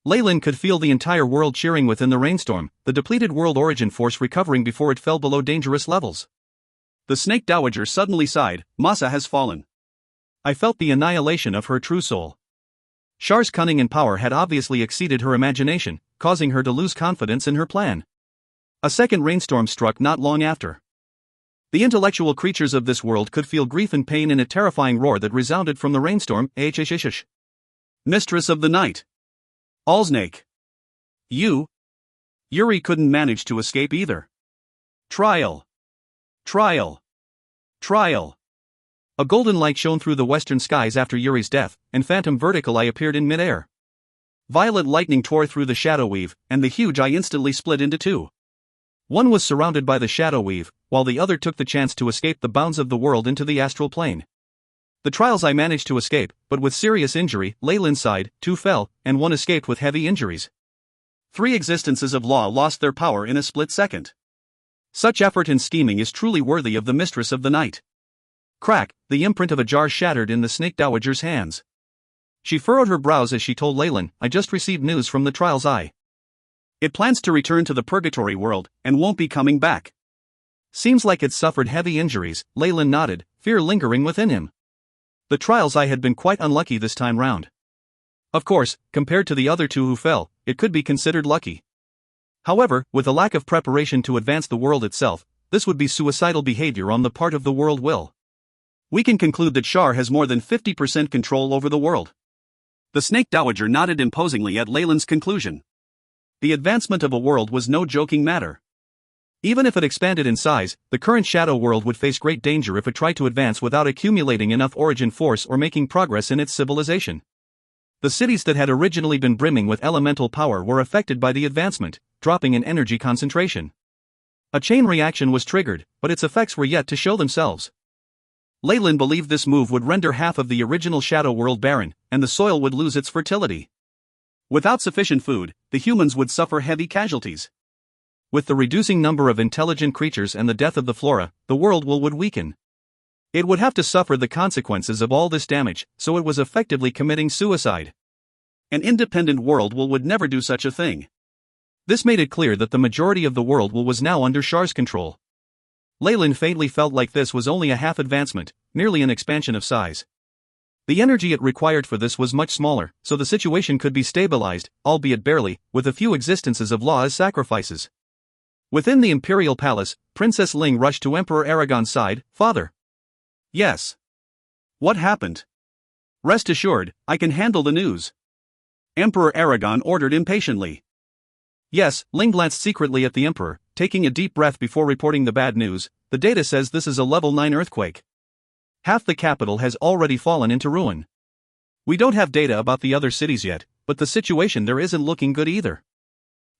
Leyland could feel the entire world cheering within the rainstorm, the depleted world origin force recovering before it fell below dangerous levels. The Snake Dowager suddenly sighed. Masa has fallen. I felt the annihilation of her true soul. Shar's cunning and power had obviously exceeded her imagination, causing her to lose confidence in her plan. A second rainstorm struck not long after. The intellectual creatures of this world could feel grief and pain in a terrifying roar that resounded from the rainstorm. Mistress of the night. Allsnake. Yuri couldn't manage to escape either. Trial. A golden light shone through the western skies after Yuri's death, and phantom vertical eye appeared in midair. Violet lightning tore through the shadow weave, and the huge eye instantly split into two. One was surrounded by the shadow weave, while the other took the chance to escape the bounds of the world into the astral plane. The trial's eye managed to escape, but with serious injury. Leyland sighed, two fell, and one escaped with heavy injuries. 3 existences of law lost their power in a split second. Such effort and scheming is truly worthy of the Mistress of the Night. Crack, the imprint of a jar shattered in the Snake Dowager's hands. She furrowed her brows as she told Leyland, I just received news from the trial's eye. It plans to return to the purgatory world, and won't be coming back. Seems like it suffered heavy injuries. Leyland nodded, fear lingering within him. The trial's eye had been quite unlucky this time round. Of course, compared to the other 2 who fell, it could be considered lucky. However, with a lack of preparation to advance the world itself, this would be suicidal behavior on the part of the world will. We can conclude that Shar has more than 50% control over the world. The Snake Dowager nodded imposingly at Leyland's conclusion. The advancement of a world was no joking matter. Even if it expanded in size, the current shadow world would face great danger if it tried to advance without accumulating enough origin force or making progress in its civilization. The cities that had originally been brimming with elemental power were affected by the advancement, dropping in energy concentration. A chain reaction was triggered, but its effects were yet to show themselves. Leyland believed this move would render half of the original shadow world barren, and the soil would lose its fertility. Without sufficient food, the humans would suffer heavy casualties. With the reducing number of intelligent creatures and the death of the flora, the world would weaken. It would have to suffer the consequences of all this damage, so it was effectively committing suicide. An independent world would never do such a thing. This made it clear that the majority of the world was now under Shar's control. Leyland faintly felt like this was only a half advancement, merely an expansion of size. The energy it required for this was much smaller, so the situation could be stabilized, albeit barely, with a few existences of law as sacrifices. Within the imperial palace, Princess Ling rushed to Emperor Aragon's side. Father. Yes. What happened? Rest assured, I can handle the news. Emperor Aragon ordered impatiently. Yes, Ling glanced secretly at the Emperor, taking a deep breath before reporting the bad news. The data says this is a level 9 earthquake. Half the capital has already fallen into ruin. We don't have data about the other cities yet, but the situation there isn't looking good either.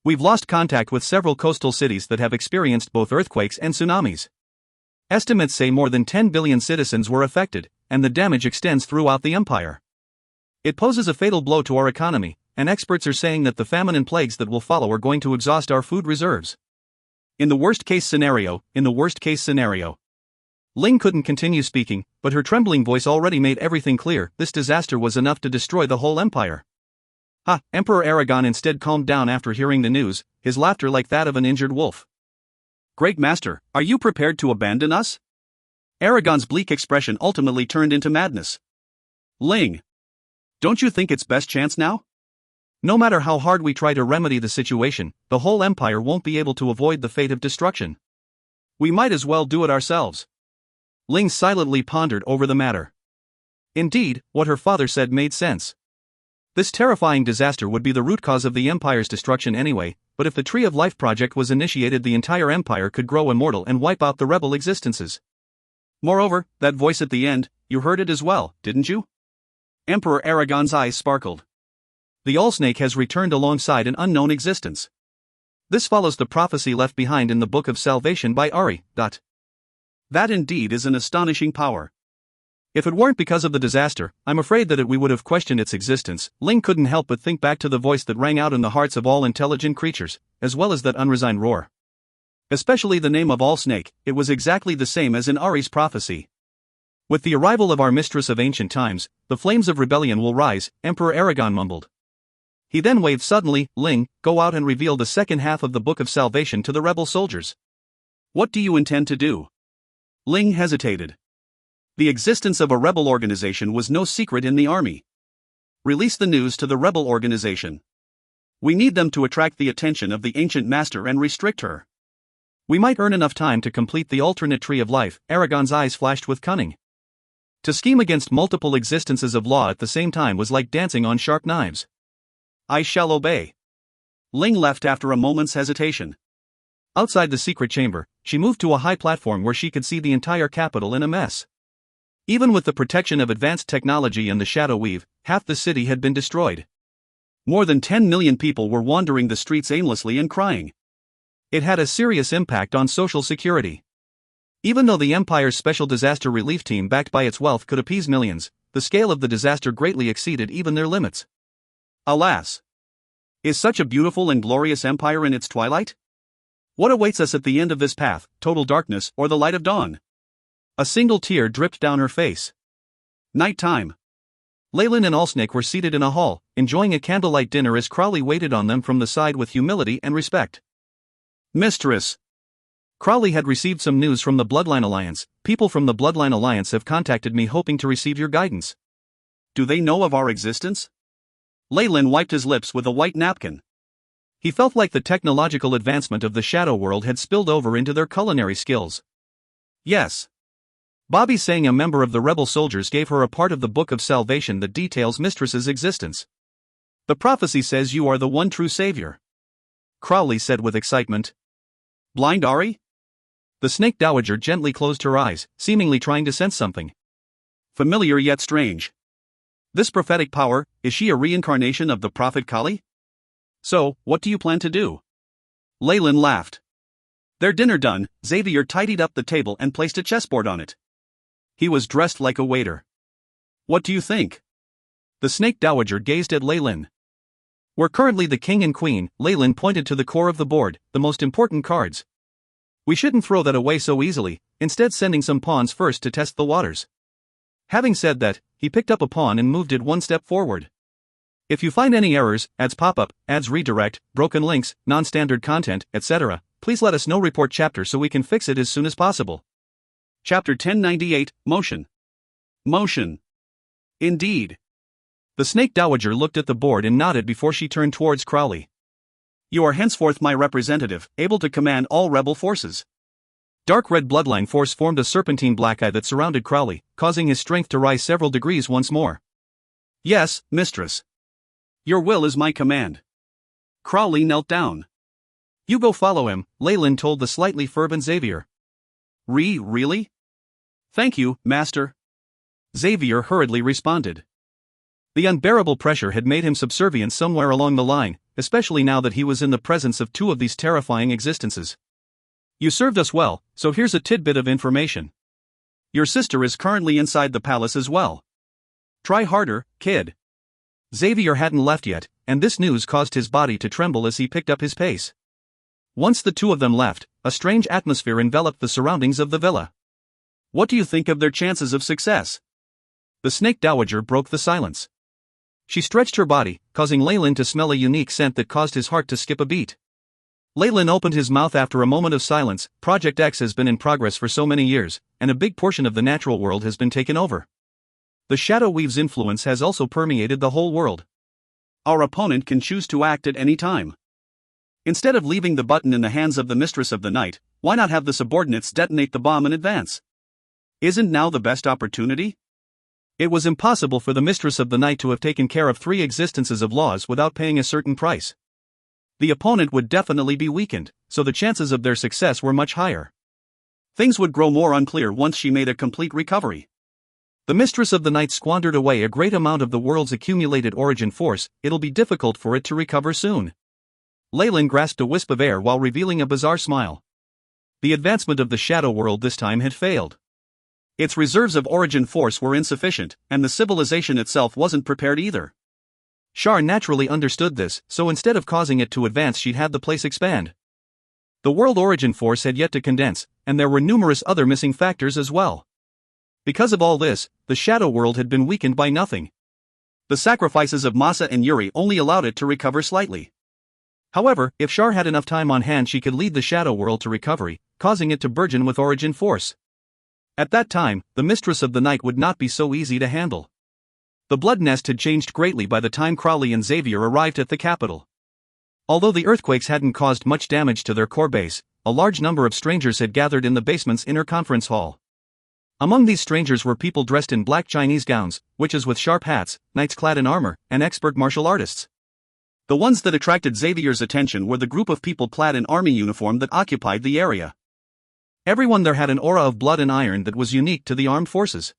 We've lost contact with several coastal cities that have experienced both earthquakes and tsunamis. Estimates say more than 10 billion citizens were affected, and the damage extends throughout the empire. It poses a fatal blow to our economy, and experts are saying that the famine and plagues that will follow are going to exhaust our food reserves. In the worst-case scenario, Ling couldn't continue speaking, but her trembling voice already made everything clear. This disaster was enough to destroy the whole empire. Emperor Aragon instead calmed down after hearing the news, his laughter like that of an injured wolf. Great Master, are you prepared to abandon us? Aragon's bleak expression ultimately turned into madness. Ling, don't you think it's best chance now? No matter how hard we try to remedy the situation, the whole empire won't be able to avoid the fate of destruction. We might as well do it ourselves. Ling silently pondered over the matter. Indeed, what her father said made sense. This terrifying disaster would be the root cause of the empire's destruction anyway, but if the Tree of Life project was initiated, the entire empire could grow immortal and wipe out the rebel existences. Moreover, that voice at the end, you heard it as well, didn't you? Emperor Aragon's eyes sparkled. The Allsnake has returned alongside an unknown existence. This follows the prophecy left behind in the Book of Salvation by Ari. That indeed is an astonishing power. If it weren't because of the disaster, I'm afraid that we would have questioned its existence. Ling couldn't help but think back to the voice that rang out in the hearts of all intelligent creatures, as well as that unresigned roar. Especially the name of Allsnake, it was exactly the same as in Ari's prophecy. With the arrival of our mistress of ancient times, the flames of rebellion will rise, Emperor Aragon mumbled. He then waved suddenly. Ling, go out and reveal the second half of the Book of Salvation to the rebel soldiers. What do you intend to do? Ling hesitated. The existence of a rebel organization was no secret in the army. Release the news to the rebel organization. We need them to attract the attention of the ancient master and restrict her. We might earn enough time to complete the alternate Tree of Life. Aragon's eyes flashed with cunning. To scheme against multiple existences of law at the same time was like dancing on sharp knives. I shall obey. Ling left after a moment's hesitation. Outside the secret chamber, she moved to a high platform where she could see the entire capital in a mess. Even with the protection of advanced technology and the shadow weave, half the city had been destroyed. More than 10 million people were wandering the streets aimlessly and crying. It had a serious impact on social security. Even though the Empire's Special Disaster Relief Team backed by its wealth could appease millions, the scale of the disaster greatly exceeded even their limits. Alas! Is such a beautiful and glorious empire in its twilight? What awaits us at the end of this path, total darkness or the light of dawn? A single tear dripped down her face. Night time. Leyland and Allsnake were seated in a hall, enjoying a candlelight dinner as Crowley waited on them from the side with humility and respect. Mistress! Crowley had received some news from the Bloodline Alliance. People from the Bloodline Alliance have contacted me hoping to receive your guidance. Do they know of our existence? Leyland wiped his lips with a white napkin. He felt like the technological advancement of the shadow world had spilled over into their culinary skills. Yes. Bobby saying a member of the rebel soldiers gave her a part of the Book of Salvation that details Mistress's existence. The prophecy says you are the one true savior. Crowley said with excitement. Blind Ari? The Snake Dowager gently closed her eyes, seemingly trying to sense something familiar yet strange. This prophetic power, is she a reincarnation of the prophet Kali? So, what do you plan to do? Leyland laughed. Their dinner done, Xavier tidied up the table and placed a chessboard on it. He was dressed like a waiter. What do you think? The Snake Dowager gazed at Leyland. We're currently the king and queen. Leyland pointed to the core of the board, the most important cards. We shouldn't throw that away so easily, instead sending some pawns first to test the waters. Having said that, he picked up a pawn and moved it one step forward. If you find any errors, ads pop up, ads redirect, broken links, non-standard content, etc., please let us know. Report chapter so we can fix it as soon as possible. Chapter 1098, Motion. Motion. Indeed. The Snake Dowager looked at the board and nodded before she turned towards Crowley. You are henceforth my representative, able to command all rebel forces. Dark red bloodline force formed a serpentine black eye that surrounded Crowley, causing his strength to rise several degrees once more. Yes, mistress. Your will is my command. Crowley knelt down. You go follow him, Leyland told the slightly fervent Xavier. Really? Thank you, master. Xavier hurriedly responded. The unbearable pressure had made him subservient somewhere along the line, especially now that he was in the presence of two of these terrifying existences. You served us well, so here's a tidbit of information. Your sister is currently inside the palace as well. Try harder, kid. Xavier hadn't left yet, and this news caused his body to tremble as he picked up his pace. Once the two of them left, a strange atmosphere enveloped the surroundings of the villa. What do you think of their chances of success? The snake dowager broke the silence. She stretched her body, causing Leyland to smell a unique scent that caused his heart to skip a beat. Leyland opened his mouth after a moment of silence. Project X has been in progress for so many years, and a big portion of the natural world has been taken over. The Shadow Weave's influence has also permeated the whole world. Our opponent can choose to act at any time. Instead of leaving the button in the hands of the Mistress of the Night, why not have the subordinates detonate the bomb in advance? Isn't now the best opportunity? It was impossible for the Mistress of the Night to have taken care of 3 existences of laws without paying a certain price. The opponent would definitely be weakened, so the chances of their success were much higher. Things would grow more unclear once she made a complete recovery. The Mistress of the Night squandered away a great amount of the world's accumulated origin force. It'll be difficult for it to recover soon. Leyland grasped a wisp of air while revealing a bizarre smile. The advancement of the shadow world this time had failed. Its reserves of origin force were insufficient, and the civilization itself wasn't prepared either. Shar naturally understood this, so instead of causing it to advance, she'd had the place expand. The world origin force had yet to condense, and there were numerous other missing factors as well. Because of all this, the shadow world had been weakened by nothing. The sacrifices of Masa and Yuri only allowed it to recover slightly. However, if Shar had enough time on hand, she could lead the shadow world to recovery, causing it to burgeon with origin force. At that time, the Mistress of the Night would not be so easy to handle. The Blood Nest had changed greatly by the time Crowley and Xavier arrived at the capital. Although the earthquakes hadn't caused much damage to their core base, a large number of strangers had gathered in the basement's inner conference hall. Among these strangers were people dressed in black Chinese gowns, witches with sharp hats, knights clad in armor, and expert martial artists. The ones that attracted Xavier's attention were the group of people clad in army uniform that occupied the area. Everyone there had an aura of blood and iron that was unique to the armed forces.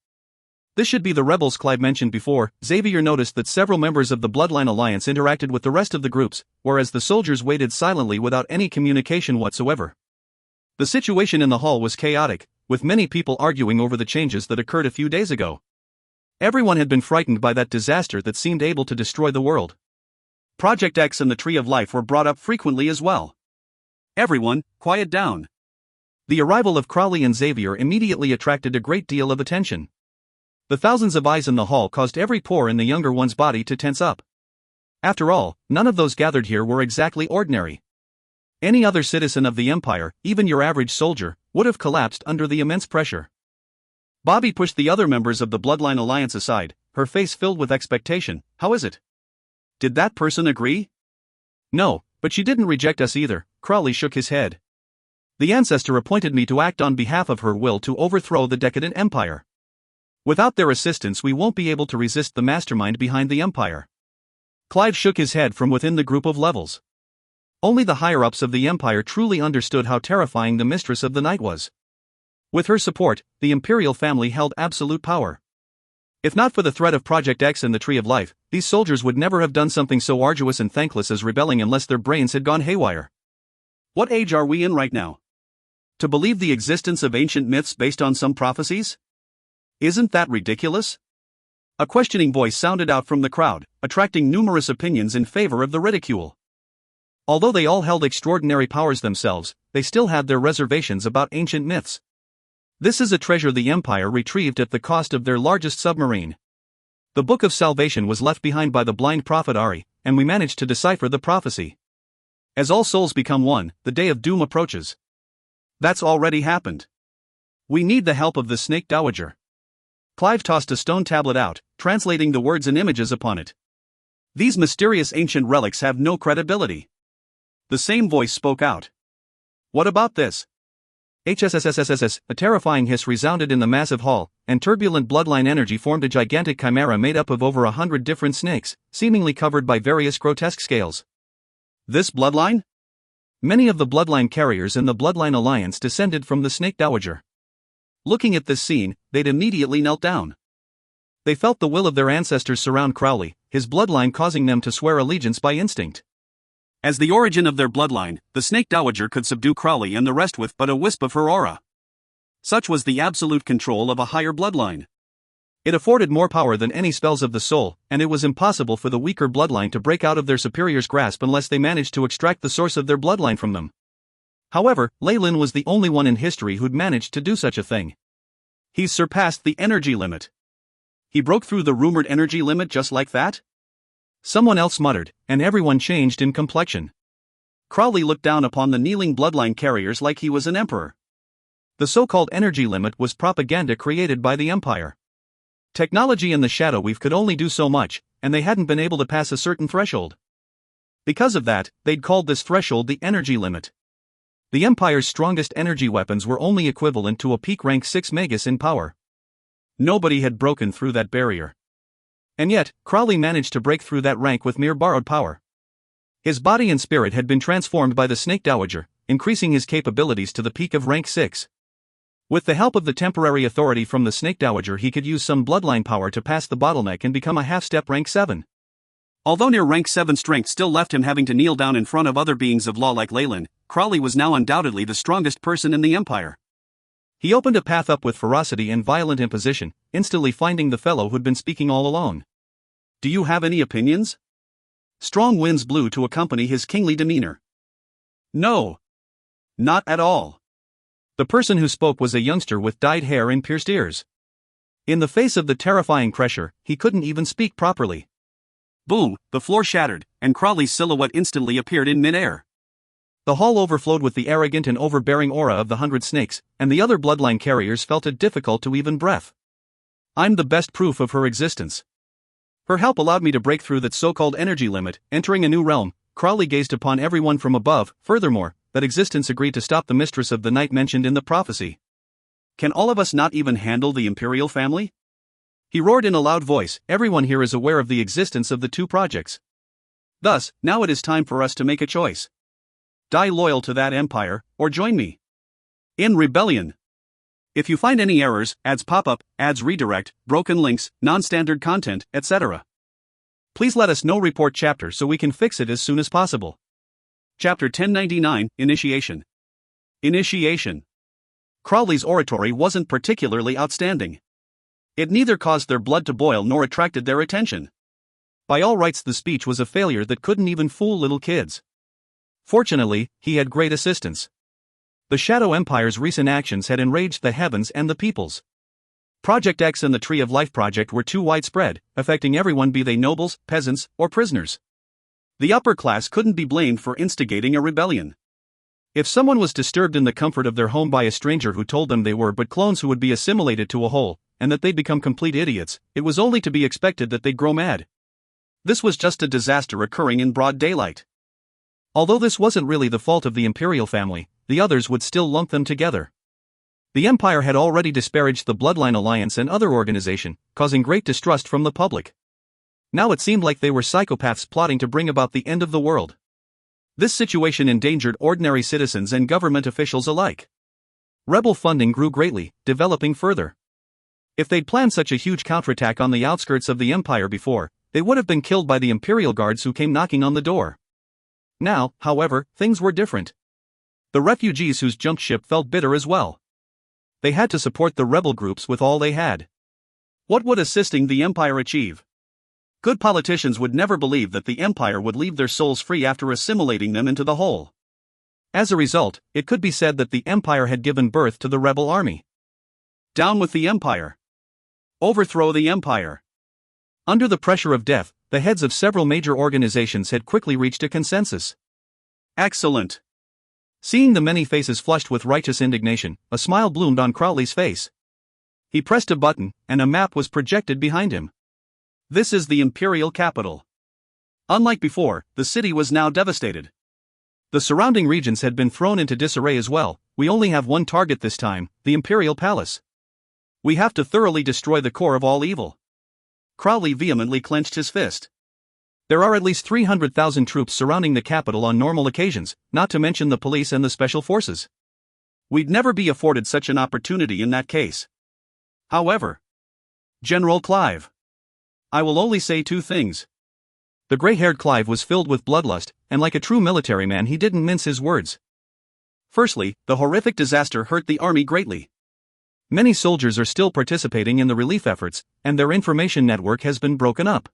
This should be the rebels Clive mentioned before. Xavier noticed that several members of the Bloodline Alliance interacted with the rest of the groups, whereas the soldiers waited silently without any communication whatsoever. The situation in the hall was chaotic, with many people arguing over the changes that occurred a few days ago. Everyone had been frightened by that disaster that seemed able to destroy the world. Project X and the Tree of Life were brought up frequently as well. Everyone, quiet down. The arrival of Crowley and Xavier immediately attracted a great deal of attention. The thousands of eyes in the hall caused every pore in the younger one's body to tense up. After all, none of those gathered here were exactly ordinary. Any other citizen of the Empire, even your average soldier, would have collapsed under the immense pressure. Bobby pushed the other members of the Bloodline Alliance aside, her face filled with expectation. How is it? Did that person agree? No, but she didn't reject us either. Crowley shook his head. The ancestor appointed me to act on behalf of her will to overthrow the decadent empire. Without their assistance, we won't be able to resist the mastermind behind the empire. Clive shook his head from within the group of levels. Only the higher-ups of the empire truly understood how terrifying the Mistress of the Night was. With her support, the imperial family held absolute power. If not for the threat of Project X and the Tree of Life, these soldiers would never have done something so arduous and thankless as rebelling unless their brains had gone haywire. What age are we in right now? To believe the existence of ancient myths based on some prophecies? Isn't that ridiculous? A questioning voice sounded out from the crowd, attracting numerous opinions in favor of the ridicule. Although they all held extraordinary powers themselves, they still had their reservations about ancient myths. This is a treasure the Empire retrieved at the cost of their largest submarine. The Book of Salvation was left behind by the blind prophet Ari, and we managed to decipher the prophecy. As all souls become one, the day of doom approaches. That's already happened. We need the help of the Snake Dowager. Clive tossed a stone tablet out, translating the words and images upon it. These mysterious ancient relics have no credibility. The same voice spoke out. What about this? HSSSSSS, a terrifying hiss resounded in the massive hall, and turbulent bloodline energy formed a gigantic chimera made up of over 100 different snakes, seemingly covered by various grotesque scales. This bloodline? Many of the bloodline carriers in the Bloodline Alliance descended from the Snake Dowager. Looking at this scene, they'd immediately knelt down. They felt the will of their ancestors surround Crowley, his bloodline causing them to swear allegiance by instinct. As the origin of their bloodline, the Snake Dowager could subdue Crowley and the rest with but a wisp of her aura. Such was the absolute control of a higher bloodline. It afforded more power than any spells of the soul, and it was impossible for the weaker bloodline to break out of their superior's grasp unless they managed to extract the source of their bloodline from them. However, Lyle was the only one in history who'd managed to do such a thing. He's surpassed the energy limit. He broke through the rumored energy limit just like that? Someone else muttered, and everyone changed in complexion. Crowley looked down upon the kneeling bloodline carriers like he was an emperor. The so-called energy limit was propaganda created by the Empire. Technology and the Shadow Weave could only do so much, and they hadn't been able to pass a certain threshold. Because of that, they'd called this threshold the energy limit. The Empire's strongest energy weapons were only equivalent to a peak rank 6 Magus in power. Nobody had broken through that barrier. And yet, Crowley managed to break through that rank with mere borrowed power. His body and spirit had been transformed by the Snake Dowager, increasing his capabilities to the peak of rank 6. With the help of the temporary authority from the Snake Dowager, he could use some bloodline power to pass the bottleneck and become a half-step rank 7. Although near rank 7 strength still left him having to kneel down in front of other beings of law like Lyle, Crowley was now undoubtedly the strongest person in the Empire. He opened a path up with ferocity and violent imposition, instantly finding the fellow who'd been speaking all along. "Do you have any opinions?" Strong winds blew to accompany his kingly demeanor. "No. Not at all." The person who spoke was a youngster with dyed hair and pierced ears. In the face of the terrifying pressure, he couldn't even speak properly. Boom, the floor shattered, and Crowley's silhouette instantly appeared in midair. The hall overflowed with the arrogant and overbearing aura of the 100 snakes, and the other bloodline carriers felt it difficult to even breath. "I'm the best proof of her existence. Her help allowed me to break through that so-called energy limit, entering a new realm." Crowley gazed upon everyone from above. Furthermore, that existence agreed to stop the mistress of the night mentioned in the prophecy. "Can all of us not even handle the Imperial family?" He roared in a loud voice. "Everyone here is aware of the existence of the two projects. Thus, now it is time for us to make a choice. Die loyal to that empire, or join me in rebellion. If you find any errors, ads pop up, ads redirect, broken links, non-standard content, etc., please let us know. Report chapter so we can fix it as soon as possible." Chapter 1099, Initiation. Initiation. Crowley's oratory wasn't particularly outstanding. It neither caused their blood to boil nor attracted their attention. By all rights, the speech was a failure that couldn't even fool little kids. Fortunately, he had great assistance. The Shadow Empire's recent actions had enraged the heavens and the peoples. Project X and the Tree of Life project were too widespread, affecting everyone, be they nobles, peasants, or prisoners. The upper class couldn't be blamed for instigating a rebellion. If someone was disturbed in the comfort of their home by a stranger who told them they were but clones who would be assimilated to a whole, and that they'd become complete idiots, it was only to be expected that they'd grow mad. This was just a disaster occurring in broad daylight. Although this wasn't really the fault of the Imperial family, the others would still lump them together. The Empire had already disparaged the Bloodline Alliance and other organization, causing great distrust from the public. Now it seemed like they were psychopaths plotting to bring about the end of the world. This situation endangered ordinary citizens and government officials alike. Rebel funding grew greatly, developing further. If they'd planned such a huge counterattack on the outskirts of the Empire before, they would have been killed by the Imperial guards who came knocking on the door. Now, however, things were different. The refugees whose junk ship felt bitter as well. They had to support the rebel groups with all they had. What would assisting the Empire achieve? Good politicians would never believe that the Empire would leave their souls free after assimilating them into the whole. As a result, it could be said that the Empire had given birth to the rebel army. Down with the Empire. Overthrow the Empire. Under the pressure of death, the heads of several major organizations had quickly reached a consensus. Excellent. Seeing the many faces flushed with righteous indignation, a smile bloomed on Crowley's face. He pressed a button, and a map was projected behind him. This is the Imperial capital. Unlike before, the city was now devastated. The surrounding regions had been thrown into disarray as well. We only have one target this time, the Imperial Palace. We have to thoroughly destroy the core of all evil. Crowley vehemently clenched his fist. There are at least 300,000 troops surrounding the capital on normal occasions, not to mention the police and the special forces. We'd never be afforded such an opportunity in that case. However, General Clive, I will only say two things. The gray-haired Clive was filled with bloodlust, and like a true military man he didn't mince his words. Firstly, the horrific disaster hurt the army greatly. Many soldiers are still participating in the relief efforts, and their information network has been broken up.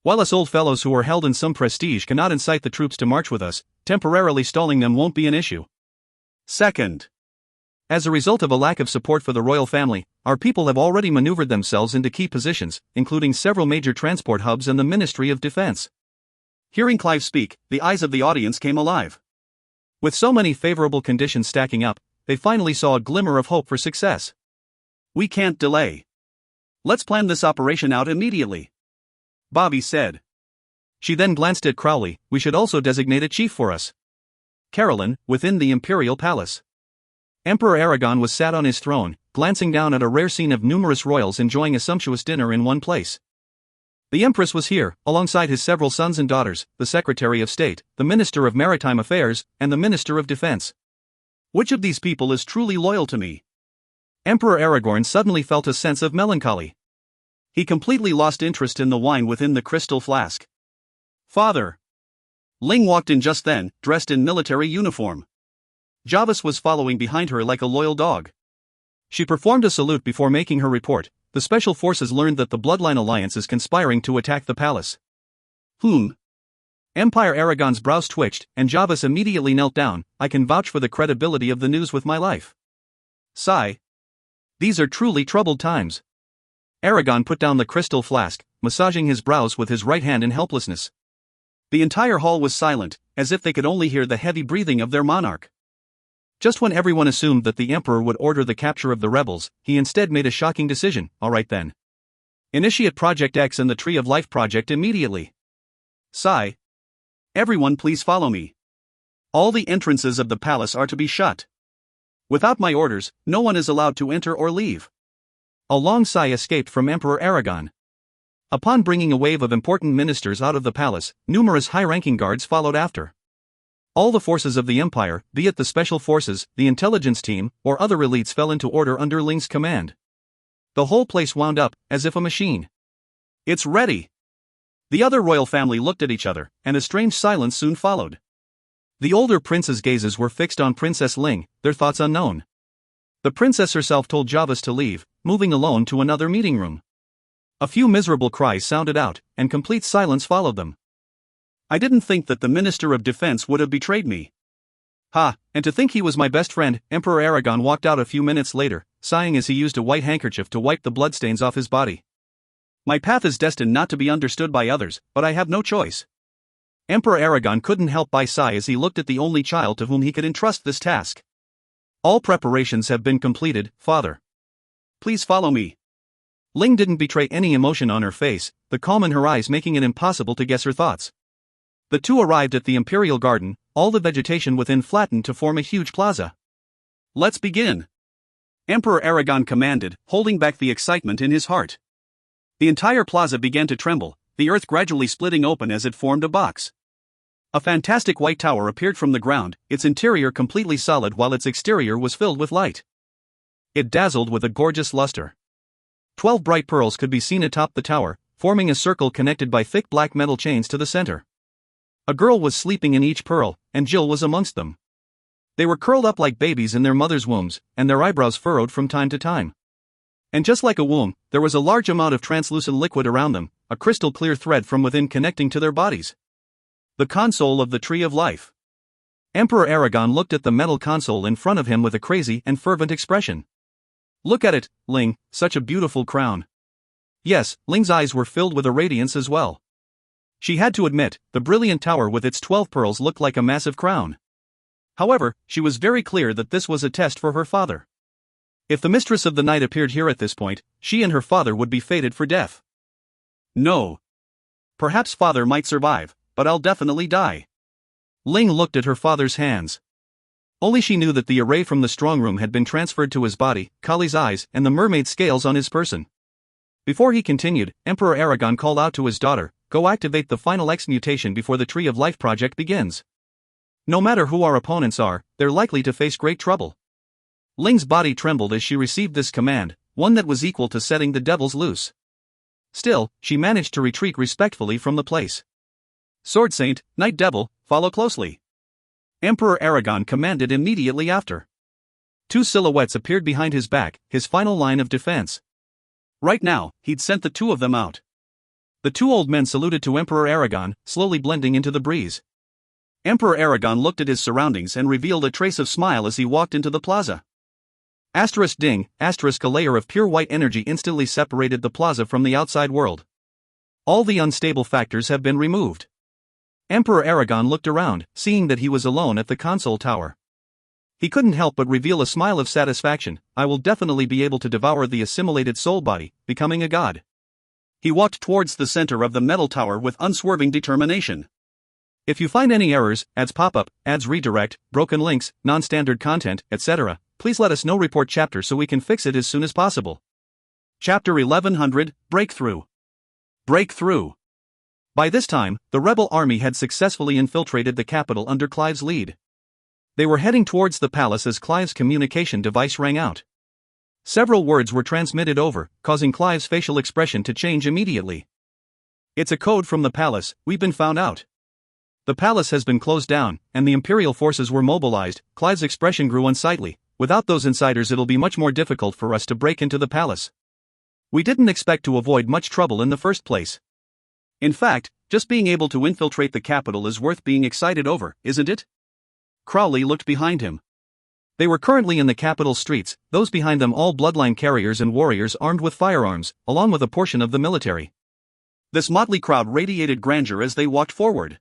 While us old fellows who are held in some prestige cannot incite the troops to march with us, temporarily stalling them won't be an issue. Second, as a result of a lack of support for the royal family, our people have already maneuvered themselves into key positions, including several major transport hubs and the Ministry of Defense. Hearing Clive speak, the eyes of the audience came alive. With so many favorable conditions stacking up, they finally saw a glimmer of hope for success. We can't delay. Let's plan this operation out immediately, Bobby said. She then glanced at Crowley. We should also designate a chief for us. Carolyn, within the Imperial Palace. Emperor Aragon was sat on his throne, glancing down at a rare scene of numerous royals enjoying a sumptuous dinner in one place. The Empress was here, alongside his several sons and daughters, the Secretary of State, the Minister of Maritime Affairs, and the Minister of Defense. Which of these people is truly loyal to me? Emperor Aragorn suddenly felt a sense of melancholy. He completely lost interest in the wine within the crystal flask. Father! Ling walked in just then, dressed in military uniform. Javis was following behind her like a loyal dog. She performed a salute before making her report. The special forces learned that the Bloodline Alliance is conspiring to attack the palace. Empire Aragon's brows twitched, and Javis immediately knelt down. I can vouch for the credibility of the news with my life. Sigh. These are truly troubled times. Aragon put down the crystal flask, massaging his brows with his right hand in helplessness. The entire hall was silent, as if they could only hear the heavy breathing of their monarch. Just when everyone assumed that the Emperor would order the capture of the rebels, he instead made a shocking decision. All right then. Initiate Project X and the Tree of Life project immediately. Sigh. Everyone please follow me. All the entrances of the palace are to be shut. Without my orders, no one is allowed to enter or leave. A long sigh escaped from Emperor Aragon. Upon bringing a wave of important ministers out of the palace, numerous high-ranking guards followed after. All the forces of the Empire, be it the special forces, the intelligence team, or other elites, fell into order under Ling's command. The whole place wound up, as if a machine. It's ready. The other royal family looked at each other, and a strange silence soon followed. The older prince's gazes were fixed on Princess Ling, their thoughts unknown. The princess herself told Javis to leave, moving alone to another meeting room. A few miserable cries sounded out, and complete silence followed them. I didn't think that the Minister of Defense would have betrayed me. Ha, and to think he was my best friend. Emperor Aragon walked out a few minutes later, sighing as he used a white handkerchief to wipe the bloodstains off his body. My path is destined not to be understood by others, but I have no choice. Emperor Aragon couldn't help but sigh as he looked at the only child to whom he could entrust this task. All preparations have been completed, Father. Please follow me. Ling didn't betray any emotion on her face, the calm in her eyes making it impossible to guess her thoughts. The two arrived at the Imperial Garden, all the vegetation within flattened to form a huge plaza. Let's begin. Emperor Aragon commanded, holding back the excitement in his heart. The entire plaza began to tremble, the earth gradually splitting open as it formed a box. A fantastic white tower appeared from the ground, its interior completely solid while its exterior was filled with light. It dazzled with a gorgeous luster. 12 bright pearls could be seen atop the tower, forming a circle connected by thick black metal chains to the center. A girl was sleeping in each pearl, and Jill was amongst them. They were curled up like babies in their mother's wombs, and their eyebrows furrowed from time to time. And just like a womb, there was a large amount of translucent liquid around them, a crystal clear thread from within connecting to their bodies. The console of the Tree of Life. Emperor Aragon looked at the metal console in front of him with a crazy and fervent expression. Look at it, Ling, such a beautiful crown. Yes, Ling's eyes were filled with a radiance as well. She had to admit, the brilliant tower with its 12 pearls looked like a massive crown. However, she was very clear that this was a test for her father. If the Mistress of the Night appeared here at this point, she and her father would be fated for death. No. Perhaps father might survive, but I'll definitely die. Ling looked at her father's hands. Only she knew that the array from the strong room had been transferred to his body, Kali's eyes, and the mermaid scales on his person. Before he continued, Emperor Aragon called out to his daughter, go activate the final X mutation before the Tree of Life project begins. No matter who our opponents are, they're likely to face great trouble. Ling's body trembled as she received this command, one that was equal to setting the devils loose. Still, she managed to retreat respectfully from the place. Sword Saint, Night Devil, follow closely. Emperor Aragon commanded immediately after. Two silhouettes appeared behind his back, his final line of defense. Right now, he'd sent the two of them out. The two old men saluted to Emperor Aragon, slowly blending into the breeze. Emperor Aragon looked at his surroundings and revealed a trace of smile as he walked into the plaza. Ding, a layer of pure white energy instantly separated the plaza from the outside world. All the unstable factors have been removed. Emperor Aragon looked around, seeing that he was alone at the console tower. He couldn't help but reveal a smile of satisfaction. I will definitely be able to devour the assimilated soul body, becoming a god. He walked towards the center of the metal tower with unswerving determination. If you find any errors, ads pop up, ads redirect, broken links, non-standard content, etc., please let us know. Report chapter so we can fix it as soon as possible. Chapter 1100, Breakthrough. Breakthrough. By this time, the rebel army had successfully infiltrated the capital under Clive's lead. They were heading towards the palace as Clive's communication device rang out. Several words were transmitted over, causing Clive's facial expression to change immediately. It's a code from the palace, we've been found out. The palace has been closed down, and the Imperial forces were mobilized. Clive's expression grew unsightly. Without those insiders it'll be much more difficult for us to break into the palace. We didn't expect to avoid much trouble in the first place. In fact, just being able to infiltrate the capital is worth being excited over, isn't it? Crowley looked behind him. They were currently in the capital streets, those behind them all bloodline carriers and warriors armed with firearms, along with a portion of the military. This motley crowd radiated grandeur as they walked forward.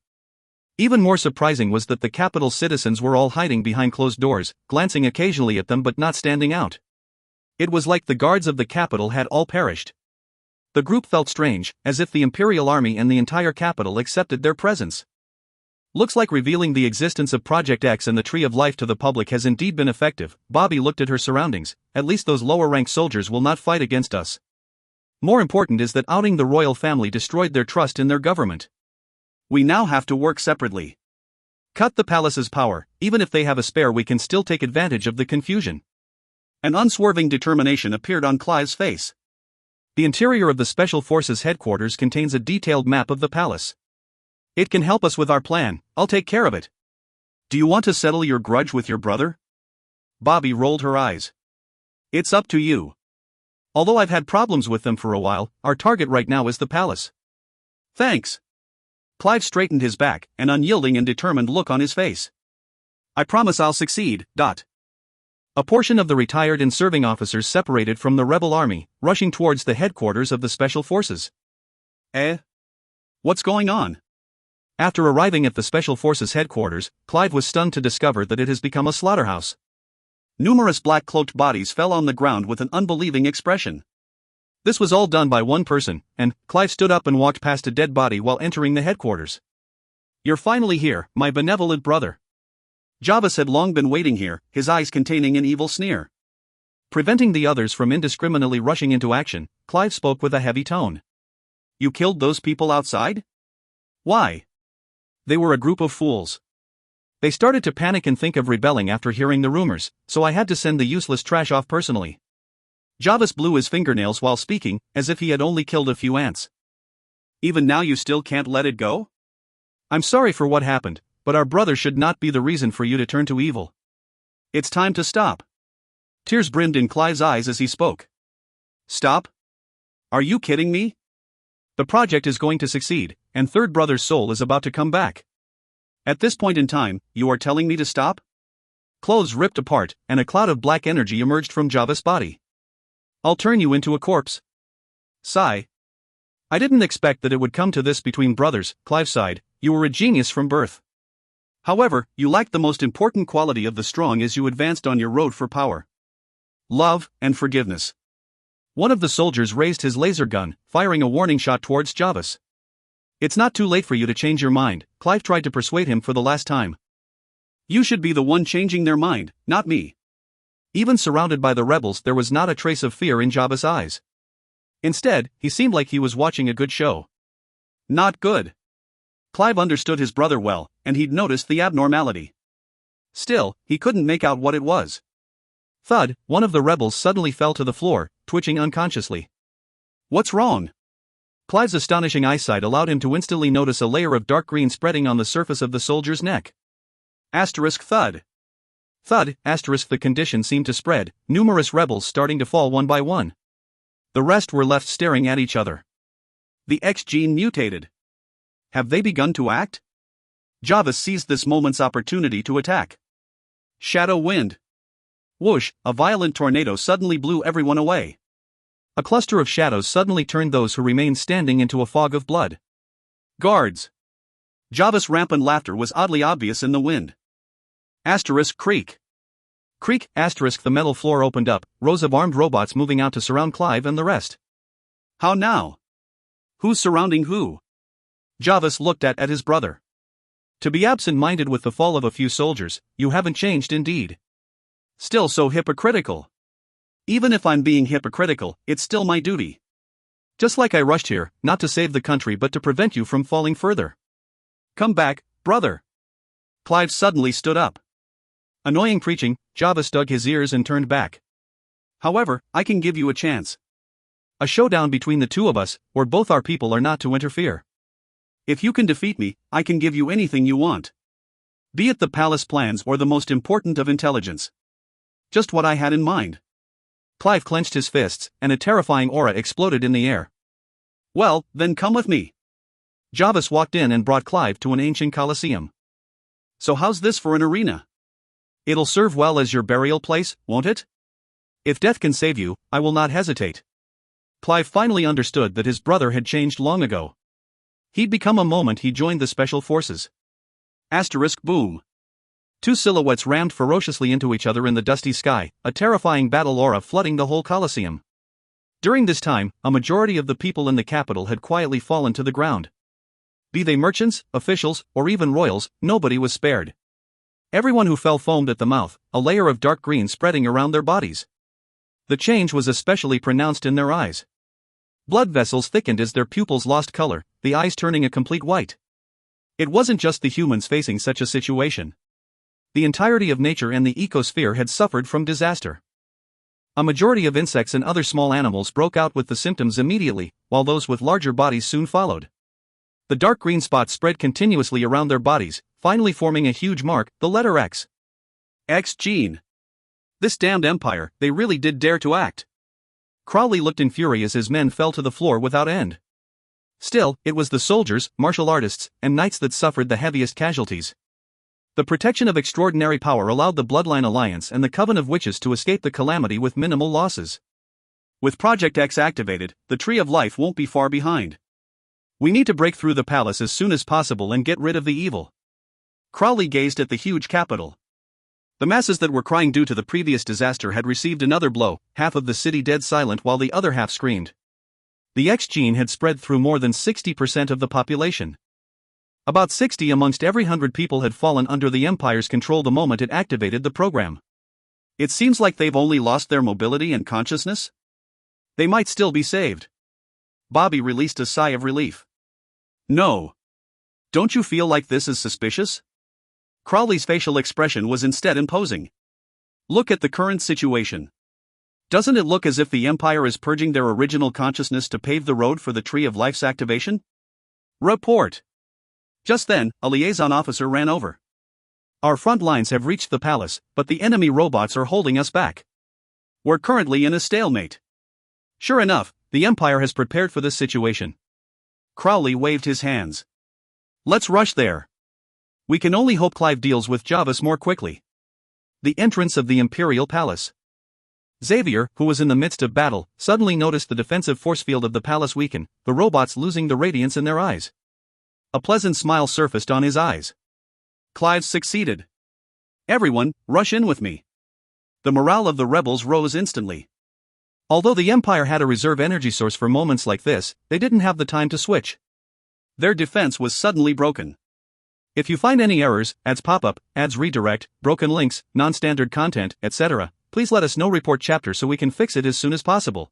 Even more surprising was that the capital's citizens were all hiding behind closed doors, glancing occasionally at them but not standing out. It was like the guards of the capital had all perished. The group felt strange, as if the Imperial army and the entire capital accepted their presence. Looks like revealing the existence of Project X and the Tree of Life to the public has indeed been effective. Bobby looked at her surroundings. At least those lower-ranked soldiers will not fight against us. More important is that outing the royal family destroyed their trust in their government. We now have to work separately. Cut the palace's power. Even if they have a spare, we can still take advantage of the confusion. An unswerving determination appeared on Clive's face. The interior of the Special Forces headquarters contains a detailed map of the palace. It can help us with our plan. I'll take care of it. Do you want to settle your grudge with your brother? Bobby rolled her eyes. It's up to you. Although I've had problems with them for a while, our target right now is the palace. Thanks. Clive straightened his back, an unyielding and determined look on his face. I promise I'll succeed. A portion of the retired and serving officers separated from the rebel army, rushing towards the headquarters of the Special Forces. What's going on? After arriving at the Special Forces headquarters, Clive was stunned to discover that it has become a slaughterhouse. Numerous black-cloaked bodies fell on the ground with an unbelieving expression. This was all done by one person, and Clive stood up and walked past a dead body while entering the headquarters. You're finally here, my benevolent brother. Jarvis had long been waiting here, his eyes containing an evil sneer. Preventing the others from indiscriminately rushing into action, Clive spoke with a heavy tone. You killed those people outside? Why? They were a group of fools. They started to panic and think of rebelling after hearing the rumors, so I had to send the useless trash off personally. Jarvis blew his fingernails while speaking, as if he had only killed a few ants. Even now you still can't let it go? I'm sorry for what happened, but our brother should not be the reason for you to turn to evil. It's time to stop. Tears brimmed in Clive's eyes as he spoke. Stop? Are you kidding me? The project is going to succeed, and Third Brother's soul is about to come back. At this point in time, you are telling me to stop? Clothes ripped apart, and a cloud of black energy emerged from Jarvis' body. I'll turn you into a corpse. Sigh. I didn't expect that it would come to this between brothers, Clive sighed. You were a genius from birth. However, you lacked the most important quality of the strong as you advanced on your road for power. Love and forgiveness. One of the soldiers raised his laser gun, firing a warning shot towards Jarvis. It's not too late for you to change your mind, Clive tried to persuade him for the last time. You should be the one changing their mind, not me. Even surrounded by the rebels, there was not a trace of fear in Jarvis' eyes. Instead, he seemed like he was watching a good show. Not good. Clive understood his brother well, and he'd noticed the abnormality. Still, he couldn't make out what it was. Thud, one of the rebels suddenly fell to the floor, twitching unconsciously. What's wrong? Clive's astonishing eyesight allowed him to instantly notice a layer of dark green spreading on the surface of the soldier's neck. Thud. Thud, the condition seemed to spread, numerous rebels starting to fall one by one. The rest were left staring at each other. The X gene mutated. Have they begun to act? Jarvis seized this moment's opportunity to attack. Shadow wind. Whoosh, a violent tornado suddenly blew everyone away. A cluster of shadows suddenly turned those who remained standing into a fog of blood. Guards. Jarvis' rampant laughter was oddly obvious in the wind. Creak. Creak, the metal floor opened up, rows of armed robots moving out to surround Clive and the rest. How now? Who's surrounding who? Jarvis looked at his brother. To be absent-minded with the fall of a few soldiers, you haven't changed indeed. Still so hypocritical. Even if I'm being hypocritical, it's still my duty. Just like I rushed here, not to save the country but to prevent you from falling further. Come back, brother. Clive suddenly stood up. Annoying preaching, Jarvis dug his ears and turned back. However, I can give you a chance. A showdown between the two of us, where both our people are not to interfere. If you can defeat me, I can give you anything you want. Be it the palace plans or the most important of intelligence. Just what I had in mind. Clive clenched his fists, and a terrifying aura exploded in the air. Well, then come with me. Jarvis walked in and brought Clive to an ancient coliseum. So how's this for an arena? It'll serve well as your burial place, won't it? If death can save you, I will not hesitate. Clive finally understood that his brother had changed long ago. He'd become a moment he joined the special forces. Boom. Two silhouettes rammed ferociously into each other in the dusty sky, a terrifying battle aura flooding the whole Colosseum. During this time, a majority of the people in the capital had quietly fallen to the ground. Be they merchants, officials, or even royals, nobody was spared. Everyone who fell foamed at the mouth, a layer of dark green spreading around their bodies. The change was especially pronounced in their eyes. Blood vessels thickened as their pupils lost color, the eyes turning a complete white. It wasn't just the humans facing such a situation. The entirety of nature and the ecosphere had suffered from disaster. A majority of insects and other small animals broke out with the symptoms immediately, while those with larger bodies soon followed. The dark green spots spread continuously around their bodies, finally forming a huge mark, the letter X. X gene. This damned empire, they really did dare to act. Crowley looked in fury as his men fell to the floor without end. Still, it was the soldiers, martial artists, and knights that suffered the heaviest casualties. The protection of extraordinary power allowed the Bloodline Alliance and the Coven of Witches to escape the calamity with minimal losses. With Project X activated, the Tree of Life won't be far behind. We need to break through the palace as soon as possible and get rid of the evil. Crowley gazed at the huge capital. The masses that were crying due to the previous disaster had received another blow, half of the city dead silent while the other half screamed. The X gene had spread through more than 60% of the population. About 60 amongst every 100 people had fallen under the Empire's control the moment it activated the program. It seems like they've only lost their mobility and consciousness. They might still be saved. Bobby released a sigh of relief. No. Don't you feel like this is suspicious? Crowley's facial expression was instead imposing. Look at the current situation. Doesn't it look as if the Empire is purging their original consciousness to pave the road for the Tree of Life's activation? Report. Just then, a liaison officer ran over. Our front lines have reached the palace, but the enemy robots are holding us back. We're currently in a stalemate. Sure enough, the Empire has prepared for this situation. Crowley waved his hands. Let's rush there. We can only hope Clive deals with Jarvis more quickly. The entrance of the Imperial Palace. Xavier, who was in the midst of battle, suddenly noticed the defensive force field of the palace weaken, the robots losing the radiance in their eyes. A pleasant smile surfaced on his eyes. Clive succeeded. Everyone, rush in with me. The morale of the rebels rose instantly. Although the Empire had a reserve energy source for moments like this, they didn't have the time to switch. Their defense was suddenly broken. If you find any errors, ads pop up, ads redirect, broken links, non-standard content, etc., please let us know. Report chapter so we can fix it as soon as possible.